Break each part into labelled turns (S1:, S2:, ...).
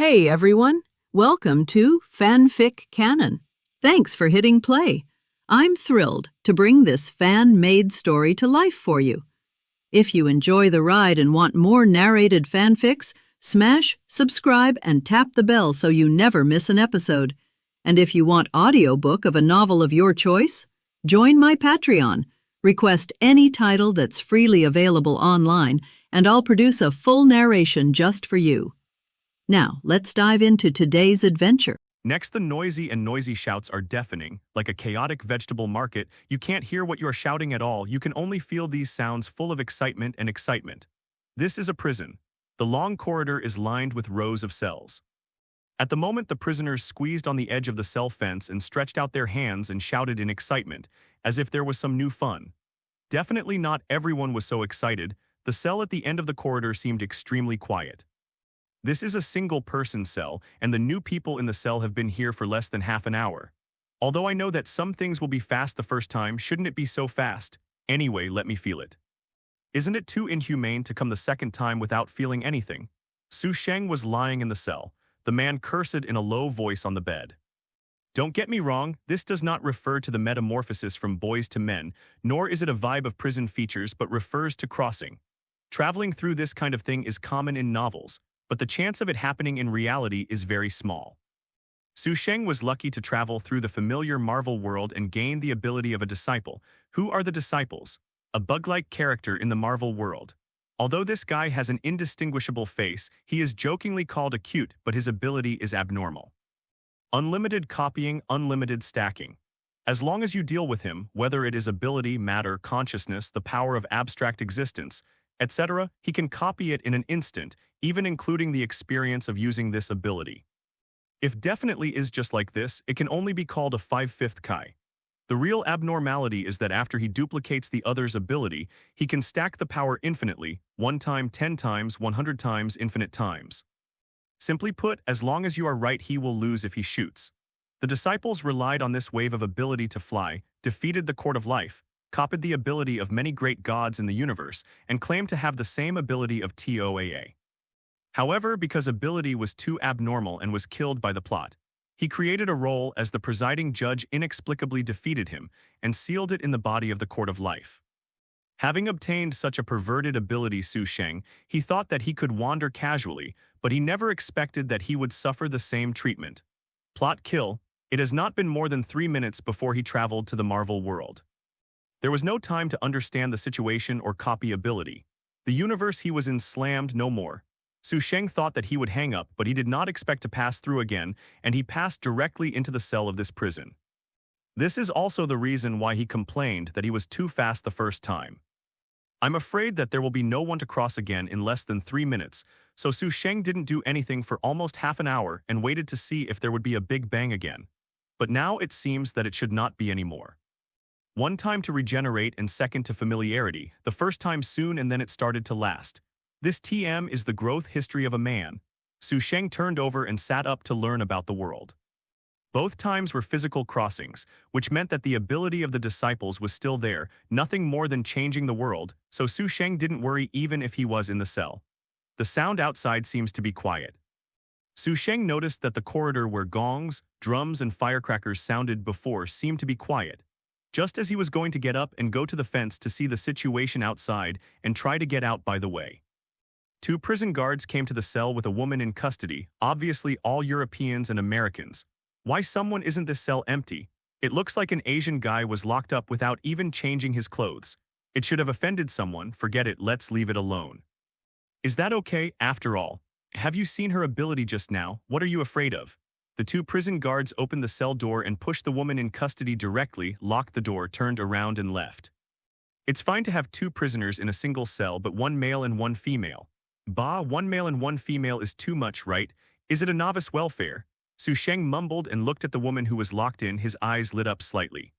S1: Hey everyone, welcome to FanFic Canon. Thanks for hitting play. I'm thrilled to bring this fan-made story to life for you. If you enjoy the ride and want more narrated fanfics, smash, subscribe, and tap the bell so you never miss an episode. And if you want audiobook of a novel of your choice, join my Patreon. Request any title that's freely available online, and I'll produce a full narration just for you. Now, let's dive into today's adventure.
S2: Next, the noisy shouts are deafening. Like a chaotic vegetable market, you can't hear what you are shouting at all. You can only feel these sounds full of excitement and excitement. This is a prison. The long corridor is lined with rows of cells. At the moment, the prisoners squeezed on the edge of the cell fence and stretched out their hands and shouted in excitement, as if there was some new fun. Definitely not everyone was so excited. The cell at the end of the corridor seemed extremely quiet. This is a single-person cell, and the new people in the cell have been here for less than half an hour. Although I know that some things will be fast the first time, shouldn't it be so fast? Anyway, let me feel it. Isn't it too inhumane to come the second time without feeling anything? Sheng was lying in the cell. The man cursed in a low voice on the bed. Don't get me wrong, this does not refer to the metamorphosis from boys to men, nor is it a vibe of prison features, but refers to crossing. Traveling through this kind of thing is common in novels, but the chance of it happening in reality is very small. Sheng was lucky to travel through the familiar Marvel world and gain the ability of a disciple. Who are the disciples? A bug-like character in the Marvel world. Although this guy has an indistinguishable face, he is jokingly called acute, but his ability is abnormal. Unlimited copying, unlimited stacking. As long as you deal with him, whether it is ability, matter, consciousness, the power of abstract existence, etc., he can copy it in an instant, even including the experience of using this ability. If definitely is just like this, it can only be called a 5/5 Kai. The real abnormality is that after he duplicates the other's ability, he can stack the power infinitely, 1 time, 10 times, 100 times, infinite times. Simply put, as long as you are right, he will lose if he shoots. The disciples relied on this wave of ability to fly, defeated the Court of Life, copied the ability of many great gods in the universe, and claimed to have the same ability of Toaa. However, because ability was too abnormal and was killed by the plot, he created a role as the presiding judge inexplicably defeated him and sealed it in the body of the Court of Life. Having obtained such a perverted ability, Sheng, he thought that he could wander casually, but he never expected that he would suffer the same treatment. Plot kill. It has not been more than 3 minutes before he traveled to the Marvel world. There was no time to understand the situation or copy ability. The universe he was in slammed no more. Sheng thought that he would hang up, but he did not expect to pass through again, and he passed directly into the cell of this prison. This is also the reason why he complained that he was too fast the first time. I'm afraid that there will be no one to cross again in less than 3 minutes, so Sheng didn't do anything for almost half an hour and waited to see if there would be a big bang again. But now it seems that it should not be anymore. 1 time to regenerate and 2nd to familiarity, the first time soon and then it started to last. This TM is the growth history of a man. Sheng turned over and sat up to learn about the world. Both times were physical crossings, which meant that the ability of the disciples was still there, nothing more than changing the world, so Sheng didn't worry even if he was in the cell. The sound outside seems to be quiet. Sheng noticed that the corridor where gongs, drums, and firecrackers sounded before seemed to be quiet. Just as he was going to get up and go to the fence to see the situation outside and try to get out by the way. 2 prison guards came to the cell with a woman in custody, obviously all Europeans and Americans. Why someone isn't this cell empty? It looks like an Asian guy was locked up without even changing his clothes. It should have offended someone, forget it, let's leave it alone. Is that okay, after all? Have you seen her ability just now? What are you afraid of? The 2 prison guards opened the cell door and pushed the woman in custody directly, locked the door, turned around and left. It's fine to have 2 prisoners in a single cell, but 1 male and 1 female. Bah, 1 male and 1 female is too much, right? Is it a novice welfare? Sheng mumbled and looked at the woman who was locked in, his eyes lit up slightly.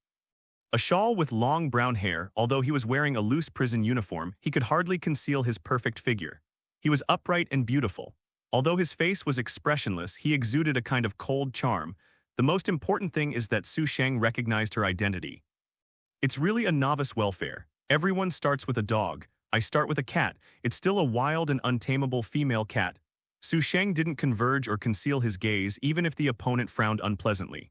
S2: A shawl with long brown hair, although he was wearing a loose prison uniform, he could hardly conceal his perfect figure. He was upright and beautiful. Although his face was expressionless, he exuded a kind of cold charm. The most important thing is that Sheng recognized her identity. It's really a novice welfare. Everyone starts with a dog. I start with a cat. It's still a wild and untamable female cat. Sheng didn't converge or conceal his gaze even if the opponent frowned unpleasantly.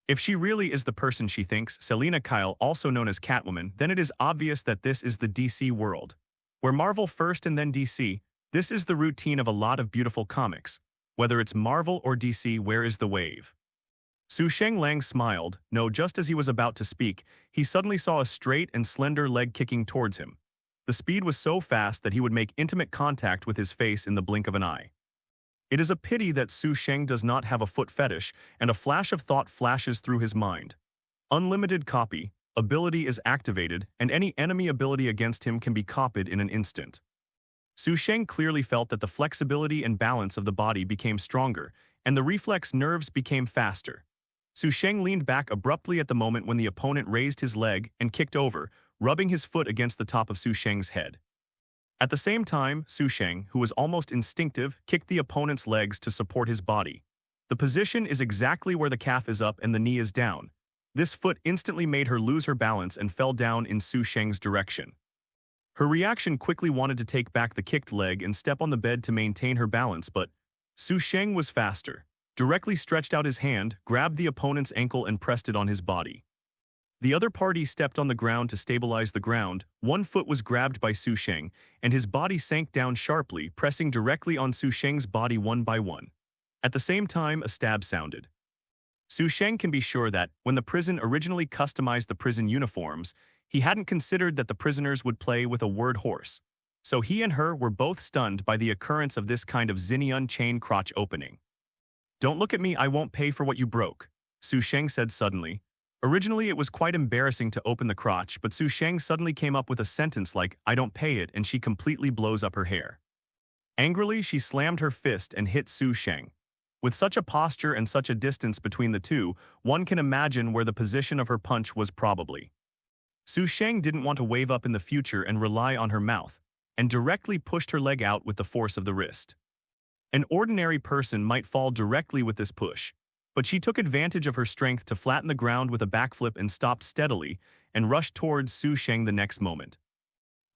S2: If she really is the person she thinks, Selina Kyle, also known as Catwoman, then it is obvious that this is the DC world. Where Marvel first and then DC, this is the routine of a lot of beautiful comics. Whether it's Marvel or DC, where is the wave? Sheng Lang smiled. No, just as he was about to speak, he suddenly saw a straight and slender leg kicking towards him. The speed was so fast that he would make intimate contact with his face in the blink of an eye. It is a pity that Sheng does not have a foot fetish, and a flash of thought flashes through his mind. Unlimited copy, ability is activated, and any enemy ability against him can be copied in an instant. Sheng clearly felt that the flexibility and balance of the body became stronger, and the reflex nerves became faster. Sheng leaned back abruptly at the moment when the opponent raised his leg and kicked over, rubbing his foot against the top of Sheng's head. At the same time, Sheng, who was almost instinctive, kicked the opponent's legs to support his body. The position is exactly where the calf is up and the knee is down. This foot instantly made her lose her balance and fell down in Sheng's direction. Her reaction quickly wanted to take back the kicked leg and step on the bed to maintain her balance, but Sheng was faster. Directly stretched out his hand, grabbed the opponent's ankle and pressed it on his body. The other party stepped on the ground to stabilize the ground. One foot was grabbed by Sheng, and his body sank down sharply, pressing directly on Sheng's body one by one. At the same time, a stab sounded. Sheng can be sure that, when the prison originally customized the prison uniforms, he hadn't considered that the prisoners would play with a word horse. So he and her were both stunned by the occurrence of this kind of Xinian chain crotch opening. "Don't look at me, I won't pay for what you broke," Sheng said suddenly. Originally, it was quite embarrassing to open the crotch, but Sheng suddenly came up with a sentence like, "I don't pay it," and she completely blows up her hair. Angrily, she slammed her fist and hit Sheng. With such a posture and such a distance between the two, one can imagine where the position of her punch was probably. Sheng didn't want to wave up in the future and rely on her mouth, and directly pushed her leg out with the force of the wrist. An ordinary person might fall directly with this push, but she took advantage of her strength to flatten the ground with a backflip and stopped steadily, and rushed towards Sheng the next moment.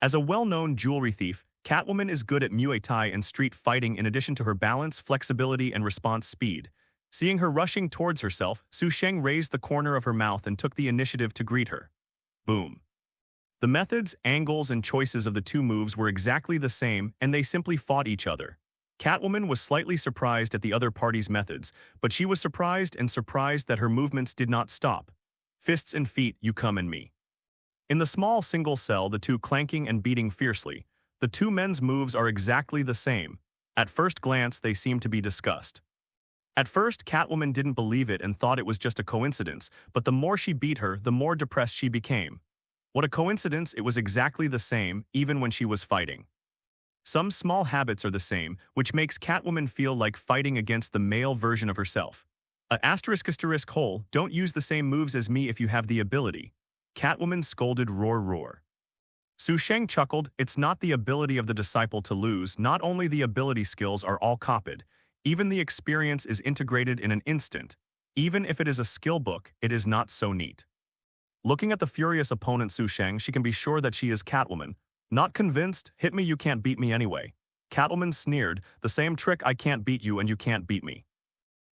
S2: As a well-known jewelry thief, Catwoman is good at Muay Thai and street fighting in addition to her balance, flexibility, and response speed. Seeing her rushing towards herself, Sheng raised the corner of her mouth and took the initiative to greet her. Boom. The methods, angles, and choices of the two moves were exactly the same, and they simply fought each other. Catwoman was slightly surprised at the other party's methods, but she was surprised that her movements did not stop. Fists and feet, you come and me. In the small single cell, the two clanking and beating fiercely, the two men's moves are exactly the same. At first glance, they seem to be discussed. At first, Catwoman didn't believe it and thought it was just a coincidence, but the more she beat her, the more depressed she became. What a coincidence, it was exactly the same, even when she was fighting. Some small habits are the same, which makes Catwoman feel like fighting against the male version of herself. *****, don't use the same moves as me if you have the ability. Catwoman scolded roar. Sheng chuckled, it's not the ability of the disciple to lose, not only the ability skills are all copied, even the experience is integrated in an instant. Even if it is a skill book, it is not so neat. Looking at the furious opponent Sheng, she can be sure that she is Catwoman. Not convinced? Hit me, you can't beat me anyway. Catwoman sneered, the same trick, I can't beat you and you can't beat me.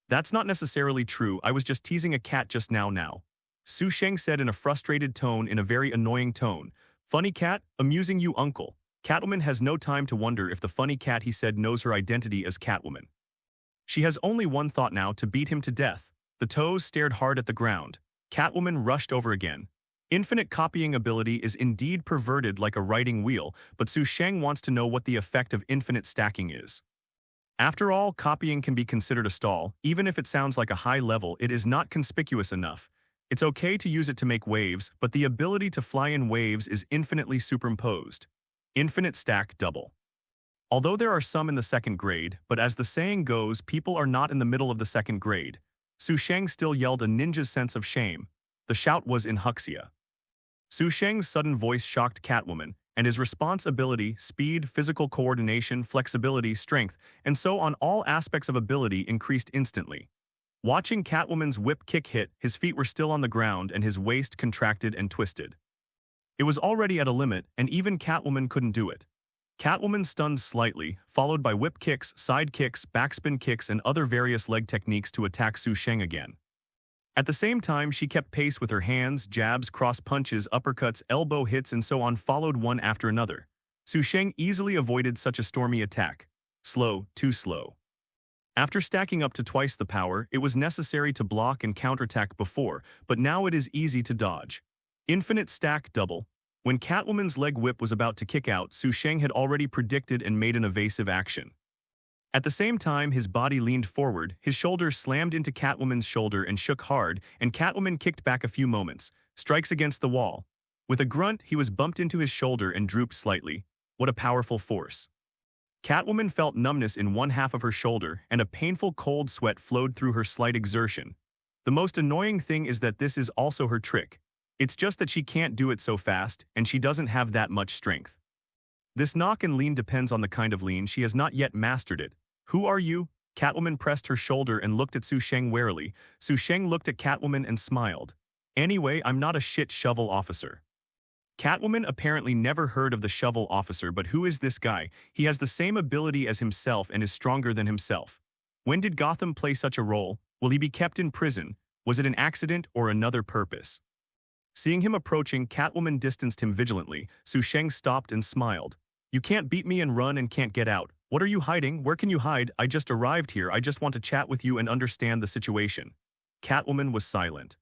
S2: That's not necessarily true, I was just teasing a cat just now. Sheng said in a frustrated tone, in a very annoying tone. Funny cat, amusing you uncle. Catwoman has no time to wonder if the funny cat he said knows her identity as Catwoman. She has only one thought now, to beat him to death. The toes stared hard at the ground. Catwoman rushed over again. Infinite copying ability is indeed perverted like a writing wheel, but Sheng wants to know what the effect of infinite stacking is. After all, copying can be considered a stall. Even if it sounds like a high level, it is not conspicuous enough. It's okay to use it to make waves, but the ability to fly in waves is infinitely superimposed. Infinite stack double. Although there are some in the second grade, but as the saying goes, people are not in the middle of the second grade. Sheng still yelled a ninja's sense of shame. The shout was in Huxia. Sheng's sudden voice shocked Catwoman, and his response ability, speed, physical coordination, flexibility, strength, and so on, all aspects of ability increased instantly. Watching Catwoman's whip kick hit, his feet were still on the ground and his waist contracted and twisted. It was already at a limit, and even Catwoman couldn't do it. Catwoman stunned slightly, followed by whip kicks, side kicks, backspin kicks, and other various leg techniques to attack Sheng again. At the same time, she kept pace with her hands, jabs, cross punches, uppercuts, elbow hits, and so on, followed one after another. Sheng easily avoided such a stormy attack. Slow, too slow. After stacking up to twice the power, it was necessary to block and counterattack before, but now it is easy to dodge. Infinite stack double. When Catwoman's leg whip was about to kick out, Sheng had already predicted and made an evasive action. At the same time, his body leaned forward, his shoulder slammed into Catwoman's shoulder and shook hard, and Catwoman kicked back a few moments, strikes against the wall. With a grunt, he was bumped into his shoulder and drooped slightly. What a powerful force. Catwoman felt numbness in one half of her shoulder, and a painful cold sweat flowed through her slight exertion. The most annoying thing is that this is also her trick. It's just that she can't do it so fast, and she doesn't have that much strength. This knock and lean depends on the kind of lean. She has not yet mastered it. Who are you? Catwoman pressed her shoulder and looked at Sheng warily. Sheng looked at Catwoman and smiled. Anyway, I'm not a shit shovel officer. Catwoman apparently never heard of the shovel officer, but who is this guy? He has the same ability as himself and is stronger than himself. When did Gotham play such a role? Will he be kept in prison? Was it an accident or another purpose? Seeing him approaching, Catwoman distanced him vigilantly. Sheng stopped and smiled. You can't beat me and run and can't get out. What are you hiding? Where can you hide? I just arrived here. I just want to chat with you and understand the situation. Catwoman was silent.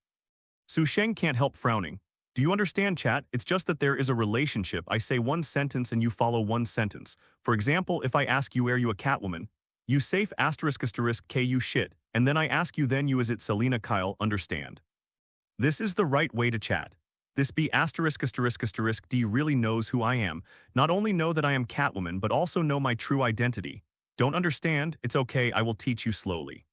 S2: Sheng can't help frowning. Do you understand, chat? It's just that there is a relationship. I say one sentence and you follow one sentence. For example, if I ask you, are you a Catwoman? You safe asterisk K you shit. And then I ask you, then you is it Selena Kyle, understand? This is the right way to chat. This B asterisk D really knows who I am. Not only know that I am Catwoman, but also know my true identity. Don't understand? It's okay, I will teach you slowly.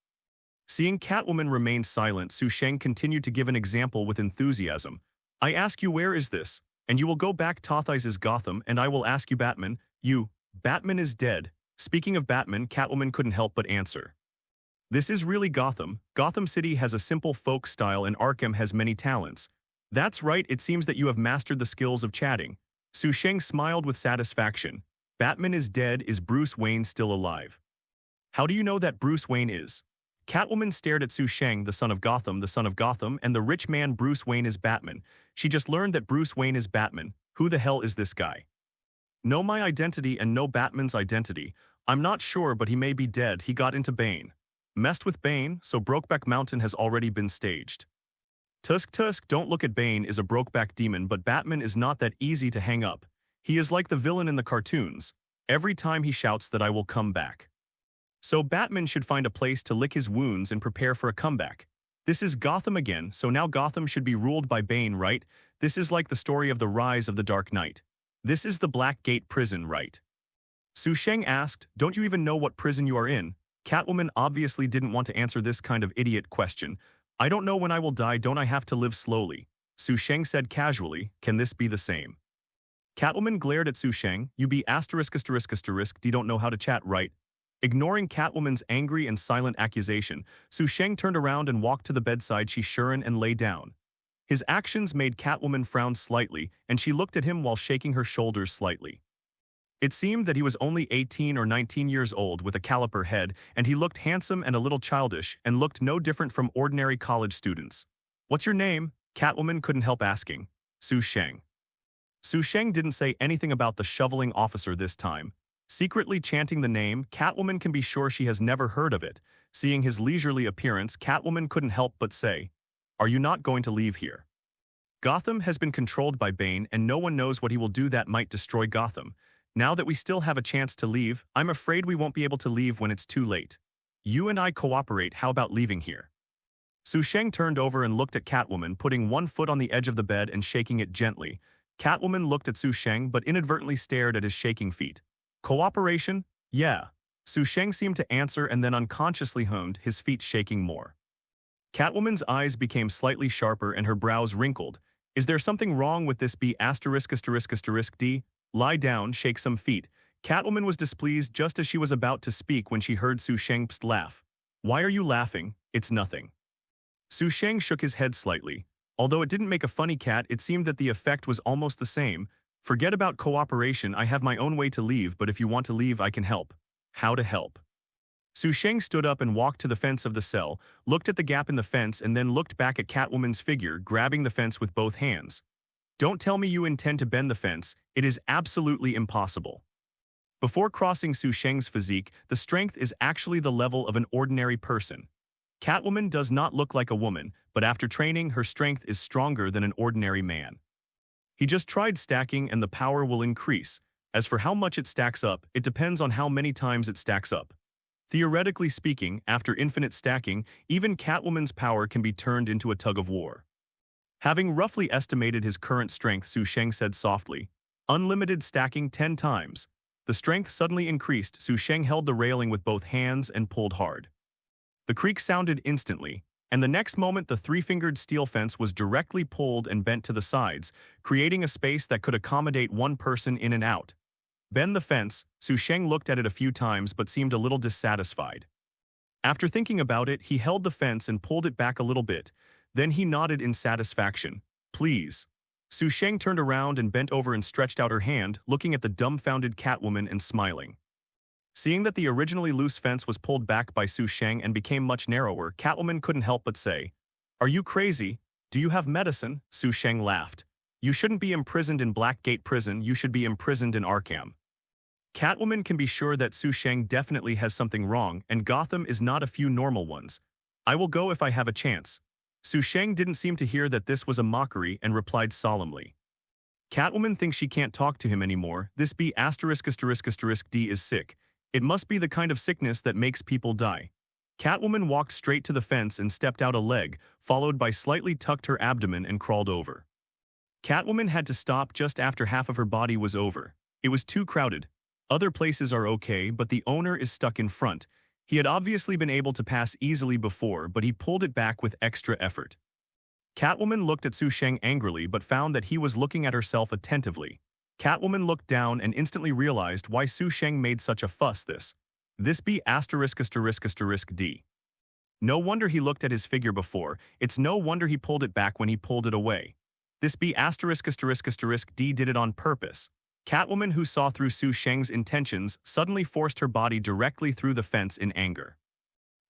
S2: Seeing Catwoman remain silent, Sheng continued to give an example with enthusiasm. I ask you, where is this? And you will go back Tothai's Gotham, and I will ask you, Batman. Batman is dead. Speaking of Batman, Catwoman couldn't help but answer. This is really Gotham. Gotham City has a simple folk style and Arkham has many talents. That's right, it seems that you have mastered the skills of chatting. Sheng smiled with satisfaction. Batman is dead, is Bruce Wayne still alive? How do you know that Bruce Wayne is? Catwoman stared at Sheng, the son of Gotham, and the rich man Bruce Wayne is Batman. She just learned that Bruce Wayne is Batman. Who the hell is this guy? Know my identity and know Batman's identity. I'm not sure, but he may be dead. He got into Bane. Messed with Bane, so Brokeback Mountain has already been staged. Tusk, don't look at Bane is a Brokeback demon, but Batman is not that easy to hang up. He is like the villain in the cartoons. Every time he shouts that I will come back. So Batman should find a place to lick his wounds and prepare for a comeback. This is Gotham again, so now Gotham should be ruled by Bane, right? This is like the story of the rise of the Dark Knight. This is the Black Gate prison, right? Sheng asked, don't you even know what prison you are in? Catwoman obviously didn't want to answer this kind of idiot question. I don't know when I will die, don't I have to live slowly? Sheng said casually, can this be the same? Catwoman glared at Sheng, you be asterisk D don't know how to chat, right? Ignoring Catwoman's angry and silent accusation, Sheng turned around and walked to the bedside she Shuren and lay down. His actions made Catwoman frown slightly, and she looked at him while shaking her shoulders slightly. It seemed that he was only 18 or 19 years old with a caliper head, and he looked handsome and a little childish, and looked no different from ordinary college students. What's your name? Catwoman couldn't help asking. Sheng. Sheng didn't say anything about the shoveling officer this time. Secretly chanting the name, Catwoman can be sure she has never heard of it. Seeing his leisurely appearance, Catwoman couldn't help but say, are you not going to leave here? Gotham has been controlled by Bane, and no one knows what he will do that might destroy Gotham. Now that we still have a chance to leave, I'm afraid we won't be able to leave when it's too late. You and I cooperate, how about leaving here? Sheng turned over and looked at Catwoman, putting one foot on the edge of the bed and shaking it gently. Catwoman looked at Sheng but inadvertently stared at his shaking feet. Cooperation? Yeah. Sheng seemed to answer and then unconsciously hummed, his feet shaking more. Catwoman's eyes became slightly sharper and her brows wrinkled. Is there something wrong with this B asterisk D? Lie down, shake some feet. Catwoman was displeased just as she was about to speak when she heard Sheng laugh. Why are you laughing? It's nothing. Sheng shook his head slightly. Although it didn't make a funny cat, it seemed that the effect was almost the same. Forget about cooperation, I have my own way to leave, but if you want to leave, I can help. How to help? Sheng stood up and walked to the fence of the cell, looked at the gap in the fence and then looked back at Catwoman's figure, grabbing the fence with both hands. Don't tell me you intend to bend the fence, it is absolutely impossible. Before crossing Sheng's physique, the strength is actually the level of an ordinary person. Catwoman does not look like a woman, but after training, her strength is stronger than an ordinary man. He just tried stacking and the power will increase. As for how much it stacks up, it depends on how many times it stacks up. Theoretically speaking, after infinite stacking, even Catwoman's power can be turned into a tug-of-war. Having roughly estimated his current strength, Sheng said softly, "Unlimited stacking 10 times." The strength suddenly increased. Sheng held the railing with both hands and pulled hard. The creak sounded instantly, and the next moment the three-fingered steel fence was directly pulled and bent to the sides, creating a space that could accommodate one person in and out. Bend the fence. Sheng looked at it a few times but seemed a little dissatisfied. After thinking about it, he held the fence and pulled it back a little bit. Then he nodded in satisfaction. "Please." Sheng turned around and bent over and stretched out her hand, looking at the dumbfounded Catwoman and smiling. Seeing that the originally loose fence was pulled back by Sheng and became much narrower, Catwoman couldn't help but say, "Are you crazy? Do you have medicine?" Sheng laughed. "You shouldn't be imprisoned in Blackgate Prison, you should be imprisoned in Arkham." Catwoman can be sure that Sheng definitely has something wrong, and Gotham is not a few normal ones. "I will go if I have a chance." Sheng didn't seem to hear that this was a mockery and replied solemnly. Catwoman thinks she can't talk to him anymore. This B*******D is sick. It must be the kind of sickness that makes people die. Catwoman walked straight to the fence and stepped out a leg, followed by slightly tucked her abdomen and crawled over. Catwoman had to stop just after half of her body was over. It was too crowded. Other places are okay, but the owner is stuck in front. He had obviously been able to pass easily before, but he pulled it back with extra effort. Catwoman looked at Sheng angrily but found that he was looking at herself attentively. Catwoman looked down and instantly realized why Sheng made such a fuss. This be *****D. No wonder he looked at his figure before, it's no wonder he pulled it back when he pulled it away. This be *****D did it on purpose. Catwoman, who saw through Sheng's intentions, suddenly forced her body directly through the fence in anger.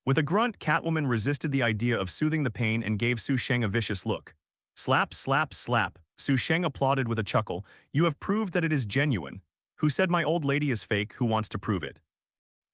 S2: With a grunt, Catwoman resisted the idea of soothing the pain and gave Sheng a vicious look. Slap, slap, slap. Sheng applauded with a chuckle. "You have proved that it is genuine. Who said my old lady is fake? Who wants to prove it?"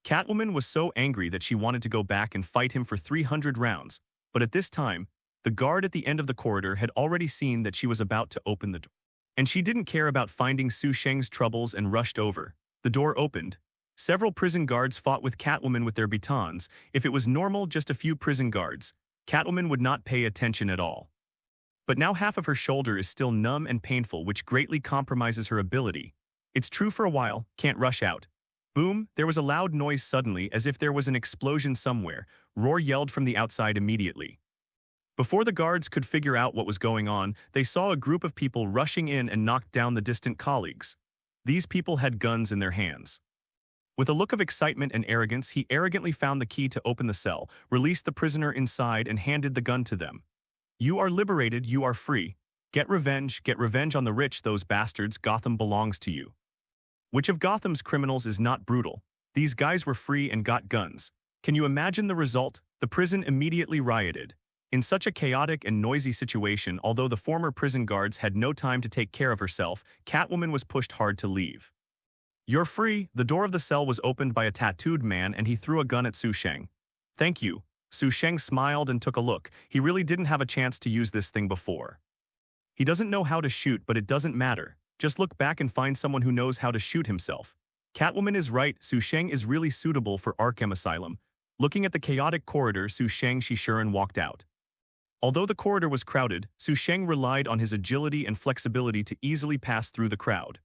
S2: Catwoman was so angry that she wanted to go back and fight him for 300 rounds, but at this time, the guard at the end of the corridor had already seen that she was about to open the door. And she didn't care about finding Sheng's troubles and rushed over. The door opened. Several prison guards fought with Catwoman with their batons. If it was normal, just a few prison guards, Catwoman would not pay attention at all. But now half of her shoulder is still numb and painful, which greatly compromises her ability. It's true for a while, can't rush out. Boom, there was a loud noise suddenly, as if there was an explosion somewhere. Roar yelled from the outside immediately. Before the guards could figure out what was going on, they saw a group of people rushing in and knocked down the distant colleagues. These people had guns in their hands. With a look of excitement and arrogance, he arrogantly found the key to open the cell, released the prisoner inside, and handed the gun to them. "You are liberated, you are free. Get revenge on the rich, those bastards. Gotham belongs to you." Which of Gotham's criminals is not brutal? These guys were free and got guns. Can you imagine the result? The prison immediately rioted. In such a chaotic and noisy situation, although the former prison guards had no time to take care of herself, Catwoman was pushed hard to leave. "You're free." The door of the cell was opened by a tattooed man and he threw a gun at Sheng. "Thank you." Sheng smiled and took a look. He really didn't have a chance to use this thing before. He doesn't know how to shoot, but it doesn't matter. Just look back and find someone who knows how to shoot himself. Catwoman is right, Sheng is really suitable for Arkham Asylum. Looking at the chaotic corridor, Sheng Shishuren walked out. Although the corridor was crowded, Sheng relied on his agility and flexibility to easily pass through the crowd.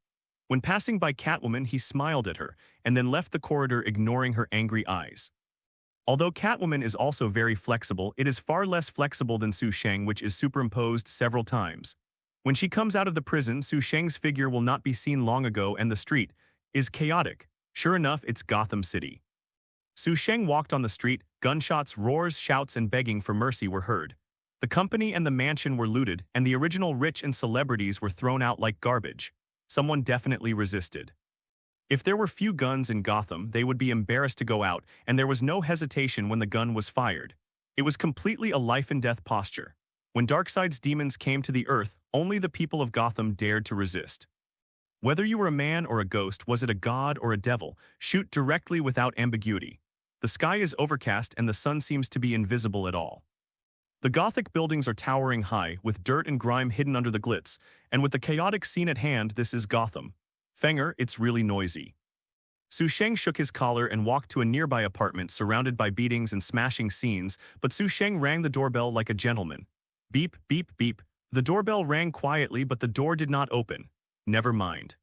S2: When passing by Catwoman, he smiled at her, and then left the corridor ignoring her angry eyes. Although Catwoman is also very flexible, it is far less flexible than Sheng, which is superimposed several times. When she comes out of the prison, Sheng's figure will not be seen long ago, and the street is chaotic. Sure enough, it's Gotham City. Sheng walked on the street. Gunshots, roars, shouts, and begging for mercy were heard. The company and the mansion were looted, and the original rich and celebrities were thrown out like garbage. Someone definitely resisted. If there were few guns in Gotham, they would be embarrassed to go out, and there was no hesitation when the gun was fired. It was completely a life-and-death posture. When Darkseid's demons came to the Earth, only the people of Gotham dared to resist. Whether you were a man or a ghost, was it a god or a devil, shoot directly without ambiguity. The sky is overcast and the sun seems to be invisible at all. The Gothic buildings are towering high, with dirt and grime hidden under the glitz, and with the chaotic scene at hand, this is Gotham. Fenger, it's really noisy. Sheng shook his collar and walked to a nearby apartment surrounded by beatings and smashing scenes, but Sheng rang the doorbell like a gentleman. Beep, beep, beep. The doorbell rang quietly, but the door did not open. Never mind.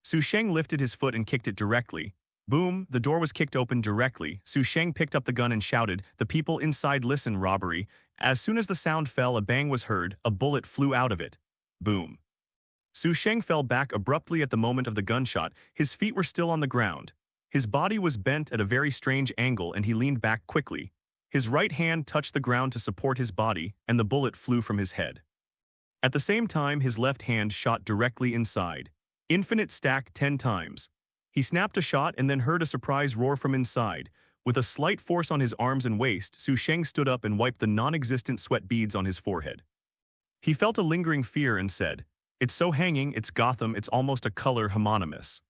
S2: Sheng lifted his foot and kicked it directly. Boom, the door was kicked open directly. Sheng picked up the gun and shouted, "The people inside listen, robbery." As soon as the sound fell, a bang was heard, a bullet flew out of it. Boom. Sheng fell back abruptly at the moment of the gunshot. His feet were still on the ground. His body was bent at a very strange angle and he leaned back quickly. His right hand touched the ground to support his body, and the bullet flew from his head. At the same time, his left hand shot directly inside. Infinite stack 10 times. He snapped a shot and then heard a surprise roar from inside. With a slight force on his arms and waist, Sheng stood up and wiped the non-existent sweat beads on his forehead. He felt a lingering fear and said, "It's so hanging, it's Gotham, it's almost a color homonymous."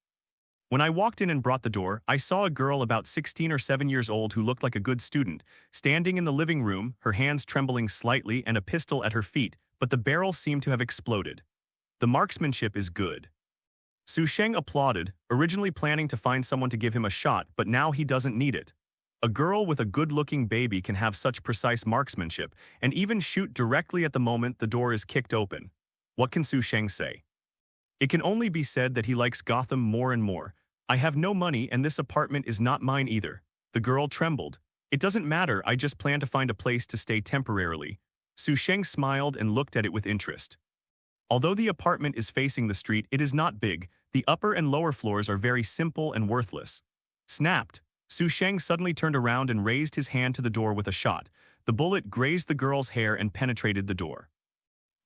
S2: When I walked in and brought the door, I saw a girl about 16 or 7 years old who looked like a good student, standing in the living room, her hands trembling slightly and a pistol at her feet, but the barrel seemed to have exploded. The marksmanship is good. Sheng applauded, originally planning to find someone to give him a shot, but now he doesn't need it. A girl with a good-looking baby can have such precise marksmanship and even shoot directly at the moment the door is kicked open. What can Sheng say? It can only be said that he likes Gotham more and more. "I have no money and this apartment is not mine either." The girl trembled. "It doesn't matter, I just plan to find a place to stay temporarily." Sheng smiled and looked at it with interest. Although the apartment is facing the street, it is not big. The upper and lower floors are very simple and worthless. Snapped. Sheng suddenly turned around and raised his hand to the door with a shot. The bullet grazed the girl's hair and penetrated the door.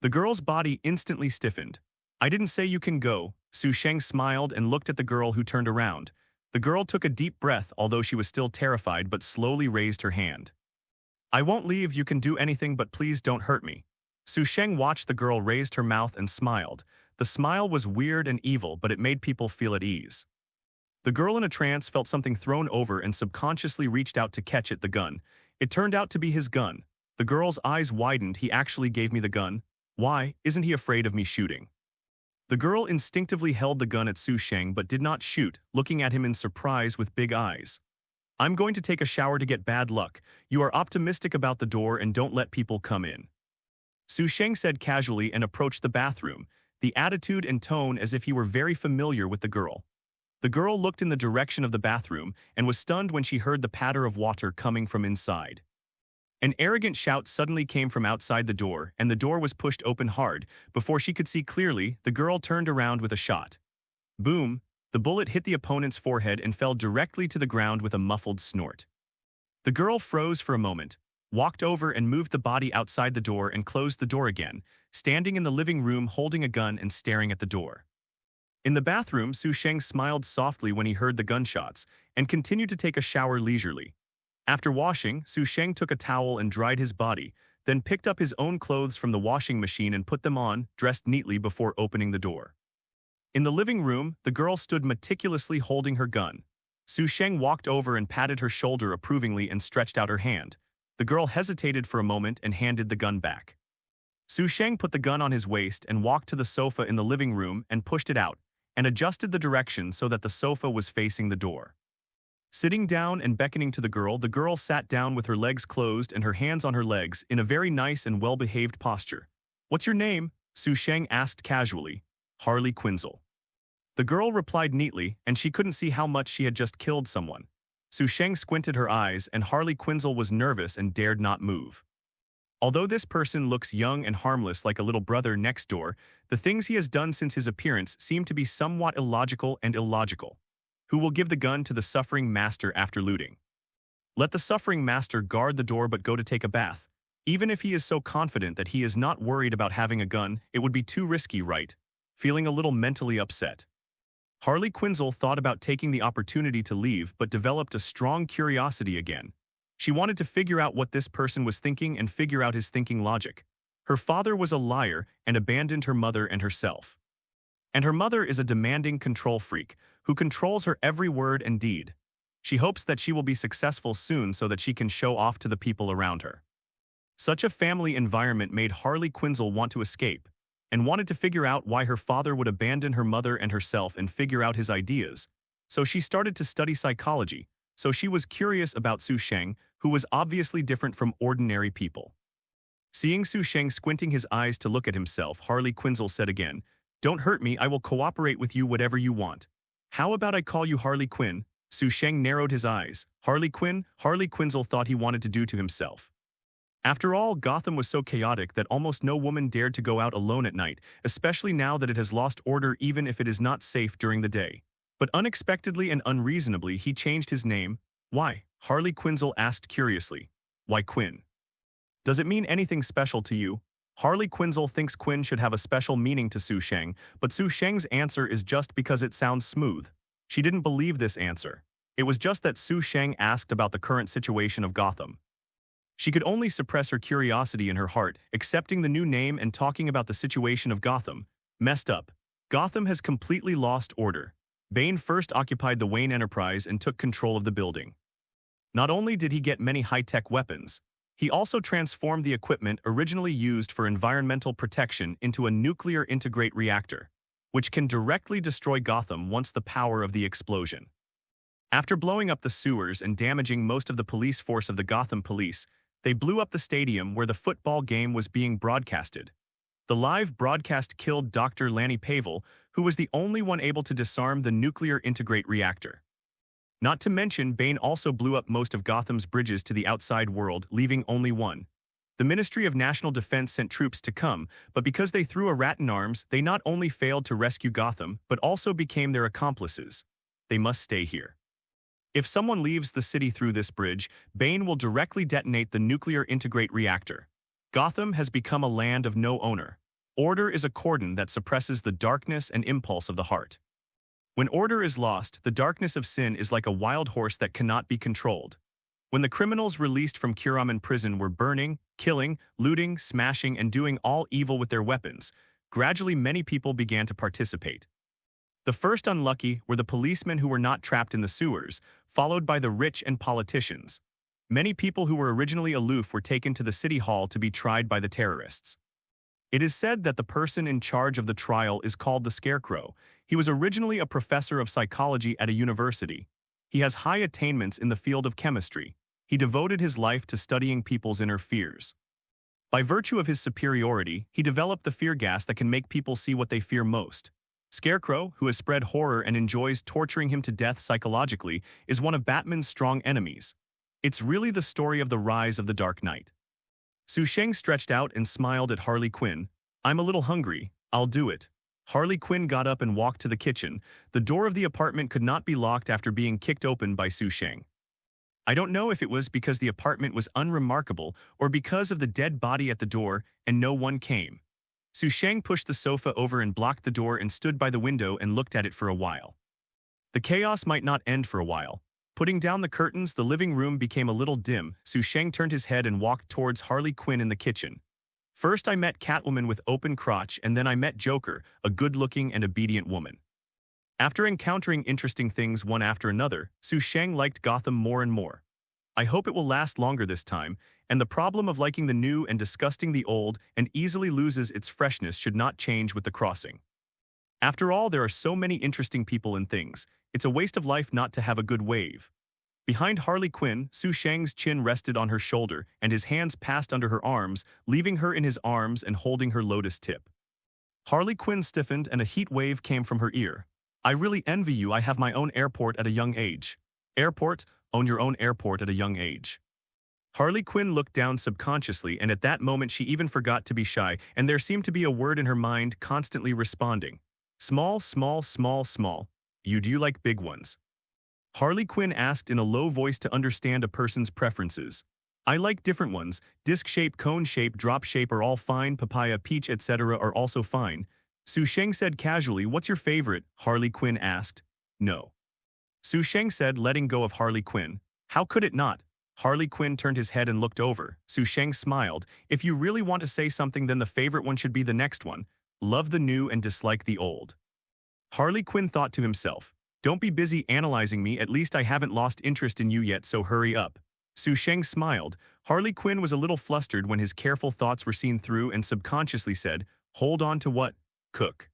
S2: The girl's body instantly stiffened. "I didn't say you can go." Sheng smiled and looked at the girl who turned around. The girl took a deep breath, although she was still terrified, but slowly raised her hand. "I won't leave, you can do anything, but please don't hurt me." Sheng watched the girl raise her mouth and smiled. The smile was weird and evil, but it made people feel at ease. The girl in a trance felt something thrown over and subconsciously reached out to catch it, the gun. It turned out to be his gun. The girl's eyes widened. "He actually gave me the gun? Why, isn't he afraid of me shooting?" The girl instinctively held the gun at Sheng but did not shoot, looking at him in surprise with big eyes. "I'm going to take a shower to get bad luck. You are optimistic about the door and don't let people come in." Sheng said casually and approached the bathroom, the attitude and tone as if he were very familiar with the girl. The girl looked in the direction of the bathroom and was stunned when she heard the patter of water coming from inside. An arrogant shout suddenly came from outside the door, and the door was pushed open hard. Before she could see clearly, the girl turned around with a shot. Boom! The bullet hit the opponent's forehead and fell directly to the ground with a muffled snort. The girl froze for a moment, walked over and moved the body outside the door and closed the door again, standing in the living room holding a gun and staring at the door. In the bathroom, Sheng smiled softly when he heard the gunshots and continued to take a shower leisurely. After washing, Sheng took a towel and dried his body, then picked up his own clothes from the washing machine and put them on, dressed neatly before opening the door. In the living room, the girl stood meticulously holding her gun. Sheng walked over and patted her shoulder approvingly and stretched out her hand. The girl hesitated for a moment and handed the gun back. Sheng put the gun on his waist and walked to the sofa in the living room and pushed it out, and adjusted the direction so that the sofa was facing the door. Sitting down and beckoning to the girl sat down with her legs closed and her hands on her legs in a very nice and well-behaved posture. "What's your name?" Sheng asked casually. "Harley Quinzel." The girl replied neatly, and she couldn't see how much she had just killed someone. Sheng squinted her eyes, and Harley Quinzel was nervous and dared not move. Although this person looks young and harmless like a little brother next door, the things he has done since his appearance seem to be somewhat illogical and illogical. Who will give the gun to the suffering master after looting? Let the suffering master guard the door but go to take a bath. Even if he is so confident that he is not worried about having a gun, it would be too risky, right? feeling a little mentally upset. Harley Quinzel thought about taking the opportunity to leave but developed a strong curiosity again. She wanted to figure out what this person was thinking and figure out his thinking logic. Her father was a liar and abandoned her mother and herself. And her mother is a demanding control freak who controls her every word and deed. She hopes that she will be successful soon so that she can show off to the people around her. Such a family environment made Harley Quinzel want to escape, and wanted to figure out why her father would abandon her mother and herself and figure out his ideas. So she started to study psychology, so she was curious about Sheng, who was obviously different from ordinary people. Seeing Sheng squinting his eyes to look at himself, Harley Quinzel said again, "Don't hurt me, I will cooperate with you whatever you want. How about I call you Harley Quinn?" Sheng narrowed his eyes. Harley Quinn? Harley Quinzel thought he wanted to do to himself. After all, Gotham was so chaotic that almost no woman dared to go out alone at night, especially now that it has lost order even if it is not safe during the day. But unexpectedly and unreasonably, he changed his name. Why? Harley Quinzel asked curiously. Why Quinn? Does it mean anything special to you? Harley Quinzel thinks Quinn should have a special meaning to Sheng, but Sheng's answer is just because it sounds smooth. She didn't believe this answer. It was just that Sheng asked about the current situation of Gotham. She could only suppress her curiosity in her heart, accepting the new name and talking about the situation of Gotham. Messed up. Gotham has completely lost order. Bane first occupied the Wayne Enterprise and took control of the building. Not only did he get many high-tech weapons, he also transformed the equipment originally used for environmental protection into a nuclear integrate reactor, which can directly destroy Gotham once the power of the explosion. After blowing up the sewers and damaging most of the police force of the Gotham Police, they blew up the stadium where the football game was being broadcasted. The live broadcast killed Dr. Lanny Pavel, who was the only one able to disarm the nuclear integrate reactor. Not to mention, Bane also blew up most of Gotham's bridges to the outside world, leaving only one. The Ministry of National Defense sent troops to come, but because they threw a rat in arms, they not only failed to rescue Gotham, but also became their accomplices. They must stay here. If someone leaves the city through this bridge, Bane will directly detonate the nuclear integrate reactor. Gotham has become a land of no owner. Order is a cordon that suppresses the darkness and impulse of the heart. When order is lost, the darkness of sin is like a wild horse that cannot be controlled. When the criminals released from Kuraman prison were burning, killing, looting, smashing, and doing all evil with their weapons, gradually many people began to participate. The first unlucky were the policemen who were not trapped in the sewers, followed by the rich and politicians. Many people who were originally aloof were taken to the city hall to be tried by the terrorists. It is said that the person in charge of the trial is called the Scarecrow. He was originally a professor of psychology at a university. He has high attainments in the field of chemistry. He devoted his life to studying people's inner fears. By virtue of his superiority, he developed the fear gas that can make people see what they fear most. Scarecrow, who has spread horror and enjoys torturing him to death psychologically, is one of Batman's strong enemies. It's really the story of the rise of the Dark Knight. Sheng stretched out and smiled at Harley Quinn. I'm a little hungry. I'll do it. Harley Quinn got up and walked to the kitchen. The door of the apartment could not be locked after being kicked open by Sheng. I don't know if it was because the apartment was unremarkable or because of the dead body at the door and no one came. Sheng pushed the sofa over and blocked the door and stood by the window and looked at it for a while. The chaos might not end for a while. Putting down the curtains, the living room became a little dim. Sheng turned his head and walked towards Harley Quinn in the kitchen. First I met Catwoman with open crotch, and then I met Joker, a good-looking and obedient woman. After encountering interesting things one after another, Sheng liked Gotham more and more. I hope it will last longer this time, and the problem of liking the new and disgusting the old and easily loses its freshness should not change with the crossing. After all, there are so many interesting people and things. It's a waste of life not to have a good wave. Behind Harley Quinn, Sheng's chin rested on her shoulder and his hands passed under her arms, leaving her in his arms and holding her lotus tip. Harley Quinn stiffened and a heat wave came from her ear. I really envy you. I have my own airport at a young age. Airport? Own your own airport at a young age. Harley Quinn looked down subconsciously, and at that moment she even forgot to be shy, and there seemed to be a word in her mind constantly responding. Small, small, small, small. Do you like big ones? Harley Quinn asked in a low voice to understand a person's preferences. I like different ones. Disc shape, cone shape, drop shape are all fine. Papaya, peach, etc. are also fine. Sheng said casually, "What's your favorite?" Harley Quinn asked. "No." Sheng said, letting go of Harley Quinn. "How could it not?" Harley Quinn turned his head and looked over. Sheng smiled. "If you really want to say something, then the favorite one should be the next one. Love the new and dislike the old." Harley Quinn thought to himself, "Don't be busy analyzing me, at least I haven't lost interest in you yet, so hurry up." Sheng smiled. Harley Quinn was a little flustered when his careful thoughts were seen through and subconsciously said, "Hold on to what? Cook."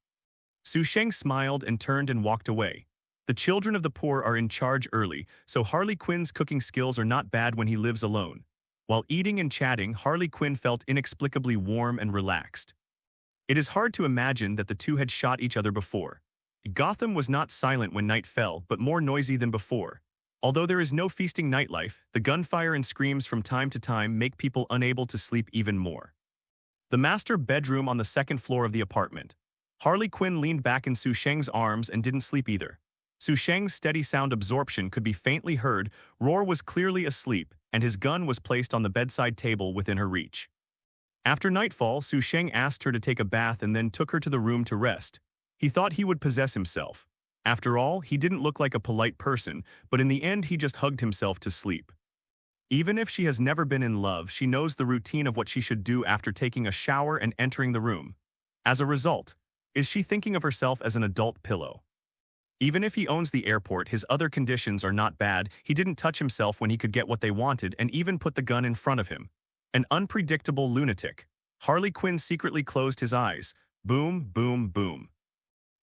S2: Sheng smiled and turned and walked away. The children of the poor are in charge early, so Harley Quinn's cooking skills are not bad when he lives alone. While eating and chatting, Harley Quinn felt inexplicably warm and relaxed. It is hard to imagine that the two had shot each other before. Gotham was not silent when night fell, but more noisy than before. Although there is no feasting nightlife, the gunfire and screams from time to time make people unable to sleep even more. The master bedroom on the second floor of the apartment. Harley Quinn leaned back in Sheng's arms and didn't sleep either. Sheng's steady sound absorption could be faintly heard. Roar was clearly asleep, and his gun was placed on the bedside table within her reach. After nightfall, Sheng asked her to take a bath and then took her to the room to rest. He thought he would possess himself. After all, he didn't look like a polite person, but in the end he just hugged himself to sleep. Even if she has never been in love, she knows the routine of what she should do after taking a shower and entering the room. As a result, is she thinking of herself as an adult pillow? Even if he owns the airport, his other conditions are not bad. He didn't touch himself when he could get what they wanted and even put the gun in front of him. An unpredictable lunatic. Harley Quinn secretly closed his eyes. Boom, boom, boom.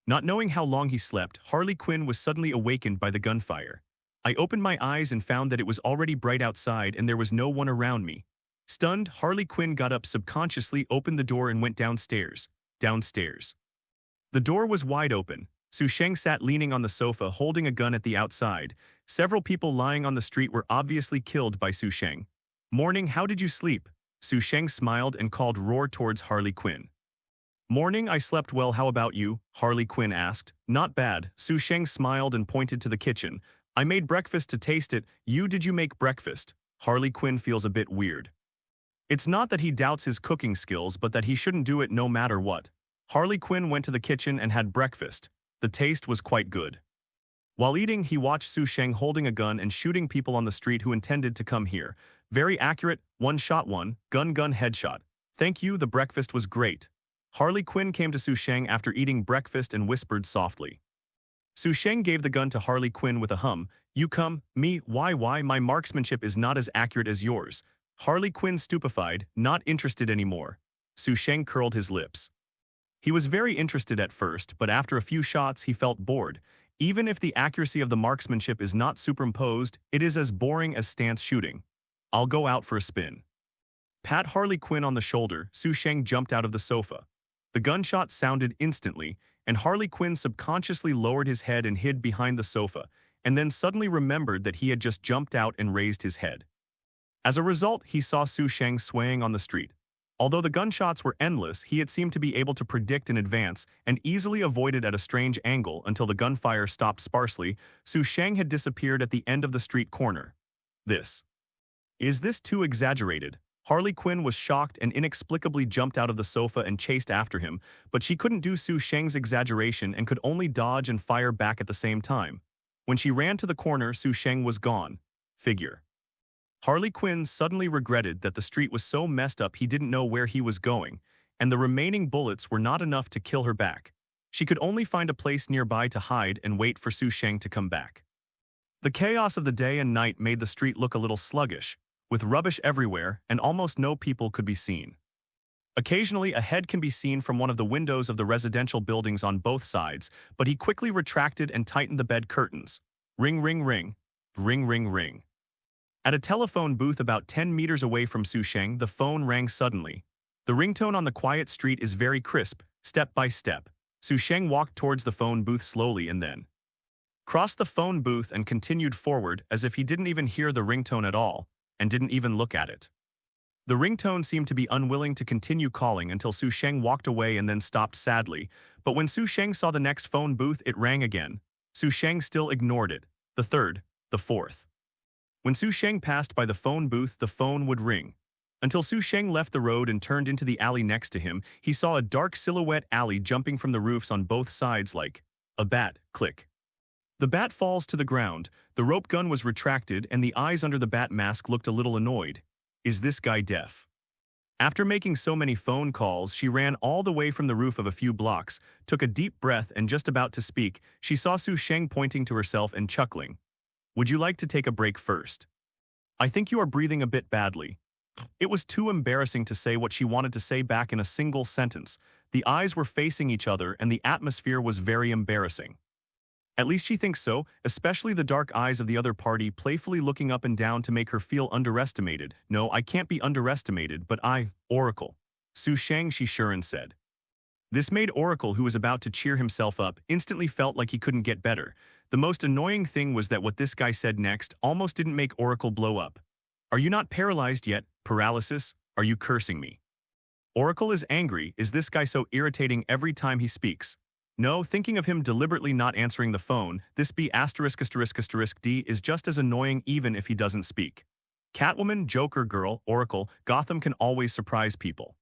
S2: Not knowing how long he slept, Harley Quinn was suddenly awakened by the gunfire. "I opened my eyes and found that it was already bright outside and there was no one around me." Stunned, Harley Quinn got up subconsciously, opened the door and went downstairs. Downstairs. The door was wide open. Sheng sat leaning on the sofa, holding a gun at the outside. Several people lying on the street were obviously killed by Sheng. "Morning, how did you sleep?" Sheng smiled and called Roar towards Harley Quinn. "Morning, I slept well, how about you?" Harley Quinn asked. "Not bad." Sheng smiled and pointed to the kitchen. "I made breakfast to taste it. Did you make breakfast?" Harley Quinn feels a bit weird. It's not that he doubts his cooking skills, but that he shouldn't do it no matter what. Harley Quinn went to the kitchen and had breakfast. The taste was quite good. While eating, he watched Sheng holding a gun and shooting people on the street who intended to come here. Very accurate, one-shot one, gun headshot. "Thank you, the breakfast was great." Harley Quinn came to Sheng after eating breakfast and whispered softly. Sheng gave the gun to Harley Quinn with a hum. "You come, me, why, my marksmanship is not as accurate as yours." Harley Quinn stupefied, not interested anymore. Sheng curled his lips. He was very interested at first, but after a few shots he felt bored. Even if the accuracy of the marksmanship is not superimposed, it is as boring as stance shooting. "I'll go out for a spin." Pat Harley Quinn on the shoulder. Sheng jumped out of the sofa. The gunshot sounded instantly, and Harley Quinn subconsciously lowered his head and hid behind the sofa, and then suddenly remembered that he had just jumped out and raised his head. As a result, he saw Sheng swaying on the street. Although the gunshots were endless, he had seemed to be able to predict in advance and easily avoided at a strange angle until the gunfire stopped sparsely. Sheng had disappeared at the end of the street corner. Is this too exaggerated? Harley Quinn was shocked and inexplicably jumped out of the sofa and chased after him, but she couldn't do Sheng's exaggeration and could only dodge and fire back at the same time. When she ran to the corner, Sheng was gone. Figure. Harley Quinn suddenly regretted that the street was so messed up he didn't know where he was going, and the remaining bullets were not enough to kill her back. She could only find a place nearby to hide and wait for Sheng to come back. The chaos of the day and night made the street look a little sluggish, with rubbish everywhere and almost no people could be seen. Occasionally, a head can be seen from one of the windows of the residential buildings on both sides, but he quickly retracted and tightened the bed curtains. Ring, ring, ring. Ring, ring, ring. At a telephone booth about 10 meters away from Sheng, the phone rang suddenly. The ringtone on the quiet street is very crisp, step by step. Sheng walked towards the phone booth slowly and then crossed the phone booth and continued forward as if he didn't even hear the ringtone at all, and didn't even look at it. The ringtone seemed to be unwilling to continue calling until Sheng walked away and then stopped sadly, but when Sheng saw the next phone booth, it rang again. Sheng still ignored it. The third, the fourth. When Sheng passed by the phone booth, the phone would ring. Until Su Sheng left the road and turned into the alley next to him, he saw a dark silhouette alley jumping from the roofs on both sides like a bat. Click. The bat falls to the ground, the rope gun was retracted, and the eyes under the bat mask looked a little annoyed. Is this guy deaf? After making so many phone calls, she ran all the way from the roof of a few blocks, took a deep breath, and just about to speak, she saw Su Sheng pointing to herself and chuckling. Would you like to take a break first? I think you are breathing a bit badly. It was too embarrassing to say what she wanted to say back in a single sentence. The eyes were facing each other and the atmosphere was very embarrassing. At least she thinks so, especially the dark eyes of the other party playfully looking up and down to make her feel underestimated. No, I can't be underestimated, but Oracle. Su Sheng, she sure said. This made Oracle, who was about to cheer himself up, instantly felt like he couldn't get better. The most annoying thing was that what this guy said next almost didn't make Oracle blow up. Are you not paralyzed yet? Paralysis? Are you cursing me? Oracle is angry. Is this guy so irritating every time he speaks? No, thinking of him deliberately not answering the phone, this B*******D is just as annoying even if he doesn't speak. Catwoman, Joker girl, Oracle, Gotham can always surprise people.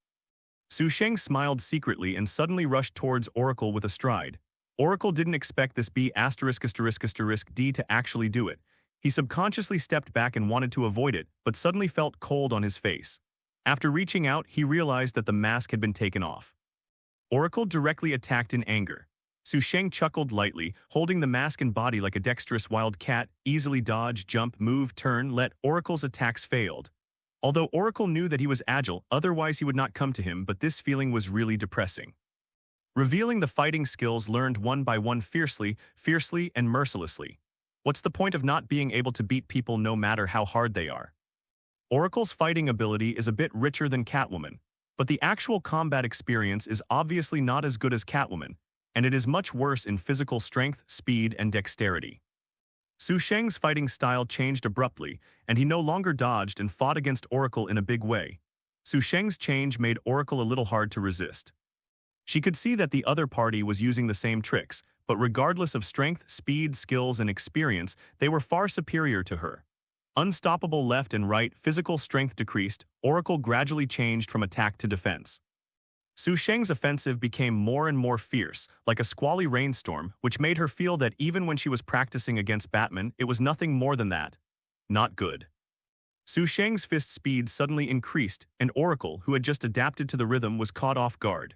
S2: Su Sheng smiled secretly and suddenly rushed towards Oracle with a stride. Oracle didn't expect this B******D to actually do it. He subconsciously stepped back and wanted to avoid it, but suddenly felt cold on his face. After reaching out, he realized that the mask had been taken off. Oracle directly attacked in anger. Su Sheng chuckled lightly, holding the mask and body like a dexterous wild cat, easily dodge, jump, move, turn, let Oracle's attacks failed. Although Oracle knew that he was agile, otherwise he would not come to him, but this feeling was really depressing. Revealing the fighting skills learned one by one fiercely, and mercilessly. What's the point of not being able to beat people no matter how hard they are? Oracle's fighting ability is a bit richer than Catwoman, but the actual combat experience is obviously not as good as Catwoman, and it is much worse in physical strength, speed, and dexterity. Su Sheng's fighting style changed abruptly, and he no longer dodged and fought against Oracle in a big way. Su Sheng's change made Oracle a little hard to resist. She could see that the other party was using the same tricks, but regardless of strength, speed, skills, and experience, they were far superior to her. Unstoppable left and right, physical strength decreased, Oracle gradually changed from attack to defense. Su Sheng's offensive became more and more fierce, like a squally rainstorm, which made her feel that even when she was practicing against Batman, it was nothing more than that. Not good. Su Sheng's fist speed suddenly increased, and Oracle, who had just adapted to the rhythm, was caught off guard.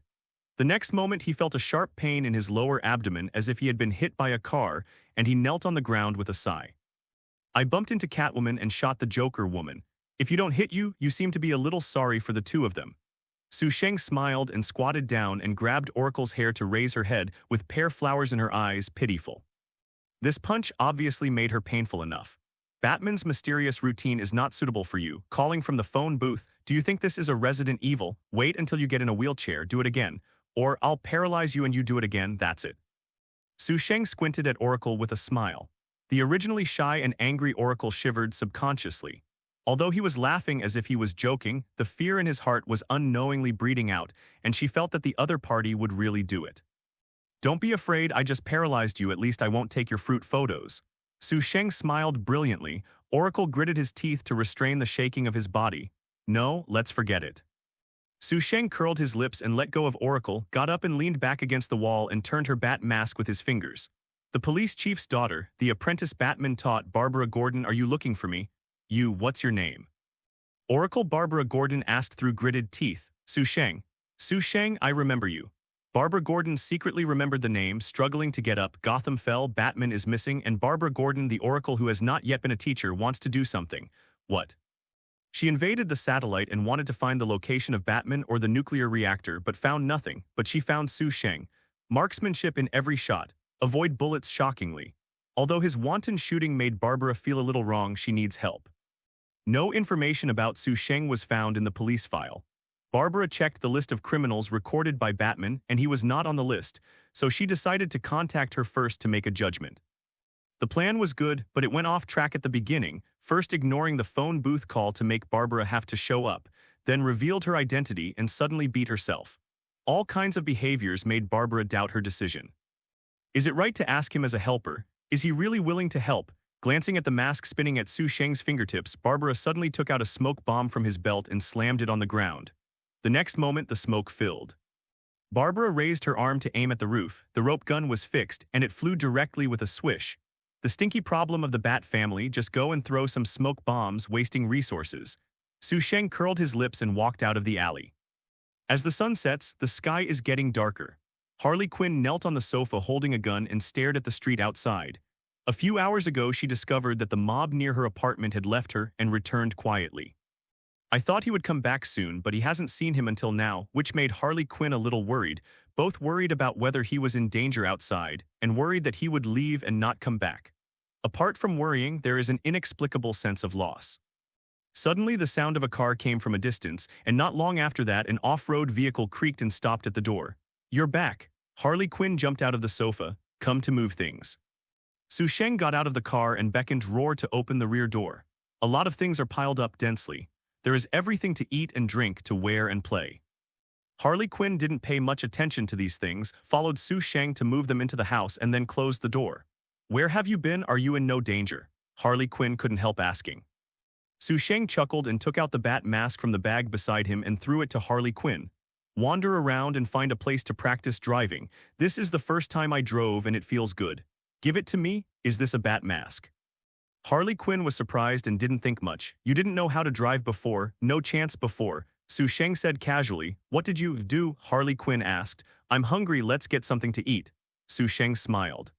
S2: The next moment he felt a sharp pain in his lower abdomen as if he had been hit by a car, and he knelt on the ground with a sigh. I bumped into Catwoman and shot the Joker woman. If you don't hit you seem to be a little sorry for the two of them. Su Sheng smiled and squatted down and grabbed Oracle's hair to raise her head with pear flowers in her eyes, pitiful. This punch obviously made her painful enough. Batman's mysterious routine is not suitable for you. Calling from the phone booth, do you think this is a Resident Evil? Wait until you get in a wheelchair, do it again. Or I'll paralyze you and you do it again, that's it. Su Sheng squinted at Oracle with a smile. The originally shy and angry Oracle shivered subconsciously. Although he was laughing as if he was joking, the fear in his heart was unknowingly breathing out, and she felt that the other party would really do it. Don't be afraid, I just paralyzed you, at least I won't take your fruit photos. Su Sheng smiled brilliantly. Oracle gritted his teeth to restrain the shaking of his body. No, let's forget it. Su Sheng curled his lips and let go of Oracle, got up and leaned back against the wall and turned her bat mask with his fingers. The police chief's daughter, the apprentice Batman taught, Barbara Gordon, are you looking for me? You, what's your name? Oracle Barbara Gordon asked through gritted teeth. Su Sheng. Su Sheng, I remember you. Barbara Gordon secretly remembered the name, struggling to get up. Gotham fell, Batman is missing, and Barbara Gordon, the Oracle who has not yet been a teacher, wants to do something. What? She invaded the satellite and wanted to find the location of Batman or the nuclear reactor, but found nothing. But she found Su Sheng. Marksmanship in every shot. Avoid bullets shockingly. Although his wanton shooting made Barbara feel a little wrong, she needs help. No information about Su Sheng was found in the police file. Barbara checked the list of criminals recorded by Batman, and he was not on the list, so she decided to contact her first to make a judgment. The plan was good, but it went off track at the beginning, first ignoring the phone booth call to make Barbara have to show up, then revealed her identity and suddenly beat herself. All kinds of behaviors made Barbara doubt her decision. Is it right to ask him as a helper? Is he really willing to help? Glancing at the mask spinning at Su Sheng's fingertips, Barbara suddenly took out a smoke bomb from his belt and slammed it on the ground. The next moment, the smoke filled. Barbara raised her arm to aim at the roof. The rope gun was fixed, and it flew directly with a swish. The stinky problem of the Bat family, just go and throw some smoke bombs, wasting resources. Su Sheng curled his lips and walked out of the alley. As the sun sets, the sky is getting darker. Harley Quinn knelt on the sofa holding a gun and stared at the street outside. A few hours ago, she discovered that the mob near her apartment had left her and returned quietly. I thought he would come back soon, but he hasn't seen him until now, which made Harley Quinn a little worried, both worried about whether he was in danger outside and worried that he would leave and not come back. Apart from worrying, there is an inexplicable sense of loss. Suddenly, the sound of a car came from a distance, and not long after that, an off-road vehicle creaked and stopped at the door. "You're back." Harley Quinn jumped out of the sofa. "Come to move things." Su Sheng got out of the car and beckoned Roar to open the rear door. A lot of things are piled up densely. There is everything to eat and drink, to wear and play. Harley Quinn didn't pay much attention to these things, followed Su Sheng to move them into the house and then closed the door. "Where have you been? Are you in no danger?" Harley Quinn couldn't help asking. Su Sheng chuckled and took out the bat mask from the bag beside him and threw it to Harley Quinn. "Wander around and find a place to practice driving. This is the first time I drove and it feels good. Give it to me. Is this a bat mask?" Harley Quinn was surprised and didn't think much. "You didn't know how to drive before? No chance before," Su Sheng said casually. "What did you do?" Harley Quinn asked. "I'm hungry, let's get something to eat." Su Sheng smiled.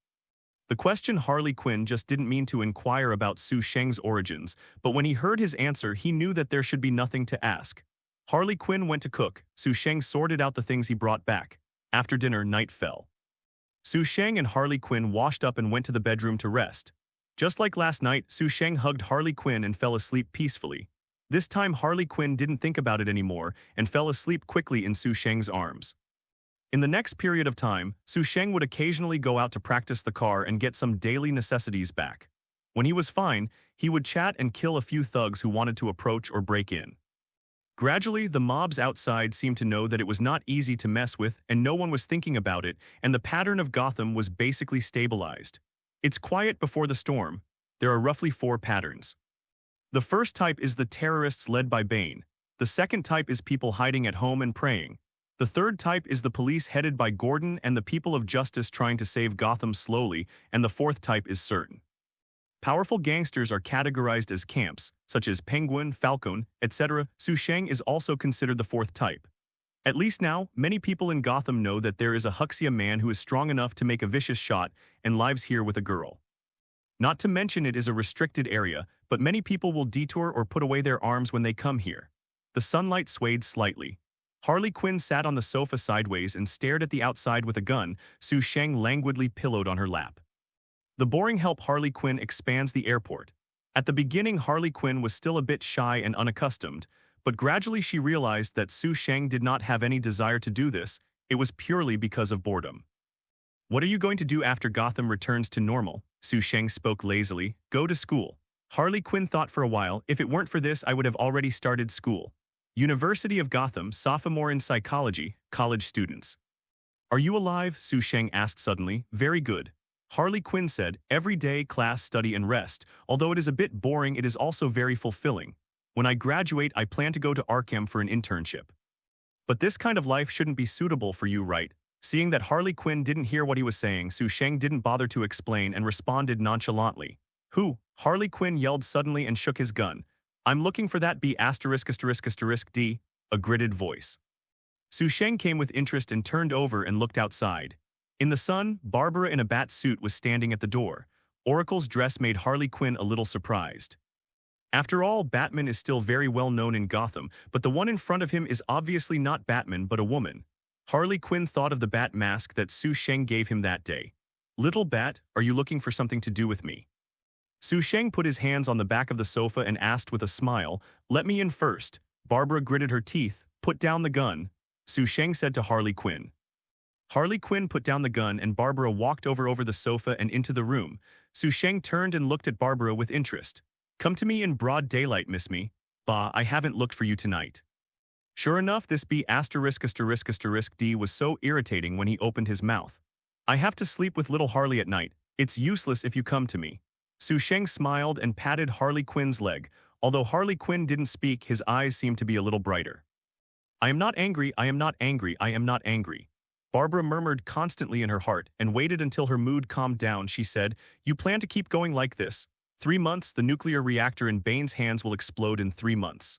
S2: The question Harley Quinn just didn't mean to inquire about Su Sheng's origins, but when he heard his answer, he knew that there should be nothing to ask. Harley Quinn went to cook. Su Sheng sorted out the things he brought back. After dinner, night fell. Su Sheng and Harley Quinn washed up and went to the bedroom to rest. Just like last night, Su Sheng hugged Harley Quinn and fell asleep peacefully. This time, Harley Quinn didn't think about it anymore and fell asleep quickly in Su Sheng's arms. In the next period of time, Su Sheng would occasionally go out to practice the car and get some daily necessities back. When he was fine, he would chat and kill a few thugs who wanted to approach or break in. Gradually, the mobs outside seemed to know that it was not easy to mess with and no one was thinking about it, and the pattern of Gotham was basically stabilized. It's quiet before the storm. There are roughly 4 patterns. The first type is the terrorists led by Bane. The second type is people hiding at home and praying. The third type is the police headed by Gordon and the people of justice trying to save Gotham slowly, and the fourth type is certain. Powerful gangsters are categorized as camps, such as Penguin, Falcon, etc. Su Sheng is also considered the fourth type. At least now, many people in Gotham know that there is a Huxia man who is strong enough to make a vicious shot and lives here with a girl. Not to mention it is a restricted area, but many people will detour or put away their arms when they come here. The sunlight swayed slightly. Harley Quinn sat on the sofa sideways and stared at the outside with a gun. Su Sheng languidly pillowed on her lap. The boring help Harley Quinn expands the airport. At the beginning, Harley Quinn was still a bit shy and unaccustomed, but gradually she realized that Su Sheng did not have any desire to do this. It was purely because of boredom. "What are you going to do after Gotham returns to normal?" Su Sheng spoke lazily. "Go to school." Harley Quinn thought for a while. "If it weren't for this, I would have already started school." University of Gotham, sophomore in psychology, college students. "Are you alive?" Su Sheng asked suddenly. "Very good." Harley Quinn said, "Every day, class, study, and rest. Although it is a bit boring, it is also very fulfilling. When I graduate, I plan to go to Arkham for an internship." "But this kind of life shouldn't be suitable for you, right?" Seeing that Harley Quinn didn't hear what he was saying, Su Sheng didn't bother to explain and responded nonchalantly. "Who?" Harley Quinn yelled suddenly and shook his gun. "I'm looking for that B*******D, a gritted voice. Su Sheng came with interest and turned over and looked outside. In the sun, Barbara in a bat suit was standing at the door. Oracle's dress made Harley Quinn a little surprised. After all, Batman is still very well known in Gotham, but the one in front of him is obviously not Batman but a woman. Harley Quinn thought of the bat mask that Su Sheng gave him that day. "Little Bat, are you looking for something to do with me?" Su Sheng put his hands on the back of the sofa and asked with a smile, "Let me in first." Barbara gritted her teeth. "Put down the gun," Su Sheng said to Harley Quinn. Harley Quinn put down the gun and Barbara walked over the sofa and into the room. Su Sheng turned and looked at Barbara with interest. "Come to me in broad daylight, miss me. Bah, I haven't looked for you tonight." Sure enough, this B******D was so irritating when he opened his mouth. "I have to sleep with little Harley at night. It's useless if you come to me." Sheng smiled and patted Harley Quinn's leg. Although Harley Quinn didn't speak, his eyes seemed to be a little brighter. I am not angry, I am not angry, I am not angry. Barbara murmured constantly in her heart and waited until her mood calmed down. She said, you plan to keep going like this? 3 months, the nuclear reactor in Bane's hands will explode in 3 months.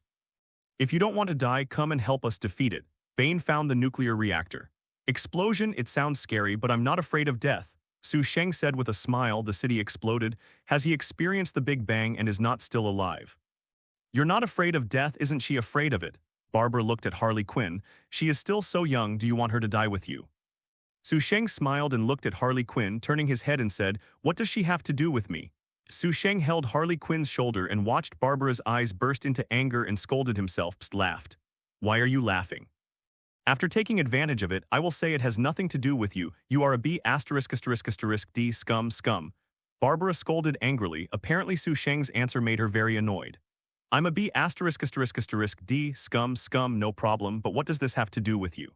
S2: If you don't want to die, come and help us defeat it. Bane found the nuclear reactor. Explosion, it sounds scary, but I'm not afraid of death. Sheng said with a smile. The city exploded. Has he experienced the Big Bang and is not still alive? You're not afraid of death, isn't she afraid of it? Barbara looked at Harley Quinn. She is still so young, do you want her to die with you? Sheng smiled and looked at Harley Quinn, turning his head and said, what does she have to do with me? Sheng held Harley Quinn's shoulder and watched Barbara's eyes burst into anger and scolded himself. Psst, laughed. Why are you laughing? After taking advantage of it, I will say it has nothing to do with you. You are a B************ D scum. Barbara scolded angrily. Apparently Sheng's answer made her very annoyed. I'm a B********* D scum, no problem, but what does this have to do with you?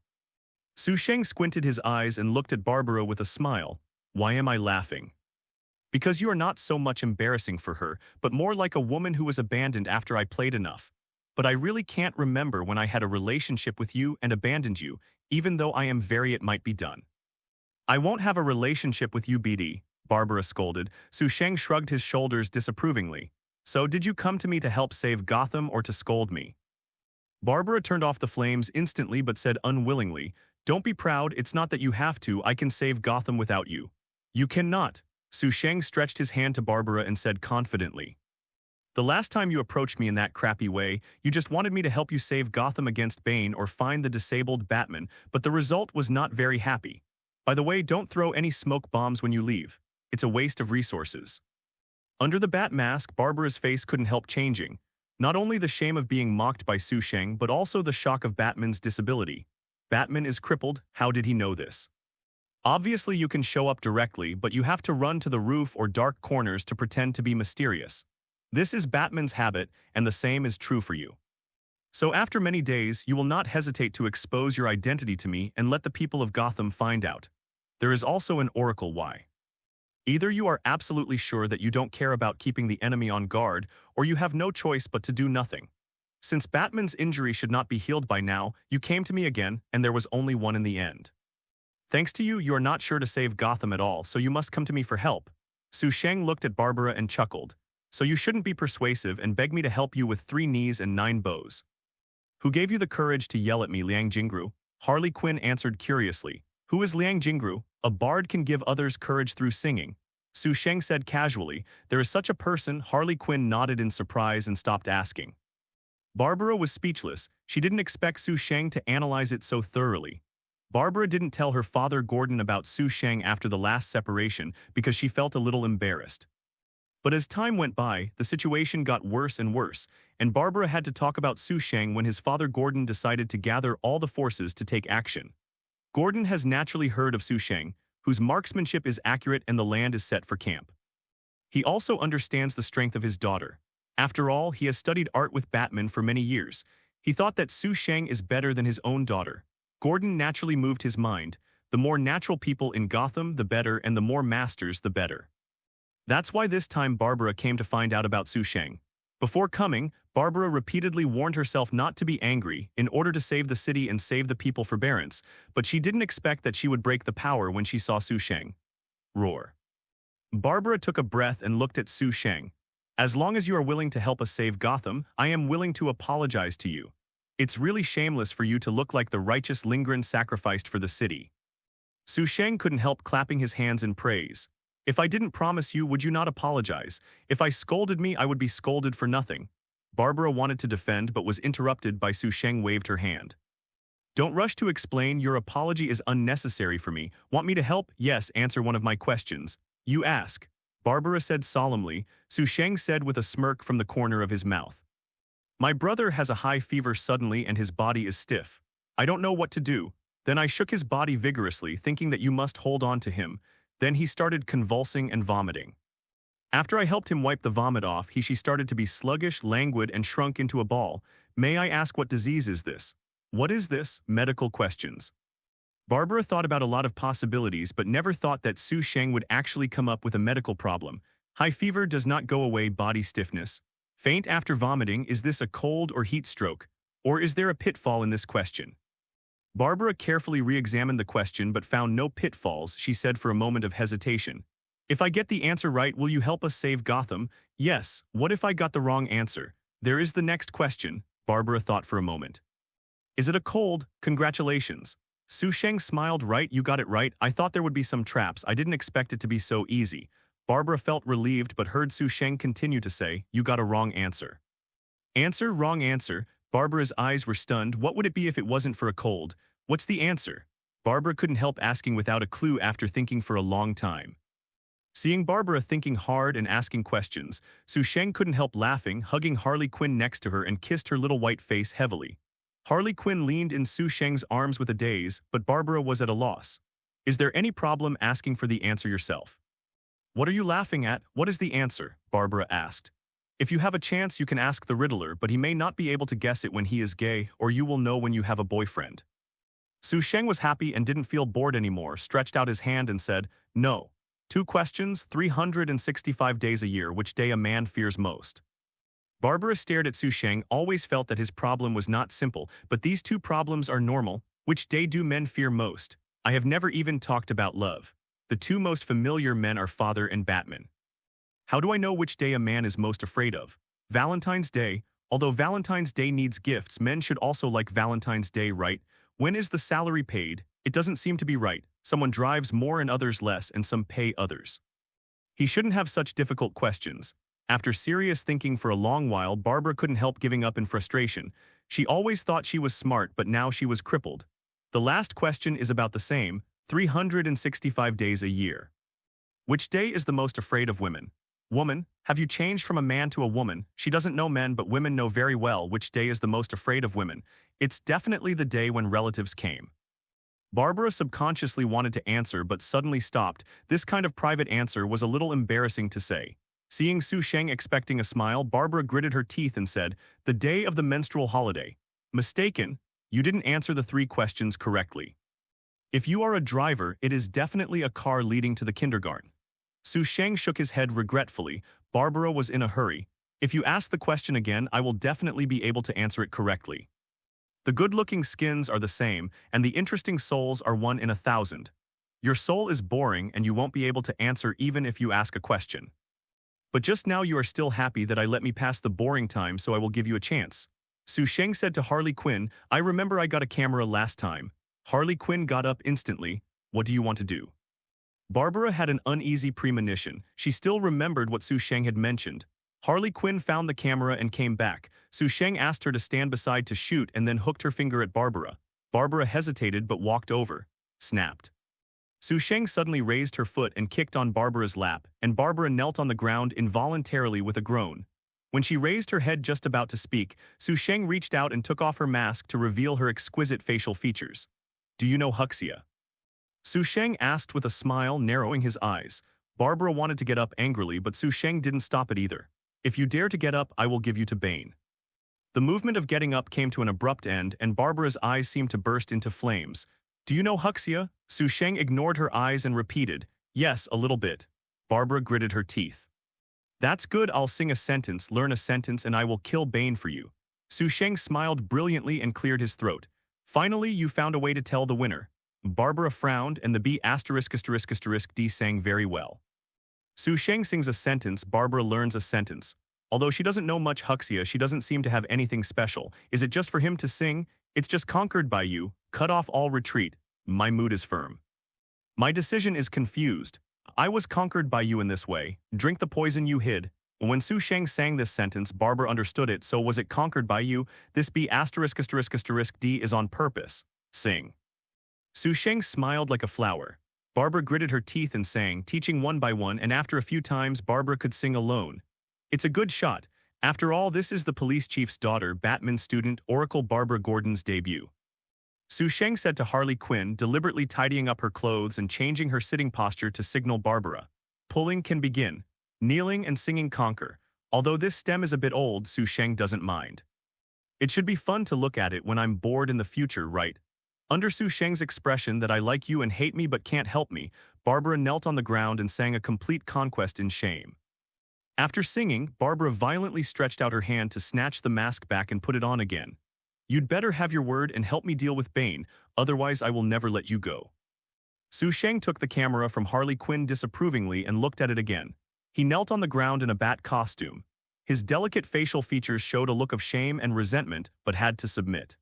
S2: Sheng squinted his eyes and looked at Barbara with a smile. Why am I laughing? Because you are not so much embarrassing for her, but more like a woman who was abandoned after I played enough. But I really can't remember when I had a relationship with you and abandoned you, even though I am very it might be done. I won't have a relationship with you, BD, Barbara scolded. Sheng shrugged his shoulders disapprovingly. So did you come to me to help save Gotham or to scold me? Barbara turned off the flames instantly but said unwillingly, don't be proud, it's not that you have to, I can save Gotham without you. You cannot. Sheng stretched his hand to Barbara and said confidently. The last time you approached me in that crappy way, you just wanted me to help you save Gotham against Bane or find the disabled Batman, but the result was not very happy. By the way, don't throw any smoke bombs when you leave. It's a waste of resources. Under the bat mask, Barbara's face couldn't help changing. Not only the shame of being mocked by Sheng, but also the shock of Batman's disability. Batman is crippled, how did he know this? Obviously you can show up directly, but you have to run to the roof or dark corners to pretend to be mysterious. This is Batman's habit, and the same is true for you. So after many days, you will not hesitate to expose your identity to me and let the people of Gotham find out. There is also an oracle why. Either you are absolutely sure that you don't care about keeping the enemy on guard, or you have no choice but to do nothing. Since Batman's injury should not be healed by now, you came to me again, and there was only one in the end. Thanks to you, you are not sure to save Gotham at all, so you must come to me for help. Sheng looked at Barbara and chuckled. So you shouldn't be persuasive and beg me to help you with 3 knees and 9 bows. Who gave you the courage to yell at me, Liang Jingru? Harley Quinn answered curiously. Who is Liang Jingru? A bard can give others courage through singing. Sheng said casually. There is such a person. Harley Quinn nodded in surprise and stopped asking. Barbara was speechless. She didn't expect Sheng to analyze it so thoroughly. Barbara didn't tell her father Gordon about Sheng after the last separation because she felt a little embarrassed. But as time went by, the situation got worse and worse, and Barbara had to talk about Sheng when his father Gordon decided to gather all the forces to take action. Gordon has naturally heard of Sheng, whose marksmanship is accurate and the land is set for camp. He also understands the strength of his daughter. After all, he has studied art with Batman for many years. He thought that Sheng is better than his own daughter. Gordon naturally moved his mind. The more natural people in Gotham, the better, and the more masters, the better. That's why this time Barbara came to find out about Sheng. Before coming, Barbara repeatedly warned herself not to be angry in order to save the city and save the people forbearance, but she didn't expect that she would break the power when she saw Sheng. Roar. Barbara took a breath and looked at Sheng. As long as you are willing to help us save Gotham, I am willing to apologize to you. It's really shameless for you to look like the righteous Lingren sacrificed for the city. Sheng couldn't help clapping his hands in praise. If I didn't promise you, would you not apologize? If I scolded me, I would be scolded for nothing. Barbara wanted to defend but was interrupted by Sheng waved her hand. Don't rush to explain, your apology is unnecessary for me. Want me to help? Yes, answer one of my questions. You ask. Barbara said solemnly. Sheng said with a smirk from the corner of his mouth. My brother has a high fever suddenly and his body is stiff. I don't know what to do. Then I shook his body vigorously, thinking that you must hold on to him. Then he started convulsing and vomiting. After I helped him wipe the vomit off, she started to be sluggish, languid, and shrunk into a ball. May I ask what disease is this? What is this? Medical questions. Barbara thought about a lot of possibilities but never thought that Sheng would actually come up with a medical problem. High fever does not go away. Body stiffness. Faint after vomiting. Is this a cold or heat stroke? Or is there a pitfall in this question? Barbara carefully re-examined the question but found no pitfalls. She said for a moment of hesitation. If I get the answer right, will you help us save Gotham? Yes. What if I got the wrong answer? There is the next question. Barbara thought for a moment. Is it a cold? Congratulations. Sheng smiled. Right, you got it right. I thought there would be some traps. I didn't expect it to be so easy. Barbara felt relieved but heard Sheng continue to say, you got a wrong answer. Answer? Wrong answer. Barbara's eyes were stunned. What would it be if it wasn't for a cold? What's the answer? Barbara couldn't help asking without a clue after thinking for a long time. Seeing Barbara thinking hard and asking questions, Sheng couldn't help laughing, hugging Harley Quinn next to her and kissed her little white face heavily. Harley Quinn leaned in Sheng's arms with a daze, but Barbara was at a loss. Is there any problem asking for the answer yourself? What are you laughing at? What is the answer? Barbara asked. If you have a chance, you can ask the Riddler, but he may not be able to guess it when he is gay, or you will know when you have a boyfriend. Sheng was happy and didn't feel bored anymore, stretched out his hand and said, no. 2 questions, 365 days a year. Which day a man fears most? Barbara stared at Sheng, always felt that his problem was not simple, but these 2 problems are normal. Which day do men fear most? I have never even talked about love. The 2 most familiar men are father and Batman. How do I know which day a man is most afraid of? Valentine's Day. Although Valentine's Day needs gifts, men should also like Valentine's Day, right? When is the salary paid? It doesn't seem to be right. Someone drives more and others less, and some pay others. He shouldn't have such difficult questions. After serious thinking for a long while, Barbara couldn't help giving up in frustration. She always thought she was smart, but now she was crippled. The last question is about the same, 365 days a year. Which day is the most afraid of women? Woman, have you changed from a man to a woman? She doesn't know men, but women know very well which day is the most afraid of women. It's definitely the day when relatives came. Barbara subconsciously wanted to answer but suddenly stopped. This kind of private answer was a little embarrassing to say. Seeing Sheng expecting a smile, Barbara gritted her teeth and said, the day of the menstrual holiday. Mistaken. You didn't answer the 3 questions correctly. If you are a driver, it is definitely a car leading to the kindergarten. Sheng shook his head regretfully. Barbara was in a hurry. If you ask the question again, I will definitely be able to answer it correctly. The good-looking skins are the same, and the interesting souls are 1 in 1,000. Your soul is boring and you won't be able to answer even if you ask a question. But just now you are still happy that I let me pass the boring time, so I will give you a chance. Sheng said to Harley Quinn, I remember I got a camera last time. Harley Quinn got up instantly. What do you want to do? Barbara had an uneasy premonition. She still remembered what Sheng had mentioned. Harley Quinn found the camera and came back. Sheng asked her to stand beside to shoot and then hooked her finger at Barbara. Barbara hesitated but walked over. Snapped. Sheng suddenly raised her foot and kicked on Barbara's lap, and Barbara knelt on the ground involuntarily with a groan. When she raised her head just about to speak, Sheng reached out and took off her mask to reveal her exquisite facial features. Do you know Huxia? Sheng asked with a smile, narrowing his eyes. Barbara wanted to get up angrily, but Sheng didn't stop it either. If you dare to get up, I will give you to Bane. The movement of getting up came to an abrupt end, and Barbara's eyes seemed to burst into flames. Do you know Huxia? Sheng ignored her eyes and repeated, yes, a little bit. Barbara gritted her teeth. That's good, I'll sing a sentence, learn a sentence, and I will kill Bane for you. Sheng smiled brilliantly and cleared his throat. Finally, you found a way to tell the winner. Barbara frowned, and the B*****D sang very well. Sheng sings a sentence, Barbara learns a sentence. Although she doesn't know much Huxia, she doesn't seem to have anything special. Is it just for him to sing? It's just conquered by you. Cut off all retreat. My mood is firm. My decision is confused. I was conquered by you in this way. Drink the poison you hid. When Sheng sang this sentence, Barbara understood it, so was it conquered by you? This B******D is on purpose. Sing. Sheng smiled like a flower. Barbara gritted her teeth and sang, teaching one by one, and after a few times Barbara could sing alone. It's a good shot. After all, this is the police chief's daughter, Batman student Oracle Barbara Gordon's debut. Sheng said to Harley Quinn, deliberately tidying up her clothes and changing her sitting posture to signal Barbara. Pulling can begin. Kneeling and singing conquer. Although this stem is a bit old, Sheng doesn't mind. It should be fun to look at it when I'm bored in the future, right? Under Sheng's expression that I like you and hate me but can't help me, Barbara knelt on the ground and sang a complete conquest in shame. After singing, Barbara violently stretched out her hand to snatch the mask back and put it on again. "You'd better have your word and help me deal with Bane, otherwise I will never let you go." Sheng took the camera from Harley Quinn disapprovingly and looked at it again. He knelt on the ground in a bat costume. His delicate facial features showed a look of shame and resentment, but had to submit.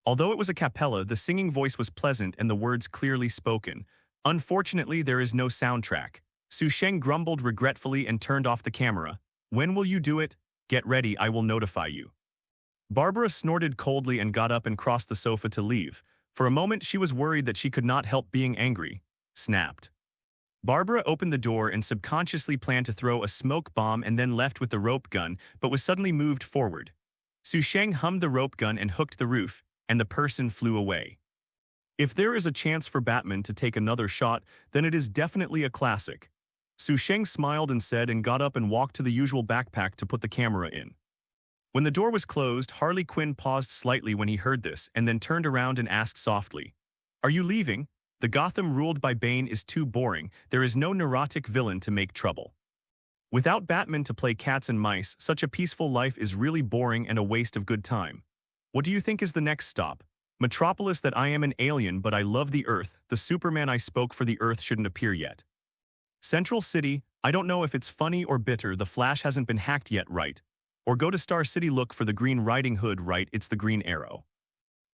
S2: Although it was a cappella, the singing voice was pleasant and the words clearly spoken. "Unfortunately, there is no soundtrack." Sheng grumbled regretfully and turned off the camera. "When will you do it? Get ready, I will notify you." Barbara snorted coldly and got up and crossed the sofa to leave. For a moment, she was worried that she could not help being angry. Snapped. Barbara opened the door and subconsciously planned to throw a smoke bomb and then left with the rope gun, but was suddenly moved forward. Sheng hummed the rope gun and hooked the roof, and the person flew away. If there is a chance for Batman to take another shot, then it is definitely a classic. Sheng smiled and said and got up and walked to the usual backpack to put the camera in. When the door was closed, Harley Quinn paused slightly when he heard this and then turned around and asked softly, "Are you leaving? The Gotham ruled by Bane is too boring. There is no neurotic villain to make trouble. Without Batman to play cats and mice, such a peaceful life is really boring and a waste of good time. What do you think is the next stop? Metropolis? That I am an alien but I love the Earth. The Superman I spoke for the Earth shouldn't appear yet. Central City? I don't know if it's funny or bitter. The Flash hasn't been hacked yet, right? Or go to Star City, look for the Green Riding Hood, right? It's the Green Arrow.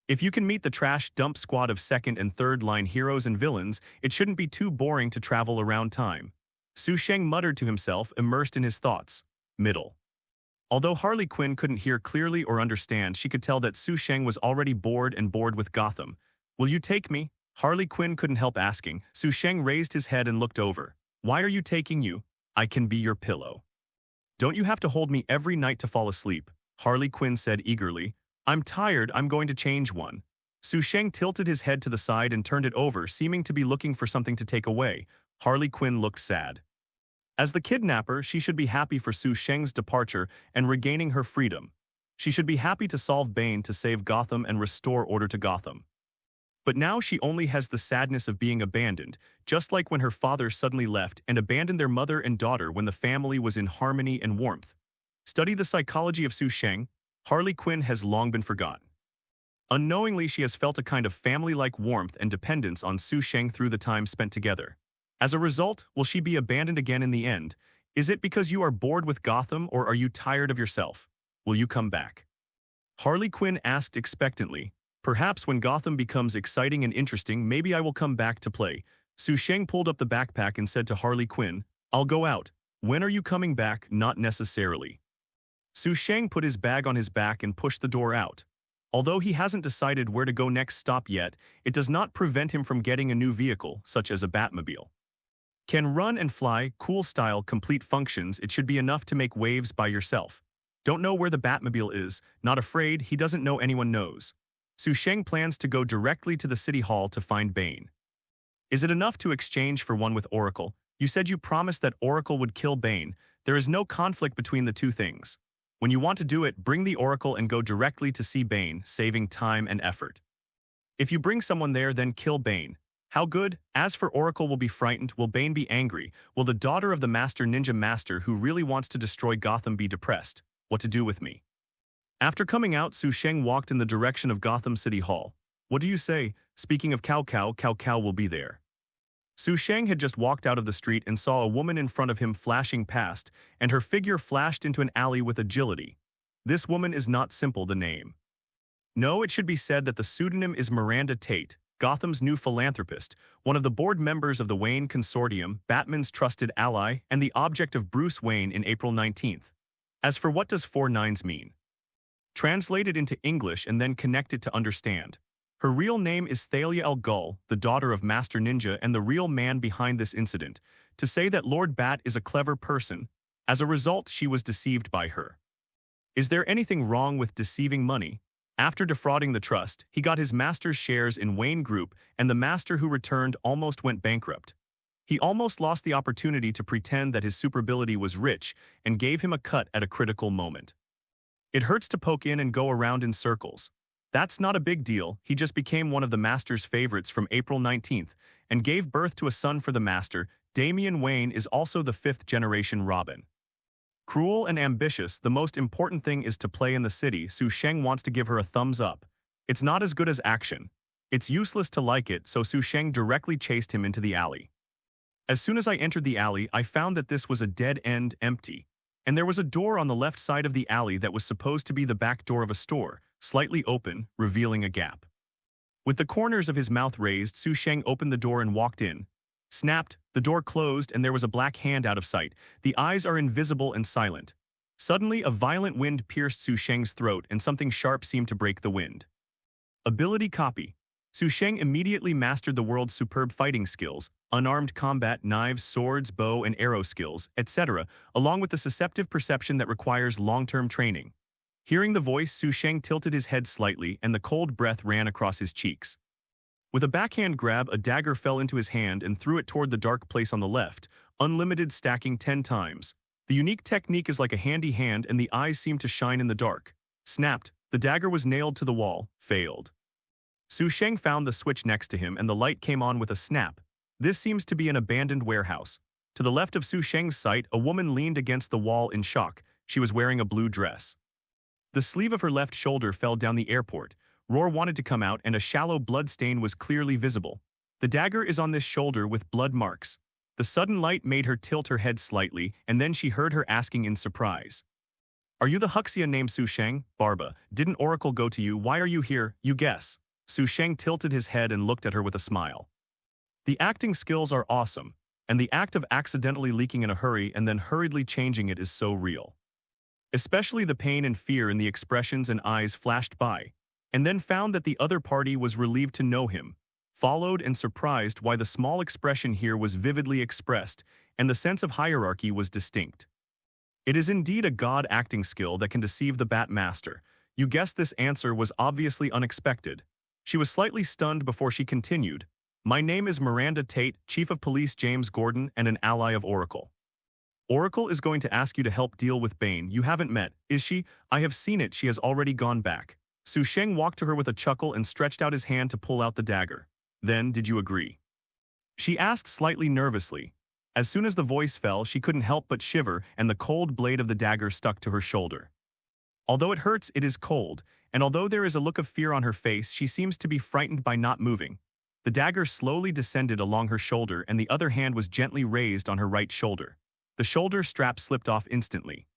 S2: If you can meet the trash dump squad of second and third line heroes and villains, it shouldn't be too boring to travel around time." Sheng muttered to himself, immersed in his thoughts. Middle. Although Harley Quinn couldn't hear clearly or understand, she could tell that Sheng was already bored with Gotham. "Will you take me?" Harley Quinn couldn't help asking. Sheng raised his head and looked over. "Why are you taking you? I can be your pillow." "Don't you have to hold me every night to fall asleep?" Harley Quinn said eagerly. "I'm tired, I'm going to change one." Sheng tilted his head to the side and turned it over, seeming to be looking for something to take away. Harley Quinn looked sad. As the kidnapper, she should be happy for Sheng's departure and regaining her freedom. She should be happy to solve Bane to save Gotham and restore order to Gotham. But now she only has the sadness of being abandoned, just like when her father suddenly left and abandoned their mother and daughter when the family was in harmony and warmth. Study the psychology of Sheng. Harley Quinn has long been forgotten. Unknowingly, she has felt a kind of family-like warmth and dependence on Sheng through the time spent together. As a result, will she be abandoned again in the end? Is it because you are bored with Gotham, or are you tired of yourself? Will you come back? Harley Quinn asked expectantly. "Perhaps when Gotham becomes exciting and interesting, maybe I will come back to play." Sheng pulled up the backpack and said to Harley Quinn, "I'll go out. When are you coming back?" "Not necessarily." Sheng put his bag on his back and pushed the door out. Although he hasn't decided where to go next stop yet, it does not prevent him from getting a new vehicle, such as a Batmobile. Can run and fly, cool style, complete functions. It should be enough to make waves by yourself. Don't know where the Batmobile is, not afraid, he doesn't know anyone knows. Sheng plans to go directly to the City Hall to find Bane. Is it enough to exchange for one with Oracle? You said you promised that Oracle would kill Bane. There is no conflict between the two things. When you want to do it, bring the Oracle and go directly to see Bane, saving time and effort. If you bring someone there, then kill Bane. How good? As for Oracle will be frightened, will Bane be angry? Will the daughter of the Master Ninja Master who really wants to destroy Gotham be depressed? What to do with me? After coming out, Sheng walked in the direction of Gotham City Hall. What do you say? Speaking of Cao Cao will be there. Sheng had just walked out of the street and saw a woman in front of him flashing past, and her figure flashed into an alley with agility. This woman is not Simple, the name. No, it should be said that the pseudonym is Miranda Tate, Gotham's new philanthropist, one of the board members of the Wayne Consortium, Batman's trusted ally, and the object of Bruce Wayne in April 19th. As for what does 4 nines mean? Translate it into English and then connect it to understand. Her real name is Talia al Ghul, the daughter of Master Ninja and the real man behind this incident. To say that Lord Bat is a clever person, as a result she was deceived by her. Is there anything wrong with deceiving money? After defrauding the trust, he got his master's shares in Wayne Group, and the master who returned almost went bankrupt. He almost lost the opportunity to pretend that his superability was rich and gave him a cut at a critical moment. It hurts to poke in and go around in circles. That's not a big deal, he just became one of the master's favorites from April 19th and gave birth to a son for the master. Damian Wayne is also the 5th generation Robin. Cruel and ambitious, the most important thing is to play in the city. Sheng wants to give her a thumbs up. It's not as good as action. It's useless to like it, so Sheng directly chased him into the alley. As soon as I entered the alley, I found that this was a dead end, empty. And there was a door on the left side of the alley that was supposed to be the back door of a store, slightly open, revealing a gap. With the corners of his mouth raised, Sheng opened the door and walked in. Snapped, the door closed and there was a black hand out of sight. The eyes are invisible and silent. Suddenly, a violent wind pierced Sheng's throat and something sharp seemed to break the wind. Ability copy. Sheng immediately mastered the world's superb fighting skills, unarmed combat, knives, swords, bow and arrow skills, etc., along with the susceptive perception that requires long-term training. Hearing the voice, Sheng tilted his head slightly and the cold breath ran across his cheeks. With a backhand grab, a dagger fell into his hand and threw it toward the dark place on the left, unlimited stacking 10 times. The unique technique is like a handy hand and the eyes seem to shine in the dark. Snapped, the dagger was nailed to the wall, failed. Sheng found the switch next to him and the light came on with a snap. This seems to be an abandoned warehouse. To the left of Sheng's sight, a woman leaned against the wall in shock. She was wearing a blue dress. The sleeve of her left shoulder fell down the airport. Roar wanted to come out and a shallow blood stain was clearly visible. The dagger is on this shoulder with blood marks. The sudden light made her tilt her head slightly and then she heard her asking in surprise. Are you the Huxia named Sheng? Barba, didn't Oracle go to you? Why are you here? You guess. Sheng tilted his head and looked at her with a smile. The acting skills are awesome, and the act of accidentally leaking in a hurry and then hurriedly changing it is so real. Especially the pain and fear in the expressions and eyes flashed by, and then found that the other party was relieved to know him, followed and surprised why the small expression here was vividly expressed, and the sense of hierarchy was distinct. It is indeed a god acting skill that can deceive the Batmaster. You guessed this answer was obviously unexpected. She was slightly stunned before she continued. My name is Miranda Tate, Chief of Police James Gordon and an ally of Oracle. Oracle is going to ask you to help deal with Bane. You haven't met, is she? I have seen it, she has already gone back. Sheng walked to her with a chuckle and stretched out his hand to pull out the dagger. Then, did you agree? She asked slightly nervously. As soon as the voice fell, she couldn't help but shiver and the cold blade of the dagger stuck to her shoulder. Although it hurts, it is cold, and although there is a look of fear on her face, she seems to be frightened by not moving. The dagger slowly descended along her shoulder and the other hand was gently raised on her right shoulder. The shoulder strap slipped off instantly.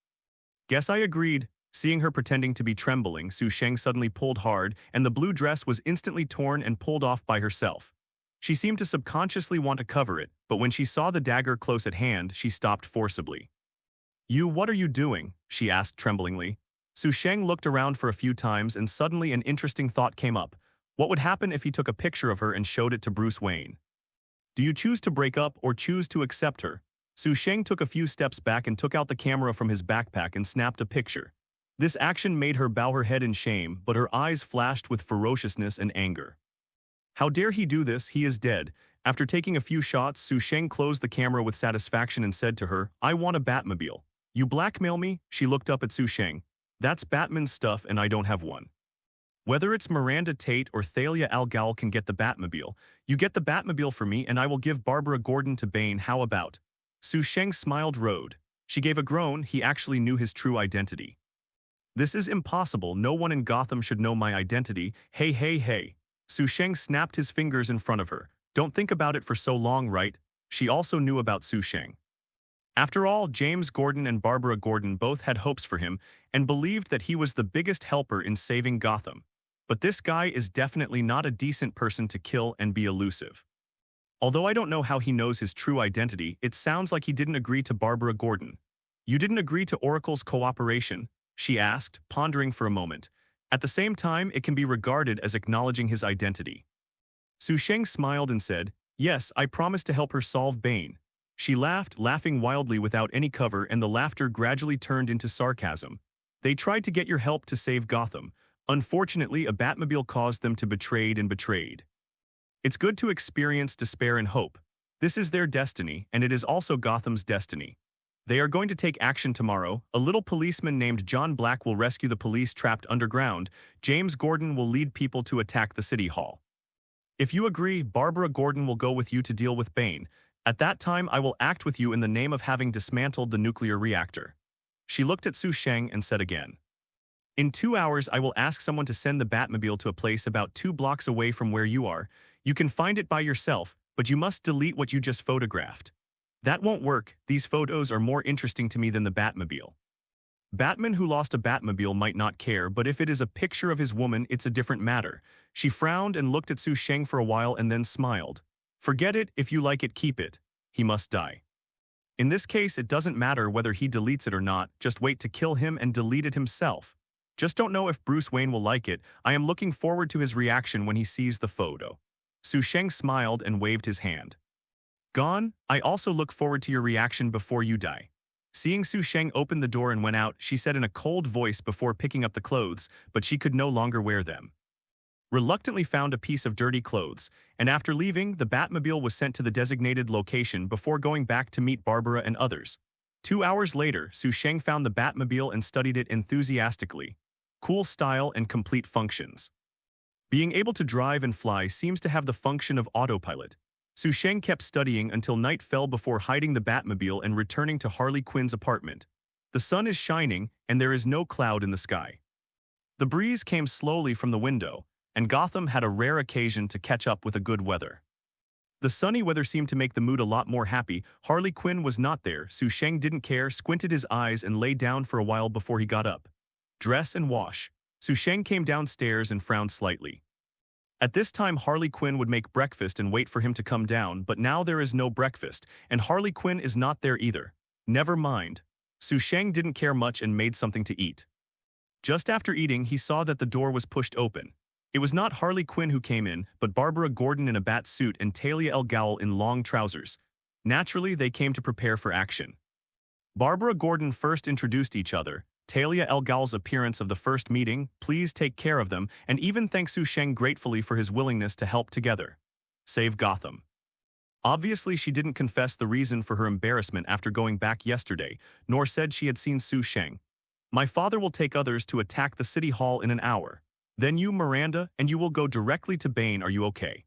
S2: Guess I agreed. Seeing her pretending to be trembling, Sheng suddenly pulled hard and the blue dress was instantly torn and pulled off by herself. She seemed to subconsciously want to cover it, but when she saw the dagger close at hand, she stopped forcibly. What are you doing? She asked tremblingly. Sheng looked around for a few times and suddenly an interesting thought came up. What would happen if he took a picture of her and showed it to Bruce Wayne? Do you choose to break up or choose to accept her? Sheng took a few steps back and took out the camera from his backpack and snapped a picture. This action made her bow her head in shame, but her eyes flashed with ferociousness and anger. How dare he do this? He is dead. After taking a few shots, Sheng closed the camera with satisfaction and said to her, I want a Batmobile. You blackmail me? She looked up at Sheng. That's Batman's stuff and I don't have one. Whether it's Miranda Tate or Talia al Ghul can get the Batmobile, you get the Batmobile for me and I will give Barbara Gordon to Bane, how about? Sheng smiled Road. She gave a groan, he actually knew his true identity. This is impossible, no one in Gotham should know my identity, hey hey hey. Sheng snapped his fingers in front of her. Don't think about it for so long, right? She also knew about Sheng. After all, James Gordon and Barbara Gordon both had hopes for him and believed that he was the biggest helper in saving Gotham. But this guy is definitely not a decent person to kill and be elusive. Although I don't know how he knows his true identity, it sounds like he didn't agree to Barbara Gordon. You didn't agree to Oracle's cooperation? She asked, pondering for a moment. At the same time, it can be regarded as acknowledging his identity. Sheng smiled and said, yes, I promised to help her solve Bane. She laughed, laughing wildly without any cover, and the laughter gradually turned into sarcasm. They tried to get your help to save Gotham. Unfortunately, a Batmobile caused them to betrayed. It's good to experience despair and hope. This is their destiny, and it is also Gotham's destiny. They are going to take action tomorrow. A little policeman named John Black will rescue the police trapped underground. James Gordon will lead people to attack the City Hall. If you agree, Barbara Gordon will go with you to deal with Bane. At that time, I will act with you in the name of having dismantled the nuclear reactor. She looked at Sheng and said again, "In 2 hours, I will ask someone to send the Batmobile to a place about 2 blocks away from where you are. You can find it by yourself, but you must delete what you just photographed." "That won't work. These photos are more interesting to me than the Batmobile." Batman who lost a Batmobile might not care, but if it is a picture of his woman, it's a different matter. She frowned and looked at Sheng for a while and then smiled. "Forget it, if you like it, keep it. He must die. In this case, it doesn't matter whether he deletes it or not, just wait to kill him and delete it himself. Just don't know if Bruce Wayne will like it. I am looking forward to his reaction when he sees the photo." Sheng smiled and waved his hand. "Gone, I also look forward to your reaction before you die." Seeing Sheng open the door and went out, she said in a cold voice before picking up the clothes, but she could no longer wear them. Reluctantly found a piece of dirty clothes, and after leaving, the Batmobile was sent to the designated location before going back to meet Barbara and others. 2 hours later, Sheng found the Batmobile and studied it enthusiastically. Cool style and complete functions. Being able to drive and fly seems to have the function of autopilot. Sheng kept studying until night fell before hiding the Batmobile and returning to Harley Quinn's apartment. The sun is shining, and there is no cloud in the sky. The breeze came slowly from the window, and Gotham had a rare occasion to catch up with a good weather. The sunny weather seemed to make the mood a lot more happy. Harley Quinn was not there. Sheng didn't care, squinted his eyes and lay down for a while before he got up. Dress and wash. Sheng came downstairs and frowned slightly. At this time, Harley Quinn would make breakfast and wait for him to come down, but now there is no breakfast, and Harley Quinn is not there either. Never mind. Sheng didn't care much and made something to eat. Just after eating, he saw that the door was pushed open. It was not Harley Quinn who came in, but Barbara Gordon in a bat suit and Talia al Ghul in long trousers. Naturally, they came to prepare for action. Barbara Gordon first introduced each other. Talia al Ghul's appearance of the first meeting, "Please take care of them," and even thanked Sheng gratefully for his willingness to help together. Save Gotham. Obviously, she didn't confess the reason for her embarrassment after going back yesterday, nor said she had seen Sheng. "My father will take others to attack the city hall in an hour. Then you, Miranda, and you will go directly to Bane. Are you okay?"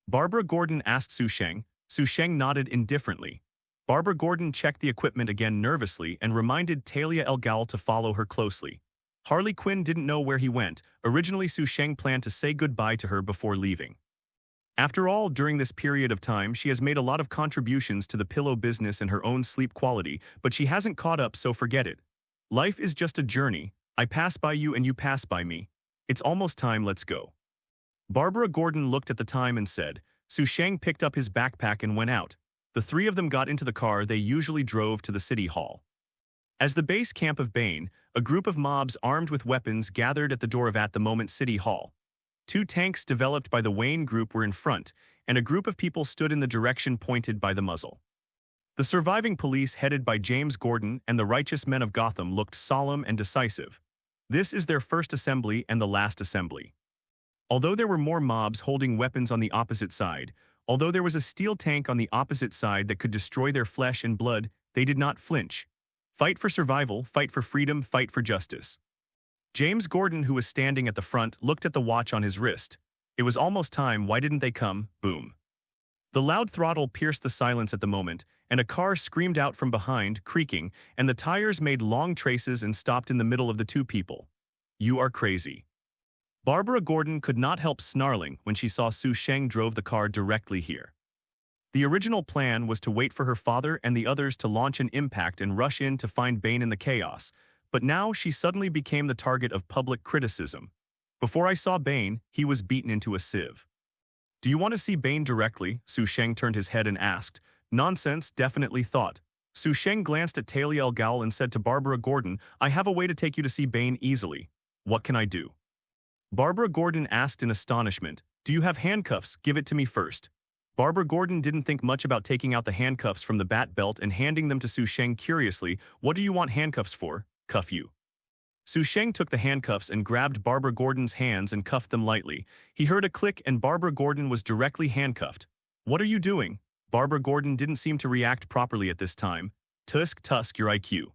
S2: Barbara Gordon asked Sheng. Sheng nodded indifferently. Barbara Gordon checked the equipment again nervously and reminded Talia al Ghul to follow her closely. Harley Quinn didn't know where he went. Originally, Sheng planned to say goodbye to her before leaving. After all, during this period of time, she has made a lot of contributions to the pillow business and her own sleep quality, but she hasn't caught up, so forget it. Life is just a journey. I pass by you and you pass by me. It's almost time, let's go. Barbara Gordon looked at the time and said. Sheng picked up his backpack and went out. The three of them got into the car they usually drove to the city hall. As the base camp of Bane, a group of mobs armed with weapons gathered at the door of at the moment City Hall. 2 tanks developed by the Wayne group were in front, and a group of people stood in the direction pointed by the muzzle. The surviving police headed by James Gordon and the righteous men of Gotham looked solemn and decisive. This is their first assembly and the last assembly. Although there were more mobs holding weapons on the opposite side, although there was a steel tank on the opposite side that could destroy their flesh and blood, they did not flinch. Fight for survival, fight for freedom, fight for justice. James Gordon, who was standing at the front, looked at the watch on his wrist. It was almost time, why didn't they come? Boom. The loud throttle pierced the silence at the moment, and a car screamed out from behind, creaking, and the tires made long traces and stopped in the middle of the 2 people. You are crazy. Barbara Gordon could not help snarling when she saw Sheng drove the car directly here. The original plan was to wait for her father and the others to launch an impact and rush in to find Bane in the chaos, but now she suddenly became the target of public criticism. Before I saw Bane, he was beaten into a sieve. Do you want to see Bane directly? Sheng turned his head and asked. Nonsense, definitely thought. Sheng glanced at Talia al Ghul and said to Barbara Gordon, I have a way to take you to see Bane easily. What can I do? Barbara Gordon asked in astonishment. Do you have handcuffs? Give it to me first. Barbara Gordon didn't think much about taking out the handcuffs from the bat belt and handing them to Sheng curiously. What do you want handcuffs for? Cuff you. Sheng took the handcuffs and grabbed Barbara Gordon's hands and cuffed them lightly. He heard a click and Barbara Gordon was directly handcuffed. What are you doing? Barbara Gordon didn't seem to react properly at this time. Tusk your IQ.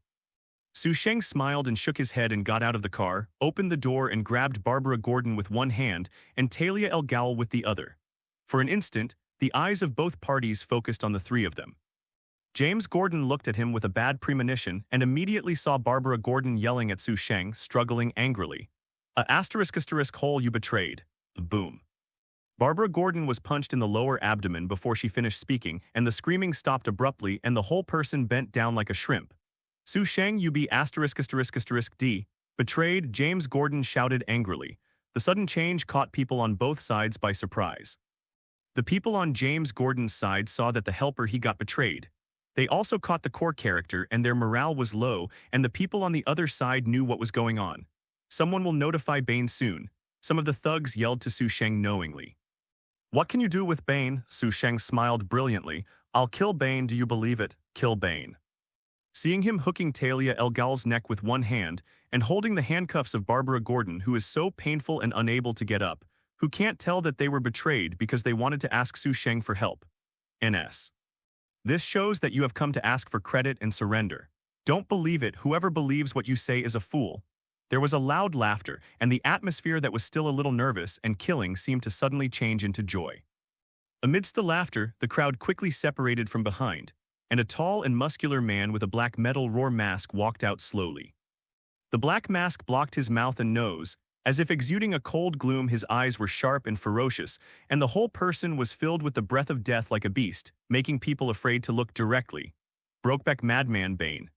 S2: Sheng smiled and shook his head and got out of the car, opened the door and grabbed Barbara Gordon with one hand and Talia al Ghul with the other. For an instant, the eyes of both parties focused on the 3 of them. James Gordon looked at him with a bad premonition and immediately saw Barbara Gordon yelling at Sheng, struggling angrily. Hole you betrayed. Boom. Barbara Gordon was punched in the lower abdomen before she finished speaking, and the screaming stopped abruptly and the whole person bent down like a shrimp. Sheng you be D. Betrayed, James Gordon shouted angrily. The sudden change caught people on both sides by surprise. The people on James Gordon's side saw that the helper he got betrayed. They also caught the core character and their morale was low, and the people on the other side knew what was going on. Someone will notify Bane soon. Some of the thugs yelled to Sheng knowingly. What can you do with Bane? Sheng smiled brilliantly. I'll kill Bane, do you believe it? Kill Bane. Seeing him hooking Talia al Ghul's neck with one hand and holding the handcuffs of Barbara Gordon, who is so painful and unable to get up, who can't tell that they were betrayed because they wanted to ask Sheng for help. NS. This shows that you have come to ask for credit and surrender. Don't believe it, whoever believes what you say is a fool. There was a loud laughter, and the atmosphere that was still a little nervous and killing seemed to suddenly change into joy. Amidst the laughter, the crowd quickly separated from behind, and a tall and muscular man with a black metal roar mask walked out slowly. The black mask blocked his mouth and nose. As if exuding a cold gloom, his eyes were sharp and ferocious, and the whole person was filled with the breath of death like a beast, making people afraid to look directly. Brokeback Madman Bane.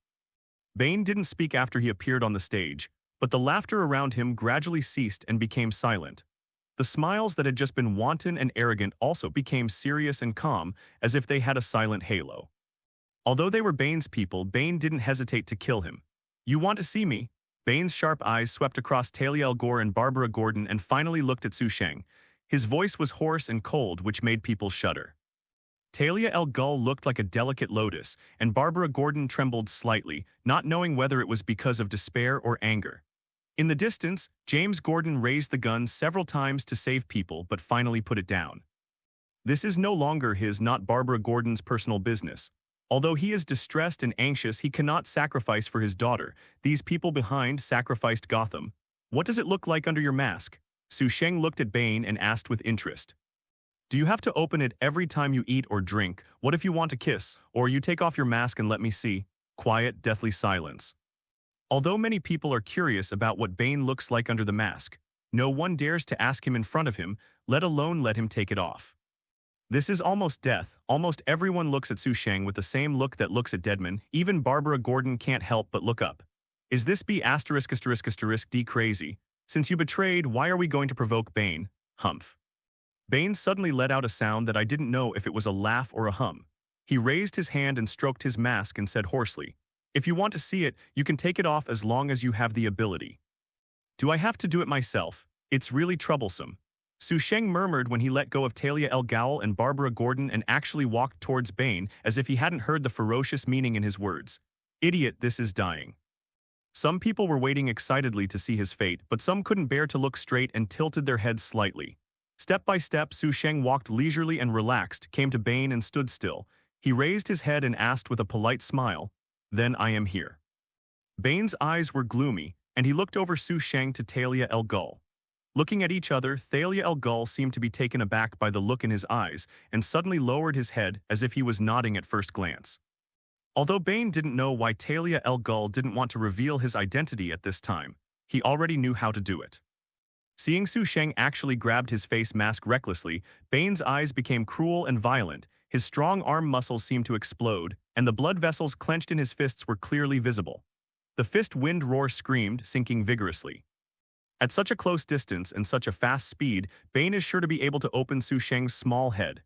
S2: Bane didn't speak after he appeared on the stage, but the laughter around him gradually ceased and became silent. The smiles that had just been wanton and arrogant also became serious and calm, as if they had a silent halo. Although they were Bane's people, Bane didn't hesitate to kill him. You want to see me? Bane's sharp eyes swept across Talia al Ghul and Barbara Gordon and finally looked at Sheng. His voice was hoarse and cold, which made people shudder. Talia al Ghul looked like a delicate lotus, and Barbara Gordon trembled slightly, not knowing whether it was because of despair or anger. In the distance, James Gordon raised the gun several times to save people but finally put it down. This is no longer his, not Barbara Gordon's personal business. Although he is distressed and anxious, he cannot sacrifice for his daughter. These people behind sacrificed Gotham. What does it look like under your mask? Sheng looked at Bane and asked with interest. Do you have to open it every time you eat or drink? What if you want to kiss? Or you take off your mask and let me see? Quiet, deathly silence. Although many people are curious about what Bane looks like under the mask, no one dares to ask him in front of him, let alone let him take it off. This is almost death. Almost everyone looks at Sheng with the same look that looks at Deadman. Even Barbara Gordon can't help but look up. Is this B***** D crazy? Since you betrayed, why are we going to provoke Bane? Humph. Bane suddenly let out a sound that I didn't know if it was a laugh or a hum. He raised his hand and stroked his mask and said hoarsely, if you want to see it, you can take it off as long as you have the ability. Do I have to do it myself? It's really troublesome. Sheng murmured when he let go of Talia al Ghul and Barbara Gordon and actually walked towards Bane as if he hadn't heard the ferocious meaning in his words. Idiot, this is dying. Some people were waiting excitedly to see his fate, but some couldn't bear to look straight and tilted their heads slightly. Step by step, Sheng walked leisurely and relaxed, came to Bane and stood still. He raised his head and asked with a polite smile, then I am here. Bane's eyes were gloomy, and he looked over Sheng to Talia al Ghul. Looking at each other, Talia al Ghul seemed to be taken aback by the look in his eyes and suddenly lowered his head as if he was nodding at first glance. Although Bane didn't know why Talia al Ghul didn't want to reveal his identity at this time, he already knew how to do it. Seeing Sheng actually grabbed his face mask recklessly, Bane's eyes became cruel and violent, his strong arm muscles seemed to explode, and the blood vessels clenched in his fists were clearly visible. The fist wind roar screamed, sinking vigorously. At such a close distance and such a fast speed, Bane is sure to be able to open Sheng's small head.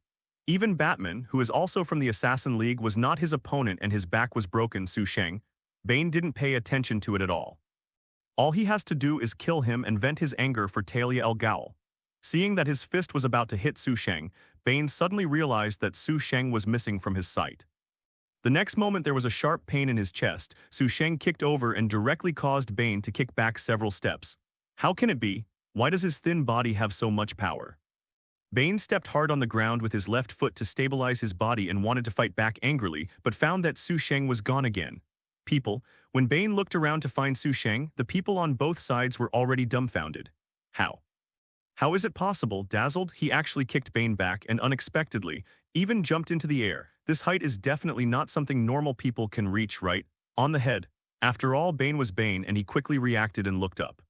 S2: Even Batman, who is also from the Assassin League, was not his opponent and his back was broken. Sheng. Bane didn't pay attention to it at all. All he has to do is kill him and vent his anger for Talia al Ghul. Seeing that his fist was about to hit Sheng, Bane suddenly realized that Sheng was missing from his sight. The next moment there was a sharp pain in his chest. Sheng kicked over and directly caused Bane to kick back several steps. How can it be? Why does his thin body have so much power? Bane stepped hard on the ground with his left foot to stabilize his body and wanted to fight back angrily, but found that Sheng was gone again. People, when Bane looked around to find Sheng, the people on both sides were already dumbfounded. How? How is it possible? Dazzled, he actually kicked Bane back and unexpectedly, even jumped into the air. This height is definitely not something normal people can reach, right? On the head. After all, Bane was Bane, and he quickly reacted and looked up.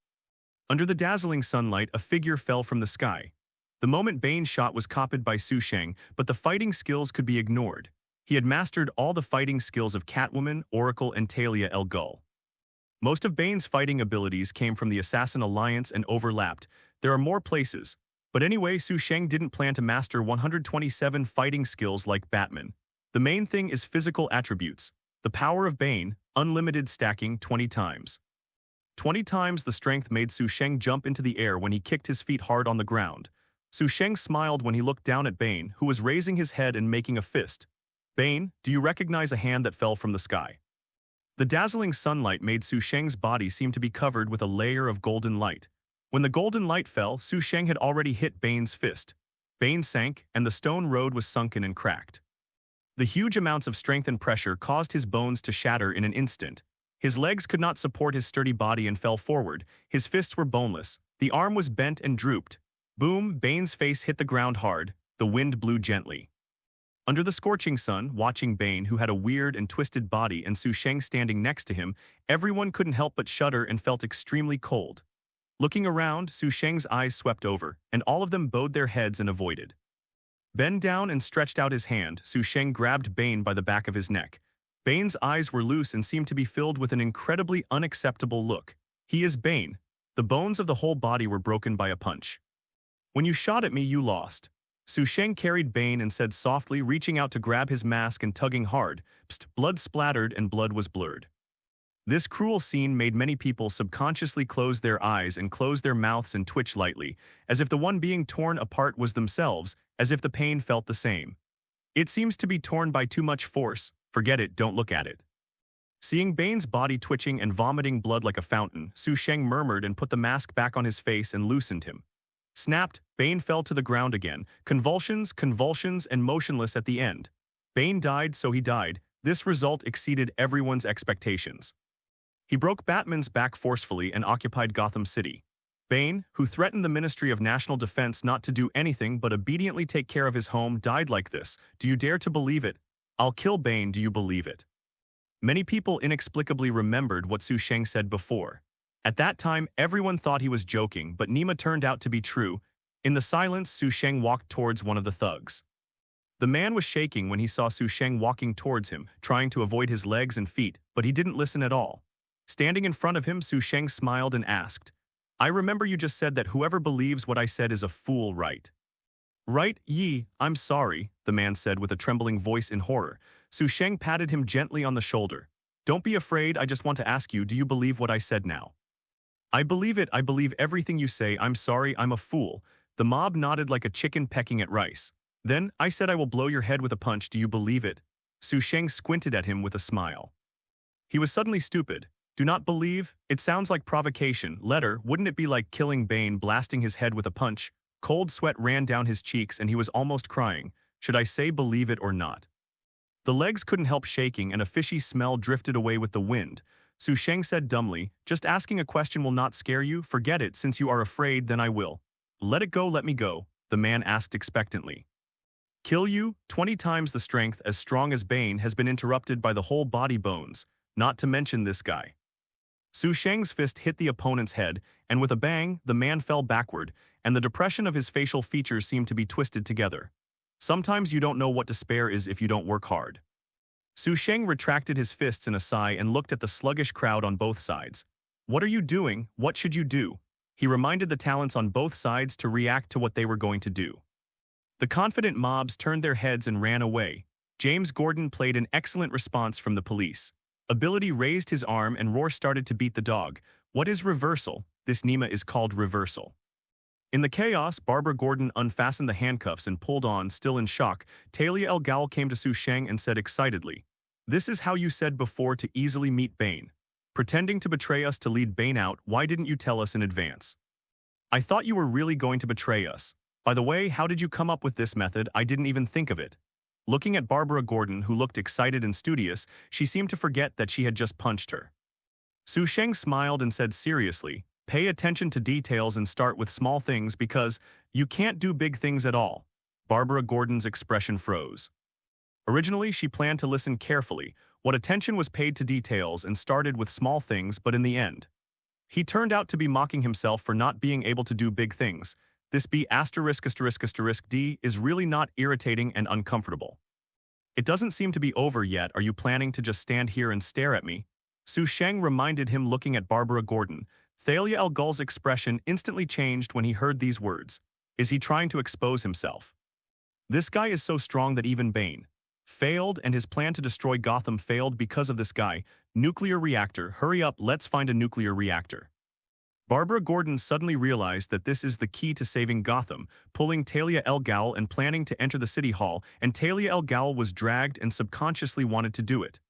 S2: Under the dazzling sunlight, a figure fell from the sky. The moment Bane's shot was copied by Sheng, but the fighting skills could be ignored. He had mastered all the fighting skills of Catwoman, Oracle, and Talia al Ghul. Most of Bane's fighting abilities came from the Assassin Alliance and overlapped. There are more places. But anyway, Sheng didn't plan to master 127 fighting skills like Batman. The main thing is physical attributes. The power of Bane, unlimited stacking 20 times. 20 times the strength made Sheng jump into the air when he kicked his feet hard on the ground. Sheng smiled when he looked down at Bane, who was raising his head and making a fist. Bane, do you recognize a hand that fell from the sky? The dazzling sunlight made Sheng's body seem to be covered with a layer of golden light. When the golden light fell, Sheng had already hit Bane's fist. Bane sank, and the stone road was sunken and cracked. The huge amounts of strength and pressure caused his bones to shatter in an instant. His legs could not support his sturdy body and fell forward. His fists were boneless. The arm was bent and drooped. Boom, Bane's face hit the ground hard. The wind blew gently. Under the scorching sun, watching Bane, who had a weird and twisted body, and Sheng standing next to him, everyone couldn't help but shudder and felt extremely cold. Looking around, Sheng's eyes swept over, and all of them bowed their heads and avoided. Bent down and stretched out his hand, Sheng grabbed Bane by the back of his neck. Bane's eyes were loose and seemed to be filled with an incredibly unacceptable look. He is Bane. The bones of the whole body were broken by a punch. When you shot at me, you lost. Sheng carried Bane and said softly, reaching out to grab his mask and tugging hard. Psst, blood splattered and blood was blurred. This cruel scene made many people subconsciously close their eyes and close their mouths and twitch lightly, as if the one being torn apart was themselves, as if the pain felt the same. It seems to be torn by too much force. Forget it, don't look at it. Seeing Bane's body twitching and vomiting blood like a fountain, Sheng murmured and put the mask back on his face and loosened him. Snapped, Bane fell to the ground again, convulsions, and motionless at the end. Bane died, so he died. This result exceeded everyone's expectations. He broke Batman's back forcefully and occupied Gotham City. Bane, who threatened the Ministry of National Defense not to do anything but obediently take care of his home, died like this. Do you dare to believe it? I'll kill Bane, do you believe it? Many people inexplicably remembered what Sheng said before. At that time, everyone thought he was joking, but Nima turned out to be true. In the silence, Sheng walked towards one of the thugs. The man was shaking when he saw Sheng walking towards him, trying to avoid his legs and feet, but he didn't listen at all. Standing in front of him, Sheng smiled and asked, I remember you just said that whoever believes what I said is a fool, right? Right, I'm sorry, the man said with a trembling voice in horror. Sheng patted him gently on the shoulder. Don't be afraid, I just want to ask you, do you believe what I said now? I believe it, I believe everything you say, I'm sorry, I'm a fool. The mob nodded like a chicken pecking at rice. Then, I said I will blow your head with a punch, do you believe it? Sheng squinted at him with a smile. He was suddenly stupid. Do not believe? It sounds like provocation. Letter, wouldn't it be like killing Bane, blasting his head with a punch? Cold sweat ran down his cheeks and he was almost crying. Should I say believe it or not? The legs couldn't help shaking and a fishy smell drifted away with the wind. Sheng said dumbly, just asking a question will not scare you, forget it, since you are afraid, then I will. Let it go, let me go, the man asked expectantly. Kill you? 20 times the strength, as strong as Bane, has been interrupted by the whole body bones, not to mention this guy. Sheng's fist hit the opponent's head, and with a bang, the man fell backward, and the depression of his facial features seemed to be twisted together. Sometimes you don't know what despair is if you don't work hard. Sheng retracted his fists in a sigh and looked at the sluggish crowd on both sides. What are you doing? What should you do? He reminded the talents on both sides to react to what they were going to do. The confident mobs turned their heads and ran away. James Gordon played an excellent response from the police. Ability raised his arm and Roar started to beat the dog. What is reversal? This Nima is called reversal. In the chaos, Barbara Gordon unfastened the handcuffs and pulled on, still in shock. Talia al Ghul came to Sheng and said excitedly, this is how you said before to easily meet Bane. Pretending to betray us to lead Bane out, why didn't you tell us in advance? I thought you were really going to betray us. By the way, how did you come up with this method? I didn't even think of it. Looking at Barbara Gordon, who looked excited and studious, she seemed to forget that she had just punched her. Sheng smiled and said seriously, pay attention to details and start with small things because you can't do big things at all. Barbara Gordon's expression froze. Originally, she planned to listen carefully, what attention was paid to details and started with small things, but in the end, he turned out to be mocking himself for not being able to do big things. This B asterisk asterisk asterisk D is really not irritating and uncomfortable. It doesn't seem to be over yet. Are you planning to just stand here and stare at me? Sheng reminded him, looking at Barbara Gordon. Talia al Ghul's expression instantly changed when he heard these words. Is he trying to expose himself? This guy is so strong that even Bane failed, and his plan to destroy Gotham failed because of this guy. Nuclear reactor. Hurry up, let's find a nuclear reactor. Barbara Gordon suddenly realized that this is the key to saving Gotham, pulling Talia al Ghul and planning to enter the city hall, and Talia al Ghul was dragged and subconsciously wanted to do it.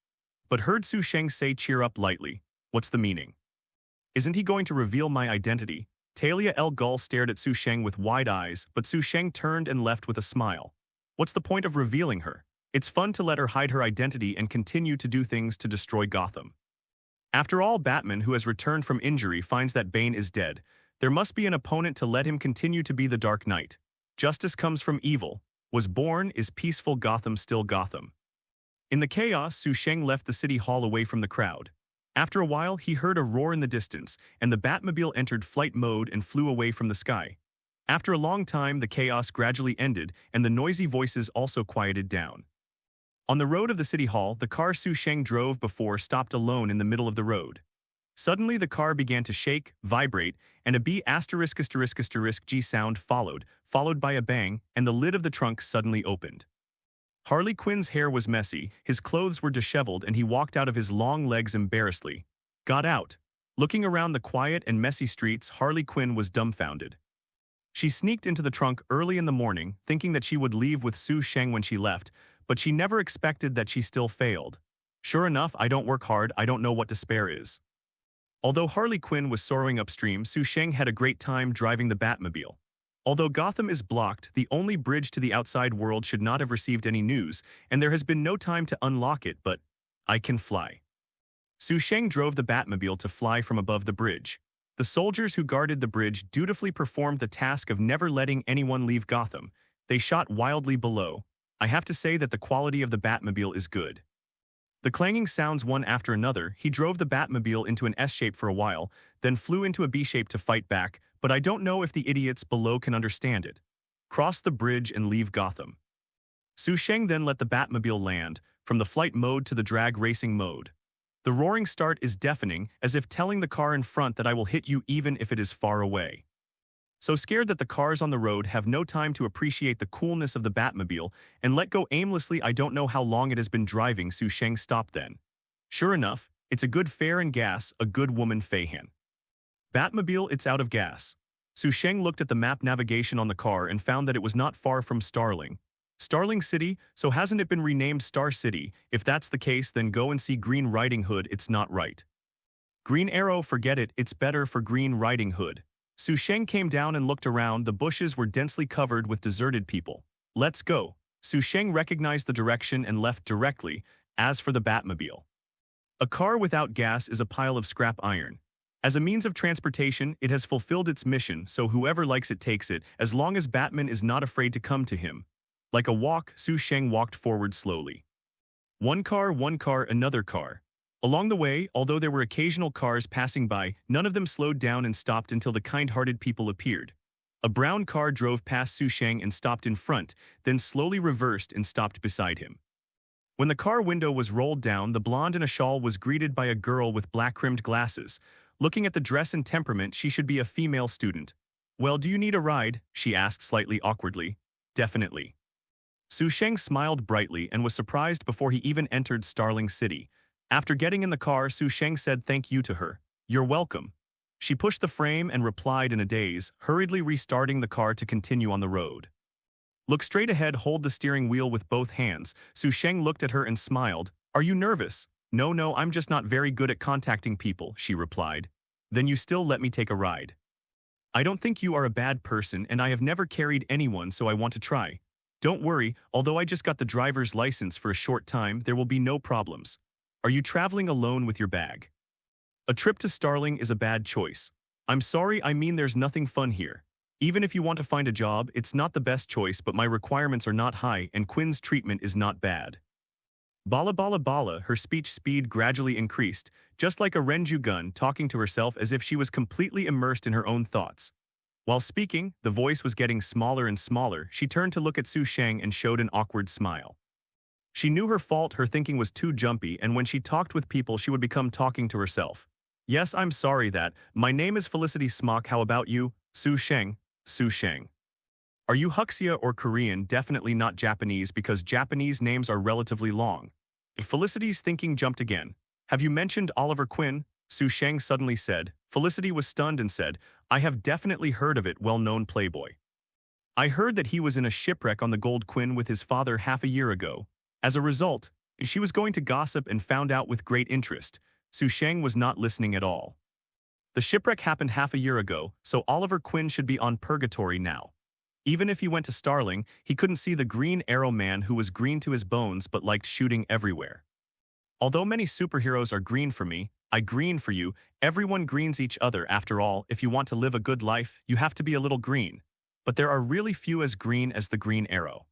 S2: But heard Sheng say, cheer up lightly. What's the meaning? Isn't he going to reveal my identity? Talia al Ghul stared at Sheng with wide eyes, but Sheng turned and left with a smile. What's the point of revealing her? It's fun to let her hide her identity and continue to do things to destroy Gotham. After all, Batman, who has returned from injury, finds that Bane is dead. There must be an opponent to let him continue to be the Dark Knight. Justice comes from evil. Was born, is peaceful Gotham still Gotham? In the chaos, Sheng left the city hall away from the crowd. After a while, he heard a roar in the distance, and the Batmobile entered flight mode and flew away from the sky. After a long time, the chaos gradually ended, and the noisy voices also quieted down. On the road of the city hall, the car Sheng drove before stopped alone in the middle of the road. Suddenly, the car began to shake, vibrate, and a B asterisk asterisk asterisk G sound followed by a bang, and the lid of the trunk suddenly opened. Harley Quinn's hair was messy, his clothes were disheveled, and he walked out of his long legs embarrassedly. Got out. Looking around the quiet and messy streets, Harley Quinn was dumbfounded. She sneaked into the trunk early in the morning, thinking that she would leave with Sheng when she left, but she never expected that she still failed. Sure enough, I don't work hard, I don't know what despair is. Although Harley Quinn was soaring upstream, Sheng had a great time driving the Batmobile. Although Gotham is blocked, the only bridge to the outside world should not have received any news, and there has been no time to unlock it, but I can fly. Sheng drove the Batmobile to fly from above the bridge. The soldiers who guarded the bridge dutifully performed the task of never letting anyone leave Gotham. They shot wildly below. I have to say that the quality of the Batmobile is good. The clanging sounds one after another. He drove the Batmobile into an S shape for a while, then flew into a B shape to fight back, but I don't know if the idiots below can understand it. Cross the bridge and leave Gotham. Sheng then let the Batmobile land, from the flight mode to the drag racing mode. The roaring start is deafening, as if telling the car in front that I will hit you even if it is far away. So scared that the cars on the road have no time to appreciate the coolness of the Batmobile and let go aimlessly. I don't know how long it has been driving. Sheng stopped then. Sure enough, it's a good fare and gas, a good woman Fahan. Batmobile, it's out of gas. Sheng looked at the map navigation on the car and found that it was not far from Starling. Starling City, so hasn't it been renamed Star City? If that's the case, then go and see Green Riding Hood. It's not right. Green Arrow, forget it, it's better for Green Riding Hood. Sheng came down and looked around. The bushes were densely covered with deserted people. Let's go. Sheng recognized the direction and left directly. As for the Batmobile, a car without gas is a pile of scrap iron. As a means of transportation, it has fulfilled its mission, so whoever likes it takes it, as long as Batman is not afraid to come to him. Like a walk, Sheng walked forward slowly. One car, another car. Along the way, although there were occasional cars passing by, none of them slowed down and stopped until the kind-hearted people appeared. A brown car drove past Sheng and stopped in front, then slowly reversed and stopped beside him. When the car window was rolled down, the blonde in a shawl was greeted by a girl with black-rimmed glasses. Looking at the dress and temperament, she should be a female student. Well, do you need a ride? She asked slightly awkwardly. Definitely. Sheng smiled brightly and was surprised before he even entered Starling City. After getting in the car, Sheng said thank you to her. You're welcome. She pushed the frame and replied in a daze, hurriedly restarting the car to continue on the road. Look straight ahead, hold the steering wheel with both hands. Sheng looked at her and smiled. Are you nervous? No, I'm just not very good at contacting people, she replied. Then you still let me take a ride. I don't think you are a bad person, and I have never carried anyone, so I want to try. Don't worry, although I just got the driver's license for a short time, there will be no problems. Are you traveling alone with your bag? A trip to Starling is a bad choice. I'm sorry, I mean there's nothing fun here. Even if you want to find a job, it's not the best choice, but my requirements are not high and Quinn's treatment is not bad. Bala bala bala, her speech speed gradually increased, just like a Renju gun talking to herself as if she was completely immersed in her own thoughts. While speaking, the voice was getting smaller and smaller. She turned to look at Sheng and showed an awkward smile. She knew her fault, her thinking was too jumpy, and when she talked with people she would become talking to herself. Yes, I'm sorry that. My name is Felicity Smock, how about you? Sheng. Sheng. Are you Huxia or Korean? Definitely not Japanese because Japanese names are relatively long. Felicity's thinking jumped again. Have you mentioned Oliver Quinn? Sheng suddenly said. Felicity was stunned and said, I have definitely heard of it, well-known playboy. I heard that he was in a shipwreck on the Gold Quinn with his father half a year ago. As a result, she was going to gossip and found out with great interest. Sheng was not listening at all. The shipwreck happened half a year ago, so Oliver Quinn should be on purgatory now. Even if he went to Starling, he couldn't see the Green Arrow man who was green to his bones but liked shooting everywhere. Although many superheroes are green for me, I green for you. Everyone greens each other. After all, if you want to live a good life, you have to be a little green. But there are really few as green as the Green Arrow.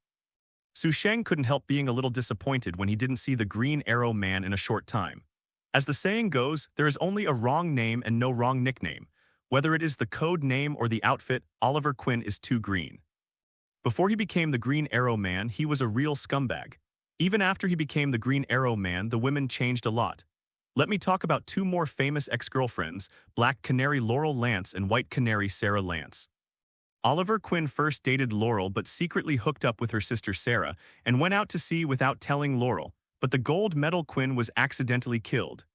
S2: Sheng couldn't help being a little disappointed when he didn't see the Green Arrow man in a short time. As the saying goes, there is only a wrong name and no wrong nickname. Whether it is the code name or the outfit, Oliver Quinn is too green. Before he became the Green Arrow man, he was a real scumbag. Even after he became the Green Arrow man, the women changed a lot. Let me talk about two more famous ex-girlfriends, Black Canary Laurel Lance and White Canary Sarah Lance. Oliver Quinn first dated Laurel but secretly hooked up with her sister Sarah and went out to sea without telling Laurel, but the gold medal Quinn was accidentally killed.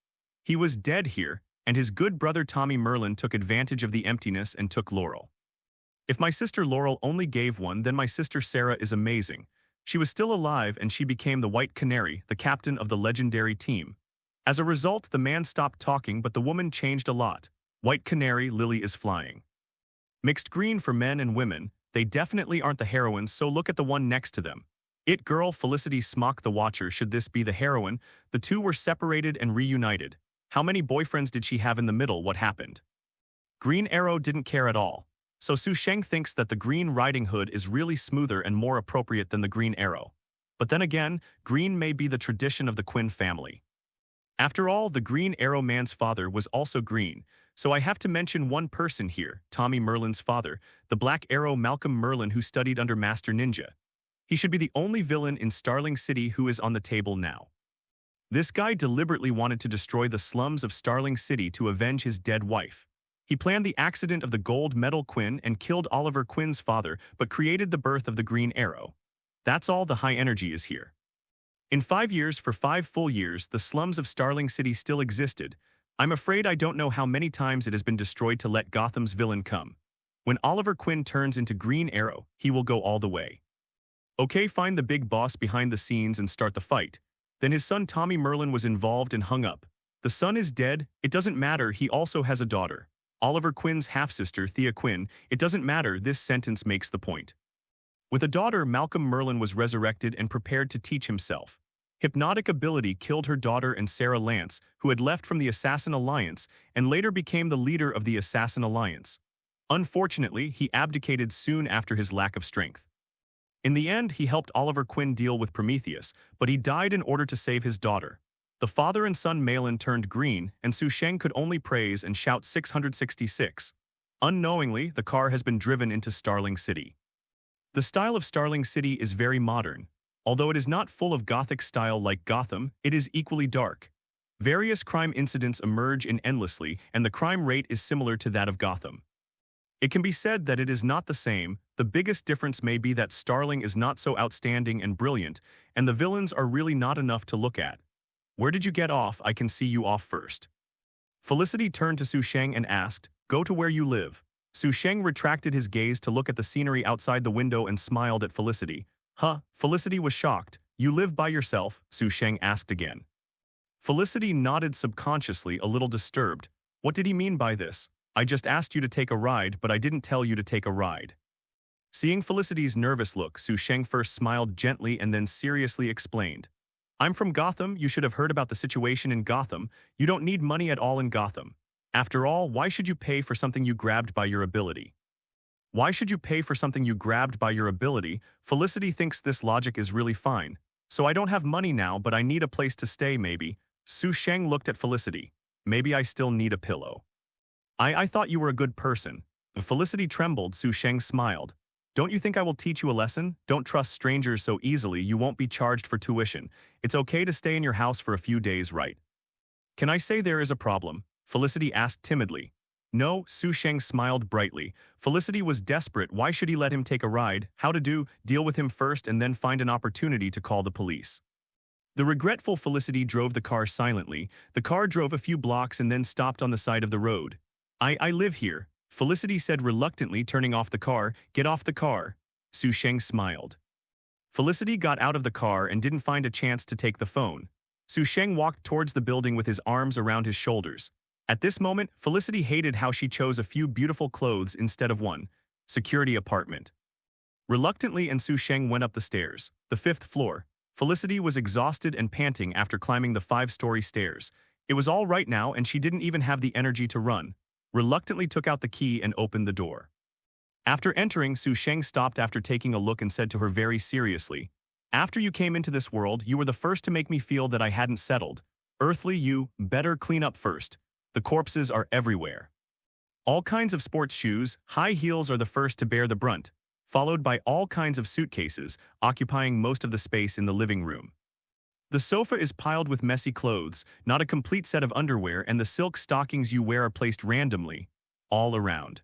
S2: He was dead here, and his good brother Tommy Merlin took advantage of the emptiness and took Laurel. If my sister Laurel only gave one, then my sister Sarah is amazing. She was still alive and she became the White Canary, the captain of the legendary team. As a result, the man stopped talking but the woman changed a lot. White Canary, Lily is flying. Mixed green for men and women, they definitely aren't the heroines, so look at the one next to them. It girl Felicity Smock the Watcher, should this be the heroine? The two were separated and reunited. How many boyfriends did she have in the middle? What happened? Green Arrow didn't care at all. So Sheng thinks that the Green Riding Hood is really smoother and more appropriate than the Green Arrow. But then again, green may be the tradition of the Quinn family. After all, the Green Arrow man's father was also green, so I have to mention one person here, Tommy Merlin's father, the Black Arrow Malcolm Merlin who studied under Master Ninja. He should be the only villain in Starling City who is on the table now. This guy deliberately wanted to destroy the slums of Starling City to avenge his dead wife. He planned the accident of the gold medal Quinn and killed Oliver Quinn's father, but created the birth of the Green Arrow. That's all the high energy is here. In 5 years, for 5 full years, the slums of Starling City still existed. I'm afraid I don't know how many times it has been destroyed to let Gotham's villain come. When Oliver Quinn turns into Green Arrow, he will go all the way. Okay, find the big boss behind the scenes and start the fight. Then his son Tommy Merlin was involved and hung up. The son is dead, it doesn't matter, he also has a daughter. Oliver Quinn's half-sister, Thea Quinn, it doesn't matter, this sentence makes the point. With a daughter, Malcolm Merlin was resurrected and prepared to teach himself. Hypnotic ability killed her daughter and Sarah Lance, who had left from the Assassin Alliance and later became the leader of the Assassin Alliance. Unfortunately, he abdicated soon after his lack of strength. In the end, he helped Oliver Quinn deal with Prometheus, but he died in order to save his daughter. The father and son Malin turned green, and Sheng could only praise and shout 666. Unknowingly, the car has been driven into Starling City. The style of Starling City is very modern. Although it is not full of Gothic style like Gotham, it is equally dark. Various crime incidents emerge endlessly, and the crime rate is similar to that of Gotham. It can be said that it is not the same. The biggest difference may be that Starling is not so outstanding and brilliant, and the villains are really not enough to look at. Where did you get off? I can see you off first. Felicity turned to Sheng and asked, go to where you live. Sheng retracted his gaze to look at the scenery outside the window and smiled at Felicity. Huh, Felicity was shocked. You live by yourself? Sheng asked again. Felicity nodded subconsciously, a little disturbed. What did he mean by this? I just asked you to take a ride, but I didn't tell you to take a ride. Seeing Felicity's nervous look, Sheng first smiled gently and then seriously explained. I'm from Gotham, you should have heard about the situation in Gotham. You don't need money at all in Gotham. After all, why should you pay for something you grabbed by your ability? Why should you pay for something you grabbed by your ability? Felicity thinks this logic is really fine. So I don't have money now, but I need a place to stay maybe. Sheng looked at Felicity. Maybe I still need a pillow. I thought you were a good person. Felicity trembled. Sheng smiled. Don't you think I will teach you a lesson? Don't trust strangers so easily. You won't be charged for tuition. It's okay to stay in your house for a few days, right? Can I say there is a problem? Felicity asked timidly. No, Sheng smiled brightly. Felicity was desperate. Why should he let him take a ride? How to deal with him first and then find an opportunity to call the police. The regretful Felicity drove the car silently. The car drove a few blocks and then stopped on the side of the road. I live here, Felicity said reluctantly, turning off the car. Get off the car. Sheng smiled. Felicity got out of the car and didn't find a chance to take the phone. Sheng walked towards the building with his arms around his shoulders. At this moment, Felicity hated how she chose a few beautiful clothes instead of one. Security apartment. Reluctantly, and Sheng went up the stairs. The 5th floor. Felicity was exhausted and panting after climbing the 5-story stairs. It was all right now and she didn't even have the energy to run. Reluctantly took out the key and opened the door. After entering, Sheng stopped after taking a look and said to her very seriously, after you came into this world, you were the first to make me feel that I hadn't settled. Earthly, you better clean up first. The corpses are everywhere. All kinds of sports shoes, high heels are the first to bear the brunt, followed by all kinds of suitcases, occupying most of the space in the living room. The sofa is piled with messy clothes, not a complete set of underwear, and the silk stockings you wear are placed randomly, all around.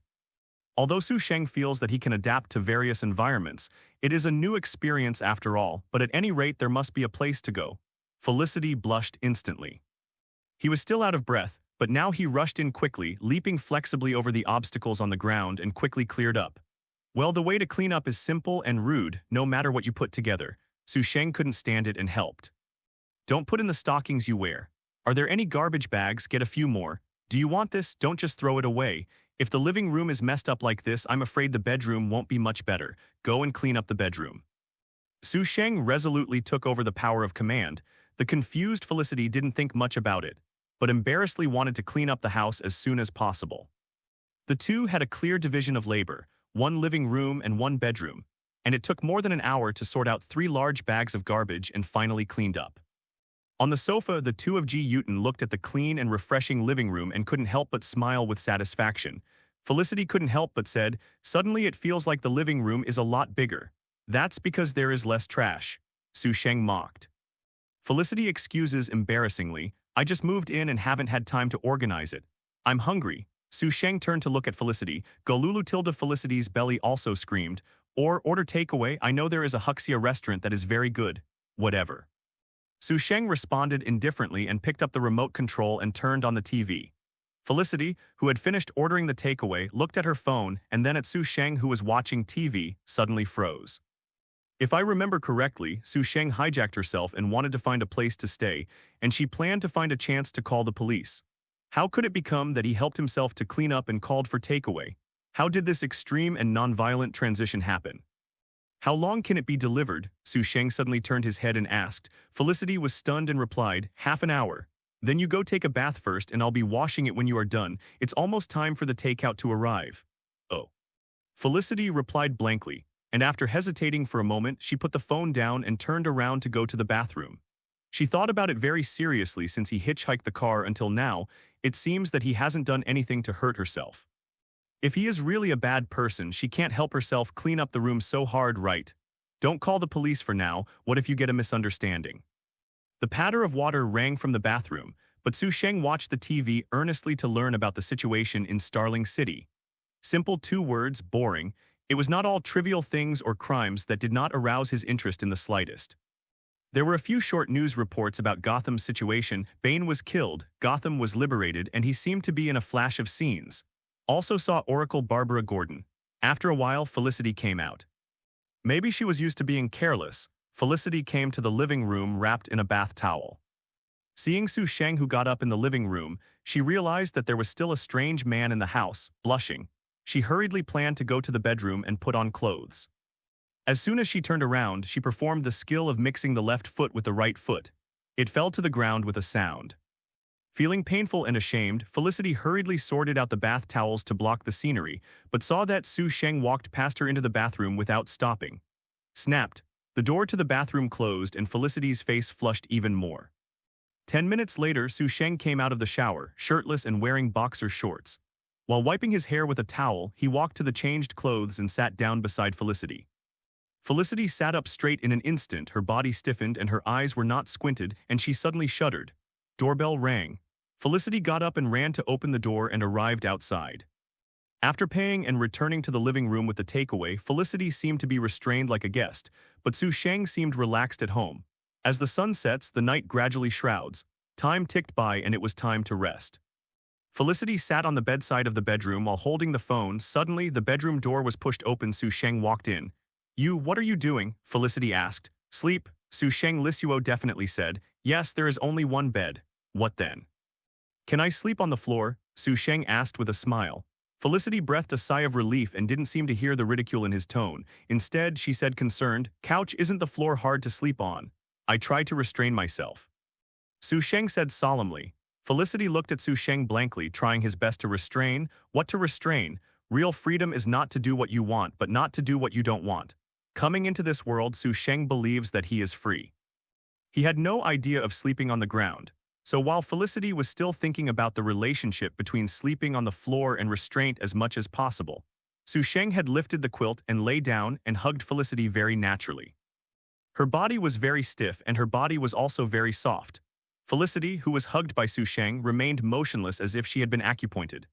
S2: Although Sheng feels that he can adapt to various environments, it is a new experience after all, but at any rate there must be a place to go. Felicity blushed instantly. He was still out of breath, but now he rushed in quickly, leaping flexibly over the obstacles on the ground and quickly cleared up. Well, the way to clean up is simple and rude, no matter what you put together. Sheng couldn't stand it and helped. Don't put in the stockings you wear. Are there any garbage bags? Get a few more. Do you want this? Don't just throw it away. If the living room is messed up like this, I'm afraid the bedroom won't be much better. Go and clean up the bedroom. Sheng resolutely took over the power of command. The confused Felicity didn't think much about it, but embarrassedly wanted to clean up the house as soon as possible. The two had a clear division of labor, one living room and one bedroom, and it took more than an hour to sort out 3 large bags of garbage and finally cleaned up. On the sofa, the two of Uton looked at the clean and refreshing living room and couldn't help but smile with satisfaction. Felicity couldn't help but said, suddenly it feels like the living room is a lot bigger. That's because there is less trash. Sheng mocked. Felicity excuses embarrassingly, I just moved in and haven't had time to organize it. I'm hungry. Sheng turned to look at Felicity. Golulu tilde Felicity's belly also screamed, or order takeaway. I know there is a Huxia restaurant that is very good. Whatever. Sheng responded indifferently and picked up the remote control and turned on the TV. Felicity, who had finished ordering the takeaway, looked at her phone and then at Sheng, who was watching TV, suddenly froze. If I remember correctly, Sheng hijacked herself and wanted to find a place to stay, and she planned to find a chance to call the police. How could it become that he helped himself to clean up and called for takeaway? How did this extreme and nonviolent transition happen? How long can it be delivered? Sheng suddenly turned his head and asked. Felicity was stunned and replied, half an hour. Then you go take a bath first and I'll be washing it when you are done. It's almost time for the takeout to arrive. Oh. Felicity replied blankly, and after hesitating for a moment, she put the phone down and turned around to go to the bathroom. She thought about it very seriously since he hitchhiked the car until now. It seems that he hasn't done anything to hurt herself. If he is really a bad person, she can't help herself clean up the room so hard, right? Don't call the police for now. What if you get a misunderstanding? The patter of water rang from the bathroom, but Sheng watched the TV earnestly to learn about the situation in Starling City. Simple 2 words, boring. It was not all trivial things or crimes that did not arouse his interest in the slightest. There were a few short news reports about Gotham's situation. Bane was killed, Gotham was liberated, and he seemed to be in a flash of scenes. Also saw Oracle Barbara Gordon. After a while, Felicity came out. Maybe she was used to being careless. Felicity came to the living room wrapped in a bath towel. Seeing Sheng, who got up in the living room, she realized that there was still a strange man in the house. Blushing, she hurriedly planned to go to the bedroom and put on clothes. As soon as she turned around, she performed the skill of mixing the left foot with the right foot. It fell to the ground with a sound. Feeling painful and ashamed, Felicity hurriedly sorted out the bath towels to block the scenery, but saw that Sheng walked past her into the bathroom without stopping. Snapped. The door to the bathroom closed and Felicity's face flushed even more. 10 minutes later, Sheng came out of the shower, shirtless and wearing boxer shorts. While wiping his hair with a towel, he walked to the changed clothes and sat down beside Felicity. Felicity sat up straight in an instant, her body stiffened and her eyes were not squinted, and she suddenly shuddered. Doorbell rang. Felicity got up and ran to open the door and arrived outside. After paying and returning to the living room with the takeaway, Felicity seemed to be restrained like a guest, but Sheng seemed relaxed at home. As the sun sets, the night gradually shrouds. Time ticked by and it was time to rest. Felicity sat on the bedside of the bedroom while holding the phone. Suddenly, the bedroom door was pushed open. Sheng walked in. What are you doing?" Felicity asked. "Sleep," Sheng Lisuo definitely said. "Yes, there is only one bed." "What then?" "Can I sleep on the floor?" Sheng asked with a smile. Felicity breathed a sigh of relief and didn't seem to hear the ridicule in his tone. Instead, she said concerned, "Couch, isn't the floor hard to sleep on?" "I tried to restrain myself," Sheng said solemnly. Felicity looked at Sheng blankly, trying his best to restrain. What to restrain? Real freedom is not to do what you want, but not to do what you don't want. Coming into this world, Sheng believes that he is free. He had no idea of sleeping on the ground. So while Felicity was still thinking about the relationship between sleeping on the floor and restraint as much as possible, Sheng had lifted the quilt and lay down and hugged Felicity very naturally. Her body was very stiff and her body was also very soft. Felicity, who was hugged by Sheng, remained motionless as if she had been acupointed.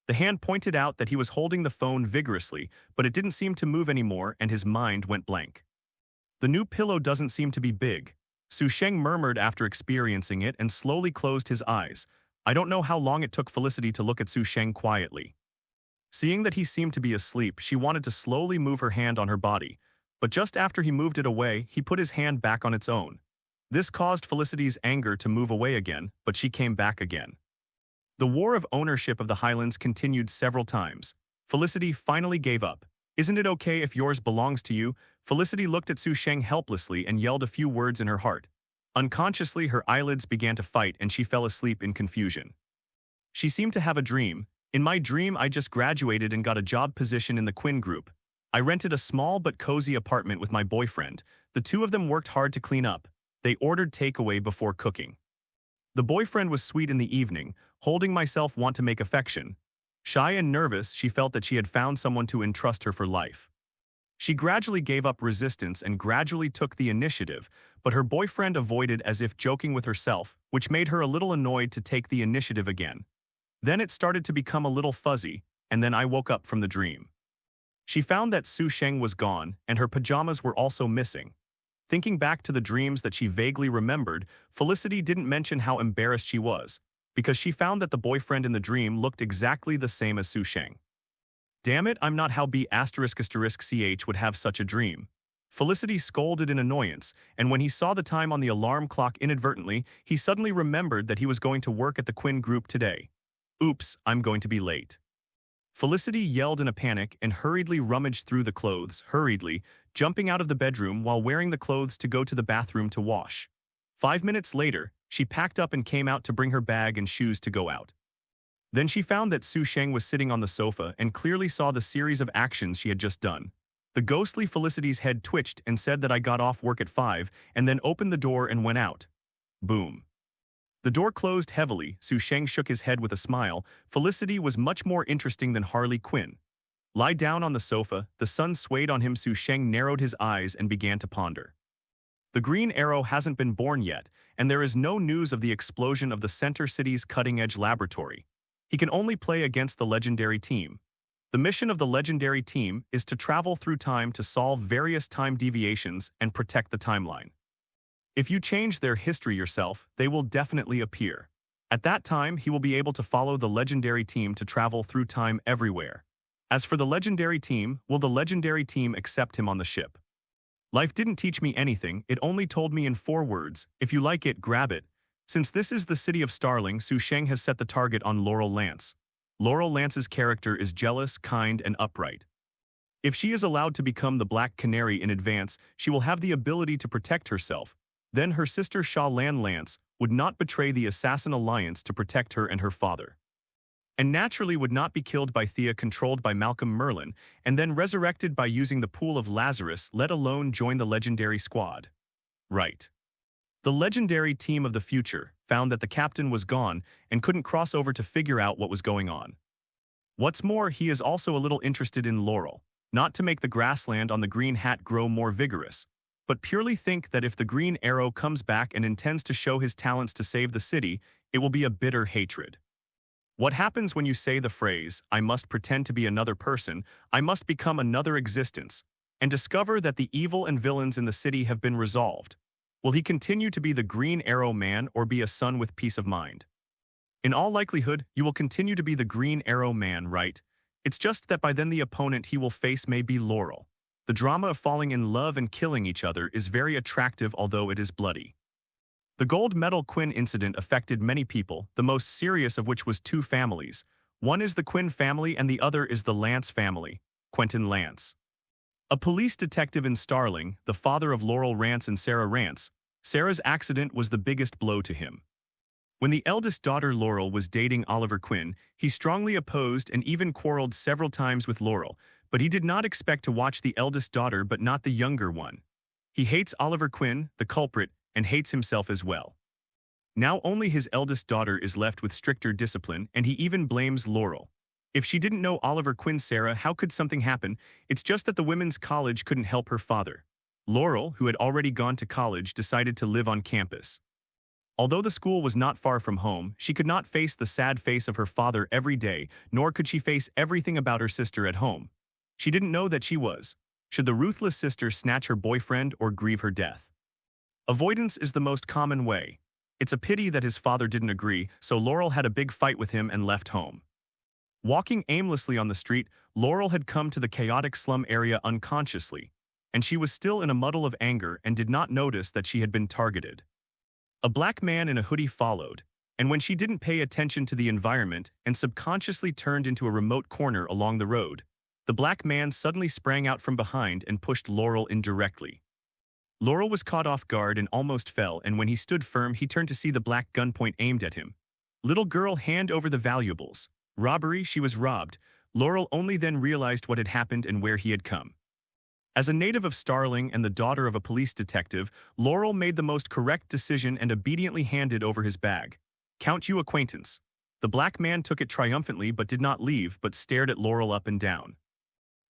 S2: The hand pointed out that he was holding the phone vigorously, but it didn't seem to move anymore and his mind went blank. "The new pillow doesn't seem to be big," Sheng murmured after experiencing it and slowly closed his eyes. I don't know how long it took Felicity to look at Sheng quietly. Seeing that he seemed to be asleep, she wanted to slowly move her hand on her body, but just after he moved it away, he put his hand back on its own. This caused Felicity's anger to move away again, but she came back again. The war of ownership of the Highlands continued several times. Felicity finally gave up. "Isn't it okay if yours belongs to you?" Felicity looked at Sheng helplessly and yelled a few words in her heart. Unconsciously, her eyelids began to fight and she fell asleep in confusion. She seemed to have a dream. "In my dream, I just graduated and got a job position in the Quinn group. I rented a small but cozy apartment with my boyfriend. The two of them worked hard to clean up. They ordered takeaway before cooking. The boyfriend was sweet in the evening, holding myself want to make affection. Shy and nervous, she felt that she had found someone to entrust her for life. She gradually gave up resistance and gradually took the initiative, but her boyfriend avoided as if joking with herself, which made her a little annoyed to take the initiative again. Then it started to become a little fuzzy, and then I woke up from the dream. She found that Sheng was gone, and her pajamas were also missing. Thinking back to the dreams that she vaguely remembered, Felicity didn't mention how embarrassed she was, because she found that the boyfriend in the dream looked exactly the same as Sheng. "Damn it, I'm not how B****ch would have such a dream." Felicity scolded in annoyance, and when he saw the time on the alarm clock inadvertently, he suddenly remembered that he was going to work at the Quinn group today. "Oops, I'm going to be late." Felicity yelled in a panic and hurriedly rummaged through the clothes, jumping out of the bedroom while wearing the clothes to go to the bathroom to wash. 5 minutes later, she packed up and came out to bring her bag and shoes to go out. Then she found that Sheng was sitting on the sofa and clearly saw the series of actions she had just done. The ghostly Felicity's head twitched and said that I got off work at 5 and then opened the door and went out. Boom. The door closed heavily. Sheng shook his head with a smile. Felicity was much more interesting than Harley Quinn. Lie down on the sofa, the sun swayed on him. Sheng narrowed his eyes and began to ponder. The Green Arrow hasn't been born yet, and there is no news of the explosion of the Center City's cutting-edge laboratory. He can only play against the legendary team. The mission of the legendary team is to travel through time to solve various time deviations and protect the timeline. If you change their history yourself, they will definitely appear. At that time, he will be able to follow the legendary team to travel through time everywhere. As for the legendary team, will the legendary team accept him on the ship? Life didn't teach me anything, it only told me in 4 words, if you like it, grab it. Since this is the city of Starling, Sheng has set the target on Laurel Lance. Laurel Lance's character is jealous, kind, and upright. If she is allowed to become the Black Canary in advance, she will have the ability to protect herself. Then her sister Lan Lance would not betray the Assassin Alliance to protect her and her father. and naturally would not be killed by Thea controlled by Malcolm Merlin and then resurrected by using the pool of Lazarus, let alone join the legendary squad. Right. The legendary team of the future found that the captain was gone and couldn't cross over to figure out what was going on. What's more, he is also a little interested in Laurel, not to make the grassland on the Green Hat grow more vigorous, but purely think that if the Green Arrow comes back and intends to show his talents to save the city, it will be a bitter hatred. What happens when you say the phrase, "I must pretend to be another person, I must become another existence," and discover that the evil and villains in the city have been resolved? Will he continue to be the Green Arrow Man or be a son with peace of mind? In all likelihood, you will continue to be the Green Arrow Man, right? It's just that by then the opponent he will face may be Laurel. The drama of falling in love and killing each other is very attractive, although it is bloody. The gold medal Quinn incident affected many people, the most serious of which was two families. One is the Quinn family and the other is the Lance family, Quentin Lance. A police detective in Starling, the father of Laurel Rance and Sarah Rance, Sarah's accident was the biggest blow to him. When the eldest daughter Laurel was dating Oliver Quinn, he strongly opposed and even quarreled several times with Laurel, but he did not expect to watch the eldest daughter but not the younger one. He hates Oliver Quinn, the culprit, and hates himself as well. Now only his eldest daughter is left with stricter discipline, and he even blames Laurel. If she didn't know Oliver Quinn, Sarah, how could something happen? It's just that the women's college couldn't help her father. Laurel, who had already gone to college, decided to live on campus. Although the school was not far from home, she could not face the sad face of her father every day, nor could she face everything about her sister at home. She didn't know that she was. Should the ruthless sister snatch her boyfriend or grieve her death? Avoidance is the most common way. It's a pity that his father didn't agree, so Laurel had a big fight with him and left home. Walking aimlessly on the street, Laurel had come to the chaotic slum area unconsciously, and she was still in a muddle of anger and did not notice that she had been targeted. A black man in a hoodie followed, and when she didn't pay attention to the environment and subconsciously turned into a remote corner along the road, the black man suddenly sprang out from behind and pushed Laurel indirectly. Laurel was caught off guard and almost fell, and when he stood firm, he turned to see the black gunpoint aimed at him. "Little girl, hand over the valuables." Robbery, she was robbed. Laurel only then realized what had happened and where he had come. As a native of Starling and the daughter of a police detective, Laurel made the most correct decision and obediently handed over his bag. "Count you acquaintance." The black man took it triumphantly but did not leave, but stared at Laurel up and down.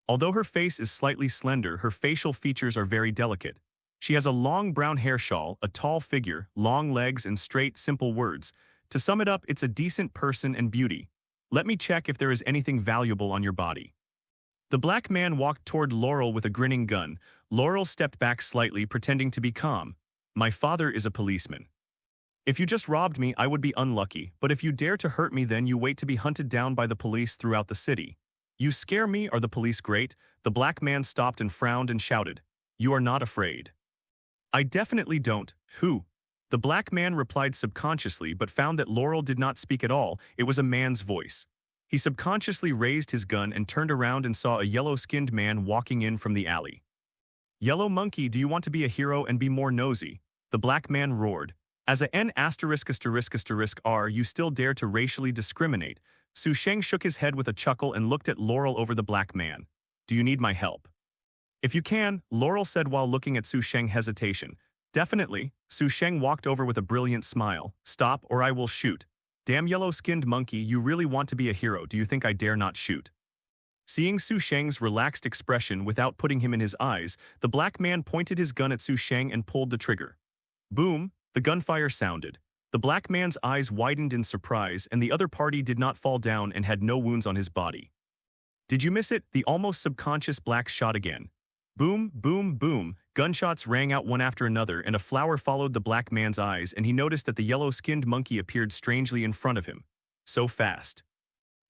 S2: Although her face is slightly slender, her facial features are very delicate. She has a long brown hair shawl, a tall figure, long legs, and straight, simple words. To sum it up, it's a decent person and beauty. "Let me check if there is anything valuable on your body." The black man walked toward Laurel with a grinning gun. Laurel stepped back slightly, pretending to be calm. "My father is a policeman. If you just robbed me, I would be unlucky, but if you dare to hurt me, then you wait to be hunted down by the police throughout the city. You scare me. Are the police great?" The black man stopped and frowned and shouted, "You are not afraid." "I definitely don't." "Who?" The black man replied subconsciously, but found that Laurel did not speak at all. It was a man's voice. He subconsciously raised his gun and turned around and saw a yellow-skinned man walking in from the alley. "Yellow monkey, do you want to be a hero and be more nosy?" The black man roared. "As a N*******R, you still dare to racially discriminate?" Sheng shook his head with a chuckle and looked at Laurel over the black man. "Do you need my help?" "If you can," Laurel said while looking at Sheng's hesitation. "Definitely." Sheng walked over with a brilliant smile. "Stop or I will shoot." "Damn yellow-skinned monkey, you really want to be a hero. Do you think I dare not shoot?" Seeing Sheng's relaxed expression without putting him in his eyes, the black man pointed his gun at Sheng and pulled the trigger. Boom! The gunfire sounded. The black man's eyes widened in surprise, and the other party did not fall down and had no wounds on his body. "Did you miss it?" The almost subconscious black shot again. Boom, boom, boom. Gunshots rang out one after another, and a flower followed the black man's eyes, and he noticed that the yellow-skinned monkey appeared strangely in front of him. So fast.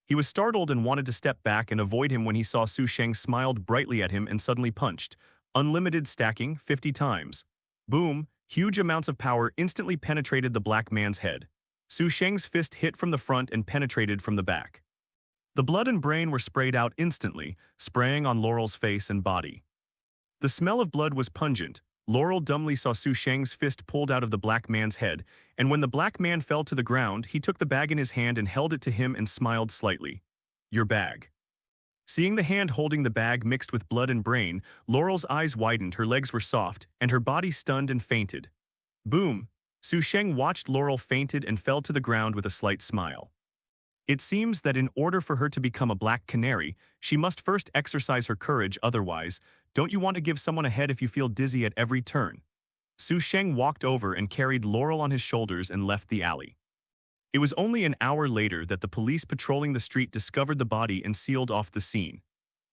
S2: He was startled and wanted to step back and avoid him when he saw Sheng smiled brightly at him and suddenly punched. Unlimited stacking, 50 times. Boom, huge amounts of power instantly penetrated the black man's head. Sheng's fist hit from the front and penetrated from the back. The blood and brain were sprayed out instantly, spraying on Laurel's face and body. The smell of blood was pungent. Laurel dumbly saw Su Sheng's fist pulled out of the black man's head, and when the black man fell to the ground, he took the bag in his hand and held it to him and smiled slightly. Your bag. Seeing the hand holding the bag mixed with blood and brain, Laurel's eyes widened, her legs were soft, and her body stunned and fainted. Boom! Su Sheng watched Laurel fainted and fell to the ground with a slight smile. It seems that in order for her to become a black canary, she must first exercise her courage, otherwise, don't you want to give someone a head if you feel dizzy at every turn? Su Sheng walked over and carried Laurel on his shoulders and left the alley. It was only an hour later that the police patrolling the street discovered the body and sealed off the scene.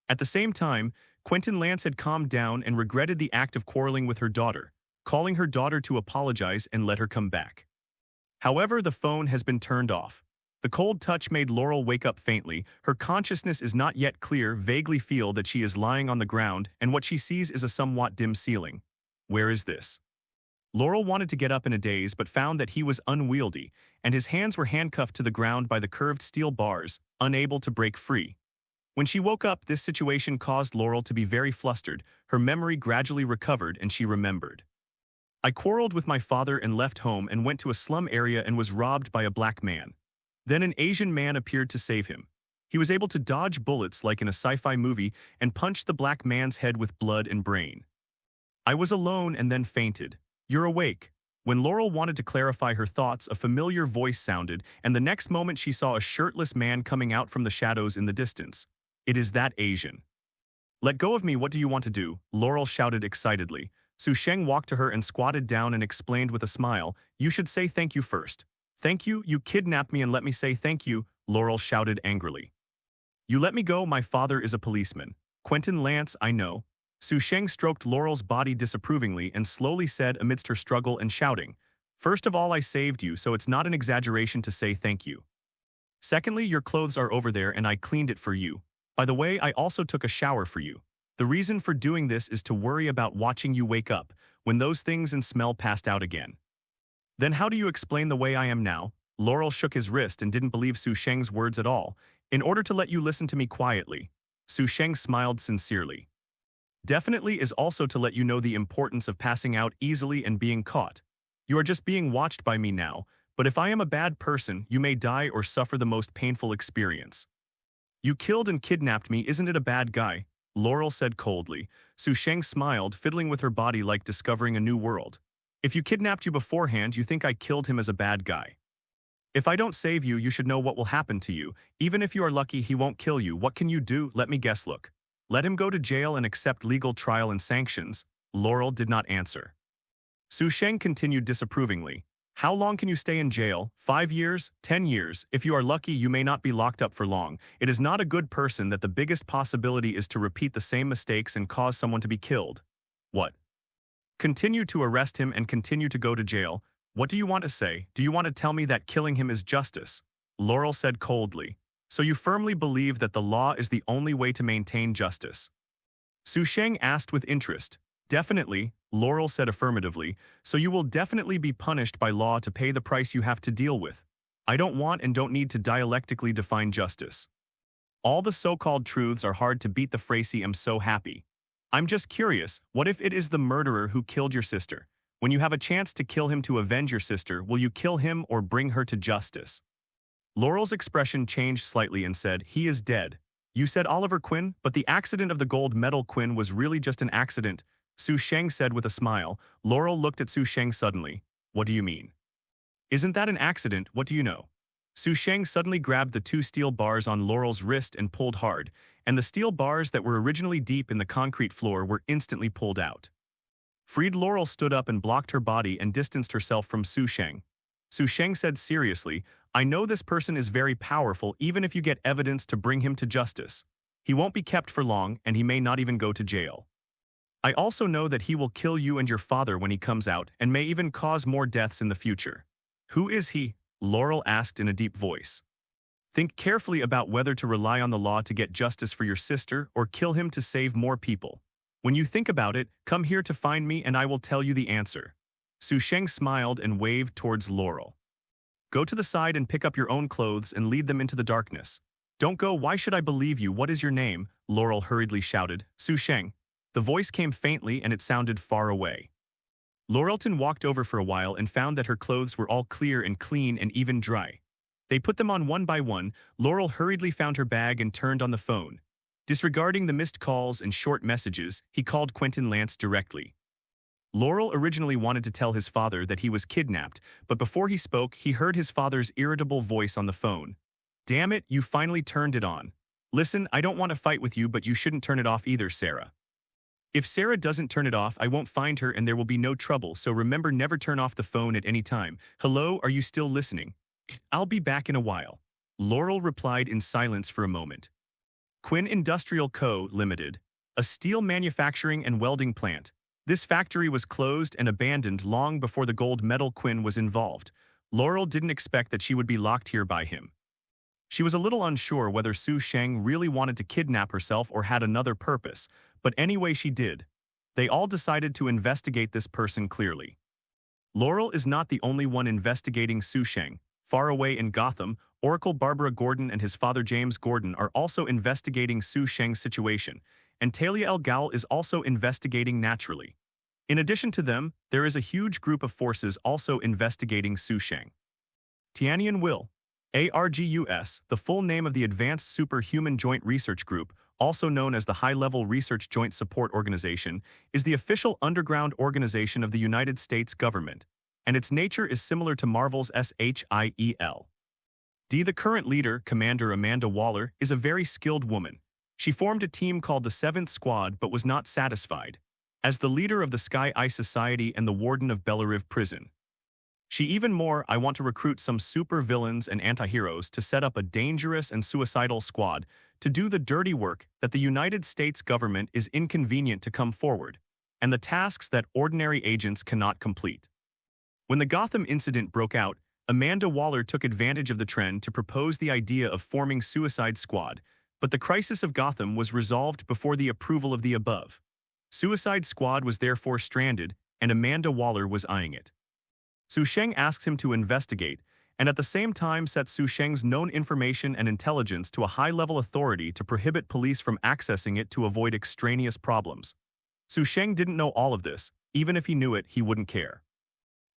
S2: At the same time, Quentin Lance had calmed down and regretted the act of quarreling with her daughter, calling her daughter to apologize and let her come back. However, the phone has been turned off. The cold touch made Laurel wake up faintly. Her consciousness is not yet clear, vaguely feel that she is lying on the ground, and what she sees is a somewhat dim ceiling. Where is this? Laurel wanted to get up in a daze but found that he was unwieldy, and his hands were handcuffed to the ground by the curved steel bars, unable to break free. When she woke up, this situation caused Laurel to be very flustered. Her memory gradually recovered and she remembered. I quarreled with my father and left home and went to a slum area and was robbed by a black man. Then an Asian man appeared to save him. He was able to dodge bullets like in a sci-fi movie and punched the black man's head with blood and brain. I was alone and then fainted. You're awake. When Laurel wanted to clarify her thoughts, a familiar voice sounded, and the next moment she saw a shirtless man coming out from the shadows in the distance. It is that Asian. Let go of me, what do you want to do? Laurel shouted excitedly. Su Sheng walked to her and squatted down and explained with a smile, you should say thank you first. Thank you? You kidnapped me and let me say thank you, Laurel shouted angrily. You let me go, my father is a policeman. Quentin Lance, I know. Su Sheng stroked Laurel's body disapprovingly and slowly said amidst her struggle and shouting, first of all, I saved you, so it's not an exaggeration to say thank you. Secondly, your clothes are over there and I cleaned it for you. By the way, I also took a shower for you. The reason for doing this is to worry about watching you wake up when those things and smell passed out again. Then how do you explain the way I am now? Laurel shook his wrist and didn't believe Su Sheng's words at all. In order to let you listen to me quietly. Su Sheng smiled sincerely. Definitely is also to let you know the importance of passing out easily and being caught. You are just being watched by me now, but if I am a bad person, you may die or suffer the most painful experience. You killed and kidnapped me, isn't it a bad guy? Laurel said coldly. Su Sheng smiled, fiddling with her body like discovering a new world. If you kidnapped you beforehand, you think I killed him as a bad guy. If I don't save you, you should know what will happen to you. Even if you are lucky, he won't kill you. What can you do? Let me guess, look. Let him go to jail and accept legal trial and sanctions. Laurel did not answer. Su Sheng continued disapprovingly. How long can you stay in jail? 5 years? 10 years? If you are lucky, you may not be locked up for long. It is not a good person that the biggest possibility is to repeat the same mistakes and cause someone to be killed. What? Continue to arrest him and continue to go to jail. What do you want to say? Do you want to tell me that killing him is justice? Laurel said coldly. So you firmly believe that the law is the only way to maintain justice? Su Sheng asked with interest. Definitely, Laurel said affirmatively, so you will definitely be punished by law to pay the price you have to deal with. I don't want and don't need to dialectically define justice. All the so-called truths are hard to beat the phrase I'm so happy. I'm just curious, what if it is the murderer who killed your sister? When you have a chance to kill him to avenge your sister, will you kill him or bring her to justice? Laurel's expression changed slightly and said, he is dead. You said Oliver Quinn, but the accident of the gold medal Quinn was really just an accident, Su Sheng said with a smile. Laurel looked at Su Sheng suddenly. What do you mean? Isn't that an accident? What do you know? Su Sheng suddenly grabbed the 2 steel bars on Laurel's wrist and pulled hard, and the steel bars that were originally deep in the concrete floor were instantly pulled out. Freed, Laurel stood up and blocked her body and distanced herself from Su Sheng. Su Sheng said seriously, I know this person is very powerful even if you get evidence to bring him to justice. He won't be kept for long and he may not even go to jail. I also know that he will kill you and your father when he comes out and may even cause more deaths in the future. Who is he? Laurel asked in a deep voice. Think carefully about whether to rely on the law to get justice for your sister or kill him to save more people. When you think about it, come here to find me and I will tell you the answer. Su Sheng smiled and waved towards Laurel. Go to the side and pick up your own clothes and lead them into the darkness. Don't go, why should I believe you? What is your name? Laurel hurriedly shouted. Su Sheng. The voice came faintly and it sounded far away. Laurelton walked over for a while and found that her clothes were all clear and clean and even dry. They put them on one by one. Laurel hurriedly found her bag and turned on the phone. Disregarding the missed calls and short messages, he called Quentin Lance directly. Laurel originally wanted to tell his father that he was kidnapped, but before he spoke, he heard his father's irritable voice on the phone. "Damn it, you finally turned it on. Listen, I don't want to fight with you, but you shouldn't turn it off either, Sarah. If Sarah doesn't turn it off, I won't find her and there will be no trouble, so remember, never turn off the phone at any time. Hello, are you still listening? I'll be back in a while." Laurel replied in silence for a moment. Quinn Industrial Co., Limited, a steel manufacturing and welding plant. This factory was closed and abandoned long before the gold medal Quinn was involved. Laurel didn't expect that she would be locked here by him. She was a little unsure whether Sheng really wanted to kidnap herself or had another purpose, but anyway she did. They all decided to investigate this person clearly. Laurel is not the only one investigating Sheng. Far away in Gotham, Oracle Barbara Gordon and his father James Gordon are also investigating Sheng's situation, and Talia al Ghul is also investigating naturally. In addition to them, there is a huge group of forces also investigating Sheng. Tianyan Will, ARGUS, the full name of the Advanced Superhuman Joint Research Group, also known as the High-Level Research Joint Support Organization, is the official underground organization of the United States government, and its nature is similar to Marvel's SHIEL. The current leader, Commander Amanda Waller, is a very skilled woman. She formed a team called the 7th Squad but was not satisfied. As the leader of the Sky Eye Society and the warden of Belarive Prison. I want to recruit some super villains and antiheroes to set up a dangerous and suicidal squad to do the dirty work that the United States government is inconvenient to come forward, and the tasks that ordinary agents cannot complete. When the Gotham incident broke out, Amanda Waller took advantage of the trend to propose the idea of forming Suicide Squad, but the crisis of Gotham was resolved before the approval of the above. Suicide Squad was therefore stranded, and Amanda Waller was eyeing it. Sheng asks him to investigate, and at the same time sets Sheng's known information and intelligence to a high-level authority to prohibit police from accessing it to avoid extraneous problems. Sheng didn't know all of this. Even if he knew it, he wouldn't care.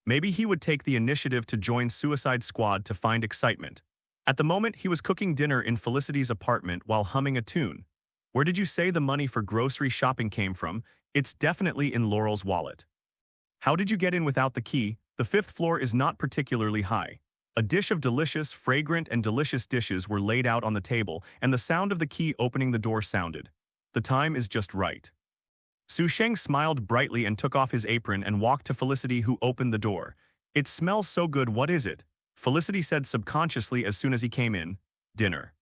S2: Maybe he would take the initiative to join Suicide Squad to find excitement. At the moment, he was cooking dinner in Felicity's apartment while humming a tune. Where did you say the money for grocery shopping came from? It's definitely in Laurel's wallet. How did you get in without the key? The 5th floor is not particularly high. A dish of delicious, fragrant, and delicious dishes were laid out on the table, and the sound of the key opening the door sounded. The time is just right. Sheng smiled brightly and took off his apron and walked to Felicity, who opened the door. "It smells so good, what is it?" Felicity said subconsciously as soon as he came in. "Dinner."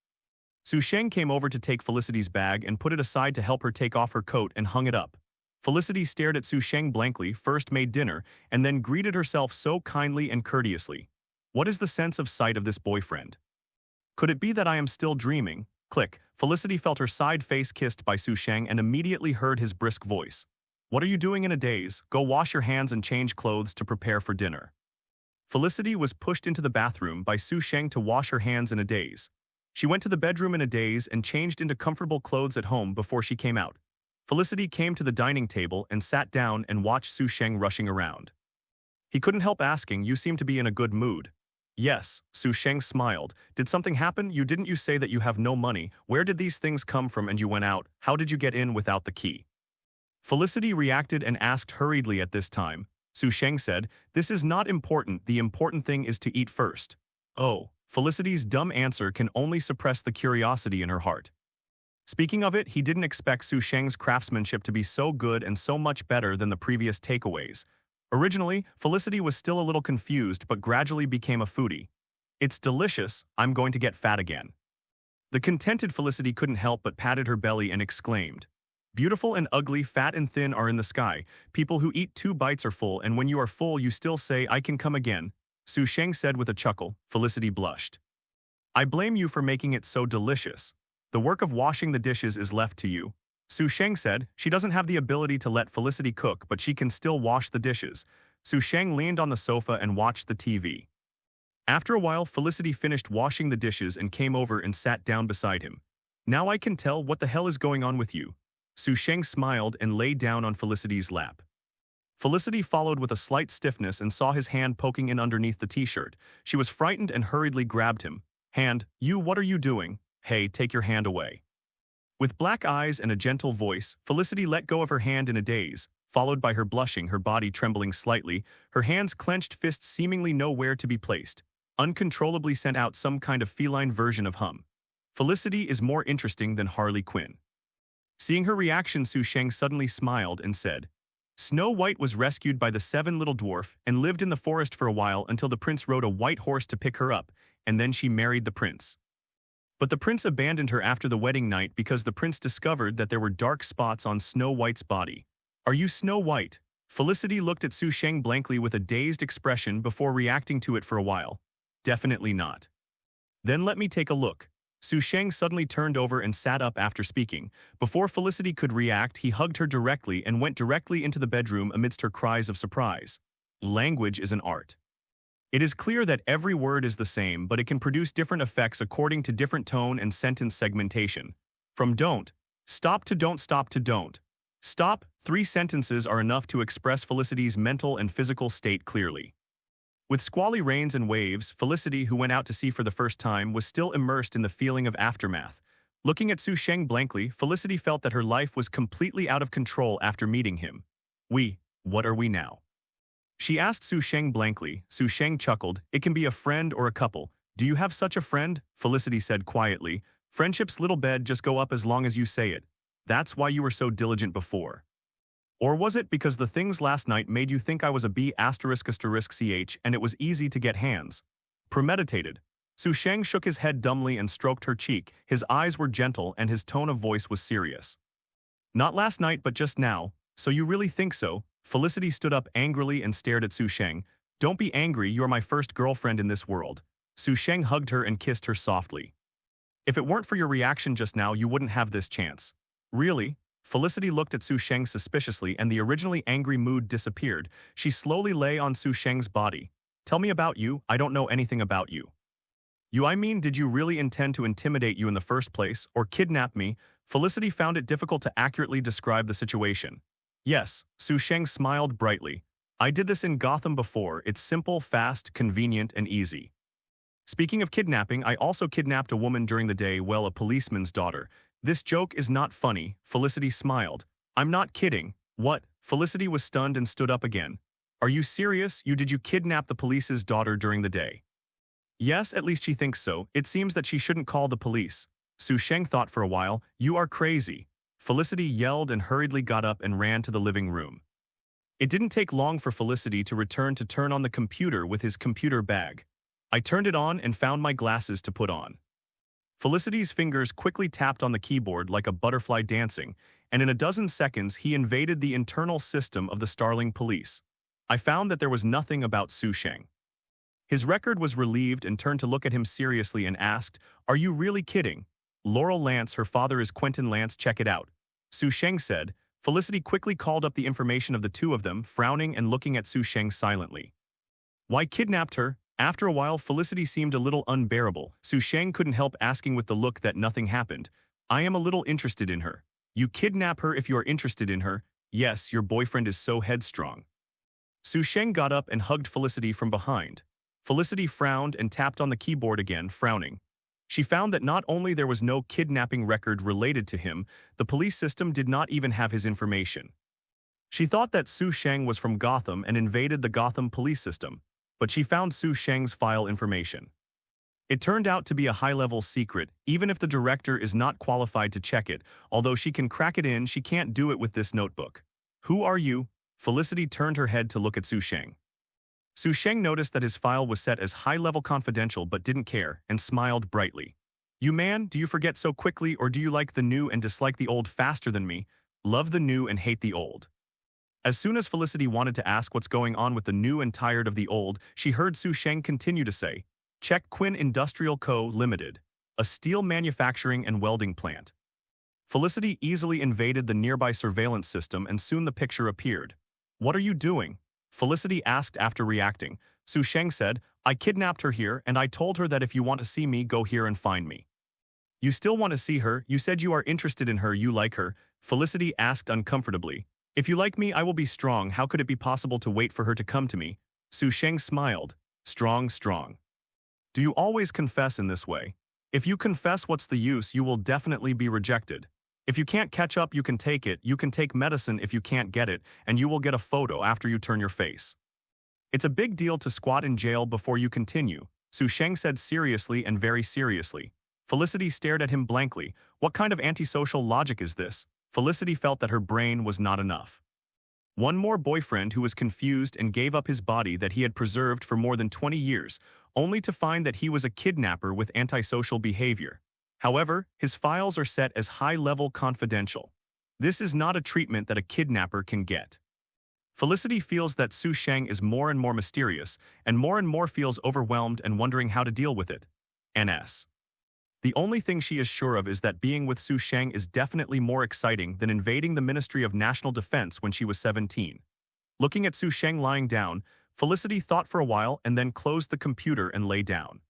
S2: Sheng came over to take Felicity's bag and put it aside to help her take off her coat and hung it up. Felicity stared at Sheng blankly, first made dinner, and then greeted herself so kindly and courteously. What is the sense of sight of this boyfriend? Could it be that I am still dreaming? Click. Felicity felt her side face kissed by Sheng and immediately heard his brisk voice. "What are you doing in a daze? Go wash your hands and change clothes to prepare for dinner." Felicity was pushed into the bathroom by Sheng to wash her hands in a daze. She went to the bedroom in a daze and changed into comfortable clothes at home before she came out. Felicity came to the dining table and sat down and watched Sheng rushing around. He couldn't help asking, "You seem to be in a good mood." "Yes," Sheng smiled. "Did something happen? Didn't you say that you have no money? Where did these things come from and you went out? How did you get in without the key?" Felicity reacted and asked hurriedly at this time. Sheng said, "This is not important, the important thing is to eat first." Oh, Felicity's dumb answer can only suppress the curiosity in her heart. Speaking of it, he didn't expect Sheng's craftsmanship to be so good and so much better than the previous takeaways. Originally, Felicity was still a little confused but gradually became a foodie. "It's delicious, I'm going to get fat again." The contented Felicity couldn't help but patted her belly and exclaimed, "Beautiful and ugly, fat and thin are in the sky. People who eat 2 bites are full, and when you are full you still say, 'I can come again,'" Sheng said with a chuckle. Felicity blushed. "I blame you for making it so delicious. The work of washing the dishes is left to you." Sheng said. She doesn't have the ability to let Felicity cook, but she can still wash the dishes. Sheng leaned on the sofa and watched the TV. After a while, Felicity finished washing the dishes and came over and sat down beside him. "Now I can tell what the hell is going on with you." Sheng smiled and lay down on Felicity's lap. Felicity followed with a slight stiffness and saw his hand poking in underneath the t-shirt. She was frightened and hurriedly grabbed him. Hand, you, what are you doing? Hey, take your hand away. With black eyes and a gentle voice, Felicity let go of her hand in a daze, followed by her blushing, her body trembling slightly, her hands clenched, fists seemingly nowhere to be placed. Uncontrollably sent out some kind of feline version of hum. Felicity is more interesting than Harley Quinn. Seeing her reaction, Sheng suddenly smiled and said, Snow White was rescued by the 7 little dwarf and lived in the forest for a while until the prince rode a white horse to pick her up, and then she married the prince. But the prince abandoned her after the wedding night because the prince discovered that there were dark spots on Snow White's body. Are you Snow White? Felicity looked at Sheng blankly with a dazed expression before reacting to it for a while. Definitely not. Then let me take a look. Sheng suddenly turned over and sat up after speaking. Before Felicity could react, he hugged her directly and went directly into the bedroom amidst her cries of surprise. Language is an art. It is clear that every word is the same, but it can produce different effects according to different tone and sentence segmentation. From don't, stop to don't, stop to don't. Stop, 3 sentences are enough to express Felicity's mental and physical state clearly. With squally rains and waves, Felicity, who went out to sea for the first time, was still immersed in the feeling of aftermath. Looking at Sheng blankly, Felicity felt that her life was completely out of control after meeting him. What are we now? She asked Sheng blankly. Sheng chuckled. It can be a friend or a couple. Do you have such a friend? Felicity said quietly. Friendship's little bed, just go up as long as you say it. That's why you were so diligent before. Or was it because the things last night made you think I was a B***ch and it was easy to get hands? Premeditated. Sheng shook his head dumbly and stroked her cheek. His eyes were gentle and his tone of voice was serious. Not last night, but just now. So you really think so? Felicity stood up angrily and stared at Sheng. Don't be angry, you're my first girlfriend in this world. Sheng hugged her and kissed her softly. If it weren't for your reaction just now, you wouldn't have this chance. Really? Felicity looked at Sheng suspiciously and the originally angry mood disappeared. She slowly lay on Sheng's body. Tell me about you, I don't know anything about you. Did you really intend to intimidate you in the first place, or kidnap me? Felicity found it difficult to accurately describe the situation. Yes, Sheng smiled brightly. I did this in Gotham before, it's simple, fast, convenient, and easy. Speaking of kidnapping, I also kidnapped a woman during the day, well, a policeman's daughter. This joke is not funny, Felicity smiled. I'm not kidding. What? Felicity was stunned and stood up again. Are you serious? Did you kidnap the police's daughter during the day? Yes, at least she thinks so. It seems that she shouldn't call the police. Sheng thought for a while. You are crazy. Felicity yelled and hurriedly got up and ran to the living room. It didn't take long for Felicity to return to turn on the computer with his computer bag. I turned it on and found my glasses to put on. Felicity's fingers quickly tapped on the keyboard like a butterfly dancing, and in a dozen seconds he invaded the internal system of the Starling police. I found that there was nothing about Sheng. His record was relieved and turned to look at him seriously and asked, Are you really kidding? Laurel Lance, her father is Quentin Lance, check it out. Sheng said. Felicity quickly called up the information of the two of them, frowning and looking at Sheng silently. Why kidnapped her? After a while, Felicity seemed a little unbearable. Sheng couldn't help asking with the look that nothing happened. I am a little interested in her. You kidnap her if you are interested in her. Yes, your boyfriend is so headstrong. Sheng got up and hugged Felicity from behind. Felicity frowned and tapped on the keyboard again, frowning. She found that not only there was no kidnapping record related to him, the police system did not even have his information. She thought that Sheng was from Gotham and invaded the Gotham police system, but she found Sheng's file information. It turned out to be a high-level secret, even if the director is not qualified to check it. Although she can crack it in, she can't do it with this notebook. Who are you? Felicity turned her head to look at Sheng. Sheng noticed that his file was set as high-level confidential but didn't care, and smiled brightly. You man, do you forget so quickly, or do you like the new and dislike the old faster than me? Love the new and hate the old. As soon as Felicity wanted to ask what's going on with the new and tired of the old, she heard Sheng continue to say, Check Quinn Industrial Co. Limited, a steel manufacturing and welding plant. Felicity easily invaded the nearby surveillance system and soon the picture appeared. What are you doing? Felicity asked after reacting. Sheng said, I kidnapped her here and I told her that if you want to see me, go here and find me. You still want to see her? You said you are interested in her, you like her? Felicity asked uncomfortably. If you like me, I will be strong. How could it be possible to wait for her to come to me? Sheng smiled. Strong, strong. Do you always confess in this way? If you confess, what's the use? You will definitely be rejected. If you can't catch up, you can take it. You can take medicine if you can't get it, and you will get a photo after you turn your face. It's a big deal to squat in jail before you continue, Sheng said seriously and very seriously. Felicity stared at him blankly. What kind of antisocial logic is this? Felicity felt that her brain was not enough. One more boyfriend who was confused and gave up his body that he had preserved for more than 20 years, only to find that he was a kidnapper with antisocial behavior. However, his files are set as high-level confidential. This is not a treatment that a kidnapper can get. Felicity feels that Sheng is more and more mysterious, and more feels overwhelmed and wondering how to deal with it. NS. The only thing she is sure of is that being with Sheng is definitely more exciting than invading the Ministry of National Defense when she was 17. Looking at Sheng lying down, Felicity thought for a while and then closed the computer and lay down.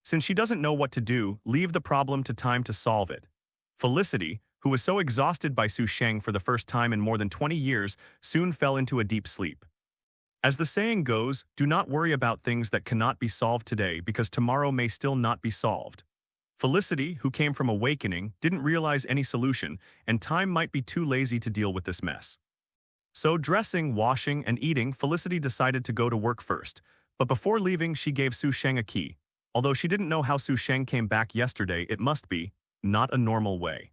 S2: Since she doesn't know what to do, leave the problem to time to solve it. Felicity, who was so exhausted by Sheng for the first time in more than 20 years, soon fell into a deep sleep. As the saying goes, do not worry about things that cannot be solved today because tomorrow may still not be solved. Felicity, who came from awakening, didn't realize any solution, and time might be too lazy to deal with this mess. So dressing, washing, and eating, Felicity decided to go to work first, but before leaving she gave Sheng a key. Although she didn't know how Sheng came back yesterday, it must be not a normal way.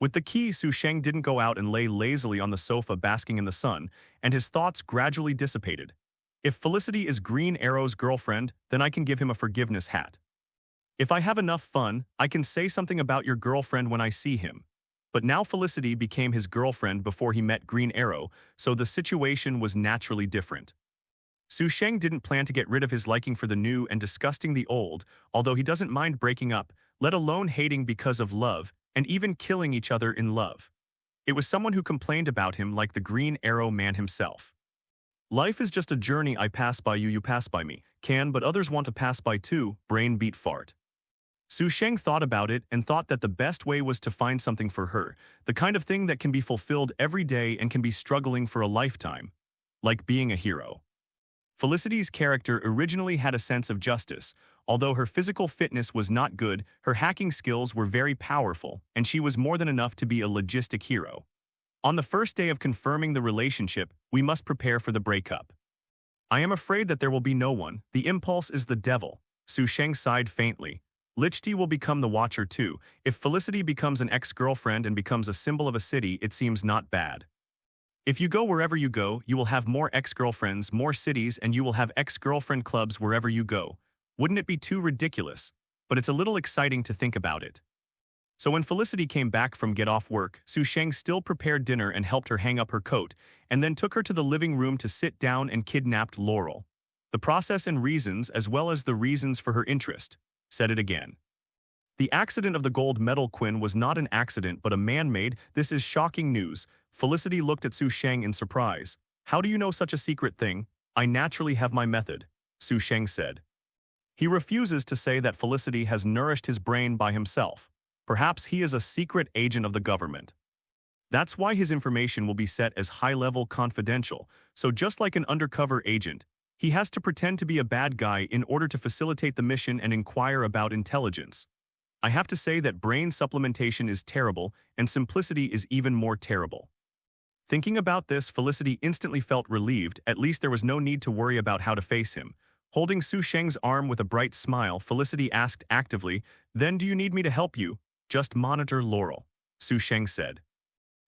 S2: With the key, Sheng didn't go out and lay lazily on the sofa basking in the sun, and his thoughts gradually dissipated. If Felicity is Green Arrow's girlfriend, then I can give him a forgiveness hat. If I have enough fun, I can say something about your girlfriend when I see him. But now Felicity became his girlfriend before he met Green Arrow, so the situation was naturally different. Sheng didn't plan to get rid of his liking for the new and disgusting the old, although he doesn't mind breaking up, let alone hating because of love, and even killing each other in love. It was someone who complained about him like the Green Arrow man himself. Life is just a journey. I pass by you, you pass by me. But others want to pass by too. Brain beat fart. Sheng thought about it and thought that the best way was to find something for her, the kind of thing that can be fulfilled every day and can be struggling for a lifetime. Like being a hero. Felicity's character originally had a sense of justice. Although her physical fitness was not good, her hacking skills were very powerful, and she was more than enough to be a logistic hero. On the first day of confirming the relationship, we must prepare for the breakup. I am afraid that there will be no one. The impulse is the devil. Sheng sighed faintly. Lichty will become the watcher too. If Felicity becomes an ex-girlfriend and becomes a symbol of a city, it seems not bad. If you go wherever you go, you will have more ex-girlfriends, more cities, and you will have ex-girlfriend clubs wherever you go. Wouldn't it be too ridiculous? But it's a little exciting to think about it. So when Felicity came back from get off work, Sheng still prepared dinner and helped her hang up her coat, and then took her to the living room to sit down and kidnapped Laurel. The process and reasons, as well as the reasons for her interest. Said it again. The accident of the gold medal Quinn was not an accident but a man-made. This is shocking news. Felicity looked at Sheng in surprise. How do you know such a secret thing? I naturally have my method, Sheng said. He refuses to say that Felicity has nourished his brain by himself. Perhaps he is a secret agent of the government. That's why his information will be set as high-level confidential, so just like an undercover agent, he has to pretend to be a bad guy in order to facilitate the mission and inquire about intelligence. I have to say that brain supplementation is terrible, and simplicity is even more terrible. Thinking about this, Felicity instantly felt relieved. At least there was no need to worry about how to face him. Holding Sheng's arm with a bright smile, Felicity asked actively, "Then do you need me to help you?" "Just monitor Laurel," Sheng said.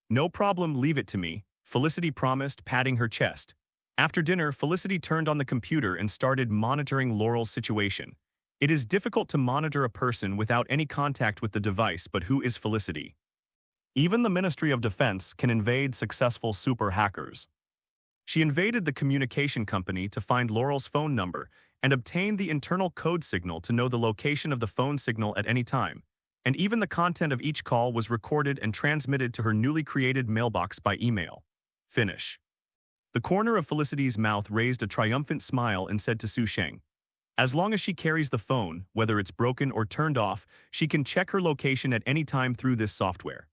S2: "No problem, leave it to me," Felicity promised, patting her chest. After dinner, Felicity turned on the computer and started monitoring Laurel's situation. It is difficult to monitor a person without any contact with the device, but who is Felicity? Even the Ministry of Defense can invade successful super hackers. She invaded the communication company to find Laurel's phone number and obtained the internal code signal to know the location of the phone signal at any time. And even the content of each call was recorded and transmitted to her newly created mailbox by email. Finish. The corner of Felicity's mouth raised a triumphant smile and said to Sheng, "As long as she carries the phone, whether it's broken or turned off, she can check her location at any time through this software."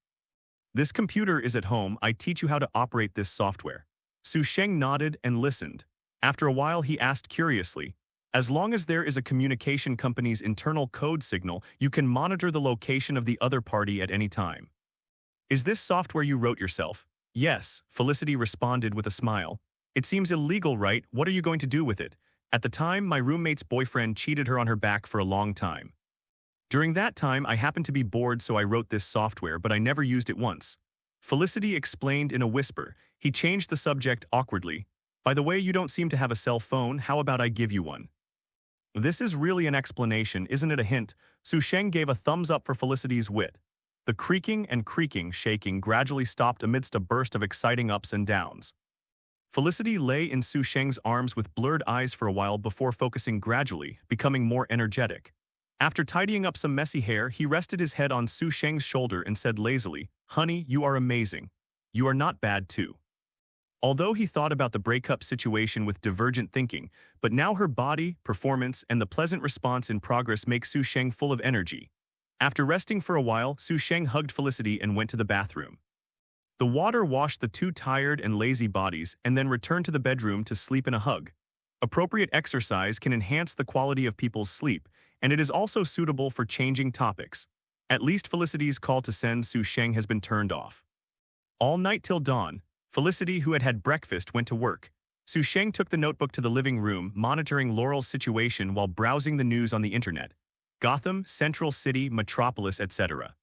S2: This computer is at home. I teach you how to operate this software. Sheng nodded and listened. After a while, he asked curiously, as long as there is a communication company's internal code signal, you can monitor the location of the other party at any time. Is this software you wrote yourself? Yes, Felicity responded with a smile. It seems illegal, right? What are you going to do with it? At the time, my roommate's boyfriend cheated her on her back for a long time. During that time, I happened to be bored, so I wrote this software, but I never used it once. Felicity explained in a whisper. He changed the subject awkwardly. By the way, you don't seem to have a cell phone. How about I give you one? This is really an explanation, isn't it a hint? Sheng gave a thumbs up for Felicity's wit. The creaking and shaking gradually stopped amidst a burst of exciting ups and downs. Felicity lay in Sheng's arms with blurred eyes for a while before focusing gradually, becoming more energetic. After tidying up some messy hair, he rested his head on Sheng's shoulder and said lazily, "Honey, you are amazing. You are not bad too." Although he thought about the breakup situation with divergent thinking, but now her body, performance, and the pleasant response in progress make Sheng full of energy. After resting for a while, Sheng hugged Felicity and went to the bathroom. The water washed the two tired and lazy bodies and then returned to the bedroom to sleep in a hug. Appropriate exercise can enhance the quality of people's sleep, and it is also suitable for changing topics. At least Felicity's call to send Sheng has been turned off. All night till dawn, Felicity, who had had breakfast, went to work. Sheng took the notebook to the living room, monitoring Laurel's situation while browsing the news on the internet. Gotham, Central City, Metropolis, etc.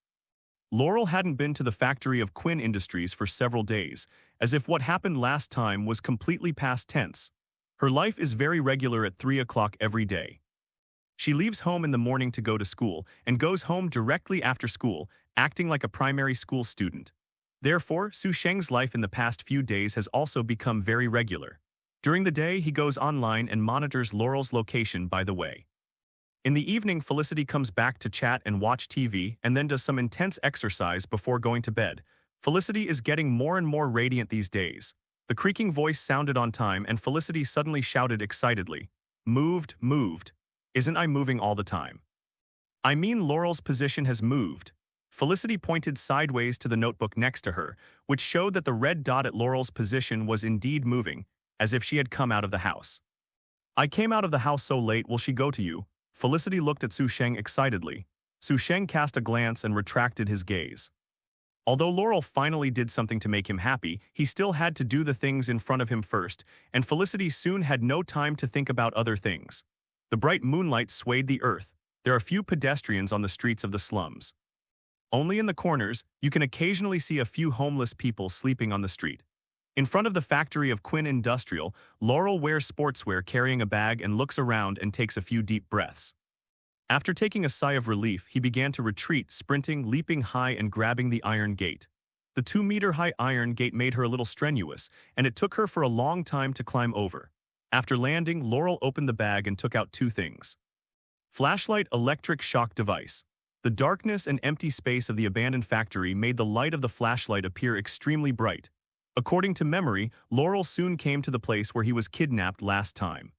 S2: Laurel hadn't been to the factory of Quinn Industries for several days, as if what happened last time was completely past tense. Her life is very regular at 3 o'clock every day. She leaves home in the morning to go to school and goes home directly after school, acting like a primary school student. Therefore, Sheng's life in the past few days has also become very regular. During the day, he goes online and monitors Laurel's location by the way. In the evening, Felicity comes back to chat and watch TV and then does some intense exercise before going to bed. Felicity is getting more and more radiant these days. The creaking voice sounded on time and Felicity suddenly shouted excitedly, "Moved, moved. Isn't I moving all the time? I mean Laurel's position has moved." Felicity pointed sideways to the notebook next to her, which showed that the red dot at Laurel's position was indeed moving, as if she had come out of the house. "I came out of the house so late, will she go to you?" Felicity looked at Sheng excitedly. Sheng cast a glance and retracted his gaze. Although Laurel finally did something to make him happy, he still had to do the things in front of him first, and Felicity soon had no time to think about other things. The bright moonlight swayed the earth. There are few pedestrians on the streets of the slums. Only in the corners, you can occasionally see a few homeless people sleeping on the street. In front of the factory of Quinn Industrial, Laurel wears sportswear carrying a bag and looks around and takes a few deep breaths. After taking a sigh of relief, he began to retreat, sprinting, leaping high and grabbing the iron gate. The 2-meter-high iron gate made her a little strenuous, and it took her for a long time to climb over. After landing, Laurel opened the bag and took out 2 things. Flashlight, electric shock device. The darkness and empty space of the abandoned factory made the light of the flashlight appear extremely bright. According to memory, Laurel soon came to the place where he was kidnapped last time.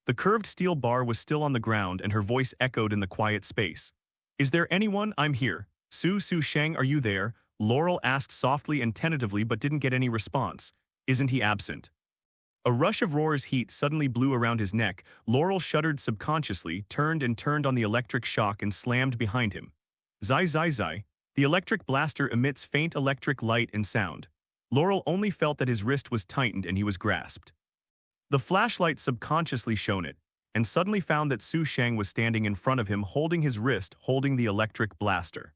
S2: The curved steel bar was still on the ground and her voice echoed in the quiet space. "Is there anyone? I'm here. Sheng, are you there?" Laurel asked softly and tentatively but didn't get any response. "Isn't he absent?" A rush of roar's heat suddenly blew around his neck. Laurel shuddered subconsciously, turned on the electric shock and slammed behind him. Zai zai zai. The electric blaster emits faint electric light and sound. Laurel only felt that his wrist was tightened and he was grasped. The flashlight subconsciously shone it, and suddenly found that Sheng was standing in front of him holding his wrist, holding the electric blaster.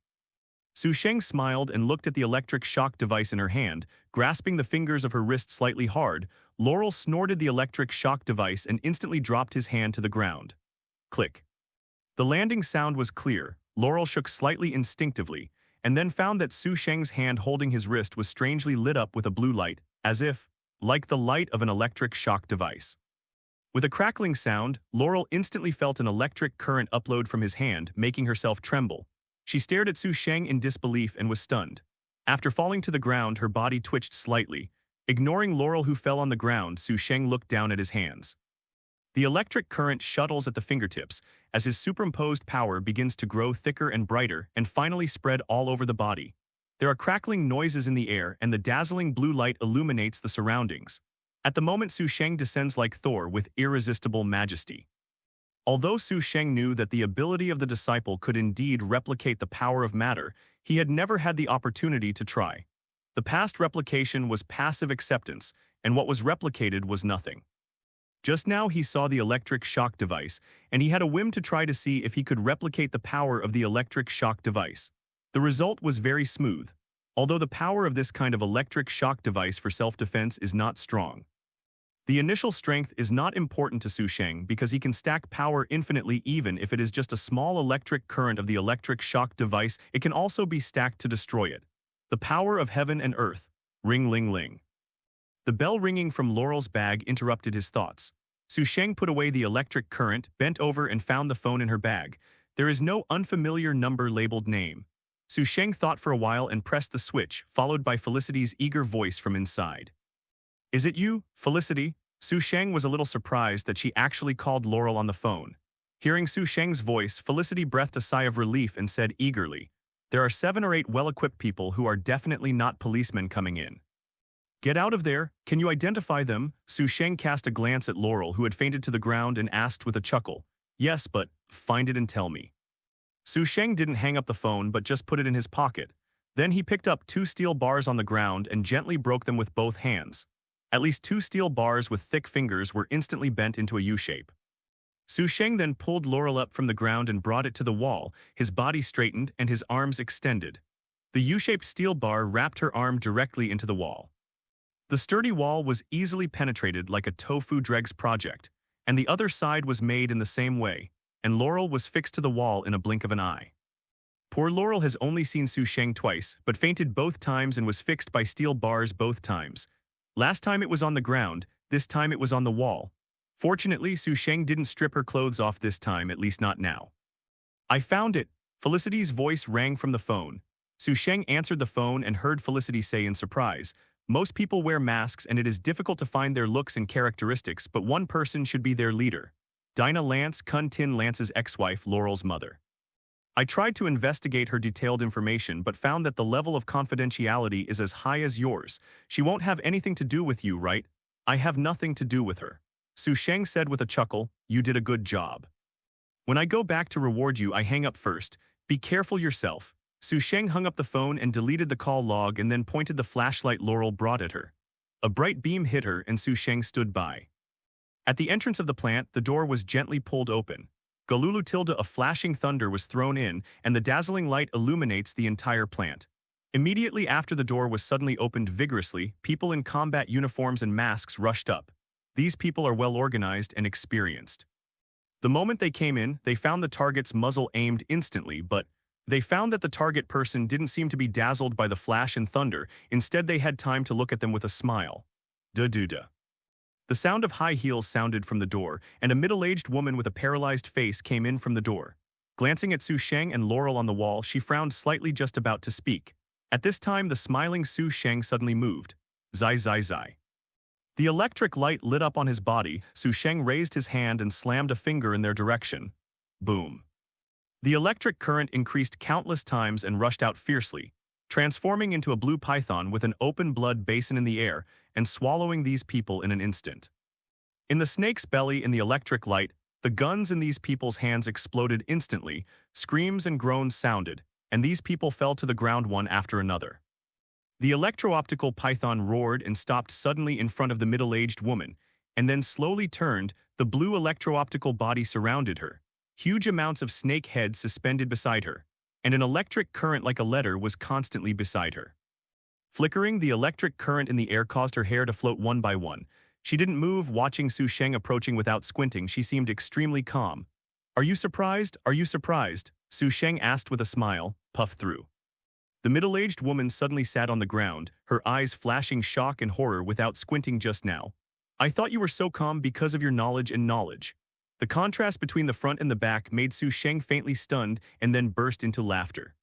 S2: Sheng smiled and looked at the electric shock device in her hand, grasping the fingers of her wrist slightly hard. Laurel snorted the electric shock device and instantly dropped his hand to the ground. Click. The landing sound was clear. Laurel shook slightly instinctively, and then found that Sheng's hand holding his wrist was strangely lit up with a blue light, as if, like the light of an electric shock device. With a crackling sound, Laurel instantly felt an electric current upload from his hand, making herself tremble. She stared at Sheng in disbelief and was stunned. After falling to the ground, her body twitched slightly. Ignoring Laurel who fell on the ground, Sheng looked down at his hands. The electric current shuttles at the fingertips as his superimposed power begins to grow thicker and brighter and finally spread all over the body. There are crackling noises in the air and the dazzling blue light illuminates the surroundings. At the moment Sheng descends like Thor with irresistible majesty. Although Sheng knew that the ability of the disciple could indeed replicate the power of matter, he had never had the opportunity to try. The past replication was passive acceptance, and what was replicated was nothing. Just now he saw the electric shock device, and he had a whim to try to see if he could replicate the power of the electric shock device. The result was very smooth, although the power of this kind of electric shock device for self-defense is not strong. The initial strength is not important to Sheng because he can stack power infinitely even if it is just a small electric current of the electric shock device. It can also be stacked to destroy it. The power of heaven and earth. Ring-ling-ling. The bell ringing from Laurel's bag interrupted his thoughts. Sheng put away the electric current, bent over and found the phone in her bag. There is no unfamiliar number labeled name. Sheng thought for a while and pressed the switch, followed by Felicity's eager voice from inside. "Is it you, Felicity?" Sheng was a little surprised that she actually called Laurel on the phone. Hearing Sheng's voice, Felicity breathed a sigh of relief and said eagerly, "There are 7 or 8 well-equipped people who are definitely not policemen coming in." "Get out of there, can you identify them?" Sheng cast a glance at Laurel who had fainted to the ground and asked with a chuckle, "Yes, but find it and tell me." Sheng didn't hang up the phone but just put it in his pocket. Then he picked up 2 steel bars on the ground and gently broke them with both hands. At least 2 steel bars with thick fingers were instantly bent into a U-shape. Sheng then pulled Laurel up from the ground and brought it to the wall, his body straightened and his arms extended. The U-shaped steel bar wrapped her arm directly into the wall. The sturdy wall was easily penetrated like a tofu dregs project, and the other side was made in the same way, and Laurel was fixed to the wall in a blink of an eye. Poor Laurel has only seen Sheng twice, but fainted both times and was fixed by steel bars both times. Last time it was on the ground, this time it was on the wall. Fortunately, Sheng didn't strip her clothes off this time, at least not now. "I found it!" Felicity's voice rang from the phone. Sheng answered the phone and heard Felicity say in surprise, "Most people wear masks and it is difficult to find their looks and characteristics, but one person should be their leader. Dinah Lance, Kun Tin Lance's ex-wife, Laurel's mother. I tried to investigate her detailed information but found that the level of confidentiality is as high as yours. She won't have anything to do with you, right? I have nothing to do with her." Sheng said with a chuckle, "You did a good job. When I go back to reward you, I hang up first. Be careful yourself." Sheng hung up the phone and deleted the call log and then pointed the flashlight Laurel brought at her. A bright beam hit her and Sheng stood by. At the entrance of the plant, the door was gently pulled open. Galulu tilde a flashing thunder was thrown in, and the dazzling light illuminates the entire plant. Immediately after the door was suddenly opened vigorously, people in combat uniforms and masks rushed up. These people are well organized and experienced. The moment they came in, they found the target's muzzle aimed instantly, but they found that the target person didn't seem to be dazzled by the flash and thunder. Instead, they had time to look at them with a smile. Da-doo-da. The sound of high heels sounded from the door, and a middle-aged woman with a paralyzed face came in from the door. Glancing at Sheng and Laurel on the wall, she frowned slightly just about to speak. At this time, the smiling Sheng suddenly moved. Zai zai zai. The electric light lit up on his body. Sheng raised his hand and slammed a finger in their direction. Boom. The electric current increased countless times and rushed out fiercely, transforming into a blue python with an open blood basin in the air and swallowing these people in an instant. In the snake's belly in the electric light, the guns in these people's hands exploded instantly, screams and groans sounded, and these people fell to the ground one after another. The electro-optical python roared and stopped suddenly in front of the middle-aged woman, and then slowly turned. The blue electro-optical body surrounded her. Huge amounts of snake heads suspended beside her, and an electric current like a letter was constantly beside her. Flickering, the electric current in the air caused her hair to float one by one. She didn't move, watching Sheng approaching without squinting. She seemed extremely calm. "Are you surprised? Are you surprised?" Sheng asked with a smile, puffed through. The middle-aged woman suddenly sat on the ground, her eyes flashing shock and horror without squinting just now. "I thought you were so calm because of your knowledge and knowledge." The contrast between the front and the back made Sheng faintly stunned and then burst into laughter.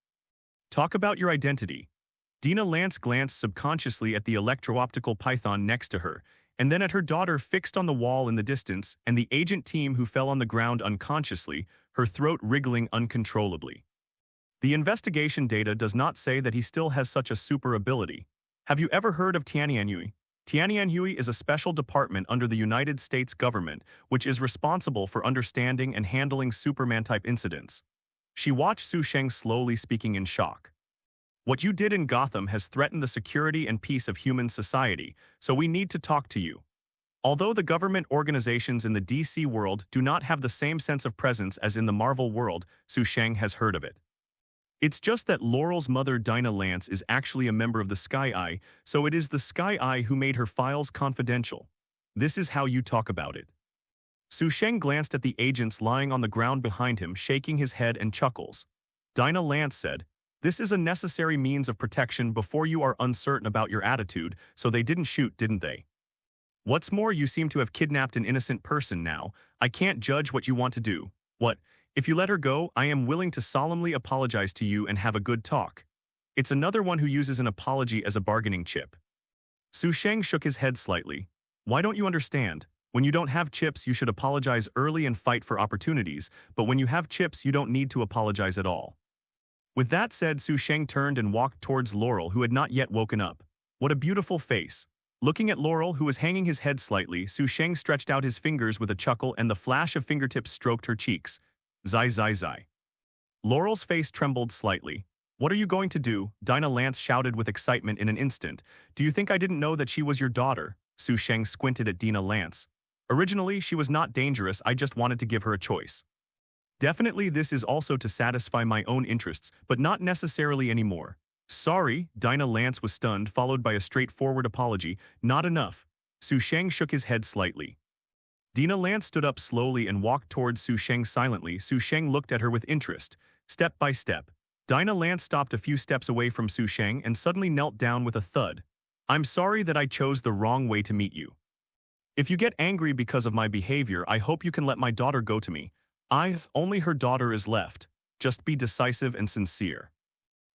S2: "Talk about your identity." Dinah Lance glanced subconsciously at the electro-optical python next to her, and then at her daughter fixed on the wall in the distance, and the agent team who fell on the ground unconsciously, her throat wriggling uncontrollably. The investigation data does not say that he still has such a super ability. Have you ever heard of Tianyanhui? Tianyanhui is a special department under the United States government which is responsible for understanding and handling Superman-type incidents. She watched Su Sheng slowly speaking in shock. What you did in Gotham has threatened the security and peace of human society, so we need to talk to you. Although the government organizations in the DC world do not have the same sense of presence as in the Marvel world, Su Sheng has heard of it. It's just that Laurel's mother Dinah Lance is actually a member of the Sky Eye, so it is the Sky Eye who made her files confidential. This is how you talk about it. Su Sheng glanced at the agents lying on the ground behind him, shaking his head and chuckles. Dinah Lance said, "This is a necessary means of protection before you are uncertain about your attitude, so they didn't shoot, didn't they? What's more, you seem to have kidnapped an innocent person now. I can't judge what you want to do. What? If you let her go, I am willing to solemnly apologize to you and have a good talk." It's another one who uses an apology as a bargaining chip. Su Sheng shook his head slightly. Why don't you understand? When you don't have chips, you should apologize early and fight for opportunities, but when you have chips, you don't need to apologize at all. With that said, Su Sheng turned and walked towards Laurel, who had not yet woken up. What a beautiful face. Looking at Laurel, who was hanging his head slightly, Su Sheng stretched out his fingers with a chuckle and the flash of fingertips stroked her cheeks. Zai zai zai. Laurel's face trembled slightly. What are you going to do? Dinah Lance shouted with excitement in an instant. Do you think I didn't know that she was your daughter? Su Sheng squinted at Dinah Lance. Originally, she was not dangerous, I just wanted to give her a choice. Definitely this is also to satisfy my own interests, but not necessarily anymore. Sorry, Dinah Lance was stunned, followed by a straightforward apology. Not enough. Su Sheng shook his head slightly. Dinah Lance stood up slowly and walked towards Su Sheng silently. Su Sheng looked at her with interest. Step by step. Dinah Lance stopped a few steps away from Su Sheng and suddenly knelt down with a thud. I'm sorry that I chose the wrong way to meet you. If you get angry because of my behavior, I hope you can let my daughter go to me. Only her daughter is left. Just be decisive and sincere.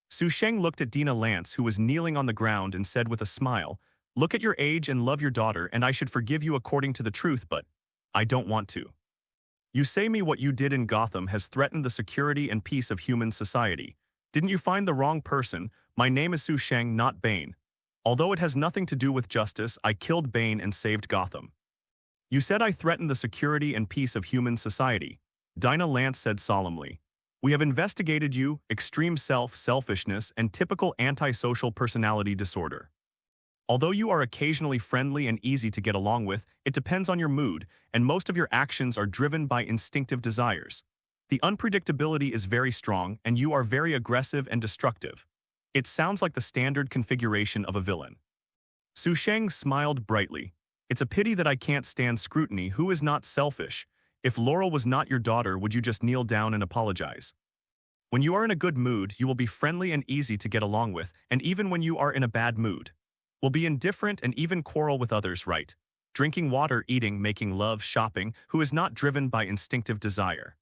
S2: Su Sheng looked at Dinah Lance, who was kneeling on the ground, and said with a smile, look at your age and love your daughter, and I should forgive you according to the truth, but I don't want to. You say me what you did in Gotham has threatened the security and peace of human society. Didn't you find the wrong person? My name is Su Sheng, not Bane. Although it has nothing to do with justice, I killed Bane and saved Gotham. You said I threatened the security and peace of human society. Dinah Lance said solemnly. We have investigated you, extreme selfishness, and typical antisocial personality disorder. Although you are occasionally friendly and easy to get along with, it depends on your mood, and most of your actions are driven by instinctive desires. The unpredictability is very strong, and you are very aggressive and destructive. It sounds like the standard configuration of a villain. Su Sheng smiled brightly. It's a pity that I can't stand scrutiny. Who is not selfish? If Laurel was not your daughter, would you just kneel down and apologize? When you are in a good mood, you will be friendly and easy to get along with, and even when you are in a bad mood, will be indifferent and even quarrel with others, right? Drinking water, eating, making love, shopping, who is not driven by instinctive desire.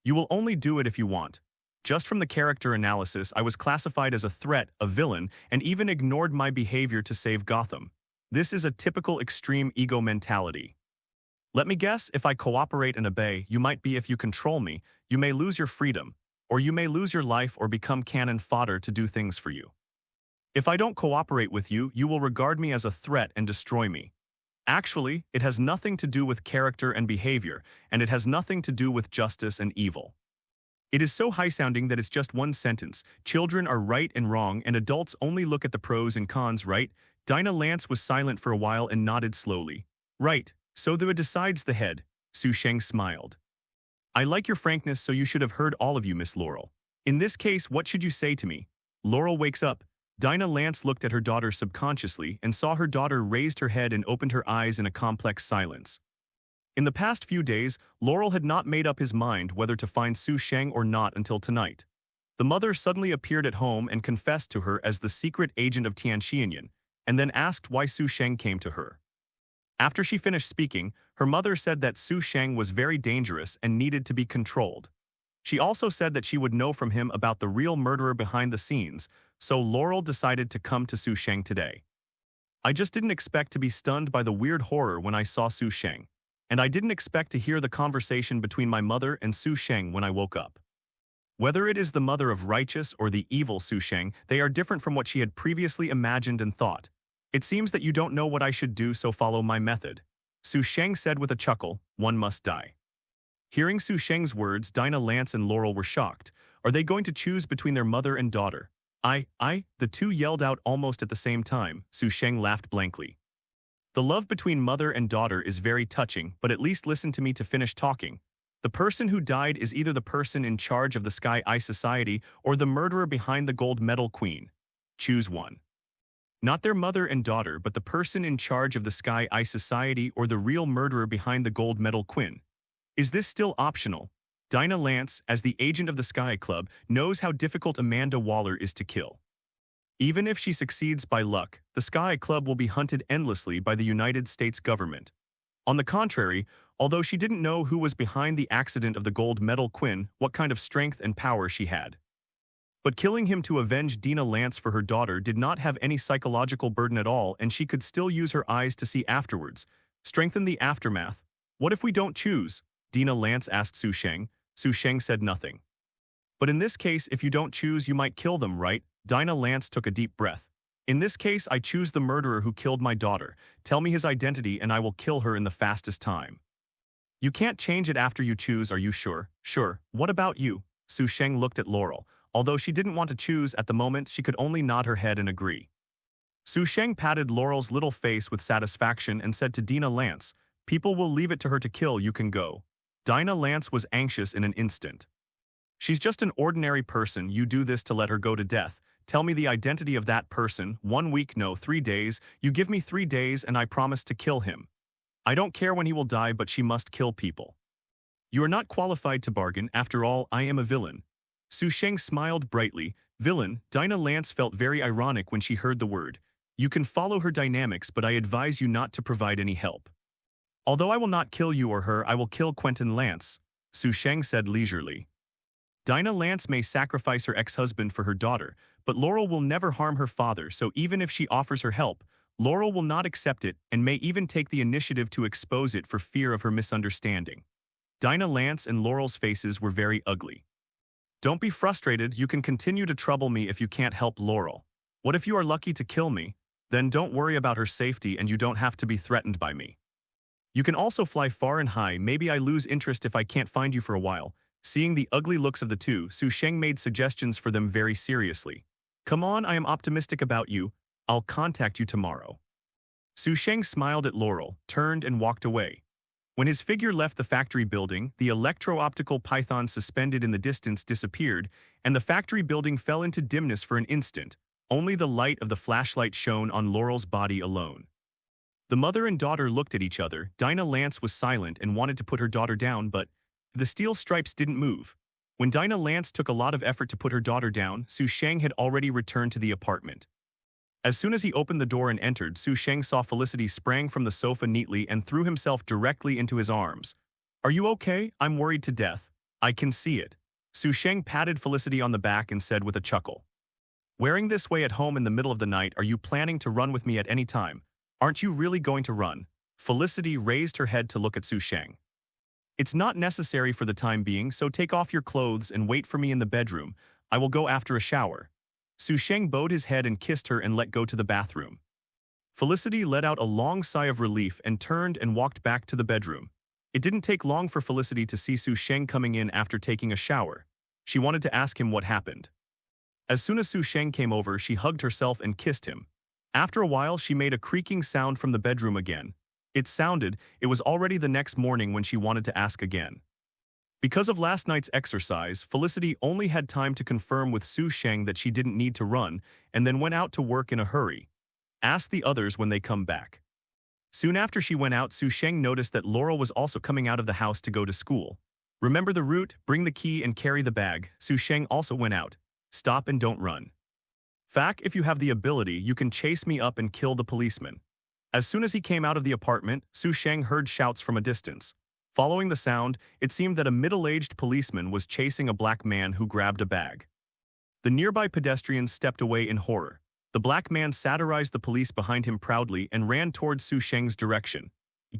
S2: You will only do it if you want. Just from the character analysis, I was classified as a threat, a villain, and even ignored my behavior to save Gotham. This is a typical extreme ego mentality. Let me guess, if I cooperate and obey, you might be if you control me, you may lose your freedom, or you may lose your life or become cannon fodder to do things for you. If I don't cooperate with you, you will regard me as a threat and destroy me. Actually, it has nothing to do with character and behavior, and it has nothing to do with justice and evil. It is so high-sounding that it's just one sentence. Children are right and wrong, and adults only look at the pros and cons, right? Dinah Lance was silent for a while and nodded slowly. Right, so the decides the head. Su Sheng smiled. I like your frankness, so you should have heard all of you, Miss Laurel. In this case, what should you say to me? Laurel wakes up. Dinah Lance looked at her daughter subconsciously and saw her daughter raised her head and opened her eyes in a complex silence. In the past few days, Laurel had not made up his mind whether to find Su Sheng or not until tonight. The mother suddenly appeared at home and confessed to her as the secret agent of Tianxianyan, and then asked why Su Sheng came to her. After she finished speaking, her mother said that Su Sheng was very dangerous and needed to be controlled. She also said that she would know from him about the real murderer behind the scenes, so Laurel decided to come to Su Sheng today. I just didn't expect to be stunned by the weird horror when I saw Su Sheng, and I didn't expect to hear the conversation between my mother and Su Sheng when I woke up. Whether it is the mother of righteous or the evil Sheng, they are different from what she had previously imagined and thought. It seems that you don't know what I should do, so follow my method. Sheng said with a chuckle, one must die. Hearing Sheng's words, Dinah, Lance, and Laurel were shocked. Are they going to choose between their mother and daughter? The two yelled out almost at the same time. Sheng laughed blankly. The love between mother and daughter is very touching, but at least listen to me to finish talking. The person who died is either the person in charge of the Sky Eye Society or the murderer behind the gold medal queen. Choose one. Not their mother and daughter, but the person in charge of the Sky Eye Society or the real murderer behind the gold medal Quinn. Is this still optional? Dinah Lance, as the agent of the Sky Club, knows how difficult Amanda Waller is to kill. Even if she succeeds by luck, the Sky Club will be hunted endlessly by the United States government. On the contrary, although she didn't know who was behind the accident of the gold medal Quinn, what kind of strength and power she had. But killing him to avenge Dinah Lance for her daughter did not have any psychological burden at all, and she could still use her eyes to see afterwards. Strengthen the aftermath. What if we don't choose? Dinah Lance asked Sheng. Sheng said nothing. But in this case, if you don't choose, you might kill them, right? Dinah Lance took a deep breath. In this case, I choose the murderer who killed my daughter. Tell me his identity and I will kill her in the fastest time. You can't change it after you choose, are you sure? Sure. What about you? Sheng looked at Laurel. Although she didn't want to choose at the moment, she could only nod her head and agree. Sheng patted Laurel's little face with satisfaction and said to Dinah Lance, people will leave it to her to kill, you can go. Dinah Lance was anxious in an instant. She's just an ordinary person, you do this to let her go to death. Tell me the identity of that person. 1 week, no, 3 days. You give me 3 days and I promise to kill him. I don't care when he will die, but she must kill people. You are not qualified to bargain, after all, I am a villain. Sheng smiled brightly. Villain, Dinah Lance felt very ironic when she heard the word. You can follow her dynamics, but I advise you not to provide any help. Although I will not kill you or her, I will kill Quentin Lance, Sheng said leisurely. Dinah Lance may sacrifice her ex-husband for her daughter, but Laurel will never harm her father, so even if she offers her help, Laurel will not accept it and may even take the initiative to expose it for fear of her misunderstanding. Dinah Lance and Laurel's faces were very ugly. Don't be frustrated, you can continue to trouble me if you can't help Laurel. What if you are lucky to kill me? Then don't worry about her safety and you don't have to be threatened by me. You can also fly far and high, maybe I lose interest if I can't find you for a while. Seeing the ugly looks of the two, Sheng made suggestions for them very seriously. Come on, I am optimistic about you. I'll contact you tomorrow. Sheng smiled at Laurel, turned and walked away. When his figure left the factory building, the electro-optical python suspended in the distance disappeared, and the factory building fell into dimness for an instant. Only the light of the flashlight shone on Laurel's body alone. The mother and daughter looked at each other. Dinah Lance was silent and wanted to put her daughter down, but the steel stripes didn't move. When Dinah Lance took a lot of effort to put her daughter down, Sheng had already returned to the apartment. As soon as he opened the door and entered, Sheng saw Felicity sprang from the sofa neatly and threw himself directly into his arms. Are you okay? I'm worried to death. I can see it. Sheng patted Felicity on the back and said with a chuckle. Wearing this way at home in the middle of the night, are you planning to run with me at any time? Aren't you really going to run? Felicity raised her head to look at Sheng. It's not necessary for the time being, so take off your clothes and wait for me in the bedroom. I will go after a shower. Sheng bowed his head and kissed her and let go to the bathroom. Felicity let out a long sigh of relief and turned and walked back to the bedroom. It didn't take long for Felicity to see Sheng coming in after taking a shower. She wanted to ask him what happened. As soon as Sheng came over, she hugged herself and kissed him. After a while, she made a creaking sound from the bedroom again. It was already the next morning when she wanted to ask again. Because of last night's exercise, Felicity only had time to confirm with Sheng that she didn't need to run, and then went out to work in a hurry. Ask the others when they come back. Soon after she went out, Sheng noticed that Laurel was also coming out of the house to go to school. Remember the route, bring the key and carry the bag. Sheng also went out. Stop and don't run. Fac, if you have the ability, you can chase me up and kill the policeman. As soon as he came out of the apartment, Sheng heard shouts from a distance. Following the sound, it seemed that a middle-aged policeman was chasing a black man who grabbed a bag. The nearby pedestrians stepped away in horror. The black man satirized the police behind him proudly and ran towards Sheng's direction.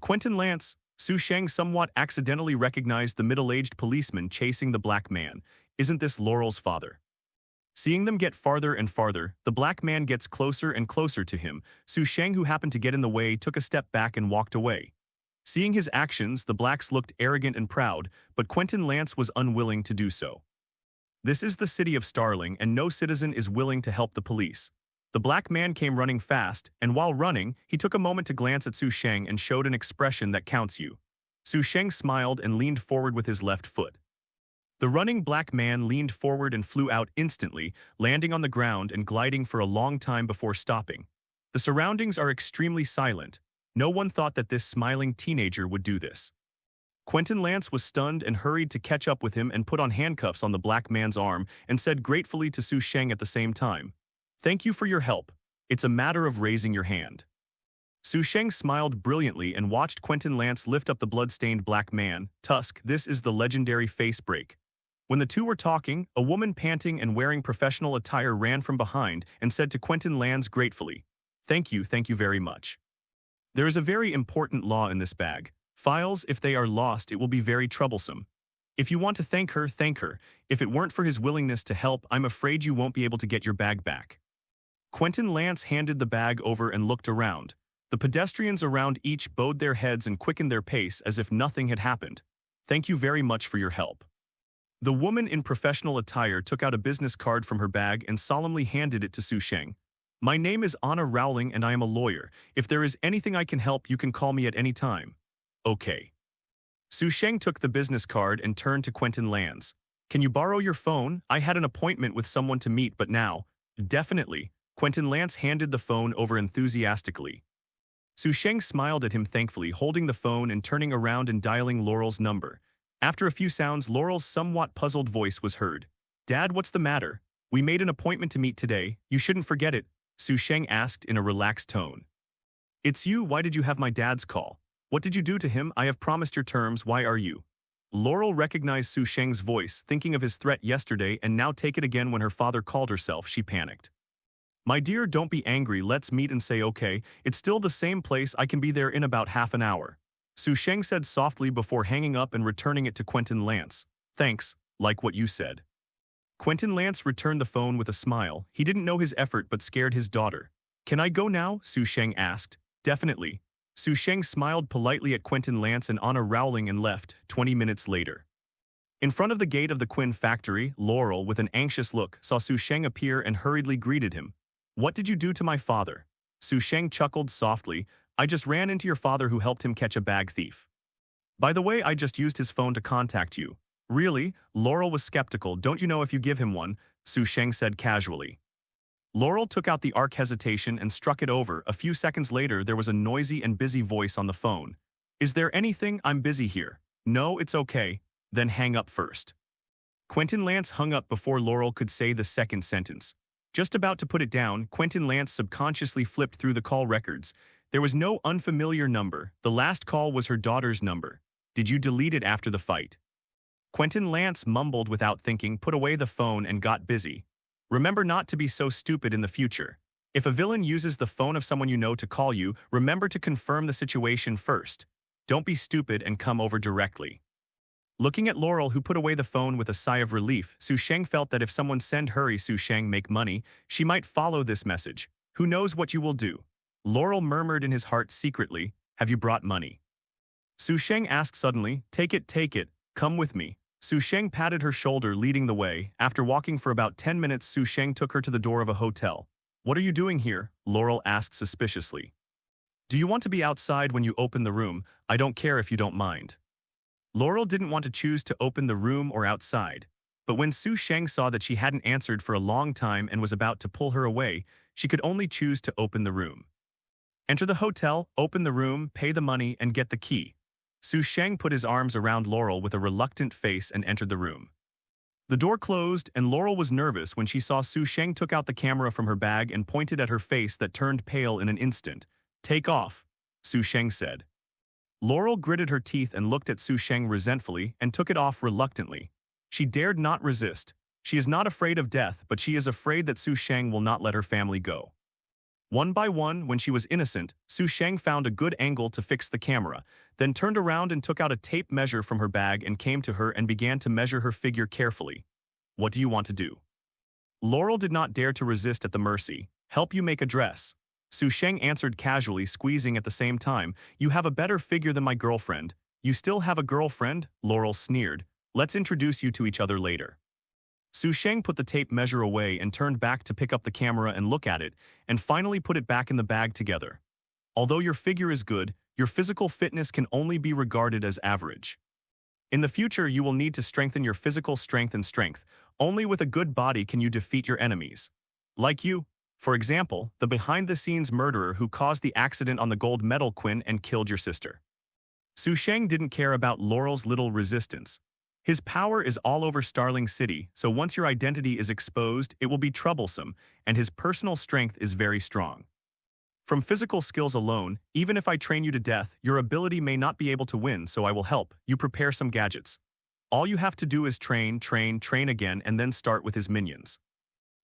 S2: Quentin Lance, Sheng somewhat accidentally recognized the middle-aged policeman chasing the black man. Isn't this Laurel's father? Seeing them get farther and farther, the black man gets closer and closer to him. Sheng, who happened to get in the way, took a step back and walked away. Seeing his actions, the blacks looked arrogant and proud, but Quentin Lance was unwilling to do so. This is the city of Starling, and no citizen is willing to help the police. The black man came running fast, and while running, he took a moment to glance at Sheng and showed an expression that counts you. Sheng smiled and leaned forward with his left foot. The running black man leaned forward and flew out instantly, landing on the ground and gliding for a long time before stopping. The surroundings are extremely silent. No one thought that this smiling teenager would do this. Quentin Lance was stunned and hurried to catch up with him and put on handcuffs on the black man's arm and said gratefully to Sheng at the same time, "Thank you for your help. It's a matter of raising your hand." Sheng smiled brilliantly and watched Quentin Lance lift up the blood-stained black man. Tusk, this is the legendary face break. When the two were talking, a woman panting and wearing professional attire ran from behind and said to Quentin Lance gratefully, thank you very much. There is a very important law in this bag. Files, if they are lost, it will be very troublesome. If you want to thank her, thank her. If it weren't for his willingness to help, I'm afraid you won't be able to get your bag back. Quentin Lance handed the bag over and looked around. The pedestrians around each bowed their heads and quickened their pace as if nothing had happened. Thank you very much for your help. The woman in professional attire took out a business card from her bag and solemnly handed it to Sheng. My name is Anna Rowling and I am a lawyer. If there is anything I can help, you can call me at any time. Okay. Sheng took the business card and turned to Quentin Lance. Can you borrow your phone? I had an appointment with someone to meet, but now. Definitely. Quentin Lance handed the phone over enthusiastically. Sheng smiled at him thankfully, holding the phone and turning around and dialing Laurel's number. After a few sounds, Laurel's somewhat puzzled voice was heard. Dad, what's the matter? We made an appointment to meet today. You shouldn't forget it, Sheng asked in a relaxed tone. It's you. Why did you have my dad's call? What did you do to him? I have promised your terms. Why are you? Laurel recognized Sheng's voice, thinking of his threat yesterday, and now take it again when her father called herself. She panicked. My dear, don't be angry. Let's meet and say okay. It's still the same place. I can be there in about half an hour. Sheng said softly before hanging up and returning it to Quentin Lance. Thanks, like what you said. Quentin Lance returned the phone with a smile. He didn't know his effort but scared his daughter. Can I go now? Sheng asked. Definitely. Sheng smiled politely at Quentin Lance and Anna Rowling and left. 20 minutes later. In front of the gate of the Quinn factory, Laurel, with an anxious look, saw Sheng appear and hurriedly greeted him. What did you do to my father? Sheng chuckled softly. I just ran into your father who helped him catch a bag thief. By the way, I just used his phone to contact you. Really? Laurel was skeptical. Don't you know if you give him one? Sheng said casually. Laurel took out the arc hesitation and struck it over. A few seconds later, there was a noisy and busy voice on the phone. Is there anything? I'm busy here. No, it's okay. Then hang up first. Quentin Lance hung up before Laurel could say the second sentence. Just about to put it down, Quentin Lance subconsciously flipped through the call records. There was no unfamiliar number. The last call was her daughter's number. Did you delete it after the fight? Quentin Lance mumbled without thinking, put away the phone and got busy. Remember not to be so stupid in the future. If a villain uses the phone of someone you know to call you, remember to confirm the situation first. Don't be stupid and come over directly. Looking at Laurel, who put away the phone with a sigh of relief, Sheng felt that if someone send hurry Sheng make money, she might follow this message. Who knows what you will do? Laurel murmured in his heart secretly, have you brought money? Sheng asked suddenly, take it, come with me. Sheng patted her shoulder, leading the way. After walking for about 10 minutes, Sheng took her to the door of a hotel. What are you doing here? Laurel asked suspiciously. Do you want to be outside when you open the room? I don't care if you don't mind. Laurel didn't want to choose to open the room or outside, but when Sheng saw that she hadn't answered for a long time and was about to pull her away, she could only choose to open the room. Enter the hotel, open the room, pay the money, and get the key. Sheng put his arms around Laurel with a reluctant face and entered the room. The door closed, and Laurel was nervous when she saw Sheng took out the camera from her bag and pointed at her face that turned pale in an instant. Take off, Sheng said. Laurel gritted her teeth and looked at Sheng resentfully and took it off reluctantly. She dared not resist. She is not afraid of death, but she is afraid that Sheng will not let her family go. One by one, when she was innocent, Sheng found a good angle to fix the camera, then turned around and took out a tape measure from her bag and came to her and began to measure her figure carefully. What do you want to do? Laurel did not dare to resist at the mercy. Help you make a dress. Sheng answered casually, squeezing at the same time. You have a better figure than my girlfriend. You still have a girlfriend? Laurel sneered. Let's introduce you to each other later. Sheng put the tape measure away and turned back to pick up the camera and look at it, and finally put it back in the bag together. Although your figure is good, your physical fitness can only be regarded as average. In the future, you will need to strengthen your physical strength and strength. Only with a good body can you defeat your enemies. Like you, for example, the behind-the-scenes murderer who caused the accident on the gold medal Quinn and killed your sister. Sheng didn't care about Laurel's little resistance. His power is all over Starling City, so once your identity is exposed, it will be troublesome, and his personal strength is very strong. From physical skills alone, even if I train you to death, your ability may not be able to win, so I will help you prepare some gadgets. All you have to do is train again, and then start with his minions.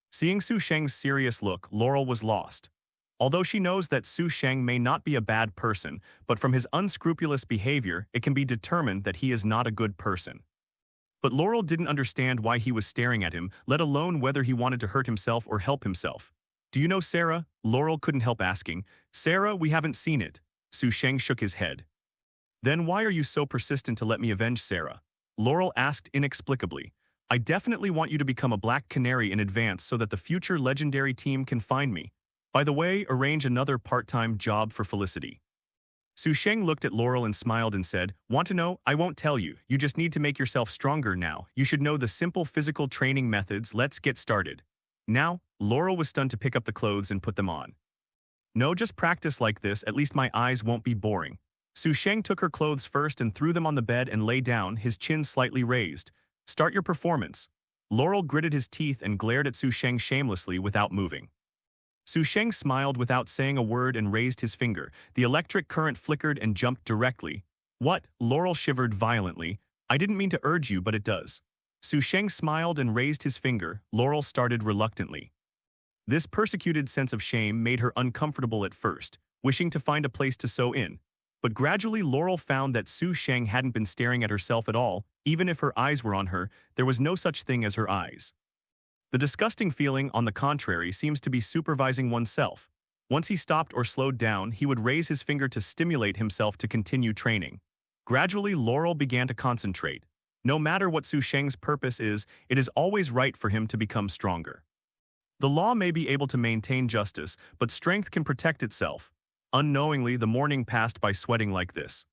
S2: Seeing Sheng's serious look, Laurel was lost. Although she knows that Sheng may not be a bad person, but from his unscrupulous behavior, it can be determined that he is not a good person. But Laurel didn't understand why he was staring at him, let alone whether he wanted to hurt himself or help himself. Do you know Sarah? Laurel couldn't help asking. Sarah, we haven't seen it. Sheng shook his head. Then why are you so persistent to let me avenge Sarah? Laurel asked inexplicably. I definitely want you to become a black canary in advance so that the future legendary team can find me. By the way, arrange another part-time job for Felicity. Sheng looked at Laurel and smiled and said, Want to know? I won't tell you. You just need to make yourself stronger now. You should know the simple physical training methods. Let's get started. Now, Laurel was stunned to pick up the clothes and put them on. No, just practice like this. At least my eyes won't be boring. Sheng took her clothes first and threw them on the bed and lay down, his chin slightly raised. Start your performance. Laurel gritted his teeth and glared at Sheng shamelessly without moving. Sheng smiled without saying a word and raised his finger. The electric current flickered and jumped directly. What? Laurel shivered violently. I didn't mean to urge you, but it does. Sheng smiled and raised his finger. Laurel started reluctantly. This persecuted sense of shame made her uncomfortable at first, wishing to find a place to sew in. But gradually Laurel found that Sheng hadn't been staring at herself at all. Even if her eyes were on her, there was no such thing as her eyes. The disgusting feeling, on the contrary, seems to be supervising oneself. Once he stopped or slowed down, he would raise his finger to stimulate himself to continue training. Gradually, Laurel began to concentrate. No matter what Sheng's purpose is, it is always right for him to become stronger. The law may be able to maintain justice, but strength can protect itself. Unknowingly, the morning passed by sweating like this.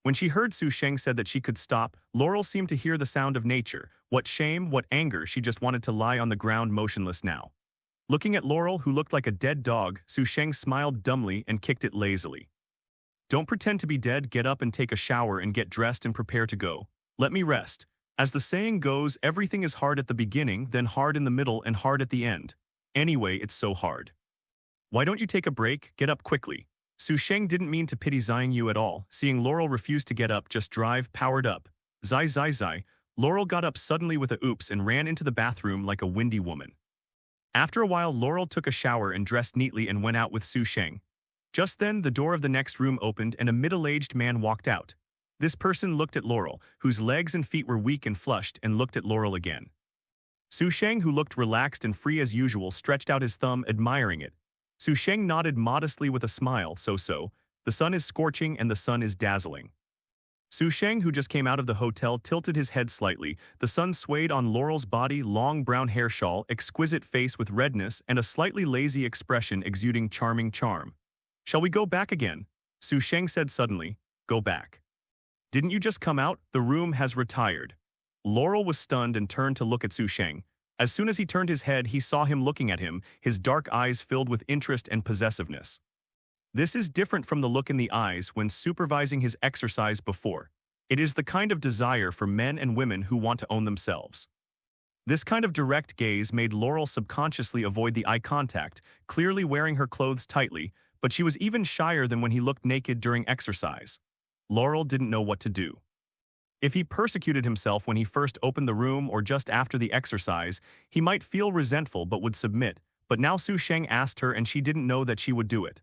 S2: When she heard Sheng said that she could stop, Laurel seemed to hear the sound of nature. What shame, what anger, she just wanted to lie on the ground motionless now. Looking at Laurel, who looked like a dead dog, Sheng smiled dumbly and kicked it lazily. Don't pretend to be dead, get up and take a shower and get dressed and prepare to go. Let me rest. As the saying goes, everything is hard at the beginning, then hard in the middle and hard at the end. Anyway, it's so hard. Why don't you take a break? Get up quickly. Sheng didn't mean to pity Yu at all. Seeing Laurel refuse to get up, just drive, powered up. Zai. Laurel got up suddenly with a oops and ran into the bathroom like a windy woman. After a while, Laurel took a shower and dressed neatly and went out with Sheng. Just then, the door of the next room opened and a middle-aged man walked out. This person looked at Laurel, whose legs and feet were weak and flushed, and looked at Laurel again. Sheng, who looked relaxed and free as usual, stretched out his thumb, admiring it. Sheng nodded modestly with a smile, so. The sun is scorching and the sun is dazzling. Sheng, who just came out of the hotel, tilted his head slightly. The sun swayed on Laurel's body, long brown hair shawl, exquisite face with redness, and a slightly lazy expression exuding charming charm. Shall we go back again? Sheng said suddenly. Go back. Didn't you just come out? The room has retired. Laurel was stunned and turned to look at Sheng. As soon as he turned his head, he saw him looking at him, his dark eyes filled with interest and possessiveness. This is different from the look in the eyes when supervising his exercise before. It is the kind of desire for men and women who want to own themselves. This kind of direct gaze made Laurel subconsciously avoid the eye contact, clearly wearing her clothes tightly, but she was even shyer than when he looked naked during exercise. Laurel didn't know what to do. If he persecuted himself when he first opened the room or just after the exercise, he might feel resentful but would submit, but now Sheng asked her and she didn't know that she would do it.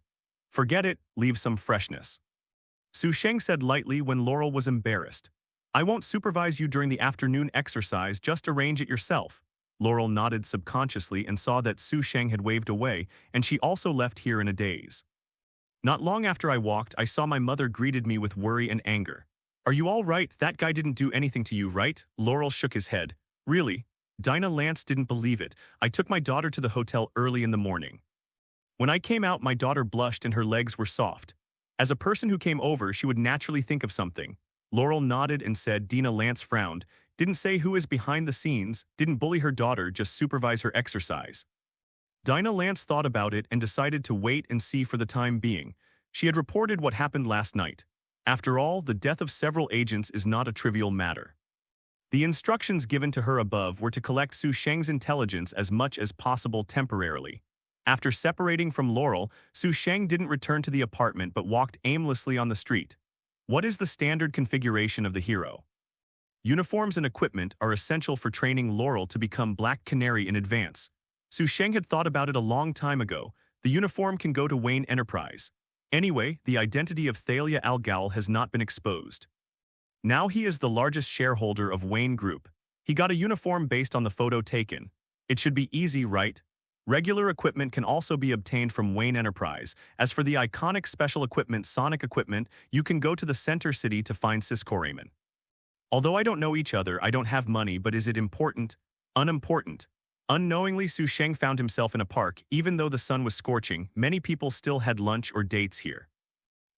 S2: Forget it, leave some freshness. Sheng said lightly when Laurel was embarrassed. I won't supervise you during the afternoon exercise, just arrange it yourself. Laurel nodded subconsciously and saw that Sheng had waved away, and she also left here in a daze. Not long after I walked, I saw my mother greeted me with worry and anger. Are you all right? That guy didn't do anything to you, right? Laurel shook his head. Really? Dinah Lance didn't believe it. I took my daughter to the hotel early in the morning. When I came out, my daughter blushed and her legs were soft. As a person who came over, she would naturally think of something. Laurel nodded and said. Dinah Lance frowned. Didn't say who is behind the scenes, didn't bully her daughter, just supervise her exercise. Dinah Lance thought about it and decided to wait and see for the time being. She had reported what happened last night. After all, the death of several agents is not a trivial matter. The instructions given to her above were to collect Sheng's intelligence as much as possible temporarily. After separating from Laurel, Sheng didn't return to the apartment but walked aimlessly on the street. What is the standard configuration of the hero? Uniforms and equipment are essential for training Laurel to become Black Canary in advance. Sheng had thought about it a long time ago. The uniform can go to Wayne Enterprise. Anyway, the identity of Talia al Ghul has not been exposed. Now he is the largest shareholder of Wayne Group. He got a uniform based on the photo taken. It should be easy, right? Regular equipment can also be obtained from Wayne Enterprise. As for the iconic special equipment, Sonic equipment, you can go to the center city to find Cisco Raymond. Although I don't know each other, I don't have money, but is it important? Unimportant. Unknowingly, Sheng found himself in a park. Even though the sun was scorching, many people still had lunch or dates here.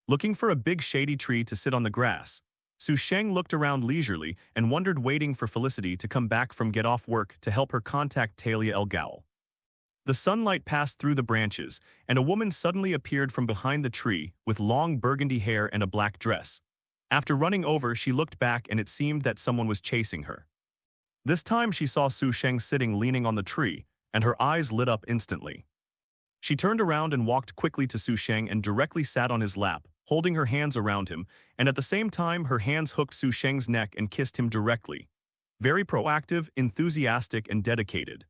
S2: Looking for a big shady tree to sit on the grass, Sheng looked around leisurely and wondered, waiting for Felicity to come back from get off work to help her contact Talia al Ghul. The sunlight passed through the branches, and a woman suddenly appeared from behind the tree with long burgundy hair and a black dress. After running over, she looked back and it seemed that someone was chasing her. This time she saw Sheng sitting leaning on the tree, and her eyes lit up instantly. She turned around and walked quickly to Sheng and directly sat on his lap, holding her hands around him, and at the same time her hands hooked Sheng's neck and kissed him directly. Very proactive, enthusiastic, and dedicated.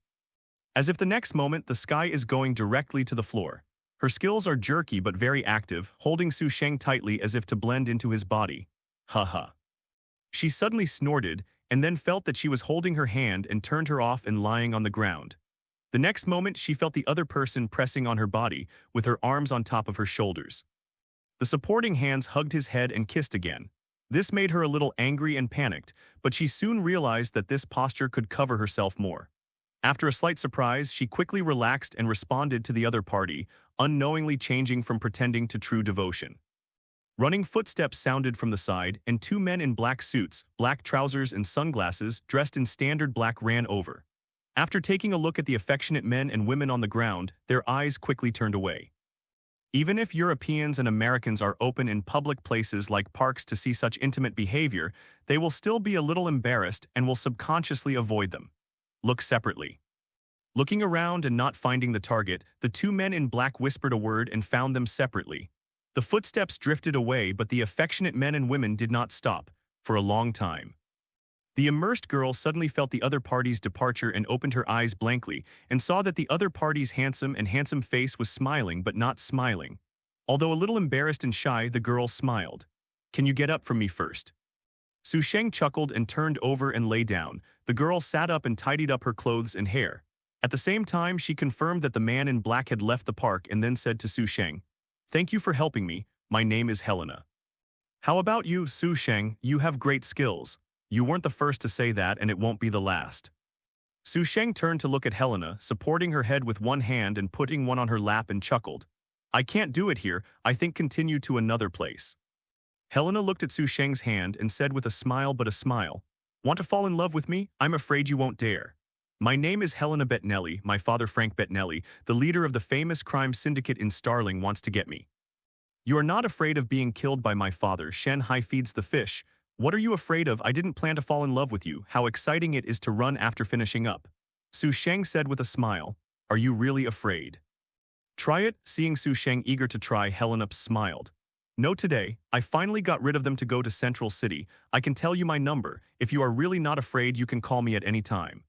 S2: As if the next moment the sky is going directly to the floor. Her skills are jerky but very active, holding Sheng tightly as if to blend into his body. Ha. She suddenly snorted, and then felt that she was holding her hand and turned her off and lying on the ground. The next moment she felt the other person pressing on her body, with her arms on top of her shoulders. The supporting hands hugged his head and kissed again. This made her a little angry and panicked, but she soon realized that this posture could cover herself more. After a slight surprise, she quickly relaxed and responded to the other party, unknowingly changing from pretending to true devotion. Running footsteps sounded from the side, and two men in black suits, black trousers and sunglasses, dressed in standard black, ran over. After taking a look at the affectionate men and women on the ground, their eyes quickly turned away. Even if Europeans and Americans are open in public places like parks to see such intimate behavior, they will still be a little embarrassed and will subconsciously avoid them. Look separately. Looking around and not finding the target, the two men in black whispered a word and found them separately. The footsteps drifted away, but the affectionate men and women did not stop, for a long time. The immersed girl suddenly felt the other party's departure and opened her eyes blankly, and saw that the other party's handsome face was smiling but not smiling. Although a little embarrassed and shy, the girl smiled. Can you get up from me first? Sheng chuckled and turned over and lay down. The girl sat up and tidied up her clothes and hair. At the same time, she confirmed that the man in black had left the park and then said to Sheng, "Thank you for helping me. My name is Helena." "How about you, Sheng? You have great skills. You weren't the first to say that, and it won't be the last." Sheng turned to look at Helena, supporting her head with one hand and putting one on her lap, and chuckled. "I can't do it here. I think continue to another place." Helena looked at Sheng's hand and said with a smile, "Want to fall in love with me? I'm afraid you won't dare. My name is Helena Bettinelli. My father, Frank Bettinelli, the leader of the famous crime syndicate in Starling, wants to get me." "You are not afraid of being killed by my father. Shen Hai feeds the fish. What are you afraid of? I didn't plan to fall in love with you. How exciting it is to run after finishing up." Sheng said with a smile. "Are you really afraid?" "Try it." Seeing Sheng eager to try, Helena smiled. "No, today. I finally got rid of them to go to Central City. I can tell you my number. If you are really not afraid, you can call me at any time."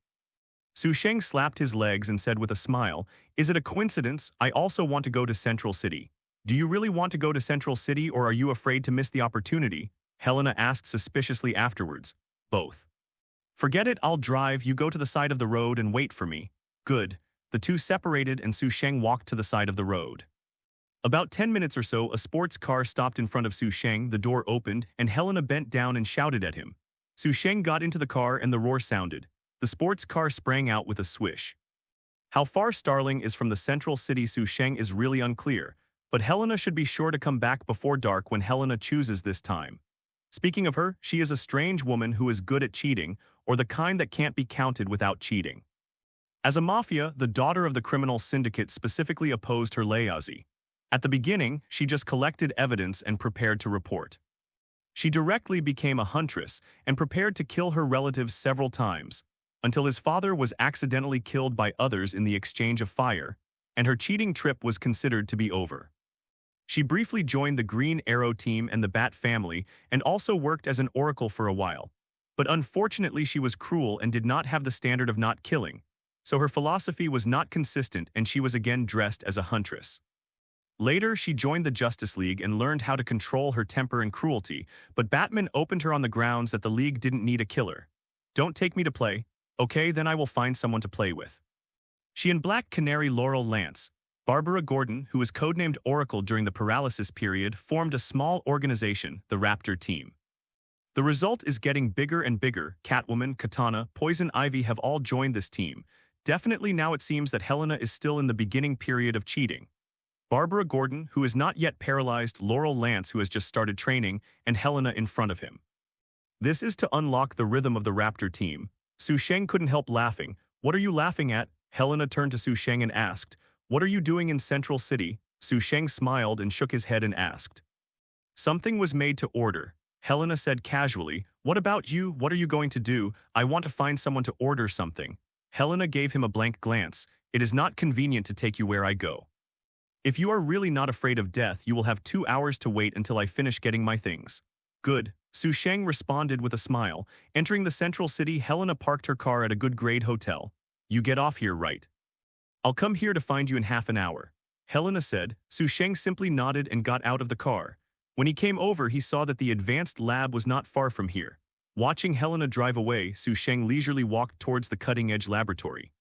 S2: Sheng slapped his legs and said with a smile, "Is it a coincidence? I also want to go to Central City." "Do you really want to go to Central City, or are you afraid to miss the opportunity?" Helena asked suspiciously afterwards. "Both." Forget it, I'll drive, you go to the side of the road and wait for me. Good. The two separated and Sheng walked to the side of the road. About 10 minutes or so, a sports car stopped in front of Sheng, the door opened, and Helena bent down and shouted at him. Sheng got into the car and the roar sounded. The sports car sprang out with a swish. How far Starling is from the central city Sheng is really unclear, but Helena should be sure to come back before dark when Helena chooses this time. Speaking of her, she is a strange woman who is good at cheating, or the kind that can't be counted without cheating. As a mafia, the daughter of the criminal syndicate specifically opposed her layazi. At the beginning, she just collected evidence and prepared to report. She directly became a huntress and prepared to kill her relatives several times, until his father was accidentally killed by others in the exchange of fire, and her cheating trip was considered to be over. She briefly joined the Green Arrow team and the Bat family and also worked as an oracle for a while. But unfortunately she was cruel and did not have the standard of not killing, so her philosophy was not consistent and she was again dressed as a huntress. Later, she joined the Justice League and learned how to control her temper and cruelty, but Batman opened her on the grounds that the League didn't need a killer. Don't take me to play. Okay, then I will find someone to play with. She and Black Canary Laurel Lance, Barbara Gordon, who was codenamed Oracle during the Paralysis period, formed a small organization, the Raptor Team. The result is getting bigger and bigger. Catwoman, Katana, Poison Ivy have all joined this team. Definitely now it seems that Helena is still in the beginning period of cheating. Barbara Gordon, who is not yet paralyzed, Laurel Lance, who has just started training, and Helena in front of him. This is to unlock the rhythm of the Raptor Team. Sheng couldn't help laughing. What are you laughing at? Helena turned to Sheng and asked. What are you doing in Central City? Sheng smiled and shook his head and asked. Something was made to order. Helena said casually, what about you? What are you going to do? I want to find someone to order something. Helena gave him a blank glance. It is not convenient to take you where I go. If you are really not afraid of death, you will have 2 hours to wait until I finish getting my things. Good. Sheng responded with a smile. Entering the central city, Helena parked her car at a good-grade hotel. You get off here, right? I'll come here to find you in half an hour. Helena said. Sheng simply nodded and got out of the car. When he came over, he saw that the advanced lab was not far from here. Watching Helena drive away, Sheng leisurely walked towards the cutting-edge laboratory.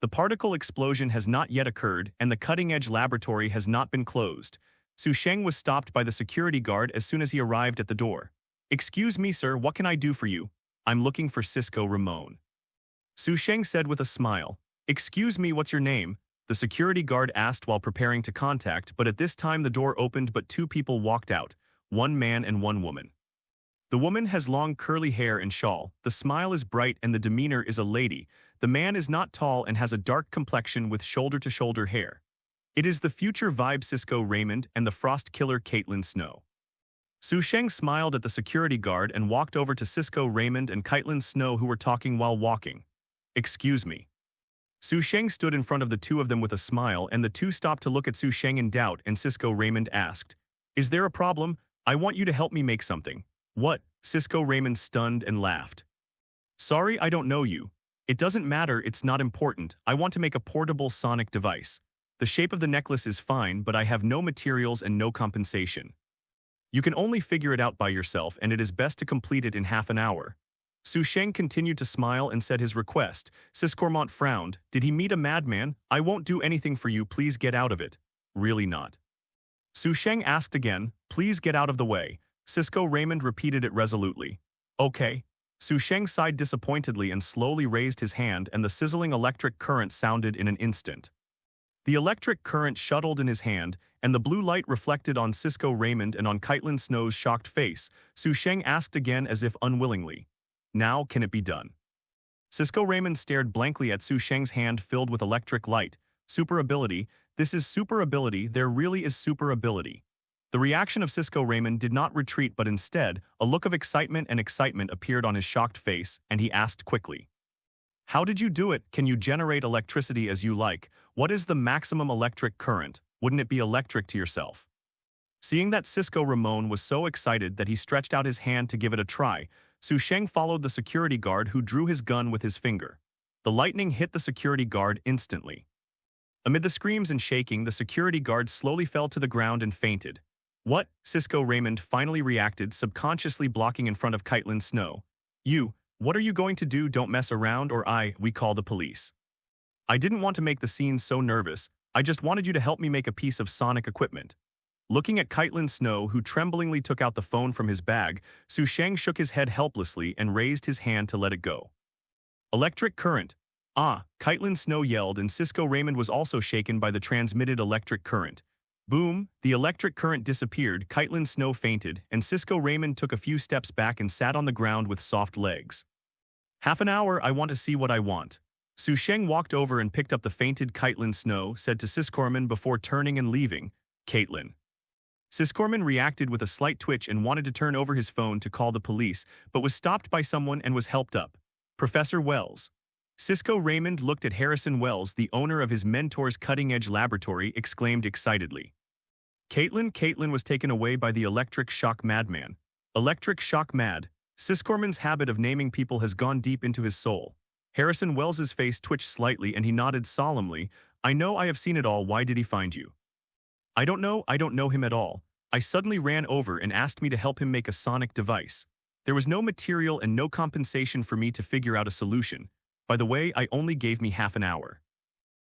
S2: The particle explosion has not yet occurred, and the cutting-edge laboratory has not been closed. Sheng was stopped by the security guard as soon as he arrived at the door. Excuse me, sir, what can I do for you? I'm looking for Cisco Ramon. Sheng said with a smile. Excuse me, what's your name? The security guard asked while preparing to contact, but at this time the door opened but 2 people walked out, 1 man and 1 woman. The woman has long curly hair and shawl, the smile is bright and the demeanor is a lady. The man is not tall and has a dark complexion with shoulder-to-shoulder hair. It is the future vibe Cisco Raymond and the frost killer Caitlin Snow. Sheng smiled at the security guard and walked over to Cisco Raymond and Caitlin Snow, who were talking while walking. Excuse me. Sheng stood in front of the 2 of them with a smile, and the 2 stopped to look at Sheng in doubt, and Cisco Raymond asked, Is there a problem? I want you to help me make something. What? Cisco Raymond stunned and laughed. Sorry, I don't know you. It doesn't matter, it's not important. I want to make a portable sonic device. The shape of the necklace is fine, but I have no materials and no compensation. You can only figure it out by yourself, and it is best to complete it in half an hour. Sheng continued to smile and said his request. Ciscormont frowned. Did he meet a madman? I won't do anything for you, please get out of it. Really not. Sheng asked again, please get out of the way. Cisco Raymond repeated it resolutely. Okay. Sheng sighed disappointedly and slowly raised his hand, and the sizzling electric current sounded in an instant. The electric current shuttled in his hand, and the blue light reflected on Cisco Raymond and on Caitlin Snow's shocked face. Sheng asked again as if unwillingly. Now can it be done? Cisco Raymond stared blankly at Sheng's hand filled with electric light. Super ability. This is super ability. There really is super ability. The reaction of Cisco Raymond did not retreat, but instead, a look of excitement appeared on his shocked face, and he asked quickly. How did you do it? Can you generate electricity as you like? What is the maximum electric current? Wouldn't it be electric to yourself? Seeing that Cisco Ramon was so excited that he stretched out his hand to give it a try, Sheng followed the security guard, who drew his gun with his finger. The lightning hit the security guard instantly. Amid the screams and shaking, the security guard slowly fell to the ground and fainted. What? Cisco Raymond finally reacted, subconsciously blocking in front of Caitlin Snow. What are you going to do? Don't mess around or we call the police. I didn't want to make the scene so nervous. I just wanted you to help me make a piece of sonic equipment. Looking at Caitlin Snow, who tremblingly took out the phone from his bag, Sheng shook his head helplessly and raised his hand to let it go. Electric current. Caitlin Snow yelled, and Cisco Raymond was also shaken by the transmitted electric current. Boom, the electric current disappeared, Caitlin Snow fainted, and Cisco Raymond took a few steps back and sat on the ground with soft legs. Half an hour, I want to see what I want. Sheng walked over and picked up the fainted Caitlin Snow, said to Siscorman before turning and leaving, Caitlin. Siscorman reacted with a slight twitch and wanted to turn over his phone to call the police, but was stopped by someone and was helped up. Professor Wells. Cisco Raymond looked at Harrison Wells, the owner of his mentor's cutting-edge laboratory, exclaimed excitedly. Caitlin was taken away by the electric shock madman. Electric shock mad. Siscorman's habit of naming people has gone deep into his soul. Harrison Wells's face twitched slightly and he nodded solemnly. I know, I have seen it all. Why did he find you? I don't know him at all. I suddenly ran over and asked me to help him make a sonic device. There was no material and no compensation for me to figure out a solution. By the way, I only gave me half an hour.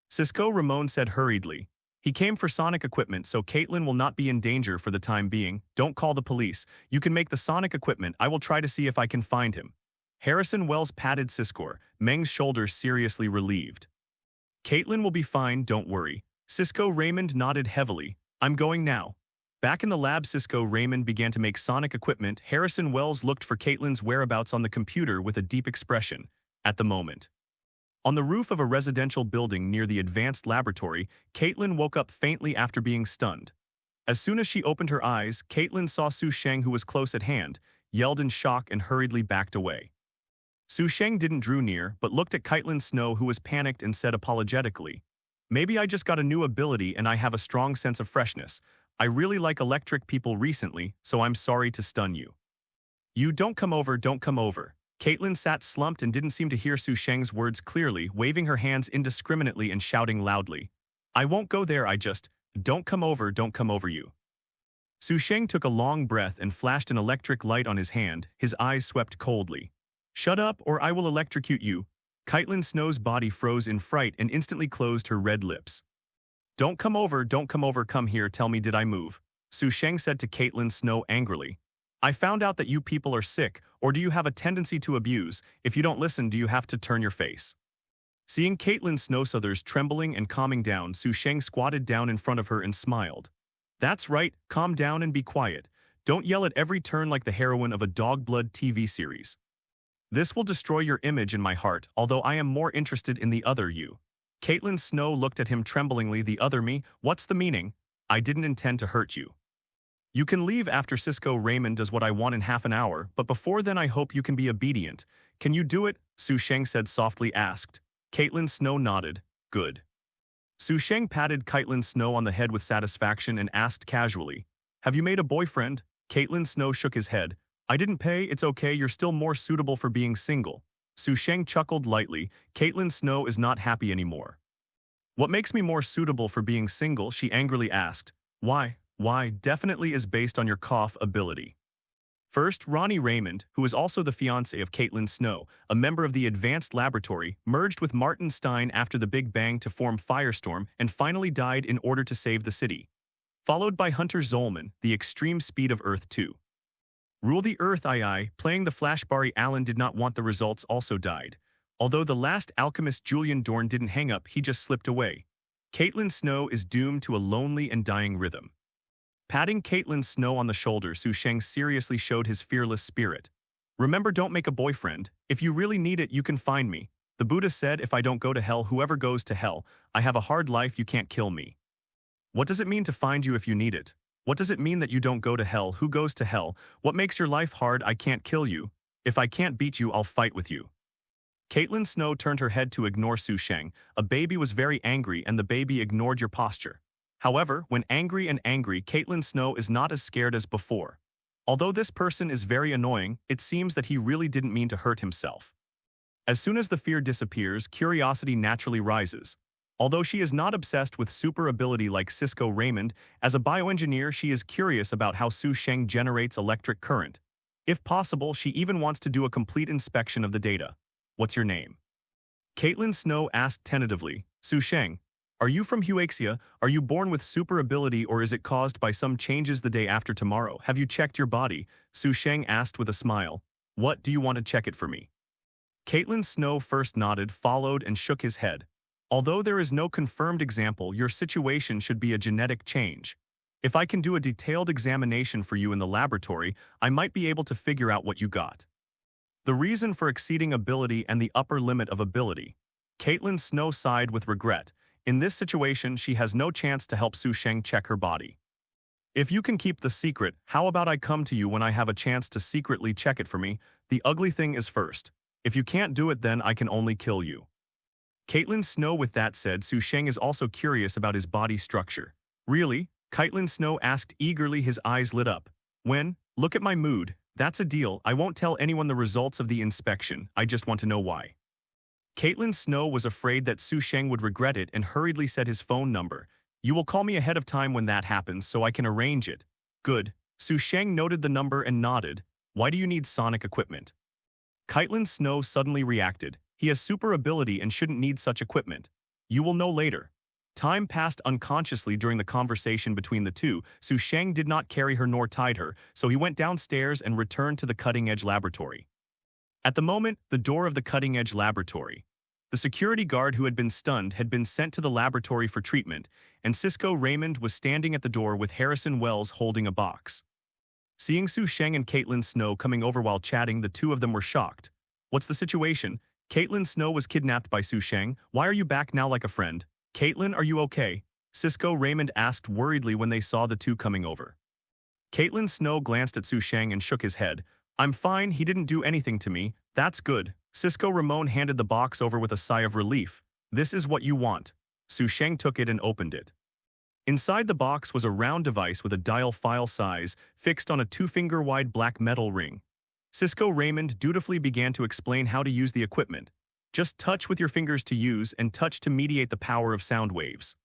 S2: Cisco Ramon said hurriedly. He came for sonic equipment, so Caitlin will not be in danger for the time being. Don't call the police. You can make the sonic equipment. I will try to see if I can find him. Harrison Wells patted Cisco, Meng's shoulder seriously relieved. Caitlin will be fine, don't worry. Cisco Raymond nodded heavily. I'm going now. Back in the lab, Cisco Raymond began to make sonic equipment. Harrison Wells looked for Caitlin's whereabouts on the computer with a deep expression. At the moment. On the roof of a residential building near the advanced laboratory, Caitlin woke up faintly after being stunned. As soon as she opened her eyes, Caitlin saw Sheng, who was close at hand, yelled in shock and hurriedly backed away. Sheng didn't draw near, but looked at Caitlin Snow, who was panicked, and said apologetically, Maybe I just got a new ability and I have a strong sense of freshness. I really like electric people recently, so I'm sorry to stun you. You don't come over. Caitlin sat slumped and didn't seem to hear Sheng's words clearly, waving her hands indiscriminately and shouting loudly. I won't go there, don't come over you. Sheng took a long breath and flashed an electric light on his hand, his eyes swept coldly. Shut up or I will electrocute you. Caitlin Snow's body froze in fright and instantly closed her red lips. Don't come over, come here, tell me, did I move? Sheng said to Caitlin Snow angrily. I found out that you people are sick, or do you have a tendency to abuse? If you don't listen, do you have to turn your face? Seeing Caitlin Snowsouthers trembling and calming down, Sheng squatted down in front of her and smiled. That's right, calm down and be quiet. Don't yell at every turn like the heroine of a dog blood TV series. This will destroy your image in my heart, although I am more interested in the other you. Caitlin Snow looked at him tremblingly. The other me? What's the meaning? I didn't intend to hurt you. You can leave after Cisco Raymond does what I want in half an hour, but before then I hope you can be obedient. Can you do it? Sheng said softly asked. Caitlin Snow nodded. Good. Sheng patted Caitlin Snow on the head with satisfaction and asked casually, Have you made a boyfriend? Caitlin Snow shook his head. I didn't pay, it's okay, you're still more suitable for being single. Sheng chuckled lightly. Caitlin Snow is not happy anymore. What makes me more suitable for being single? She angrily asked. Why, definitely is based on your cough ability. First, Ronnie Raymond, who is also the fiancé of Caitlin Snow, a member of the advanced laboratory, merged with Martin Stein after the Big Bang to form Firestorm and finally died in order to save the city. Followed by Hunter Zolman, the extreme speed of Earth 2. Rule the Earth playing the Flash Barry Allen did not want the results, also died. Although the last alchemist Julian Dorn didn't hang up, he just slipped away. Caitlin Snow is doomed to a lonely and dying rhythm. Patting Caitlin Snow on the shoulder, Sheng seriously showed his fearless spirit. Remember, don't make a boyfriend. If you really need it, you can find me. The Buddha said if I don't go to hell, whoever goes to hell. I have a hard life, you can't kill me. What does it mean to find you if you need it? What does it mean that you don't go to hell? Who goes to hell? What makes your life hard? I can't kill you. If I can't beat you, I'll fight with you. Caitlin Snow turned her head to ignore Sheng. A baby was very angry and the baby ignored your posture. However, when angry, Caitlin Snow is not as scared as before. Although this person is very annoying, it seems that he really didn't mean to hurt himself. As soon as the fear disappears, curiosity naturally rises. Although she is not obsessed with super ability like Cisco Raymond, as a bioengineer she is curious about how Sheng generates electric current. If possible, she even wants to do a complete inspection of the data. What's your name? Caitlin Snow asked tentatively. Sheng, are you from Huaxia? Are you born with super ability or is it caused by some changes the day after tomorrow? Have you checked your body? Sheng asked with a smile. What do you want to check it for me? Caitlin Snow first nodded, followed, and shook his head. Although there is no confirmed example, your situation should be a genetic change. If I can do a detailed examination for you in the laboratory, I might be able to figure out what you got. The reason for exceeding ability and the upper limit of ability. Caitlin Snow sighed with regret. In this situation, she has no chance to help Sheng check her body. If you can keep the secret, how about I come to you when I have a chance to secretly check it for me? The ugly thing is first. If you can't do it, then I can only kill you. Caitlin Snow. With that said, Sheng is also curious about his body structure. Really? Caitlin Snow asked eagerly, his eyes lit up. When? Look at my mood. That's a deal. I won't tell anyone the results of the inspection. I just want to know why. Caitlin Snow was afraid that Sheng would regret it and hurriedly said his phone number. You will call me ahead of time when that happens so I can arrange it. Good. Sheng noted the number and nodded. Why do you need sonic equipment? Caitlin Snow suddenly reacted. He has super ability and shouldn't need such equipment. You will know later. Time passed unconsciously during the conversation between the two. Sheng did not carry her nor tide her, so he went downstairs and returned to the cutting-edge laboratory. At the moment, the door of the cutting-edge laboratory. The security guard who had been stunned had been sent to the laboratory for treatment, and Cisco Raymond was standing at the door with Harrison Wells holding a box. Seeing Sheng and Caitlin Snow coming over while chatting, the two of them were shocked. What's the situation? Caitlin Snow was kidnapped by Sheng. Why are you back now like a friend? Caitlin, are you okay? Cisco Raymond asked worriedly when they saw the two coming over. Caitlin Snow glanced at Sheng and shook his head. I'm fine, he didn't do anything to me. That's good. Cisco Ramon handed the box over with a sigh of relief. This is what you want. Sheng took it and opened it. Inside the box was a round device with a dial file size fixed on a 2-finger-wide black metal ring. Cisco Raymond dutifully began to explain how to use the equipment. Just touch with your fingers to use and touch to mediate the power of sound waves.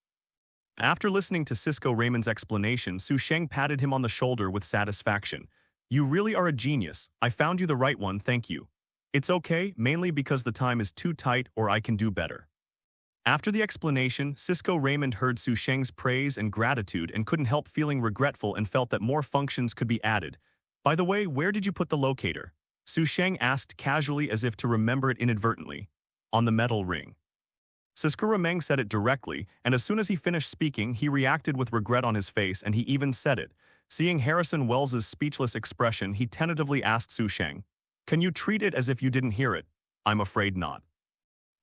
S2: After listening to Cisco Raymond's explanation, Sheng patted him on the shoulder with satisfaction. You really are a genius. I found you the right one, thank you. It's okay, mainly because the time is too tight or I can do better. After the explanation, Cisco Raymond heard Sheng's praise and gratitude and couldn't help feeling regretful and felt that more functions could be added. By the way, where did you put the locator? Sheng asked casually as if to remember it inadvertently. On the metal ring. Cisco Raymond said it directly, and as soon as he finished speaking, he reacted with regret on his face and he even said it. Seeing Harrison Wells's speechless expression, he tentatively asked Sheng, can you treat it as if you didn't hear it? I'm afraid not.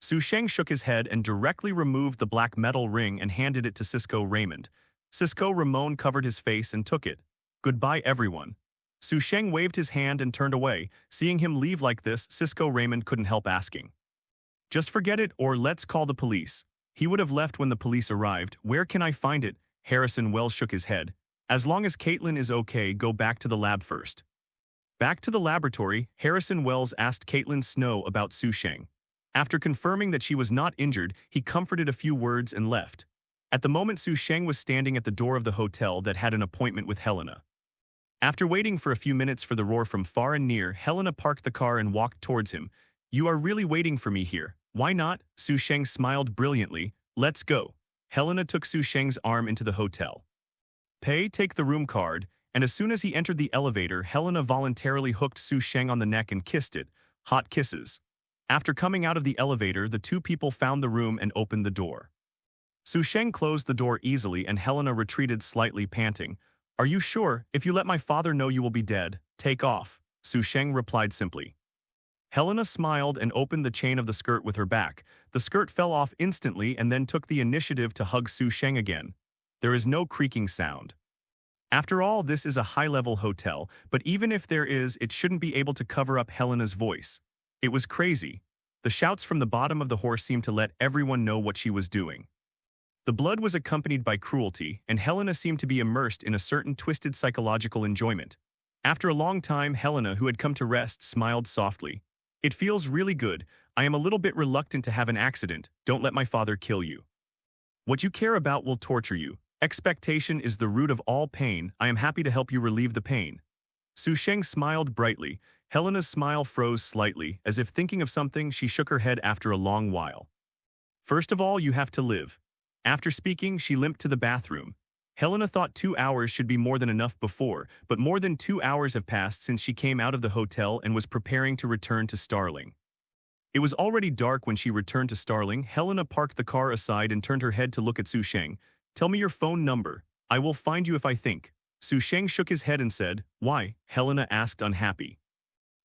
S2: Sheng shook his head and directly removed the black metal ring and handed it to Cisco Raymond. Cisco Ramon covered his face and took it. Goodbye, everyone. Sheng waved his hand and turned away. Seeing him leave like this, Cisco Raymond couldn't help asking. Just forget it or let's call the police. He would have left when the police arrived. Where can I find it? Harrison Wells shook his head. As long as Caitlin is okay, go back to the lab first. Back to the laboratory, Harrison Wells asked Caitlin Snow about Sheng. After confirming that she was not injured, he comforted a few words and left. At the moment, Sheng was standing at the door of the hotel that had an appointment with Helena. After waiting for a few minutes for the roar from far and near, Helena parked the car and walked towards him. You are really waiting for me here. Why not? Sheng smiled brilliantly. Let's go. Helena took Sheng's arm into the hotel. Take the room card, and as soon as he entered the elevator, Helena voluntarily hooked Sheng on the neck and kissed it. Hot kisses. After coming out of the elevator, the two people found the room and opened the door. Sheng closed the door easily and Helena retreated slightly, panting. Are you sure? If you let my father know, you will be dead. Take off. Sheng replied simply. Helena smiled and opened the chain of the skirt with her back. The skirt fell off instantly and then took the initiative to hug Sheng again. There is no creaking sound. After all, this is a high-level hotel, but even if there is, it shouldn't be able to cover up Helena's voice. It was crazy. The shouts from the bottom of the horse seemed to let everyone know what she was doing. The blood was accompanied by cruelty, and Helena seemed to be immersed in a certain twisted psychological enjoyment. After a long time, Helena, who had come to rest, smiled softly. It feels really good. I am a little bit reluctant to have an accident. Don't let my father kill you. What you care about will torture you. Expectation is the root of all pain. I am happy to help you relieve the pain. Sheng smiled brightly. Helena's smile froze slightly, as if thinking of something. She shook her head after a long while. First of all, you have to live. After speaking, she limped to the bathroom. Helena thought 2 hours should be more than enough before, but more than 2 hours have passed since she came out of the hotel and was preparing to return to Starling. It was already dark when she returned to Starling. Helena parked the car aside and turned her head to look at Sheng. Tell me your phone number. I will find you if I think. Sheng shook his head and said, Why? Helena asked, unhappy.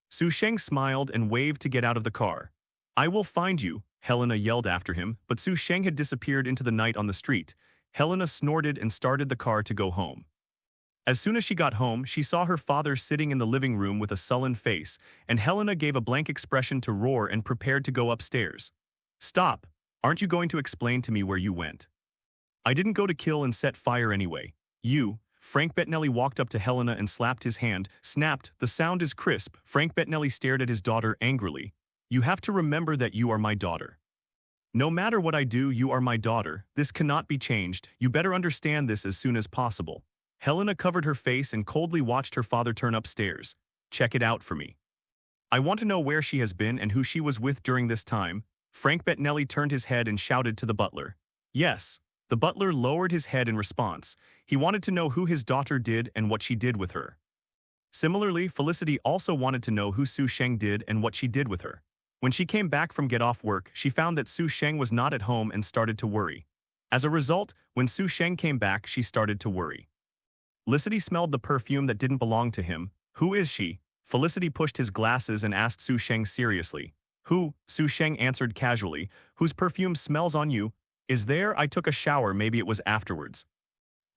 S2: Sheng smiled and waved to get out of the car. I will find you, Helena yelled after him, but Sheng had disappeared into the night on the street. Helena snorted and started the car to go home. As soon as she got home, she saw her father sitting in the living room with a sullen face, and Helena gave a blank expression to roar and prepared to go upstairs. Stop! Aren't you going to explain to me where you went? I didn't go to kill and set fire anyway. You, Frank Bettinelli walked up to Helena and slapped his hand, snapped, the sound is crisp. Frank Bettinelli stared at his daughter angrily. You have to remember that you are my daughter. No matter what I do, you are my daughter. This cannot be changed. You better understand this as soon as possible. Helena covered her face and coldly watched her father turn upstairs. Check it out for me. I want to know where she has been and who she was with during this time. Frank Bettinelli turned his head and shouted to the butler. Yes. The butler lowered his head in response. He wanted to know who his daughter did and what she did with her. Similarly, Felicity also wanted to know who Sheng did and what she did with her. When she came back from get off work, she found that Sheng was not at home and started to worry. As a result, when Sheng came back, she started to worry. Felicity smelled the perfume that didn't belong to him. Who is she? Felicity pushed his glasses and asked Sheng seriously. Who? Sheng answered casually. Whose perfume smells on you? Is there? I took a shower, maybe it was afterwards.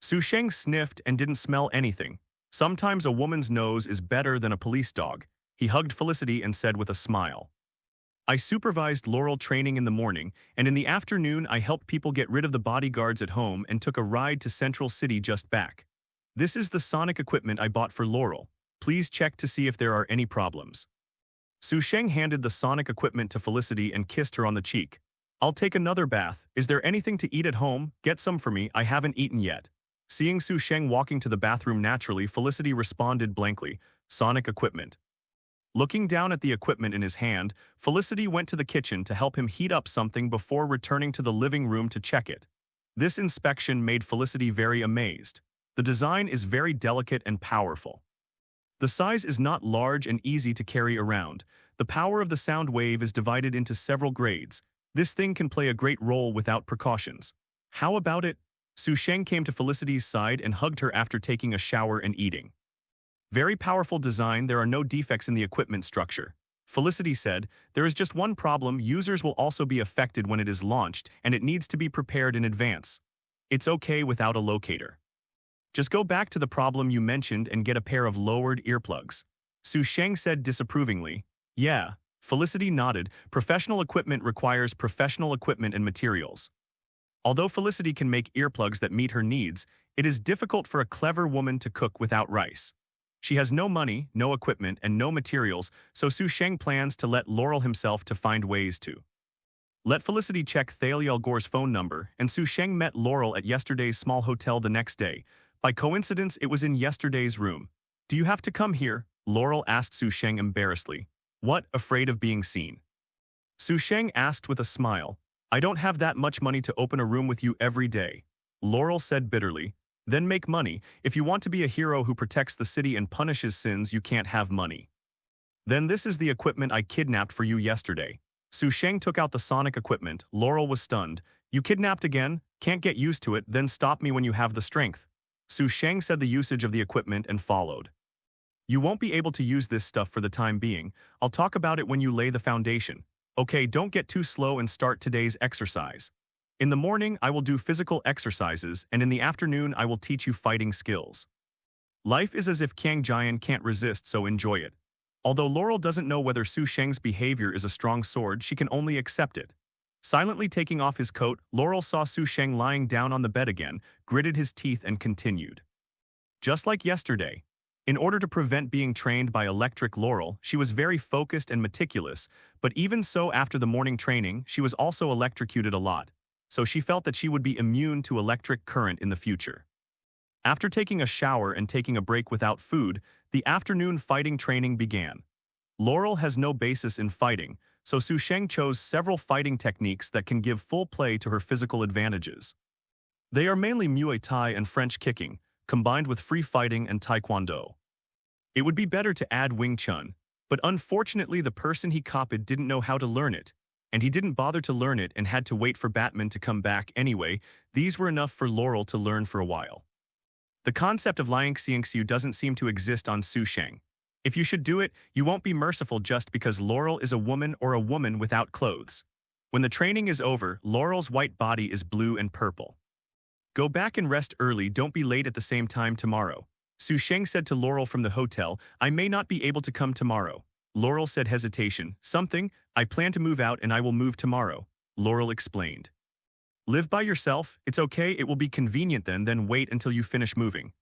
S2: Sheng sniffed and didn't smell anything. Sometimes a woman's nose is better than a police dog. He hugged Felicity and said with a smile. I supervised Laurel training in the morning, and in the afternoon I helped people get rid of the bodyguards at home and took a ride to Central City just back. This is the sonic equipment I bought for Laurel. Please check to see if there are any problems. Sheng handed the sonic equipment to Felicity and kissed her on the cheek. I'll take another bath. Is there anything to eat at home? Get some for me, I haven't eaten yet. Seeing Sheng walking to the bathroom naturally, Felicity responded blankly, sonic equipment. Looking down at the equipment in his hand, Felicity went to the kitchen to help him heat up something before returning to the living room to check it. This inspection made Felicity very amazed. The design is very delicate and powerful. The size is not large and easy to carry around. The power of the sound wave is divided into several grades. This thing can play a great role without precautions. How about it? Sheng came to Felicity's side and hugged her after taking a shower and eating. Very powerful design, there are no defects in the equipment structure. Felicity said, there is just one problem, users will also be affected when it is launched, and it needs to be prepared in advance. It's okay without a locator. Just go back to the problem you mentioned and get a pair of lowered earplugs. Sheng said disapprovingly. Yeah. Felicity nodded. Professional equipment requires professional equipment and materials. Although Felicity can make earplugs that meet her needs, it is difficult for a clever woman to cook without rice. She has no money, no equipment, and no materials, so Sheng plans to let Laurel himself to find ways to. Let Felicity check Talia al Ghul's phone number, and Sheng met Laurel at yesterday's small hotel the next day. By coincidence, it was in yesterday's room. Do you have to come here? Laurel asked Sheng embarrassedly. What, afraid of being seen? Sheng asked with a smile. I don't have that much money to open a room with you every day. Laurel said bitterly. Then make money. If you want to be a hero who protects the city and punishes sins, you can't have money. Then this is the equipment I kidnapped for you yesterday. Sheng took out the sonic equipment. Laurel was stunned. You kidnapped again? Can't get used to it, then stop me when you have the strength. Sheng said the usage of the equipment and followed. You won't be able to use this stuff for the time being. I'll talk about it when you lay the foundation. Okay, don't get too slow and start today's exercise. In the morning, I will do physical exercises, and in the afternoon, I will teach you fighting skills. Life is as if Kang Jian can't resist, so enjoy it. Although Laurel doesn't know whether Sheng's behavior is a strong sword, she can only accept it. Silently taking off his coat, Laurel saw Sheng lying down on the bed again, gritted his teeth and continued. Just like yesterday. In order to prevent being trained by electric Laurel, she was very focused and meticulous, but even so after the morning training, she was also electrocuted a lot, so she felt that she would be immune to electric current in the future. After taking a shower and taking a break without food, The afternoon fighting training began. Laurel has no basis in fighting, so Sheng chose several fighting techniques that can give full play to her physical advantages. They are mainly Muay Thai and French kicking, combined with free fighting and Taekwondo. It would be better to add Wing Chun, but unfortunately the person he copied didn't know how to learn it, and he didn't bother to learn it and had to wait for Batman to come back anyway. These were enough for Laurel to learn for a while. The concept of Liang Xiangxiu doesn't seem to exist on Sheng. If you should do it, you won't be merciful just because Laurel is a woman or a woman without clothes. When the training is over, Laurel's white body is blue and purple. Go back and rest early, don't be late at the same time tomorrow. Sheng said to Laurel from the hotel, I may not be able to come tomorrow. Laurel said hesitation, something, I plan to move out and I will move tomorrow. Laurel explained. Live by yourself, it's okay, it will be convenient then wait until you finish moving.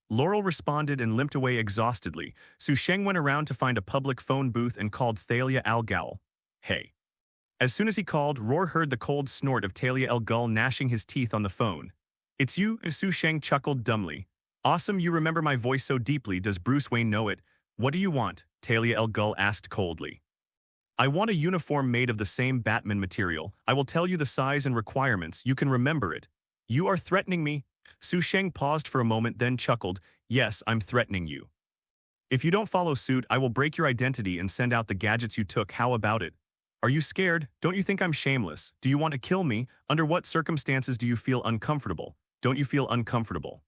S2: Laurel responded and limped away exhaustedly. Sheng went around to find a public phone booth and called Talia al Ghul. Hey. As soon as he called, Roar heard the cold snort of Talia al Ghul gnashing his teeth on the phone. It's you, Sheng chuckled dumbly. Awesome, you remember my voice so deeply, does Bruce Wayne know it? What do you want? Talia al Ghul asked coldly. I want a uniform made of the same Batman material. I will tell you the size and requirements, you can remember it. You are threatening me? Sheng paused for a moment then chuckled, yes, I'm threatening you. If you don't follow suit, I will break your identity and send out the gadgets you took, how about it? Are you scared? Don't you think I'm shameless? Do you want to kill me? Under what circumstances do you feel uncomfortable? Don't you feel uncomfortable?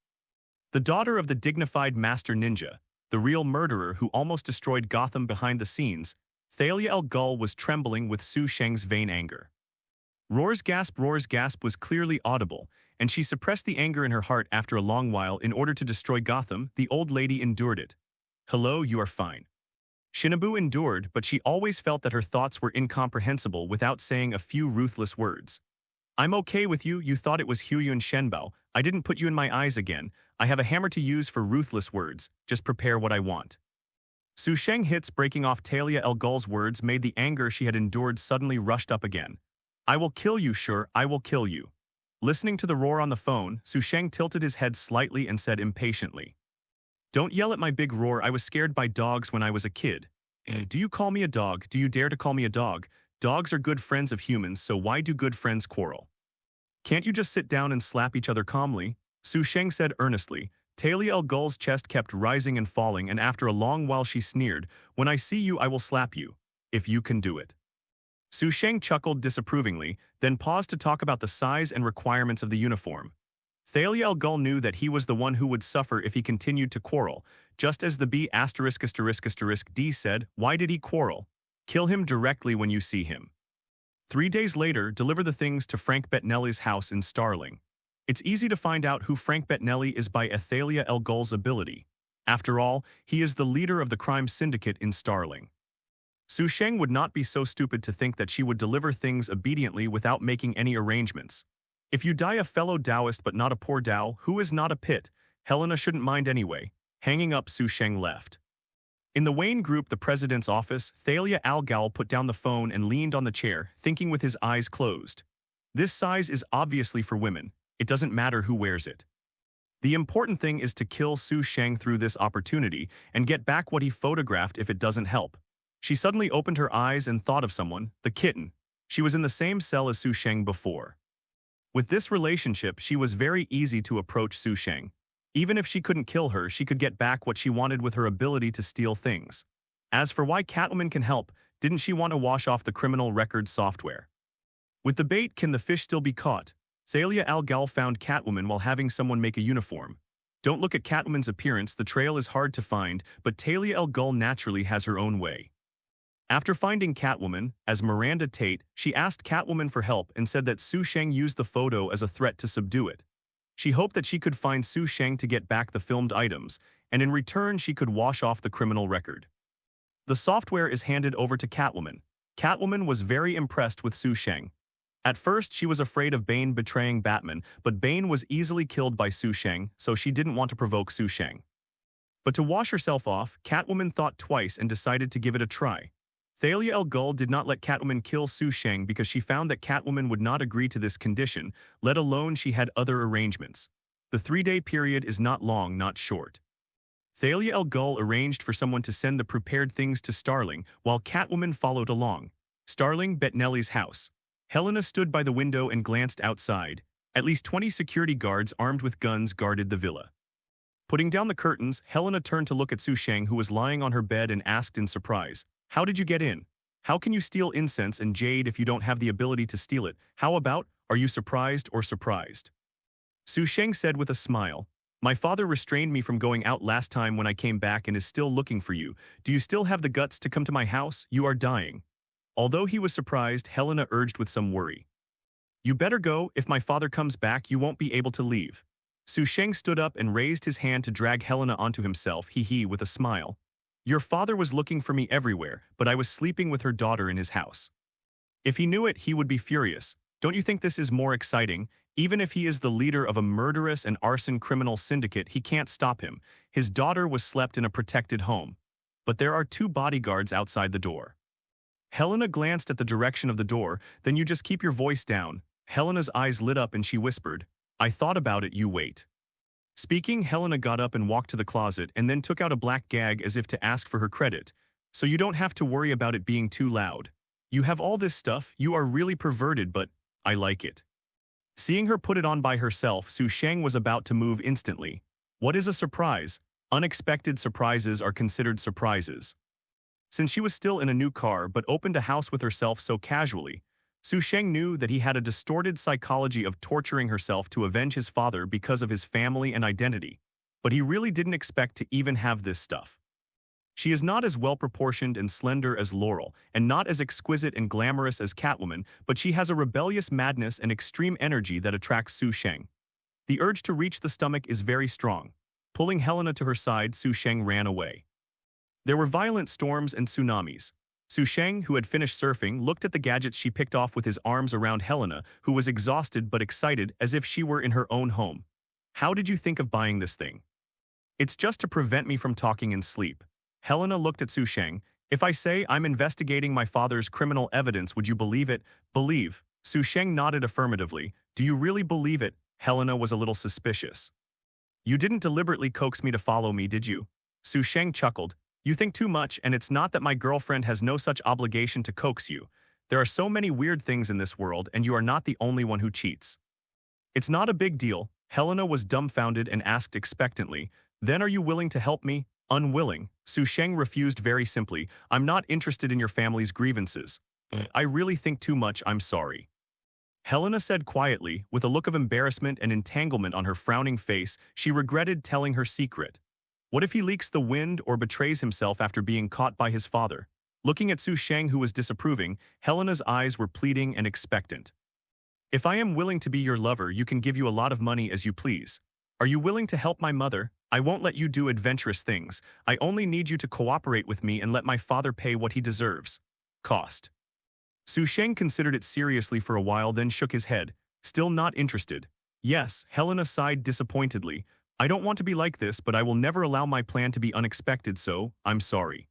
S2: The daughter of the dignified master ninja, the real murderer who almost destroyed Gotham behind the scenes, Talia al Ghul was trembling with Sheng's vain anger. Roar's gasp was clearly audible, and she suppressed the anger in her heart after a long while in order to destroy Gotham. The old lady endured it. Hello, you are fine. Shinobu endured, but she always felt that her thoughts were incomprehensible without saying a few ruthless words. I'm okay with you, you thought it was Huyun Shenbao. I didn't put you in my eyes again. I have a hammer to use for ruthless words. Just prepare what I want. Sheng hits breaking off Talia al Ghul's words made the anger she had endured suddenly rushed up again. I will kill you, sure, I will kill you. Listening to the roar on the phone, Sheng tilted his head slightly and said impatiently. Don't yell at my big roar, I was scared by dogs when I was a kid. Do you call me a dog? Do you dare to call me a dog? Dogs are good friends of humans, so why do good friends quarrel? Can't you just sit down and slap each other calmly? Sheng said earnestly. Talia al Ghul's chest kept rising and falling, and after a long while she sneered, when I see you I will slap you, if you can do it. Sheng chuckled disapprovingly, then paused to talk about the size and requirements of the uniform. Talia al Ghul knew that he was the one who would suffer if he continued to quarrel, just as the B*****D said, why did he quarrel? Kill him directly when you see him. 3 days later, deliver the things to Frank Bettinelli's house in Starling. It's easy to find out who Frank Bettinelli is by Talia al Ghul's ability. After all, he is the leader of the crime syndicate in Starling. Sheng would not be so stupid to think that she would deliver things obediently without making any arrangements. If you die a fellow Taoist but not a poor Tao, who is not a pit? Helena shouldn't mind anyway. Hanging up, Sheng left. In the Wayne Group, the president's office, Talia al Ghul put down the phone and leaned on the chair, thinking with his eyes closed. This size is obviously for women. It doesn't matter who wears it. The important thing is to kill Sheng through this opportunity and get back what he photographed if it doesn't help. She suddenly opened her eyes and thought of someone, the kitten. She was in the same cell as Sheng before. With this relationship, she was very easy to approach Sheng. Even if she couldn't kill her, she could get back what she wanted with her ability to steal things. As for why Catwoman can help, didn't she want to wash off the criminal records software? With the bait, can the fish still be caught? Talia al Ghul found Catwoman while having someone make a uniform. Don't look at Catwoman's appearance, the trail is hard to find, but Talia al Ghul naturally has her own way. After finding Catwoman, as Miranda Tate, she asked Catwoman for help and said that Sheng used the photo as a threat to subdue it. She hoped that she could find Sheng to get back the filmed items, and in return she could wash off the criminal record. The software is handed over to Catwoman. Catwoman was very impressed with Sheng. At first, she was afraid of Bane betraying Batman, but Bane was easily killed by Sheng, so she didn't want to provoke Sheng. But to wash herself off, Catwoman thought twice and decided to give it a try. Talia al Ghul did not let Catwoman kill Sheng because she found that Catwoman would not agree to this condition, let alone she had other arrangements. The 3-day period is not long, not short. Talia al Ghul arranged for someone to send the prepared things to Starling, while Catwoman followed along. Starling bet Nellie's house. Helena stood by the window and glanced outside. At least 20 security guards armed with guns guarded the villa. Putting down the curtains, Helena turned to look at Sheng, who was lying on her bed, and asked in surprise, "How did you get in? How can you steal incense and jade if you don't have the ability to steal it? How about, are you surprised or surprised?" Sheng said with a smile, "My father restrained me from going out last time when I came back and is still looking for you. Do you still have the guts to come to my house? You are dying." Although he was surprised, Helena urged with some worry, "You better go. If my father comes back, you won't be able to leave." Sheng stood up and raised his hand to drag Helena onto himself, he with a smile. "Your father was looking for me everywhere, but I was sleeping with her daughter in his house. If he knew it, he would be furious. Don't you think this is more exciting? Even if he is the leader of a murderous and arson criminal syndicate, he can't stop him. His daughter was slept in a protected home. But there are 2 bodyguards outside the door." Helena glanced at the direction of the door. "Then you just keep your voice down." Helena's eyes lit up and she whispered, "I thought about it, you wait." Speaking, Helena got up and walked to the closet and then took out a black gag as if to ask for her credit. "So you don't have to worry about it being too loud. You have all this stuff, you are really perverted, but I like it." Seeing her put it on by herself, Sheng was about to move instantly. What is a surprise? Unexpected surprises are considered surprises. Since she was still in a new car but opened a house with herself so casually, Sheng knew that he had a distorted psychology of torturing herself to avenge his father because of his family and identity. But he really didn't expect to even have this stuff. She is not as well-proportioned and slender as Laurel, and not as exquisite and glamorous as Catwoman, but she has a rebellious madness and extreme energy that attracts Sheng. The urge to reach the stomach is very strong. Pulling Helena to her side, Sheng ran away. There were violent storms and tsunamis. Sheng, who had finished surfing, looked at the gadgets she picked off with his arms around Helena, who was exhausted but excited as if she were in her own home. "How did you think of buying this thing?" "It's just to prevent me from talking in sleep." Helena looked at Sheng. "If I say I'm investigating my father's criminal evidence, would you believe it?" "Believe?" Sheng nodded affirmatively. "Do you really believe it?" Helena was a little suspicious. "You didn't deliberately coax me to follow me, did you?" Sheng chuckled. "You think too much, and it's not that my girlfriend has no such obligation to coax you. There are so many weird things in this world, and you are not the only one who cheats." "It's not a big deal." Helena was dumbfounded and asked expectantly, "Then are you willing to help me?" "Unwilling." Sheng refused very simply. "I'm not interested in your family's grievances." "I really think too much, I'm sorry." Helena said quietly, with a look of embarrassment and entanglement on her frowning face. She regretted telling her secret. What if he leaks the wind or betrays himself after being caught by his father? Looking at Sheng, who was disapproving, Helena's eyes were pleading and expectant. "If I am willing to be your lover, you can give you a lot of money as you please. Are you willing to help my mother? I won't let you do adventurous things. I only need you to cooperate with me and let my father pay what he deserves." Cost. Sheng considered it seriously for a while, then shook his head. Still not interested. "Yes," Helena sighed disappointedly. "I don't want to be like this, but I will never allow my plan to be unexpected, so I'm sorry."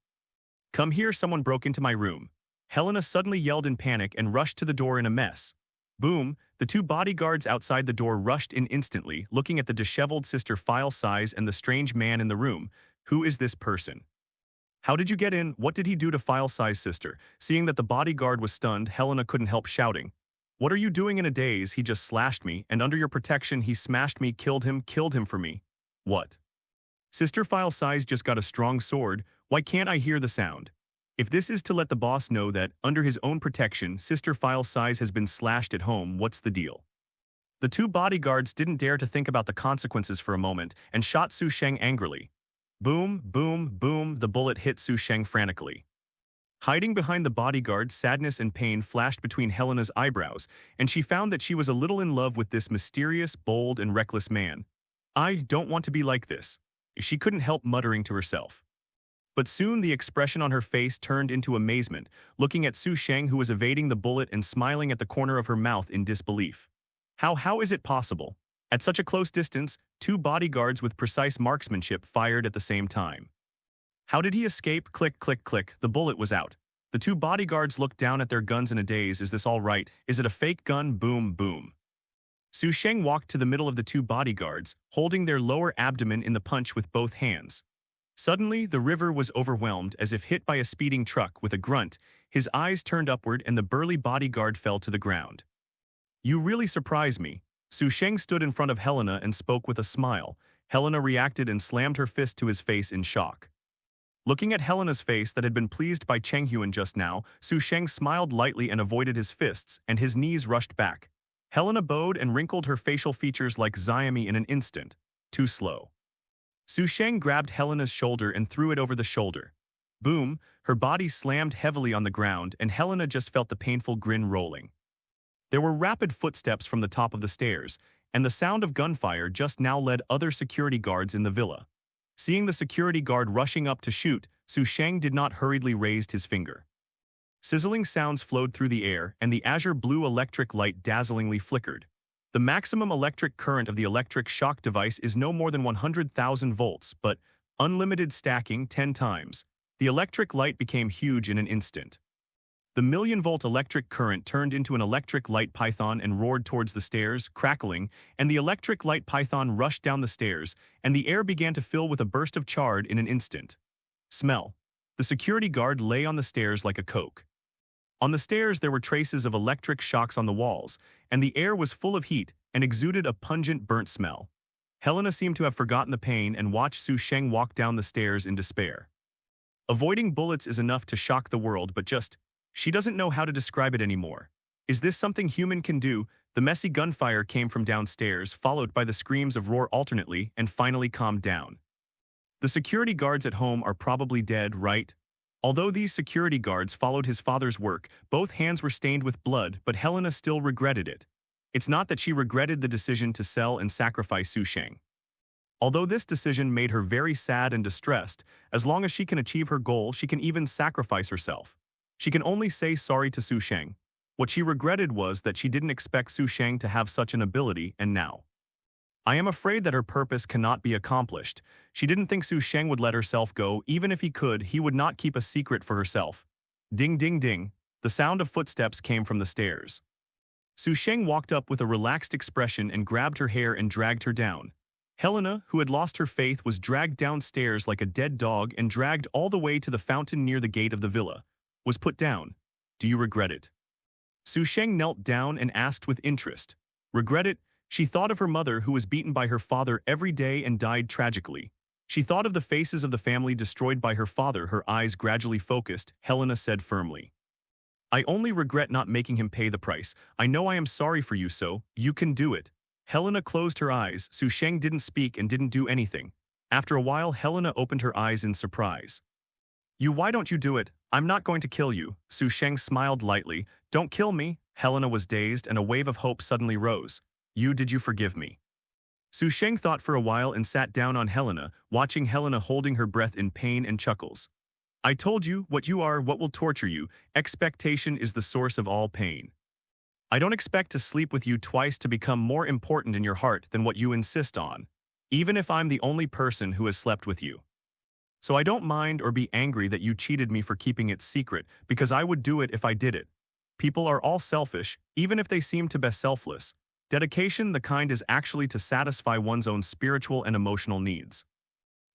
S2: "Come here," someone broke into my room. Helena suddenly yelled in panic and rushed to the door in a mess. Boom, the 2 bodyguards outside the door rushed in instantly, looking at the disheveled Sister File Size and the strange man in the room. "Who is this person? How did you get in? What did he do to File Size Sister?" Seeing that the bodyguard was stunned, Helena couldn't help shouting, "What are you doing in a daze? He just slashed me, and under your protection he smashed me, killed him for me." "What? Sister File Size just got a strong sword. Why can't I hear the sound?" If this is to let the boss know that, under his own protection, Sister File Size has been slashed at home, what's the deal? The 2 bodyguards didn't dare to think about the consequences for a moment and shot Sheng angrily. Boom, boom, boom, the bullet hit Sheng frantically. Hiding behind the bodyguard, sadness and pain flashed between Helena's eyebrows, and she found that she was a little in love with this mysterious, bold, and reckless man. "I don't want to be like this." She couldn't help muttering to herself. But soon the expression on her face turned into amazement, looking at Sheng, who was evading the bullet and smiling at the corner of her mouth in disbelief. How is it possible? At such a close distance, 2 bodyguards with precise marksmanship fired at the same time. How did he escape? Click, click, click, the bullet was out. The 2 bodyguards looked down at their guns in a daze. Is this all right? Is it a fake gun? Boom, boom. Sheng walked to the middle of the 2 bodyguards, holding their lower abdomen in the punch with both hands. Suddenly, the river was overwhelmed as if hit by a speeding truck. With a grunt, his eyes turned upward and the burly bodyguard fell to the ground. You really surprise me. Sheng stood in front of Helena and spoke with a smile. Helena reacted and slammed her fist to his face in shock. Looking at Helena's face that had been pleased by Cheng Huan just now, Sheng smiled lightly and avoided his fists, and his knees rushed back. Helena bowed and wrinkled her facial features like Xiaomi in an instant. Too slow. Sheng grabbed Helena's shoulder and threw it over the shoulder. Boom, her body slammed heavily on the ground and Helena just felt the painful grin rolling. There were rapid footsteps from the top of the stairs, and the sound of gunfire just now led other security guards in the villa. Seeing the security guard rushing up to shoot, Sheng did not hurriedly raise his finger. Sizzling sounds flowed through the air, and the azure blue electric light dazzlingly flickered. The maximum electric current of the electric shock device is no more than 100,000 volts, but unlimited stacking 10 times. The electric light became huge in an instant. The million-volt electric current turned into an electric light python and roared towards the stairs, crackling, and the electric light python rushed down the stairs, and the air began to fill with a burst of chard in an instant. Smell. The security guard lay on the stairs like a coke. On the stairs there were traces of electric shocks on the walls, and the air was full of heat and exuded a pungent burnt smell. Helena seemed to have forgotten the pain and watched Sheng walk down the stairs in despair. Avoiding bullets is enough to shock the world, but she doesn't know how to describe it anymore. Is this something human can do? The messy gunfire came from downstairs, followed by the screams of roar alternately, and finally calmed down. The security guards at home are probably dead, right? Although these security guards followed his father's work, both hands were stained with blood, but Helena still regretted it. It's not that she regretted the decision to sell and sacrifice Sheng. Although this decision made her very sad and distressed, as long as she can achieve her goal, she can even sacrifice herself. She can only say sorry to Sheng. What she regretted was that she didn't expect Sheng to have such an ability, and now. I am afraid that her purpose cannot be accomplished. She didn't think Sheng would let herself go. Even if he could, he would not keep a secret for herself. Ding ding ding. The sound of footsteps came from the stairs. Sheng walked up with a relaxed expression and grabbed her hair and dragged her down. Helena, who had lost her faith, was dragged downstairs like a dead dog and dragged all the way to the fountain near the gate of the villa. Was put down. Do you regret it? Sheng knelt down and asked with interest. Regret it? She thought of her mother who was beaten by her father every day and died tragically. She thought of the faces of the family destroyed by her father. Her eyes gradually focused. Helena said firmly. I only regret not making him pay the price. I know I am sorry for you, so you can do it. Helena closed her eyes. Sheng didn't speak and didn't do anything. After a while, Helena opened her eyes in surprise. Why don't you do it? I'm not going to kill you. Sheng smiled lightly. Don't kill me. Helena was dazed and a wave of hope suddenly rose. Did you forgive me? Sheng thought for a while and sat down on Helena, watching Helena holding her breath in pain and chuckles. I told you, what you are, what will torture you. Expectation is the source of all pain. I don't expect to sleep with you twice to become more important in your heart than what you insist on, even if I'm the only person who has slept with you. So I don't mind or be angry that you cheated me for keeping it secret, because I would do it if I did it. People are all selfish, even if they seem to be selfless. Dedication, the kind, is actually to satisfy one's own spiritual and emotional needs.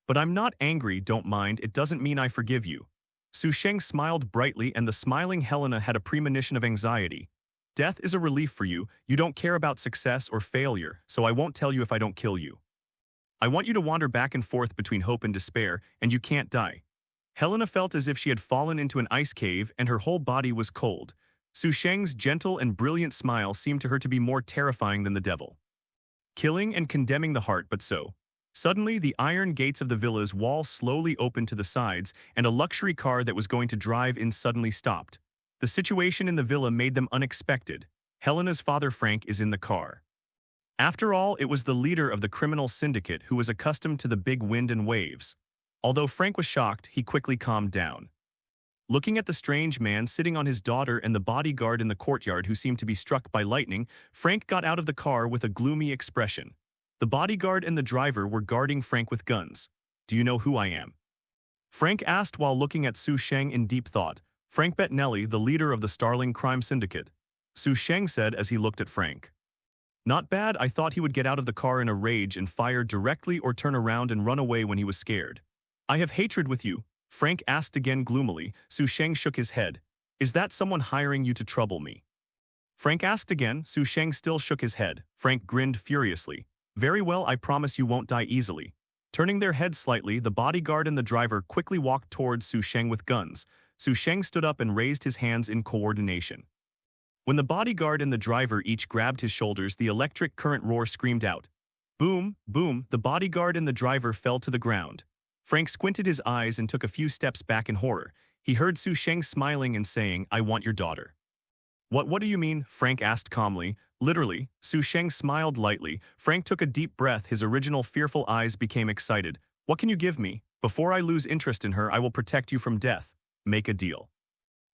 S2: But I'm not angry, don't mind, it doesn't mean I forgive you. Sheng smiled brightly, and the smiling Helena had a premonition of anxiety. Death is a relief for you. You don't care about success or failure, so I won't tell you if I don't kill you. I want you to wander back and forth between hope and despair, and you can't die. Helena felt as if she had fallen into an ice cave and her whole body was cold. Sheng's gentle and brilliant smile seemed to her to be more terrifying than the devil. Killing and condemning the heart, but so. Suddenly, the iron gates of the villa's wall slowly opened to the sides, and a luxury car that was going to drive in suddenly stopped. The situation in the villa made them unexpected. Helena's father Frank is in the car. After all, it was the leader of the criminal syndicate who was accustomed to the big wind and waves. Although Frank was shocked, he quickly calmed down. Looking at the strange man sitting on his daughter and the bodyguard in the courtyard who seemed to be struck by lightning, Frank got out of the car with a gloomy expression. The bodyguard and the driver were guarding Frank with guns. Do you know who I am? Frank asked while looking at Sheng in deep thought. Frank Bettinelli, the leader of the Starling crime syndicate. Sheng said as he looked at Frank. Not bad. I thought he would get out of the car in a rage and fire directly or turn around and run away when he was scared. I have hatred with you, Frank asked again gloomily. Sheng shook his head. Is that someone hiring you to trouble me? Frank asked again. Sheng still shook his head. Frank grinned furiously. Very well, I promise you won't die easily. Turning their heads slightly, the bodyguard and the driver quickly walked towards Sheng with guns. Sheng stood up and raised his hands in coordination. When the bodyguard and the driver each grabbed his shoulders, the electric current roar screamed out. Boom, boom, the bodyguard and the driver fell to the ground. Frank squinted his eyes and took a few steps back in horror. He heard Sheng smiling and saying, I want your daughter. What do you mean? Frank asked calmly. Literally, Sheng smiled lightly. Frank took a deep breath. His original fearful eyes became excited. What can you give me? Before I lose interest in her, I will protect you from death. Make a deal.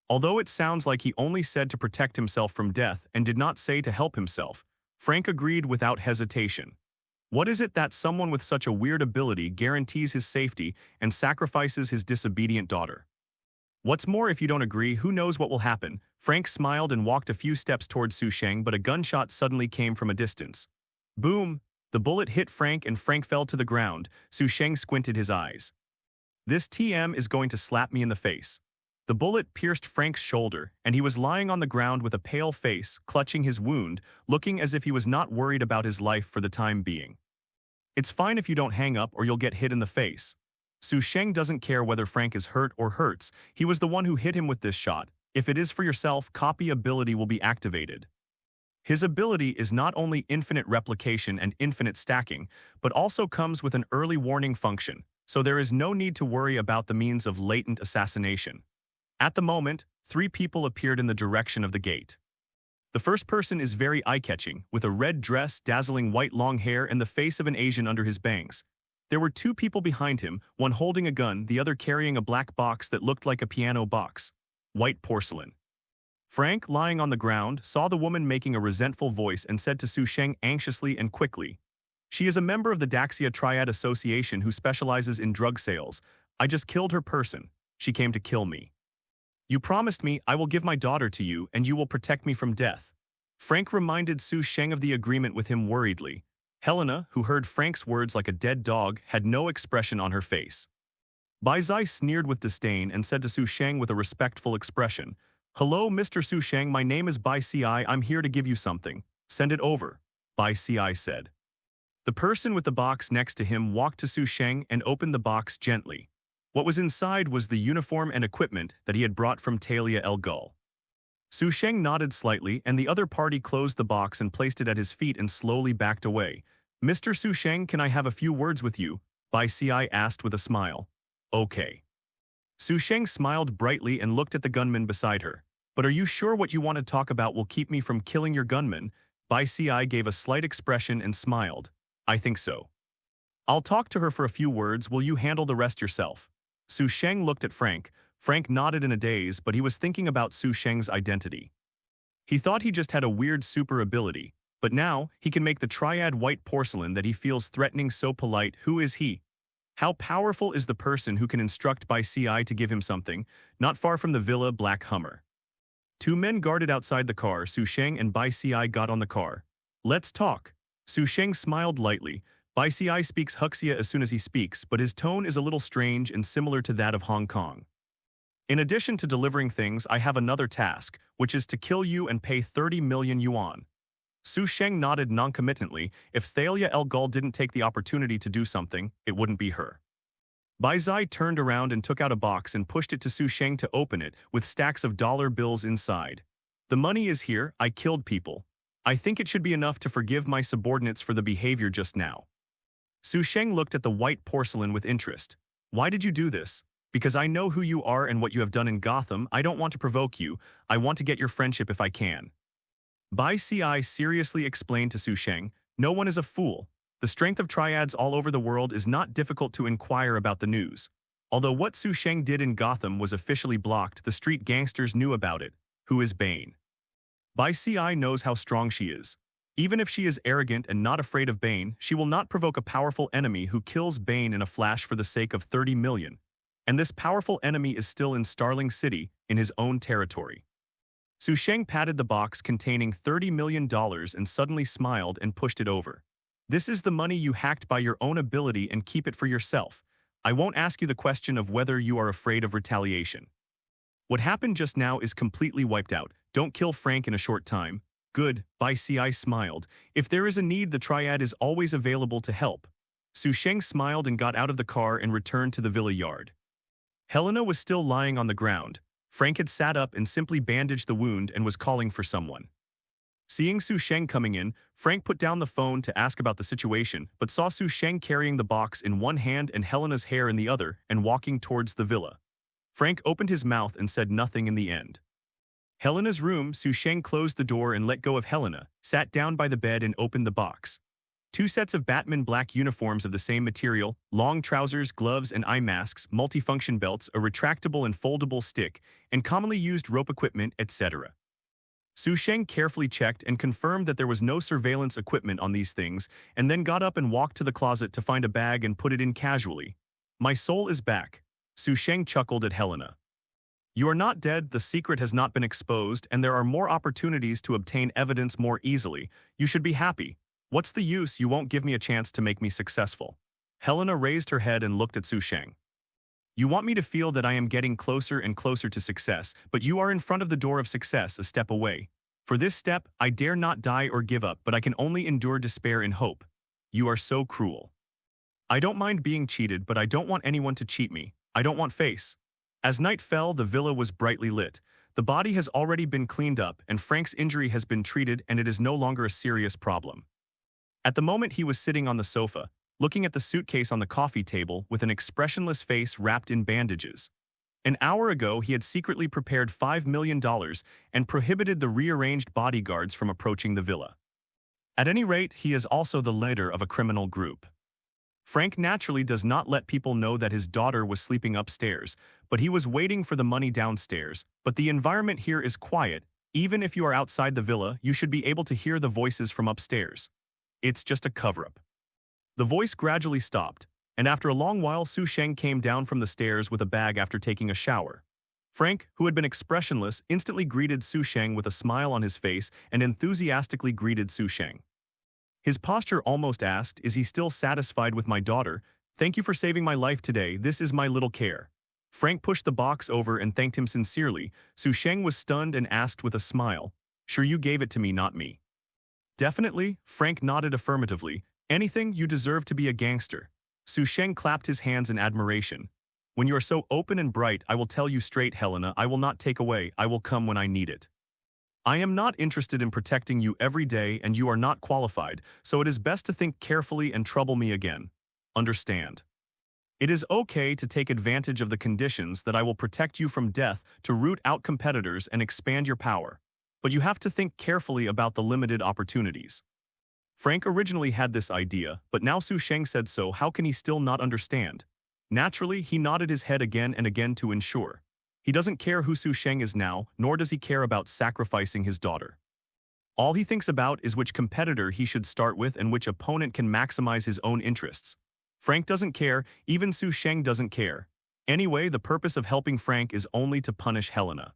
S2: Although it sounds like he only said to protect himself from death and did not say to help himself, Frank agreed without hesitation. What is it that someone with such a weird ability guarantees his safety and sacrifices his disobedient daughter? What's more, if you don't agree, who knows what will happen? Frank smiled and walked a few steps towards Sheng, but a gunshot suddenly came from a distance. Boom! The bullet hit Frank and Frank fell to the ground. Sheng squinted his eyes. This TM is going to slap me in the face. The bullet pierced Frank's shoulder, and he was lying on the ground with a pale face, clutching his wound, looking as if he was not worried about his life for the time being. It's fine if you don't hang up or you'll get hit in the face. Sheng doesn't care whether Frank is hurt or hurts. He was the one who hit him with this shot. If it is for yourself, copy ability will be activated. His ability is not only infinite replication and infinite stacking, but also comes with an early warning function, so there is no need to worry about the means of latent assassination. At the moment, 3 people appeared in the direction of the gate. The first person is very eye-catching, with a red dress, dazzling white long hair, and the face of an Asian under his bangs. There were 2 people behind him, one holding a gun, the other carrying a black box that looked like a piano box. White porcelain. Frank, lying on the ground, saw the woman making a resentful voice and said to Sheng anxiously and quickly, She is a member of the Daxia Triad Association who specializes in drug sales. I just killed her person. She came to kill me. You promised me I will give my daughter to you and you will protect me from death. Frank reminded Sheng of the agreement with him worriedly. Helena, who heard Frank's words like a dead dog, had no expression on her face. Bai Zai sneered with disdain and said to Sheng with a respectful expression, Hello, Mr. Sheng, my name is Bai Ci. I'm here to give you something. Send it over, Bai Ci said. The person with the box next to him walked to Sheng and opened the box gently. What was inside was the uniform and equipment that he had brought from Talia al Ghul. Sheng nodded slightly, and the other party closed the box and placed it at his feet and slowly backed away. Mr. Sheng, can I have a few words with you? Bai Ci asked with a smile. Okay. Sheng smiled brightly and looked at the gunman beside her. But are you sure what you want to talk about will keep me from killing your gunman? Bai Ci gave a slight expression and smiled. I think so. I'll talk to her for a few words. Will you handle the rest yourself? Sheng looked at Frank. Frank nodded in a daze, but he was thinking about Sheng's identity. He thought he just had a weird super ability, but now he can make the triad white porcelain that he feels threatening so polite. Who is he? How powerful is the person who can instruct Bai Ci to give him something? Not far from the villa, black Hummer. 2 men guarded outside the car. Sheng and Bai Ci got on the car. Let's talk. Sheng smiled lightly. Bai Ci speaks Huxia as soon as he speaks, but his tone is a little strange and similar to that of Hong Kong. In addition to delivering things, I have another task, which is to kill you and pay 30 million yuan. Sheng nodded noncommittently. If Talia al Ghul didn't take the opportunity to do something, it wouldn't be her. Bai Zai turned around and took out a box and pushed it to Sheng to open it, with stacks of dollar bills inside. The money is here. I killed people. I think it should be enough to forgive my subordinates for the behavior just now. Sheng looked at the white porcelain with interest. Why did you do this? Because I know who you are and what you have done in Gotham. I don't want to provoke you. I want to get your friendship if I can. Bai Ci seriously explained to Sheng, no one is a fool. The strength of triads all over the world is not difficult to inquire about the news. Although what Sheng did in Gotham was officially blocked, the street gangsters knew about it. Who is Bane? Bai Ci knows how strong she is. Even if she is arrogant and not afraid of Bane, she will not provoke a powerful enemy who kills Bane in a flash for the sake of 30 million. And this powerful enemy is still in Starling City, in his own territory. Sheng patted the box containing $30 million and suddenly smiled and pushed it over. This is the money you hacked by your own ability and keep it for yourself. I won't ask you the question of whether you are afraid of retaliation. What happened just now is completely wiped out. Don't kill Frank in a short time. Good, bye. I smiled. If there is a need, the Triad is always available to help. Sheng smiled and got out of the car and returned to the villa yard. Helena was still lying on the ground. Frank had sat up and simply bandaged the wound and was calling for someone. Seeing Sheng coming in, Frank put down the phone to ask about the situation, but saw Sheng carrying the box in one hand and Helena's hair in the other and walking towards the villa. Frank opened his mouth and said nothing in the end. Helena's room, Sheng closed the door and let go of Helena, sat down by the bed and opened the box. 2 sets of Batman black uniforms of the same material, long trousers, gloves and eye masks, multifunction belts, a retractable and foldable stick, and commonly used rope equipment, etc. Sheng carefully checked and confirmed that there was no surveillance equipment on these things, and then got up and walked to the closet to find a bag and put it in casually. My soul is back. Sheng chuckled at Helena. You are not dead, the secret has not been exposed, and there are more opportunities to obtain evidence more easily. You should be happy. What's the use? You won't give me a chance to make me successful. Helena raised her head and looked at Sheng. You want me to feel that I am getting closer and closer to success, but you are in front of the door of success, a step away. For this step, I dare not die or give up, but I can only endure despair in hope. You are so cruel. I don't mind being cheated, but I don't want anyone to cheat me. I don't want face. As night fell, the villa was brightly lit. The body has already been cleaned up, and Frank's injury has been treated, and it is no longer a serious problem. At the moment, he was sitting on the sofa, looking at the suitcase on the coffee table with an expressionless face wrapped in bandages. An hour ago, he had secretly prepared $5 million and prohibited the rearranged bodyguards from approaching the villa. At any rate, he is also the leader of a criminal group. Frank naturally does not let people know that his daughter was sleeping upstairs, but he was waiting for the money downstairs. But the environment here is quiet. Even if you are outside the villa, you should be able to hear the voices from upstairs. It's just a cover-up. The voice gradually stopped, and after a long while, Sheng came down from the stairs with a bag after taking a shower. Frank, who had been expressionless, instantly greeted Sheng with a smile on his face and enthusiastically greeted Sheng. His posture almost asked, "Is he still satisfied with my daughter? Thank you for saving my life today. This is my little care." Frank pushed the box over and thanked him sincerely. Sheng was stunned and asked with a smile, "Sure you gave it to me, not me?" "Definitely," Frank nodded affirmatively. "Anything, you deserve to be a gangster." Sheng clapped his hands in admiration. "When you are so open and bright, I will tell you straight, Helena, I will not take away, I will come when I need it. I am not interested in protecting you every day and you are not qualified, so it is best to think carefully and trouble me again. Understand? It is okay to take advantage of the conditions that I will protect you from death to root out competitors and expand your power. But you have to think carefully about the limited opportunities." Frank originally had this idea, but now Sheng said so, how can he still not understand? Naturally, he nodded his head again and again to ensure. He doesn't care who Sheng is now, nor does he care about sacrificing his daughter. All he thinks about is which competitor he should start with and which opponent can maximize his own interests. Frank doesn't care, even Sheng doesn't care. Anyway, the purpose of helping Frank is only to punish Helena.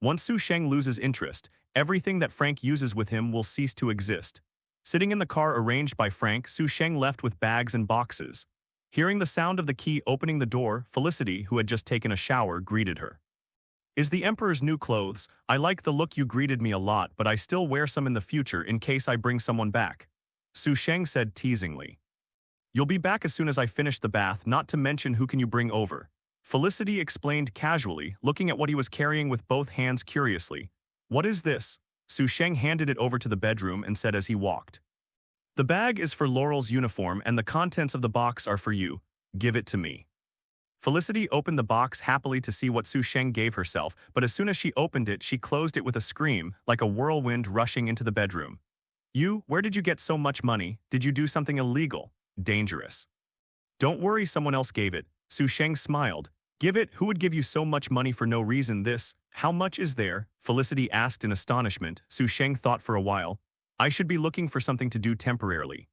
S2: Once Sheng loses interest, everything that Frank uses with him will cease to exist. Sitting in the car arranged by Frank, Sheng left with bags and boxes. Hearing the sound of the key opening the door, Felicity, who had just taken a shower, greeted her. "Is the Emperor's new clothes? I like the look. You greeted me a lot, but I still wear some in the future in case I bring someone back," Sheng said teasingly. "You'll be back as soon as I finish the bath, not to mention who can you bring over," Felicity explained casually, looking at what he was carrying with both hands curiously. "What is this?" Sheng handed it over to the bedroom and said as he walked. "The bag is for Laurel's uniform and the contents of the box are for you. Give it to me." Felicity opened the box happily to see what Sheng gave herself, but as soon as she opened it, she closed it with a scream, like a whirlwind rushing into the bedroom. Where did you get so much money? Did you do something illegal? Dangerous." "Don't worry, someone else gave it," Sheng smiled. "Give it? Who would give you so much money for no reason? This, how much is there?" Felicity asked in astonishment. Sheng thought for a while. "I should be looking for something to do temporarily.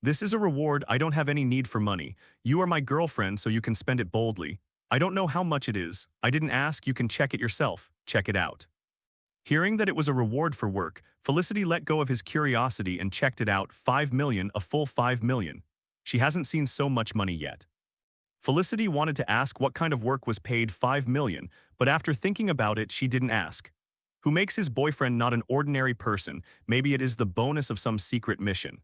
S2: This is a reward. I don't have any need for money. You are my girlfriend, so you can spend it boldly. I don't know how much it is. I didn't ask. You can check it yourself. Check it out." Hearing that it was a reward for work, Felicity let go of his curiosity and checked it out. $5 million, a full $5 million. She hasn't seen so much money yet. Felicity wanted to ask what kind of work was paid 5 million, but after thinking about it, she didn't ask. Who makes his boyfriend not an ordinary person? Maybe it is the bonus of some secret mission.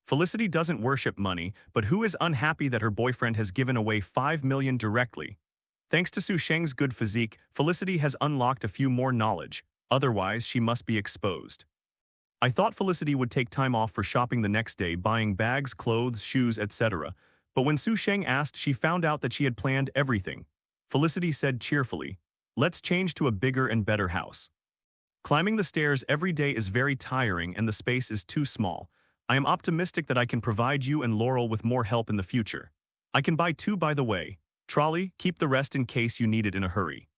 S2: Felicity doesn't worship money, but who is unhappy that her boyfriend has given away 5 million directly? Thanks to Sheng's good physique, Felicity has unlocked a few more knowledge. Otherwise, she must be exposed. I thought Felicity would take time off for shopping the next day, buying bags, clothes, shoes, etc. But when Sheng asked, she found out that she had planned everything. Felicity said cheerfully, "Let's change to a bigger and better house. Climbing the stairs every day is very tiring and the space is too small. I am optimistic that I can provide you and Laurel with more help in the future. I can buy 2 by the way. Trolley, keep the rest in case you need it in a hurry."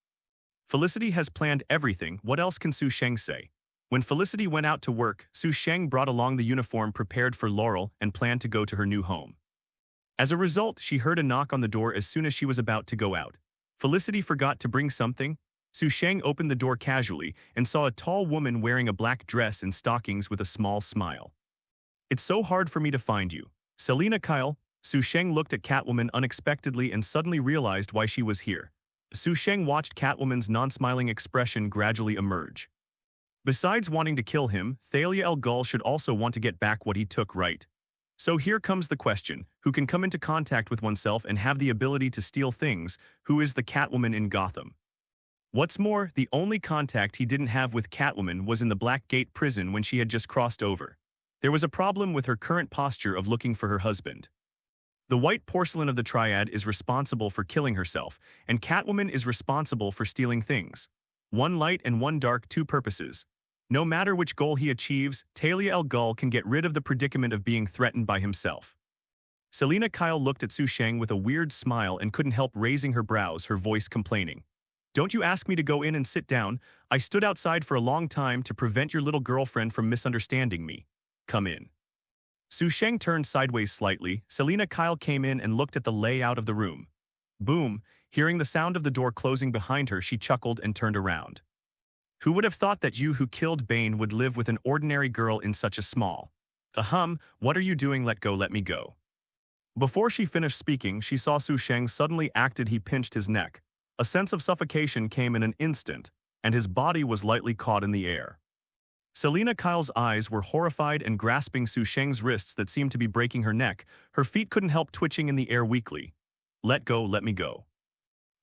S2: Felicity has planned everything. What else can Sheng say? When Felicity went out to work, Sheng brought along the uniform prepared for Laurel and planned to go to her new home. As a result, she heard a knock on the door as soon as she was about to go out. Felicity forgot to bring something. Sheng opened the door casually and saw a tall woman wearing a black dress and stockings with a small smile. "It's so hard for me to find you. Selina Kyle." Sheng looked at Catwoman unexpectedly and suddenly realized why she was here. Sheng watched Catwoman's non-smiling expression gradually emerge. Besides wanting to kill him, Talia al Ghul should also want to get back what he took, right? So here comes the question, who can come into contact with oneself and have the ability to steal things? Who is the Catwoman in Gotham? What's more, the only contact he didn't have with Catwoman was in the Black Gate prison when she had just crossed over. There was a problem with her current posture of looking for her husband. The white porcelain of the triad is responsible for killing herself, and Catwoman is responsible for stealing things. One light and one dark, 2 purposes. No matter which goal he achieves, Talia al Ghul can get rid of the predicament of being threatened by himself. Selina Kyle looked at Sheng with a weird smile and couldn't help raising her brows, her voice complaining. "Don't you ask me to go in and sit down. I stood outside for a long time to prevent your little girlfriend from misunderstanding me. Come in." Sheng turned sideways slightly. Selina Kyle came in and looked at the layout of the room. Boom! Hearing the sound of the door closing behind her, she chuckled and turned around. "Who would have thought that you who killed Bane would live with an ordinary girl in such a small... What are you doing? Let go, let me go." Before she finished speaking, she saw Sheng suddenly acted. He pinched his neck. A sense of suffocation came in an instant, and his body was lightly caught in the air. Selina Kyle's eyes were horrified and grasping Sheng's wrists that seemed to be breaking her neck. Her feet couldn't help twitching in the air weakly. "Let go, let me go."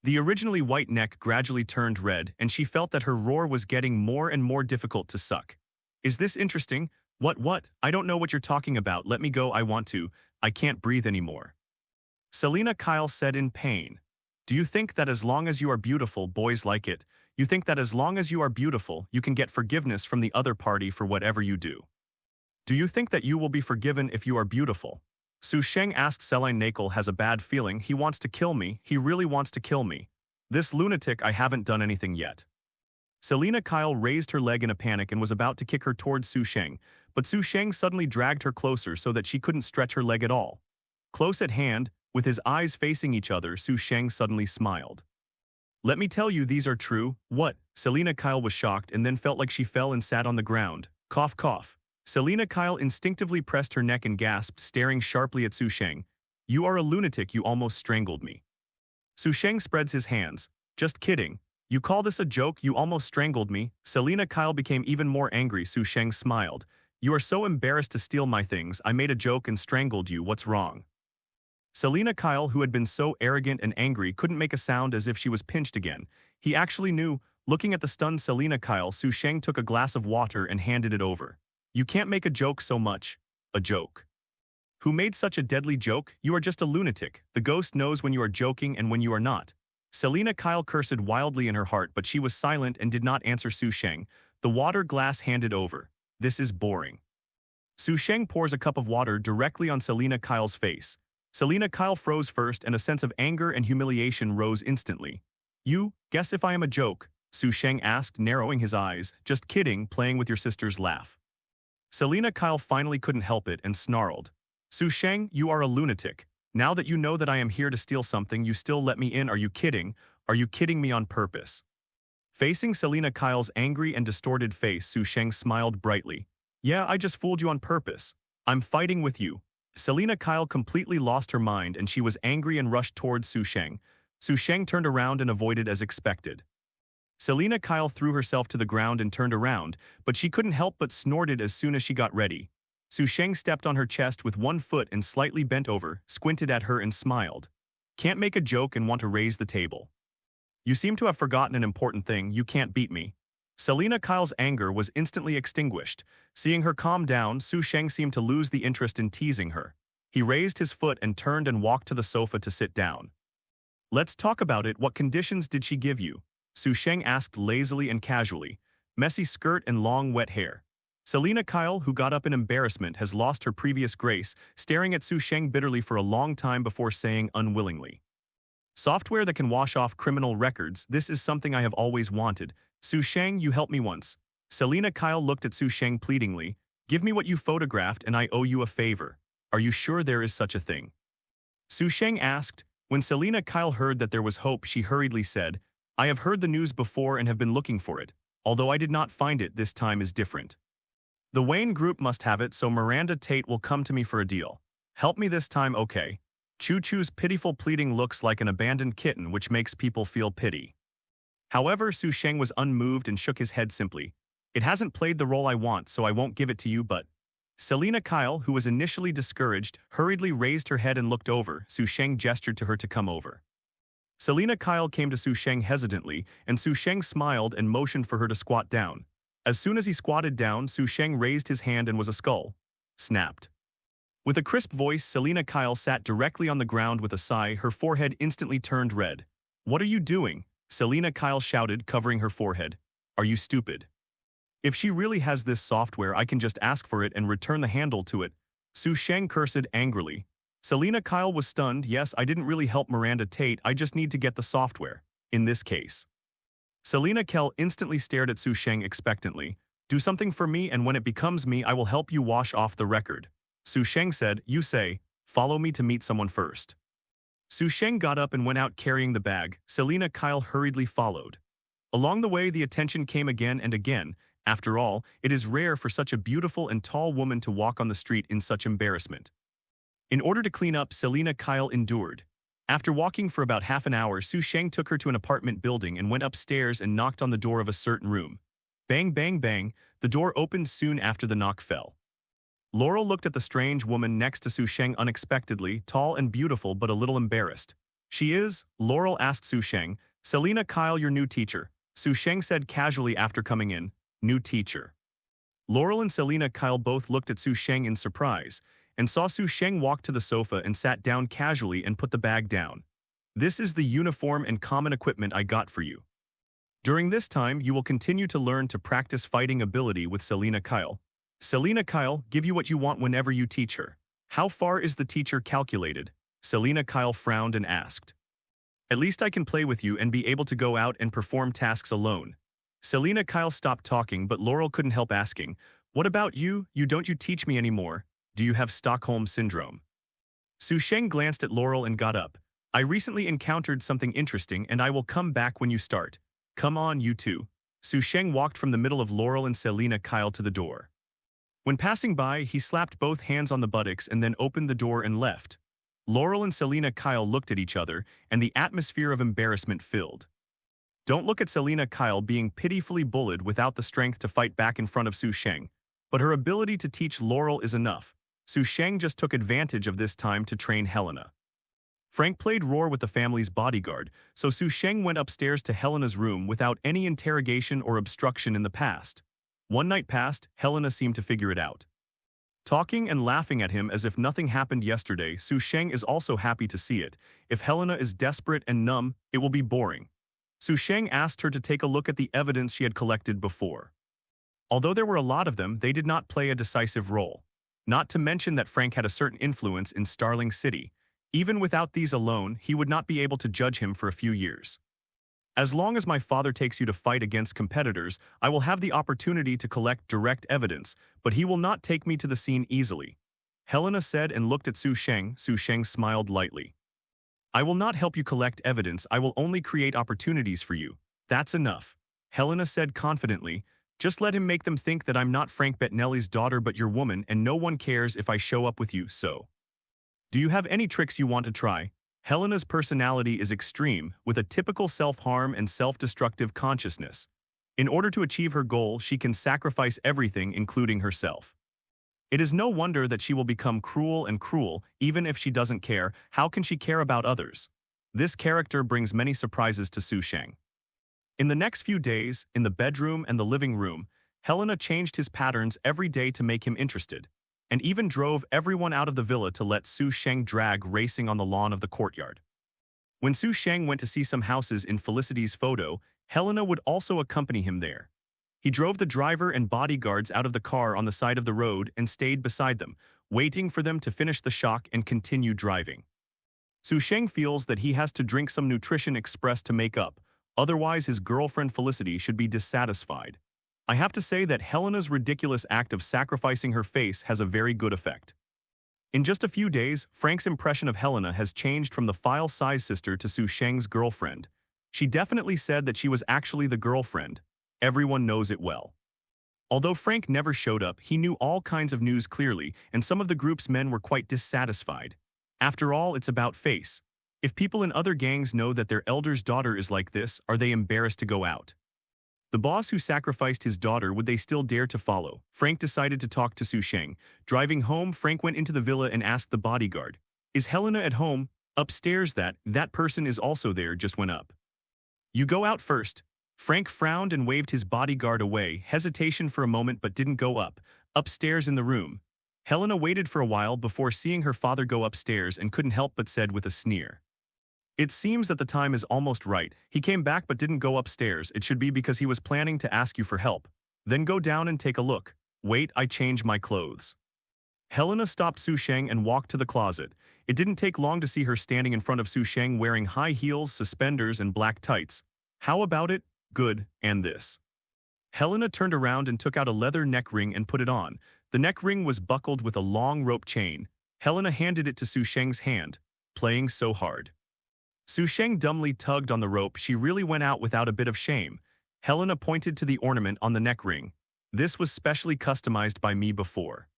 S2: The originally white neck gradually turned red, and she felt that her roar was getting more and more difficult to suck. "Is this interesting? What? I don't know what you're talking about. Let me go, I want to. I can't breathe anymore." Selina Kyle said in pain. "Do you think that as long as you are beautiful, boys like it? You think that as long as you are beautiful, you can get forgiveness from the other party for whatever you do? Do you think that you will be forgiven if you are beautiful?" Sheng asked. "Celine Nakel has a bad feeling. He wants to kill me. He really wants to kill me. This lunatic, I haven't done anything yet." Selina Kyle raised her leg in a panic and was about to kick her towards Sheng, but Sheng suddenly dragged her closer so that she couldn't stretch her leg at all. Close at hand, with his eyes facing each other, Sheng suddenly smiled. "Let me tell you, these are true." "What?" Selina Kyle was shocked and then felt like she fell and sat on the ground. Cough, cough. Selina Kyle instinctively pressed her neck and gasped, staring sharply at Sheng. "You are a lunatic, you almost strangled me." Sheng spreads his hands. "Just kidding. You call this a joke? You almost strangled me." Selina Kyle became even more angry. Sheng smiled. "You are so embarrassed to steal my things. I made a joke and strangled you. What's wrong?" Selina Kyle, who had been so arrogant and angry, couldn't make a sound, as if she was pinched again. He actually knew. Looking at the stunned Selina Kyle, Sheng took a glass of water and handed it over. "You can't make a joke so much." "A joke? Who made such a deadly joke? You are just a lunatic. The ghost knows when you are joking and when you are not." Selina Kyle cursed wildly in her heart, but she was silent and did not answer Sheng. The water glass handed over. "This is boring." Sheng pours a cup of water directly on Selina Kyle's face. Selina Kyle froze first, and a sense of anger and humiliation rose instantly. "You guess if I am a joke?" Sheng asked, narrowing his eyes. "Just kidding, playing with your sister's laugh." Selina Kyle finally couldn't help it and snarled. "Sheng, you are a lunatic. Now that you know that I am here to steal something, you still let me in. Are you kidding? Are you kidding me on purpose?" Facing Selina Kyle's angry and distorted face, Sheng smiled brightly. "Yeah, I just fooled you on purpose. I'm fighting with you. Selina Kyle completely lost her mind and she was angry and rushed towards Sheng. Sheng turned around and avoided as expected. Selina Kyle threw herself to the ground and turned around, but she couldn't help but snorted as soon as she got ready. Sheng stepped on her chest with one foot and slightly bent over, squinted at her and smiled. Can't make a joke and want to raise the table. You seem to have forgotten an important thing, you can't beat me. Selina Kyle's anger was instantly extinguished. Seeing her calm down, Sheng seemed to lose the interest in teasing her. He raised his foot and turned and walked to the sofa to sit down. Let's talk about it. What conditions did she give you? Sheng asked lazily and casually. Messy skirt and long wet hair. Selina Kyle, who got up in embarrassment, has lost her previous grace, staring at Sheng bitterly for a long time before saying unwillingly. Software that can wash off criminal records, this is something I have always wanted. Sheng, you helped me once. Selina Kyle looked at Sheng pleadingly. Give me what you photographed and I owe you a favor. Are you sure there is such a thing? Sheng asked. When Selina Kyle heard that there was hope, she hurriedly said, I have heard the news before and have been looking for it. Although I did not find it, this time is different. The Wayne Group must have it, so Miranda Tate will come to me for a deal. Help me this time, okay? Choo Choo's pitiful pleading looks like an abandoned kitten, which makes people feel pity. However, Sheng was unmoved and shook his head simply. It hasn't played the role I want, so I won't give it to you, but... Selina Kyle, who was initially discouraged, hurriedly raised her head and looked over. Sheng gestured to her to come over. Selina Kyle came to Sheng hesitantly, and Sheng smiled and motioned for her to squat down. As soon as he squatted down, Sheng raised his hand and was a skull. Snapped. With a crisp voice, Selina Kyle sat directly on the ground with a sigh. Her forehead instantly turned red. What are you doing? Selina Kyle shouted, covering her forehead. Are you stupid? If she really has this software, I can just ask for it and return the handle to it. Sheng cursed angrily. Selina Kyle was stunned. Yes, I didn't really help Miranda Tate, I just need to get the software. In this case. Selina Kyle instantly stared at Sheng expectantly. Do something for me, and when it becomes me, I will help you wash off the record. Sheng said, you say, follow me to meet someone first. Sheng got up and went out carrying the bag. Selina Kyle hurriedly followed. Along the way, the attention came again and again. After all, it is rare for such a beautiful and tall woman to walk on the street in such embarrassment. In order to clean up, Selina Kyle endured. After walking for about half an hour, Sheng took her to an apartment building and went upstairs and knocked on the door of a certain room. Bang, bang, bang, the door opened soon after the knock fell. Laurel looked at the strange woman next to Sheng unexpectedly, tall and beautiful but a little embarrassed. She is? Laurel asked Sheng. Selina Kyle, your new teacher. Sheng said casually after coming in. New teacher. Laurel and Selina Kyle both looked at Sheng in surprise, and saw Sheng walk to the sofa and sat down casually and put the bag down. This is the uniform and common equipment I got for you. During this time, you will continue to learn to practice fighting ability with Selina Kyle. Selina Kyle, give you what you want whenever you teach her. How far is the teacher calculated? Selina Kyle frowned and asked. At least I can play with you and be able to go out and perform tasks alone. Selina Kyle stopped talking, but Laurel couldn't help asking, what about you? Don't you teach me anymore? Do you have Stockholm Syndrome? Sheng glanced at Laurel and got up. I recently encountered something interesting and I will come back when you start. Come on, you two. Sheng walked from the middle of Laurel and Selina Kyle to the door. When passing by, he slapped both hands on the buttocks and then opened the door and left. Laurel and Selina Kyle looked at each other, and the atmosphere of embarrassment filled. Don't look at Selina Kyle being pitifully bullied without the strength to fight back in front of Sheng, but her ability to teach Laurel is enough. Sheng just took advantage of this time to train Helena. Frank played Roar with the family's bodyguard, so Sheng went upstairs to Helena's room without any interrogation or obstruction in the past. One night passed, Helena seemed to figure it out. Talking and laughing at him as if nothing happened yesterday, Sheng is also happy to see it. If Helena is desperate and numb, it will be boring. Sheng asked her to take a look at the evidence she had collected before. Although there were a lot of them, they did not play a decisive role. Not to mention that Frank had a certain influence in Starling City. Even without these alone, he would not be able to judge him for a few years. As long as my father takes you to fight against competitors, I will have the opportunity to collect direct evidence, but he will not take me to the scene easily. Helena said and looked at Sheng. Sheng smiled lightly. I will not help you collect evidence, I will only create opportunities for you. That's enough. Helena said confidently. Just let him make them think that I'm not Frank Bettinelli's daughter but your woman, and no one cares if I show up with you, so. Do you have any tricks you want to try? Helena's personality is extreme, with a typical self-harm and self-destructive consciousness. In order to achieve her goal, she can sacrifice everything, including herself. It is no wonder that she will become cruel and cruel, even if she doesn't care. How can she care about others? This character brings many surprises to Sheng. In the next few days, in the bedroom and the living room, Helena changed his patterns every day to make him interested, and even drove everyone out of the villa to let Sheng drag racing on the lawn of the courtyard. When Sheng went to see some houses in Felicity's photo, Helena would also accompany him there. He drove the driver and bodyguards out of the car on the side of the road and stayed beside them, waiting for them to finish the shock and continue driving. Sheng feels that he has to drink some nutrition express to make up, otherwise his girlfriend Felicity should be dissatisfied. I have to say that Helena's ridiculous act of sacrificing her face has a very good effect. In just a few days, Frank's impression of Helena has changed from the file-size sister to Sheng's girlfriend. She definitely said that she was actually the girlfriend. Everyone knows it well. Although Frank never showed up, he knew all kinds of news clearly, and some of the group's men were quite dissatisfied. After all, it's about face. If people in other gangs know that their elder's daughter is like this, are they embarrassed to go out? The boss who sacrificed his daughter, would they still dare to follow? Frank decided to talk to Sheng. Driving home, Frank went into the villa and asked the bodyguard, "Is Helena at home?" "Upstairs, that person is also there, just went up." "You go out first." Frank frowned and waved his bodyguard away, hesitation for a moment but didn't go up. Upstairs in the room. Helena waited for a while before seeing her father go upstairs and couldn't help but said with a sneer, "It seems that the time is almost right. He came back but didn't go upstairs. It should be because he was planning to ask you for help. Then go down and take a look. Wait, I change my clothes." Helena stopped Sheng and walked to the closet. It didn't take long to see her standing in front of Sheng wearing high heels, suspenders, and black tights. "How about it? Good, and this." Helena turned around and took out a leather neck ring and put it on. The neck ring was buckled with a long rope chain. Helena handed it to Sheng's hand, playing so hard. Sheng dumbly tugged on the rope. She really went out without a bit of shame. Helena pointed to the ornament on the neck ring. "This was specially customized by me before.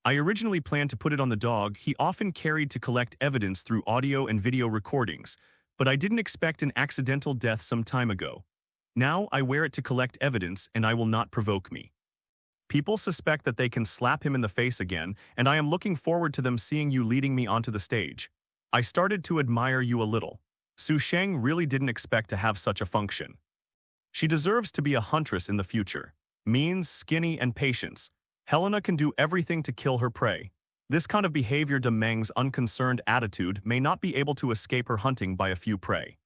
S2: I originally planned to put it on the dog he often carried to collect evidence through audio and video recordings, but I didn't expect an accidental death some time ago. Now I wear it to collect evidence, and I will not provoke me. People suspect that they can slap him in the face again, and I am looking forward to them seeing you leading me onto the stage. I started to admire you a little." Sheng really didn't expect to have such a function. She deserves to be a huntress in the future. Means, skinny, and patience. Helena can do everything to kill her prey. This kind of behavior demands unconcerned attitude may not be able to escape her hunting by a few prey.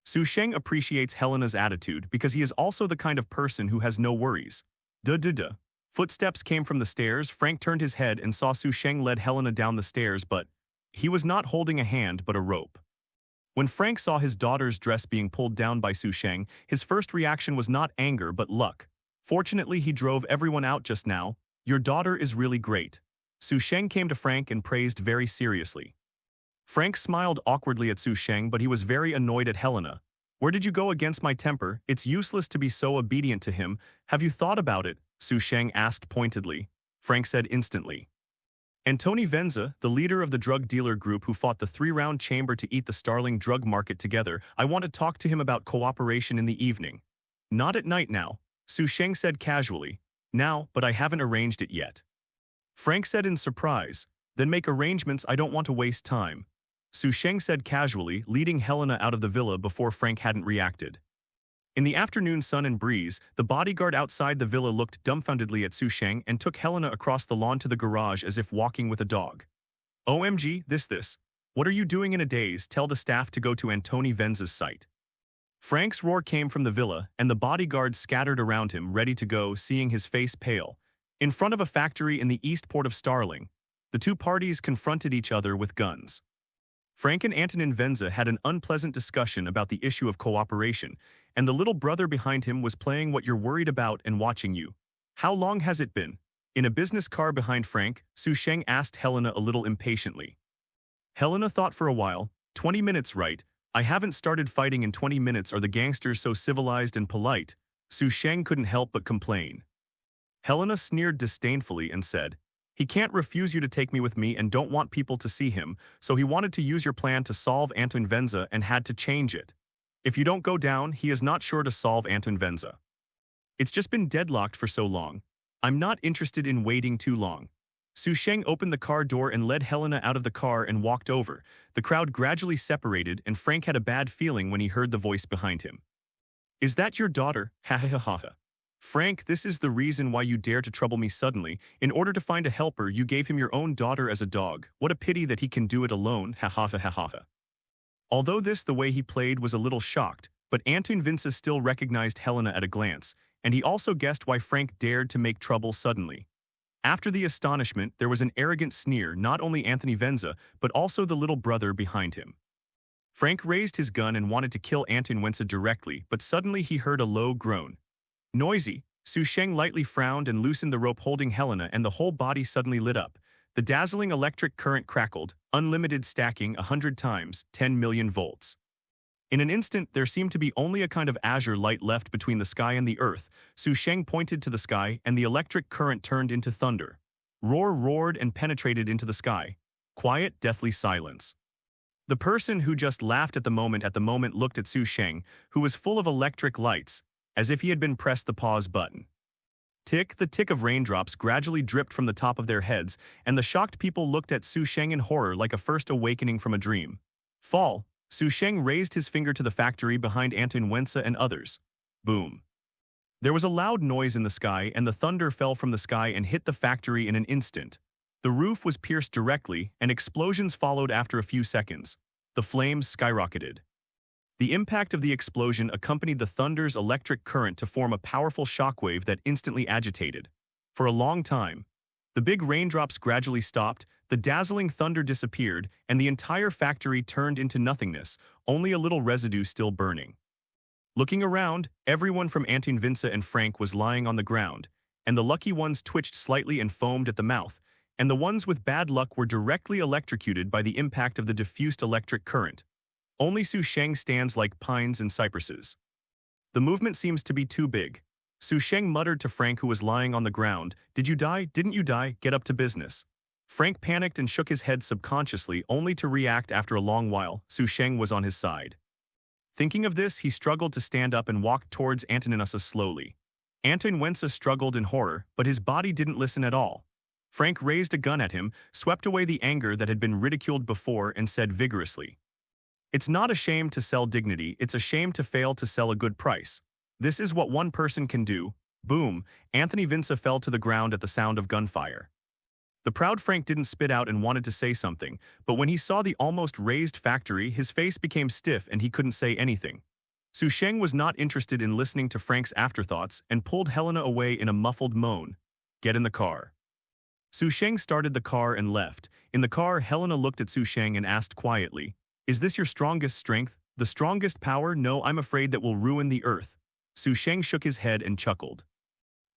S2: Sheng appreciates Helena's attitude because he is also the kind of person who has no worries. Duh. Footsteps came from the stairs. Frank turned his head and saw Sheng led Helena down the stairs, but he was not holding a hand but a rope. When Frank saw his daughter's dress being pulled down by Sheng, his first reaction was not anger but luck. Fortunately, he drove everyone out just now. "Your daughter is really great." Sheng came to Frank and praised very seriously. Frank smiled awkwardly at Sheng, but he was very annoyed at Helena. "Where did you go against my temper? It's useless to be so obedient to him. Have you thought about it?" Sheng asked pointedly. Frank said instantly. "Antoni Venza, the leader of the drug dealer group who fought the 3-round chamber to eat the Starling drug market together, I want to talk to him about cooperation in the evening." "Not at night now," Sheng said casually. "Now, but I haven't arranged it yet." Frank said in surprise. "Then make arrangements, I don't want to waste time." Sheng said casually, leading Helena out of the villa before Frank hadn't reacted. In the afternoon sun and breeze, the bodyguard outside the villa looked dumbfoundedly at Sheng and took Helena across the lawn to the garage as if walking with a dog. "OMG, this. What are you doing in a daze? Tell the staff to go to Antoni Venza's site." Frank's roar came from the villa, and the bodyguards scattered around him, ready to go, seeing his face pale. In front of a factory in the east port of Starling, the two parties confronted each other with guns. Frank and Antonin Venza had an unpleasant discussion about the issue of cooperation, and the little brother behind him was playing what you're worried about and watching you. "How long has it been?" In a business car behind Frank, Sheng asked Helena a little impatiently. Helena thought for a while. 20 minutes, right? I haven't started fighting in 20 minutes. Are the gangsters so civilized and polite?" Sheng couldn't help but complain. Helena sneered disdainfully and said, He can't refuse you to take me with me and don't want people to see him, so he wanted to use your plan to solve Anton Venza and had to change it. If you don't go down, he is not sure to solve Anton Venza. It's just been deadlocked for so long. I'm not interested in waiting too long. Sheng opened the car door and led Helena out of the car and walked over. The crowd gradually separated and Frank had a bad feeling when he heard the voice behind him. Is that your daughter? Ha ha ha ha ha. Frank, this is the reason why you dare to trouble me suddenly. In order to find a helper, you gave him your own daughter as a dog. What a pity that he can do it alone. Ha ha ha ha ha ha. Although the way he played was a little shocked, but Anton Venza still recognized Helena at a glance, and he also guessed why Frank dared to make trouble suddenly. After the astonishment, there was an arrogant sneer, not only Anthony Venza, but also the little brother behind him. Frank raised his gun and wanted to kill Anton Venza directly, but suddenly he heard a low groan. Noisy, Sheng lightly frowned and loosened the rope holding Helena and the whole body suddenly lit up. The dazzling electric current crackled, unlimited stacking 100 times, 10 million volts. In an instant, there seemed to be only a kind of azure light left between the sky and the earth. Sheng pointed to the sky and the electric current turned into thunder. Roar roared and penetrated into the sky. Quiet, deathly silence. The person who just laughed at the moment looked at Sheng, who was full of electric lights, as if he had been pressed the pause button. The tick of raindrops gradually dripped from the top of their heads, and the shocked people looked at Sheng in horror like a first awakening from a dream. Fall. Sheng raised his finger to the factory behind Anton Venza and others. Boom. There was a loud noise in the sky, and the thunder fell from the sky and hit the factory in an instant. The roof was pierced directly, and explosions followed after a few seconds. The flames skyrocketed. The impact of the explosion accompanied the thunder's electric current to form a powerful shockwave that instantly agitated. For a long time, the big raindrops gradually stopped, the dazzling thunder disappeared, and the entire factory turned into nothingness, only a little residue still burning. Looking around, everyone from Anton Venza and Frank was lying on the ground, and the lucky ones twitched slightly and foamed at the mouth, and the ones with bad luck were directly electrocuted by the impact of the diffused electric current. Only Sheng stands like pines and cypresses. The movement seems to be too big. Sheng muttered to Frank, who was lying on the ground, "Did you die? Didn't you die? Get up to business." Frank panicked and shook his head subconsciously, only to react after a long while. Sheng was on his side. Thinking of this, he struggled to stand up and walked towards Anton Venza slowly. Anton Venza struggled in horror, but his body didn't listen at all. Frank raised a gun at him, swept away the anger that had been ridiculed before, and said vigorously, "It's not a shame to sell dignity, it's a shame to fail to sell a good price. This is what one person can do." Boom! Anthony Venza fell to the ground at the sound of gunfire. The proud Frank didn't spit out and wanted to say something, but when he saw the almost razed factory, his face became stiff and he couldn't say anything. Sheng was not interested in listening to Frank's afterthoughts and pulled Helena away in a muffled moan. "Get in the car." Sheng started the car and left. In the car, Helena looked at Sheng and asked quietly, "Is this your strongest strength? The strongest power? No, I'm afraid that will ruin the earth." Sheng shook his head and chuckled.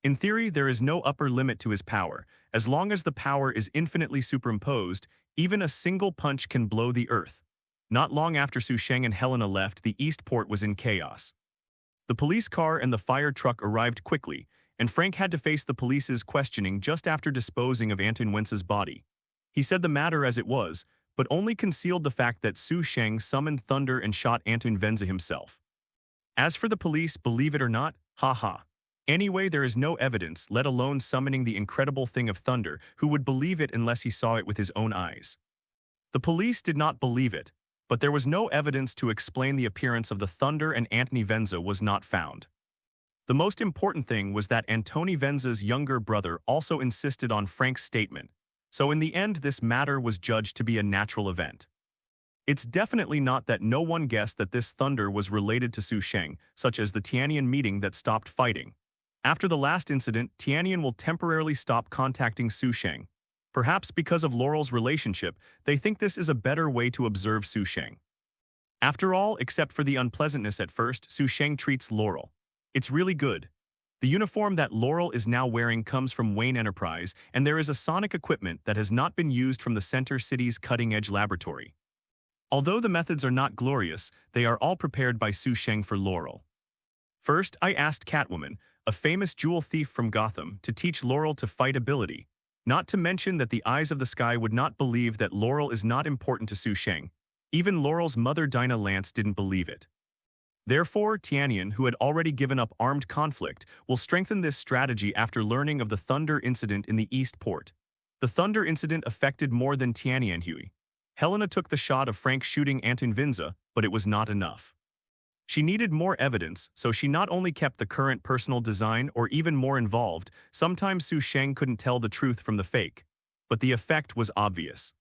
S2: In theory, there is no upper limit to his power. As long as the power is infinitely superimposed, even a single punch can blow the earth. Not long after Sheng and Helena left, the East Port was in chaos. The police car and the fire truck arrived quickly, and Frank had to face the police's questioning just after disposing of Anton Venza's body. He said the matter as it was, but only concealed the fact that Sheng summoned thunder and shot Anton Venza himself. As for the police, believe it or not, haha. Anyway, there is no evidence, let alone summoning the incredible thing of thunder, who would believe it unless he saw it with his own eyes. The police did not believe it, but there was no evidence to explain the appearance of the thunder, and Anthony Venza was not found. The most important thing was that Anthony Venza's younger brother also insisted on Frank's statement, so in the end this matter was judged to be a natural event. It's definitely not that no one guessed that this thunder was related to Sheng, such as the Tianian meeting that stopped fighting. After the last incident, Tianian will temporarily stop contacting Sheng. Perhaps because of Laurel's relationship, they think this is a better way to observe Sheng. After all, except for the unpleasantness at first, Sheng treats Laurel. It's really good. The uniform that Laurel is now wearing comes from Wayne Enterprise, and there is a sonic equipment that has not been used from the Center City's cutting-edge laboratory. Although the methods are not glorious, they are all prepared by Sheng for Laurel. First, I asked Catwoman, a famous jewel thief from Gotham, to teach Laurel to fight ability. Not to mention that the eyes of the sky would not believe that Laurel is not important to Su Sheng. Even Laurel's mother Dinah Lance didn't believe it. Therefore, Tianyan, who had already given up armed conflict, will strengthen this strategy after learning of the Thunder incident in the East Port. The Thunder incident affected more than Tianyan. Helena took the shot of Frank shooting Anton Vinza, but it was not enough. She needed more evidence, so she not only kept the current personal design or even more involved, sometimes Su Sheng couldn't tell the truth from the fake. But the effect was obvious.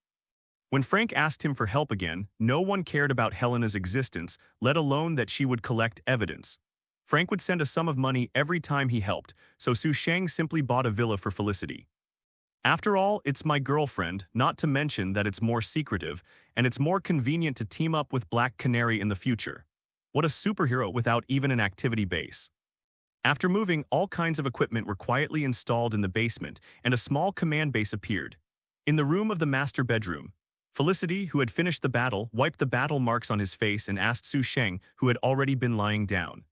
S2: When Frank asked him for help again, no one cared about Helena's existence, let alone that she would collect evidence. Frank would send a sum of money every time he helped, so Su Sheng simply bought a villa for Felicity. After all, it's my girlfriend, not to mention that it's more secretive, and it's more convenient to team up with Black Canary in the future. What a superhero without even an activity base. After moving, all kinds of equipment were quietly installed in the basement, and a small command base appeared. In the room of the master bedroom, Felicity, who had finished the battle, wiped the battle marks on his face and asked Su Sheng, who had already been lying down.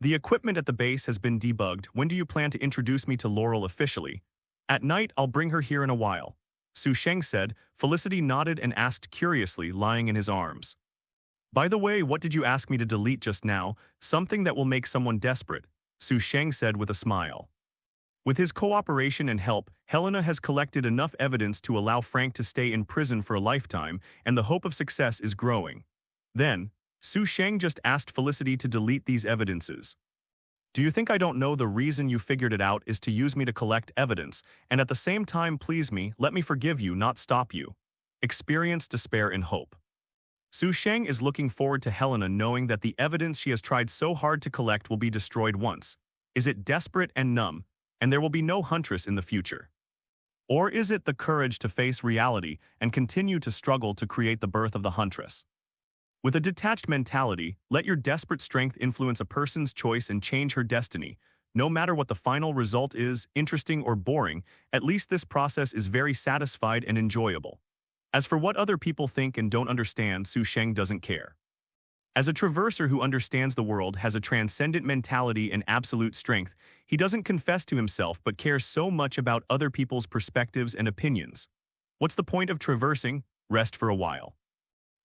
S2: The equipment at the base has been debugged. When do you plan to introduce me to Laurel officially? At night, I'll bring her here in a while. Su Sheng said. Felicity nodded and asked curiously, lying in his arms. By the way, what did you ask me to delete just now? Something that will make someone desperate, Su Sheng said with a smile. With his cooperation and help, Helena has collected enough evidence to allow Frank to stay in prison for a lifetime, and the hope of success is growing. Then, Su Sheng just asked Felicity to delete these evidences. Do you think I don't know the reason you figured it out is to use me to collect evidence, and at the same time please me, let me forgive you, not stop you? Experience despair and hope. Su Sheng is looking forward to Helena knowing that the evidence she has tried so hard to collect will be destroyed once. Is it desperate and numb, and there will be no huntress in the future? Or is it the courage to face reality and continue to struggle to create the birth of the huntress? With a detached mentality, let your desperate strength influence a person's choice and change her destiny. No matter what the final result is, interesting or boring, at least this process is very satisfied and enjoyable. As for what other people think and don't understand, Su Sheng doesn't care. As a traverser who understands the world, has a transcendent mentality and absolute strength, he doesn't confess to himself but cares so much about other people's perspectives and opinions. What's the point of traversing? Rest for a while.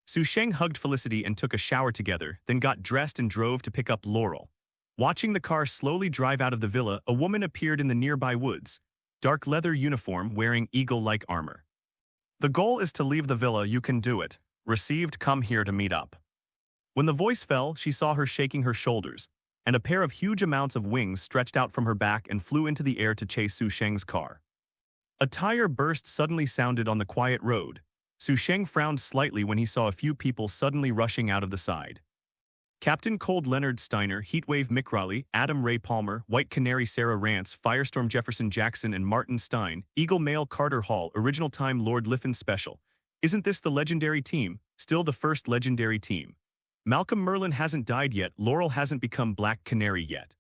S2: Su Sheng hugged Felicity and took a shower together, then got dressed and drove to pick up Laurel. Watching the car slowly drive out of the villa, a woman appeared in the nearby woods. Dark leather uniform, wearing eagle-like armor. The goal is to leave the villa, you can do it. Received, come here to meet up. When the voice fell, she saw her shaking her shoulders, and a pair of huge amounts of wings stretched out from her back and flew into the air to chase Su Sheng's car. A tire burst suddenly sounded on the quiet road. Su Sheng frowned slightly when he saw a few people suddenly rushing out of the side. Captain Cold Leonard Steiner, Heatwave Mick Raleigh, Adam Ray Palmer, White Canary Sarah Rance, Firestorm Jefferson Jackson and Martin Stein, Eagle Male Carter Hall, Original Time Lord Liffen Special. Isn't this the legendary team? Still the first legendary team. Malcolm Merlin hasn't died yet, Laurel hasn't become Black Canary yet.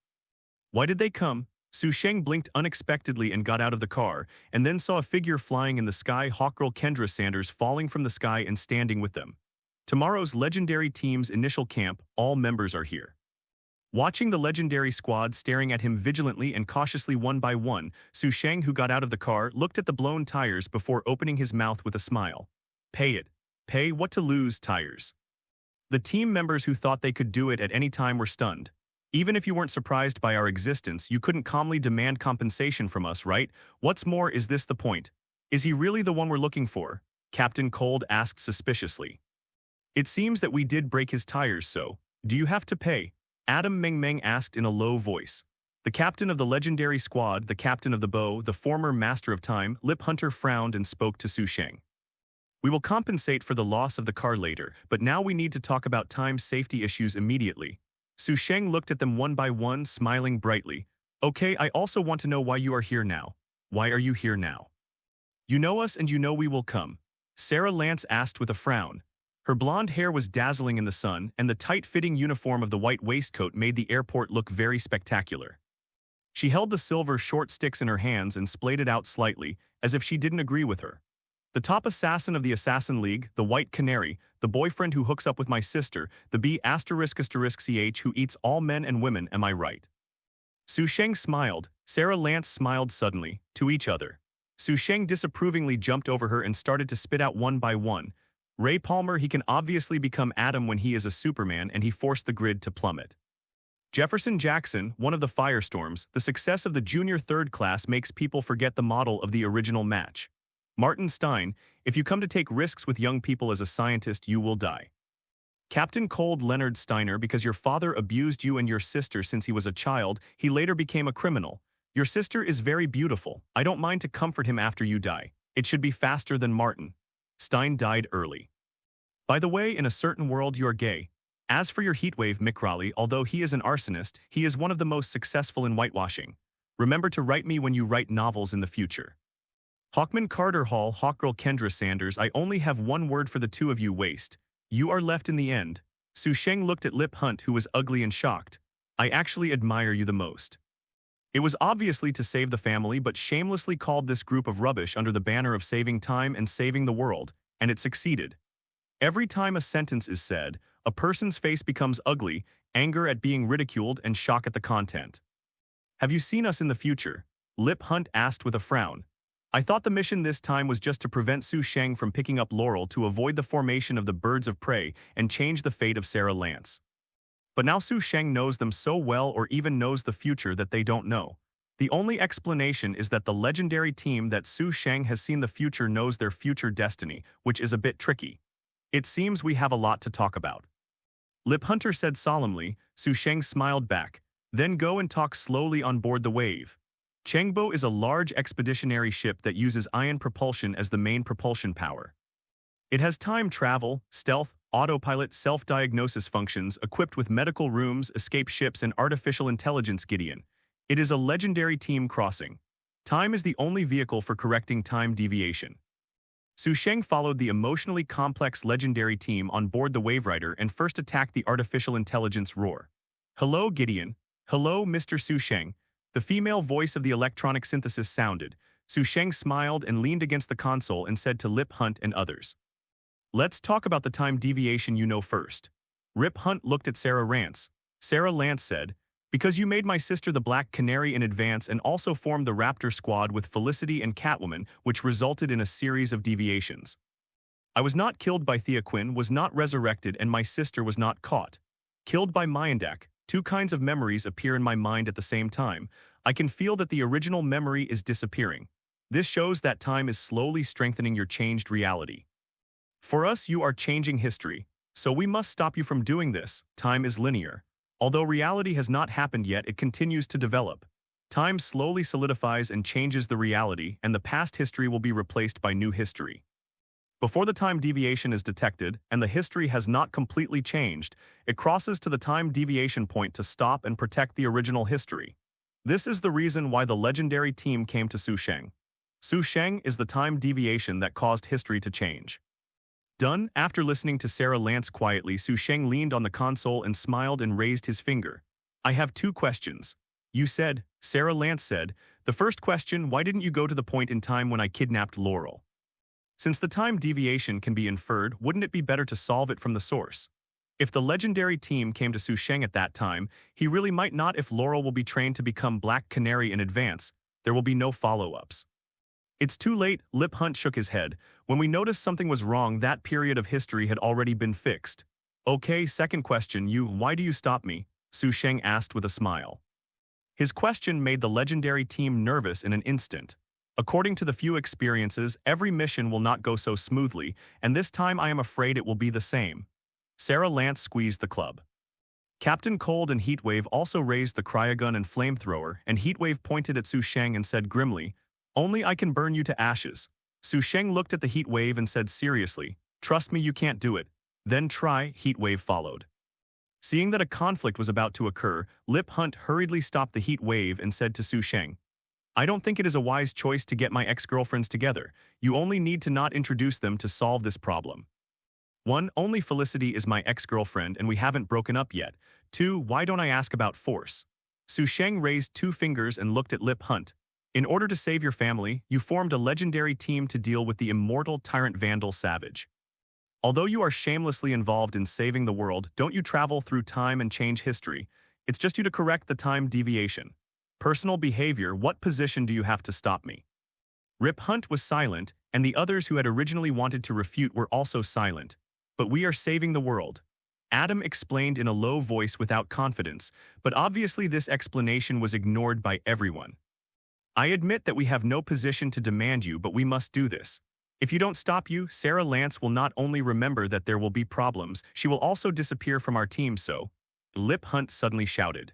S2: Why did they come? Su Sheng blinked unexpectedly and got out of the car, and then saw a figure flying in the sky, Hawkgirl Kendra Sanders falling from the sky and standing with them. Tomorrow's legendary team's initial camp, all members are here. Watching the legendary squad staring at him vigilantly and cautiously one by one, Su Sheng, who got out of the car, looked at the blown tires before opening his mouth with a smile. Pay it. Pay what to lose, tires. The team members who thought they could do it at any time were stunned. Even if you weren't surprised by our existence, you couldn't calmly demand compensation from us, right? What's more, is this the point? Is he really the one we're looking for? Captain Cold asked suspiciously. It seems that we did break his tires, so do you have to pay? Adam Meng Meng asked in a low voice. The captain of the legendary squad, the captain of the bow, the former master of time, Lip Hunter frowned and spoke to Su Sheng. We will compensate for the loss of the car later, but now we need to talk about time safety issues immediately. Su Sheng looked at them one by one, smiling brightly. Okay, I also want to know why you are here now. Why are you here now? You know us and you know we will come. Sarah Lance asked with a frown. Her blonde hair was dazzling in the sun, and the tight-fitting uniform of the white waistcoat made the airport look very spectacular. She held the silver short sticks in her hands and splayed it out slightly, as if she didn't agree with her. The top assassin of the Assassin League, the White Canary, the boyfriend who hooks up with my sister, the B****ch who eats all men and women, am I right? Su Sheng smiled. Sarah Lance smiled suddenly, to each other. Su Su Sheng disapprovingly jumped over her and started to spit out one by one. Ray Palmer, he can obviously become Adam when he is a Superman, and he forced the grid to plummet. Jefferson Jackson, one of the firestorms, the success of the junior third class makes people forget the model of the original match. Martin Stein, if you come to take risks with young people as a scientist, you will die. Captain Cold Leonard Steiner, because your father abused you and your sister since he was a child, he later became a criminal. Your sister is very beautiful. I don't mind to comfort him after you die. It should be faster than Martin. Stein died early. By the way, in a certain world you're gay. As for your heatwave Mick Raleigh, although he is an arsonist, he is one of the most successful in whitewashing. Remember to write me when you write novels in the future. Hawkman Carter Hall, Hawkgirl Kendra Sanders, I only have one word for the two of you, waste. You are left in the end. Su Sheng looked at Lip Hunt, who was ugly and shocked. I actually admire you the most. It was obviously to save the family, but shamelessly called this group of rubbish under the banner of saving time and saving the world, and it succeeded. Every time a sentence is said, a person's face becomes ugly, anger at being ridiculed and shock at the content. Have you seen us in the future? Lip Hunt asked with a frown. I thought the mission this time was just to prevent Su Sheng from picking up Laurel to avoid the formation of the birds of prey and change the fate of Sarah Lance. But now Su Sheng knows them so well, or even knows the future, that they don't know. The only explanation is that the legendary team that Su Sheng has seen the future knows their future destiny, which is a bit tricky. It seems we have a lot to talk about. Lip Hunter said solemnly. Su Sheng smiled back. Then go and talk slowly on board the wave. Chengbo is a large expeditionary ship that uses ion propulsion as the main propulsion power. It has time travel, stealth, autopilot, self-diagnosis functions, equipped with medical rooms, escape ships, and artificial intelligence. Gideon. It is a legendary team crossing. Time is the only vehicle for correcting time deviation. Su Sheng followed the emotionally complex legendary team on board the Waverider and first attacked the artificial intelligence Roar. Hello, Gideon. Hello, Mr. Su Sheng. The female voice of the electronic synthesis sounded. Su Sheng smiled and leaned against the console and said to Lip Hunt and others, let's talk about the time deviation you know first. Rip Hunt looked at Sarah Lance. Sarah Lance said, because you made my sister the Black Canary in advance and also formed the Raptor Squad with Felicity and Catwoman, which resulted in a series of deviations. I was not killed by Thea Quinn, was not resurrected, and my sister was not caught. Killed by Myandak. Two kinds of memories appear in my mind at the same time. I can feel that the original memory is disappearing. This shows that time is slowly strengthening your changed reality. For us, you are changing history, so we must stop you from doing this. Time is linear. Although reality has not happened yet, it continues to develop. Time slowly solidifies and changes the reality, and the past history will be replaced by new history. Before the time deviation is detected, and the history has not completely changed, it crosses to the time deviation point to stop and protect the original history. This is the reason why the legendary team came to Su Sheng. Su Sheng is the time deviation that caused history to change. Done. After listening to Sarah Lance quietly, Su Sheng leaned on the console and smiled and raised his finger. I have two questions. You said, Sarah Lance said, the first question, why didn't you go to the point in time when I kidnapped Laurel? Since the time deviation can be inferred, wouldn't it be better to solve it from the source? If the legendary team came to Su Sheng at that time, he really might not. If Laurel will be trained to become Black Canary in advance, there will be no follow-ups. It's too late. Lip Hunt shook his head. When we noticed something was wrong, that period of history had already been fixed. Okay, second question, why do you stop me? Su Sheng asked with a smile. His question made the legendary team nervous in an instant. According to the few experiences, every mission will not go so smoothly, and this time I am afraid it will be the same. Sarah Lance squeezed the club. Captain Cold and Heatwave also raised the cryogun and flamethrower, and Heatwave pointed at Su Sheng and said grimly, only I can burn you to ashes. Su Sheng looked at the Heatwave and said seriously, trust me, you can't do it. Then try. Heatwave followed. Seeing that a conflict was about to occur, Lip Hunt hurriedly stopped the Heatwave and said to Su Sheng, I don't think it is a wise choice to get my ex-girlfriends together. You only need to not introduce them to solve this problem. 1. Only Felicity is my ex-girlfriend and we haven't broken up yet. 2. Why don't I ask about force? Su Sheng raised two fingers and looked at Lip Hunt. In order to save your family, you formed a legendary team to deal with the immortal tyrant Vandal Savage. Although you are shamelessly involved in saving the world, don't you travel through time and change history. It's just you to correct the time deviation. Personal behavior, what position do you have to stop me? Rip Hunt was silent, and the others who had originally wanted to refute were also silent. But we are saving the world. Adam explained in a low voice without confidence, but obviously this explanation was ignored by everyone. I admit that we have no position to demand you, but we must do this. If you don't stop you, Sarah Lance will not only remember that there will be problems, she will also disappear from our team, so... Lip Hunt suddenly shouted.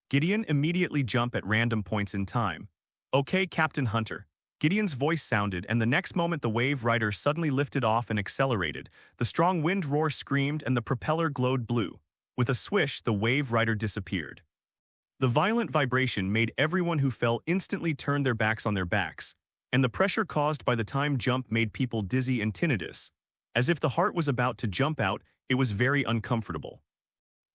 S2: Gideon immediately jumped at random points in time. Okay, Captain Hunter. Gideon's voice sounded, and the next moment the Wave Rider suddenly lifted off and accelerated. The strong wind roar screamed and the propeller glowed blue. With a swish, the Wave Rider disappeared. The violent vibration made everyone who fell instantly turn their backs on their backs, and the pressure caused by the time jump made people dizzy and tinnitus. As if the heart was about to jump out, it was very uncomfortable.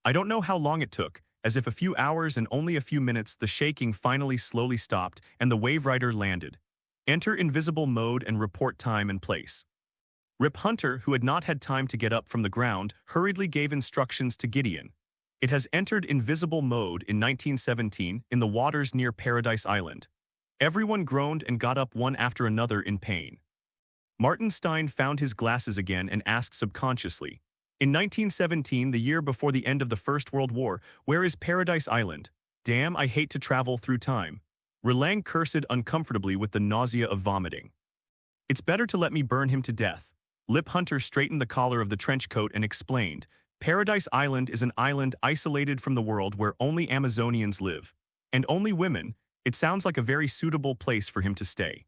S2: I don't know how long it took, as if a few hours and only a few minutes, the shaking finally slowly stopped and the Wave Rider landed. Enter invisible mode and report time and place. Rip Hunter, who had not had time to get up from the ground, hurriedly gave instructions to Gideon. It has entered invisible mode in 1917 in the waters near Paradise Island. Everyone groaned and got up one after another in pain. Martin Stein found his glasses again and asked subconsciously, in 1917, the year before the end of the First World War, where is Paradise Island? Damn, I hate to travel through time. Relang cursed uncomfortably with the nausea of vomiting. It's better to let me burn him to death. Lip Hunter straightened the collar of the trench coat and explained, Paradise Island is an island isolated from the world where only Amazonians live. And only women. It sounds like a very suitable place for him to stay.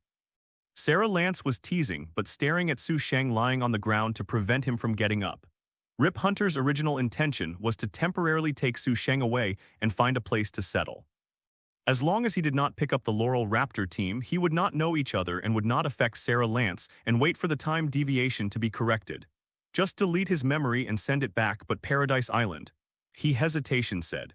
S2: Sarah Lance was teasing but staring at Sheng lying on the ground to prevent him from getting up. Rip Hunter's original intention was to temporarily take Sheng away and find a place to settle. As long as he did not pick up the Laurel Raptor team, he would not know each other and would not affect Sarah Lance and wait for the time deviation to be corrected. Just delete his memory and send it back, but Paradise Island. He hesitation said.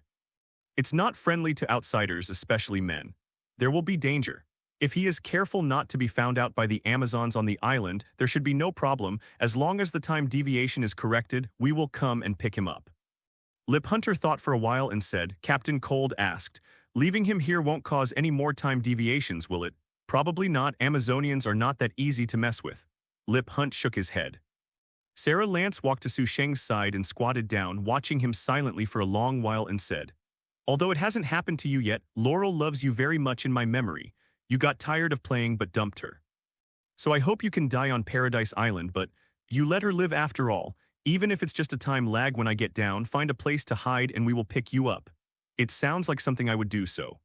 S2: It's not friendly to outsiders, especially men. There will be danger. If he is careful not to be found out by the Amazons on the island, there should be no problem. As long as the time deviation is corrected, we will come and pick him up. Lip Hunter thought for a while and said, Captain Cold asked, leaving him here won't cause any more time deviations, will it? Probably not. Amazonians are not that easy to mess with. Lip Hunt shook his head. Sarah Lance walked to Sheng's side and squatted down, watching him silently for a long while and said, although it hasn't happened to you yet, Laurel loves you very much in my memory. You got tired of playing but dumped her. So I hope you can die on Paradise Island, but you let her live after all. Even if it's just a time lag when I get down, find a place to hide and we will pick you up. It sounds like something I would do so.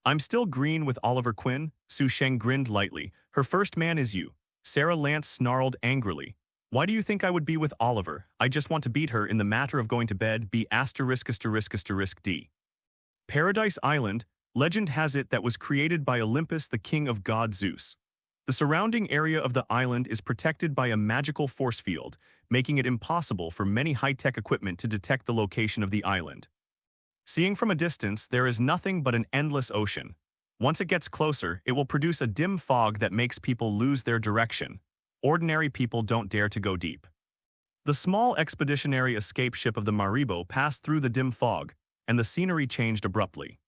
S2: I'm still green with Oliver Quinn, Sheng grinned lightly. Her first man is you. Sarah Lance snarled angrily. Why do you think I would be with Oliver? I just want to beat her in the matter of going to bed. B*************. D. Paradise Island, legend has it that was created by Olympus, the king of god Zeus. The surrounding area of the island is protected by a magical force field, making it impossible for many high-tech equipment to detect the location of the island. Seeing from a distance, there is nothing but an endless ocean. Once it gets closer, it will produce a dim fog that makes people lose their direction. Ordinary people don't dare to go deep. The small expeditionary escape ship of the Maribo passed through the dim fog, and the scenery changed abruptly.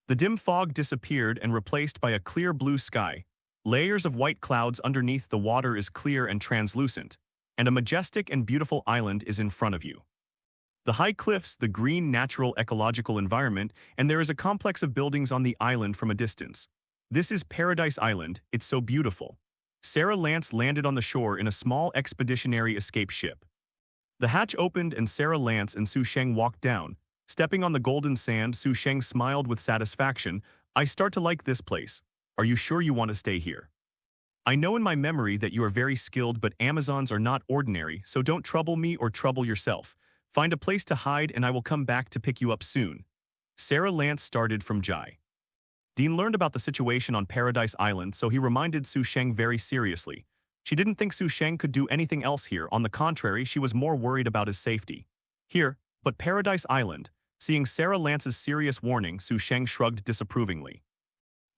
S2: The dim fog disappeared and replaced by a clear blue sky. Layers of white clouds underneath the water is clear and translucent, and a majestic and beautiful island is in front of you. The high cliffs, the green natural ecological environment, and there is a complex of buildings on the island from a distance. This is Paradise Island, it's so beautiful. Sarah Lance landed on the shore in a small expeditionary escape ship. The hatch opened and Sarah Lance and Sheng walked down. Stepping on the golden sand, Sheng smiled with satisfaction. I start to like this place. Are you sure you want to stay here? I know in my memory that you are very skilled, but Amazons are not ordinary, so don't trouble me or trouble yourself. Find a place to hide and I will come back to pick you up soon. Sarah Lance started from Jai. Dean learned about the situation on Paradise Island, so he reminded Sheng very seriously. She didn't think Sheng could do anything else here. On the contrary, she was more worried about his safety. Here, but Paradise Island. Seeing Sarah Lance's serious warning, Sheng shrugged disapprovingly.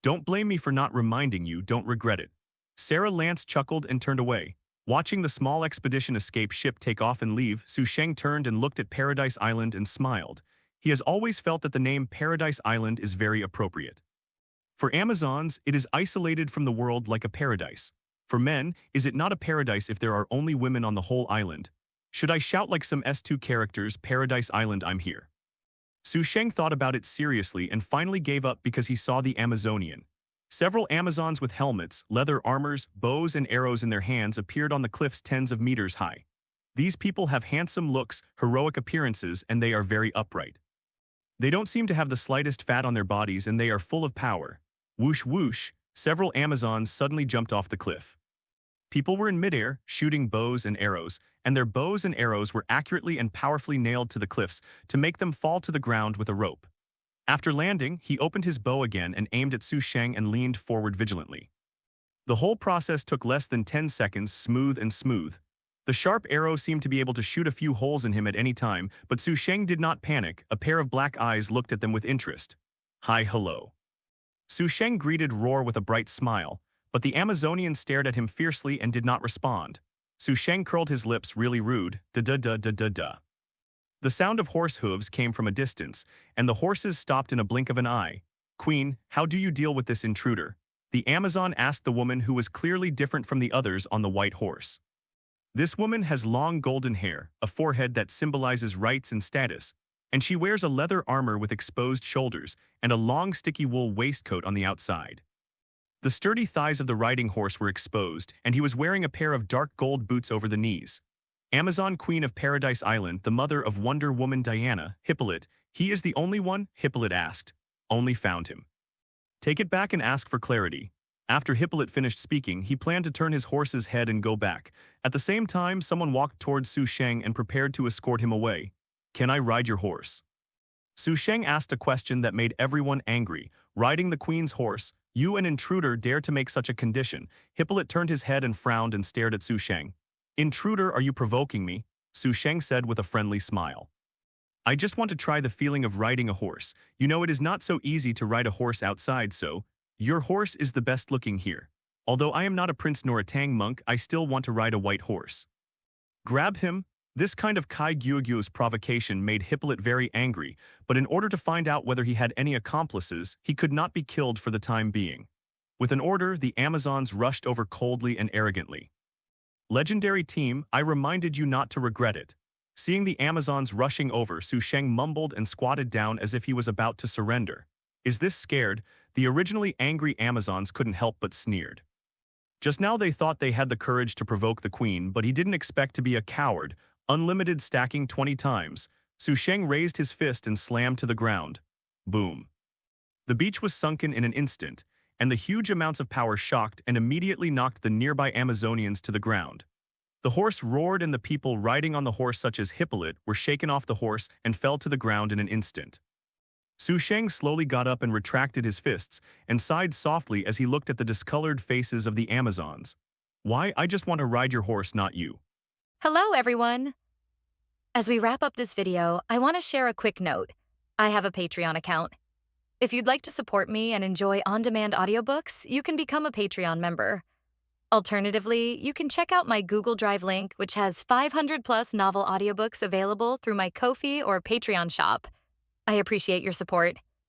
S2: Don't blame me for not reminding you, don't regret it. Sarah Lance chuckled and turned away. Watching the small expedition escape ship take off and leave, Sheng turned and looked at Paradise Island and smiled. He has always felt that the name Paradise Island is very appropriate. For Amazons, it is isolated from the world like a paradise. For men, is it not a paradise if there are only women on the whole island? Should I shout like some S2 characters, Paradise Island, I'm here? Sheng thought about it seriously and finally gave up because he saw the Amazonian. Several Amazons with helmets, leather armors, bows and arrows in their hands appeared on the cliffs tens of meters high. These people have handsome looks, heroic appearances, and they are very upright. They don't seem to have the slightest fat on their bodies and they are full of power. Whoosh whoosh, several Amazons suddenly jumped off the cliff. People were in midair, shooting bows and arrows, and their bows and arrows were accurately and powerfully nailed to the cliffs to make them fall to the ground with a rope. After landing, he opened his bow again and aimed at Sheng and leaned forward vigilantly. The whole process took less than 10 seconds, smooth and smooth. The sharp arrow seemed to be able to shoot a few holes in him at any time, but Sheng did not panic. A pair of black eyes looked at them with interest. Hi, hello. Sheng greeted Roar with a bright smile, but the Amazonian stared at him fiercely and did not respond. Sheng curled his lips really rude, da-da-da-da-da-da. The sound of horse hooves came from a distance, and the horses stopped in a blink of an eye. Queen, how do you deal with this intruder? The Amazon asked the woman who was clearly different from the others on the white horse. This woman has long golden hair, a forehead that symbolizes rights and status, and she wears a leather armor with exposed shoulders and a long sticky wool waistcoat on the outside. The sturdy thighs of the riding horse were exposed, and he was wearing a pair of dark gold boots over the knees. Amazon Queen of Paradise Island, the mother of Wonder Woman Diana, Hippolyte, he is the only one? Hippolyte asked. Only found him. Take it back and ask for clarity. After Hippolyte finished speaking, he planned to turn his horse's head and go back. At the same time, someone walked towards Sheng and prepared to escort him away. Can I ride your horse? Sheng asked a question that made everyone angry. Riding the queen's horse, you an intruder dare to make such a condition. Hippolyte turned his head and frowned and stared at Sheng. Intruder, are you provoking me? Sheng said with a friendly smile. I just want to try the feeling of riding a horse. You know it is not so easy to ride a horse outside, so your horse is the best looking here. Although I am not a prince nor a Tang monk, I still want to ride a white horse. Grabbed him? This kind of Kai Gyugyu's provocation made Hippolyte very angry, but in order to find out whether he had any accomplices, he could not be killed for the time being. With an order, the Amazons rushed over coldly and arrogantly. Legendary team, I reminded you not to regret it. Seeing the Amazons rushing over, Sheng mumbled and squatted down as if he was about to surrender. Is this scared? The originally angry Amazons couldn't help but sneered. Just now they thought they had the courage to provoke the queen, but he didn't expect to be a coward. Unlimited stacking 20 times. Sheng raised his fist and slammed to the ground. Boom. The beach was sunken in an instant, and the huge amounts of power shocked and immediately knocked the nearby Amazonians to the ground. The horse roared and the people riding on the horse such as Hippolyte were shaken off the horse and fell to the ground in an instant. Sheng slowly got up and retracted his fists and sighed softly as he looked at the discolored faces of the Amazons. Why, I just want to ride your horse, not you.
S3: Hello, everyone. As we wrap up this video, I want to share a quick note. I have a Patreon account. If you'd like to support me and enjoy on-demand audiobooks, you can become a Patreon member. Alternatively, you can check out my Google Drive link, which has 500+ novel audiobooks available through my Ko-fi or Patreon shop. I appreciate your support.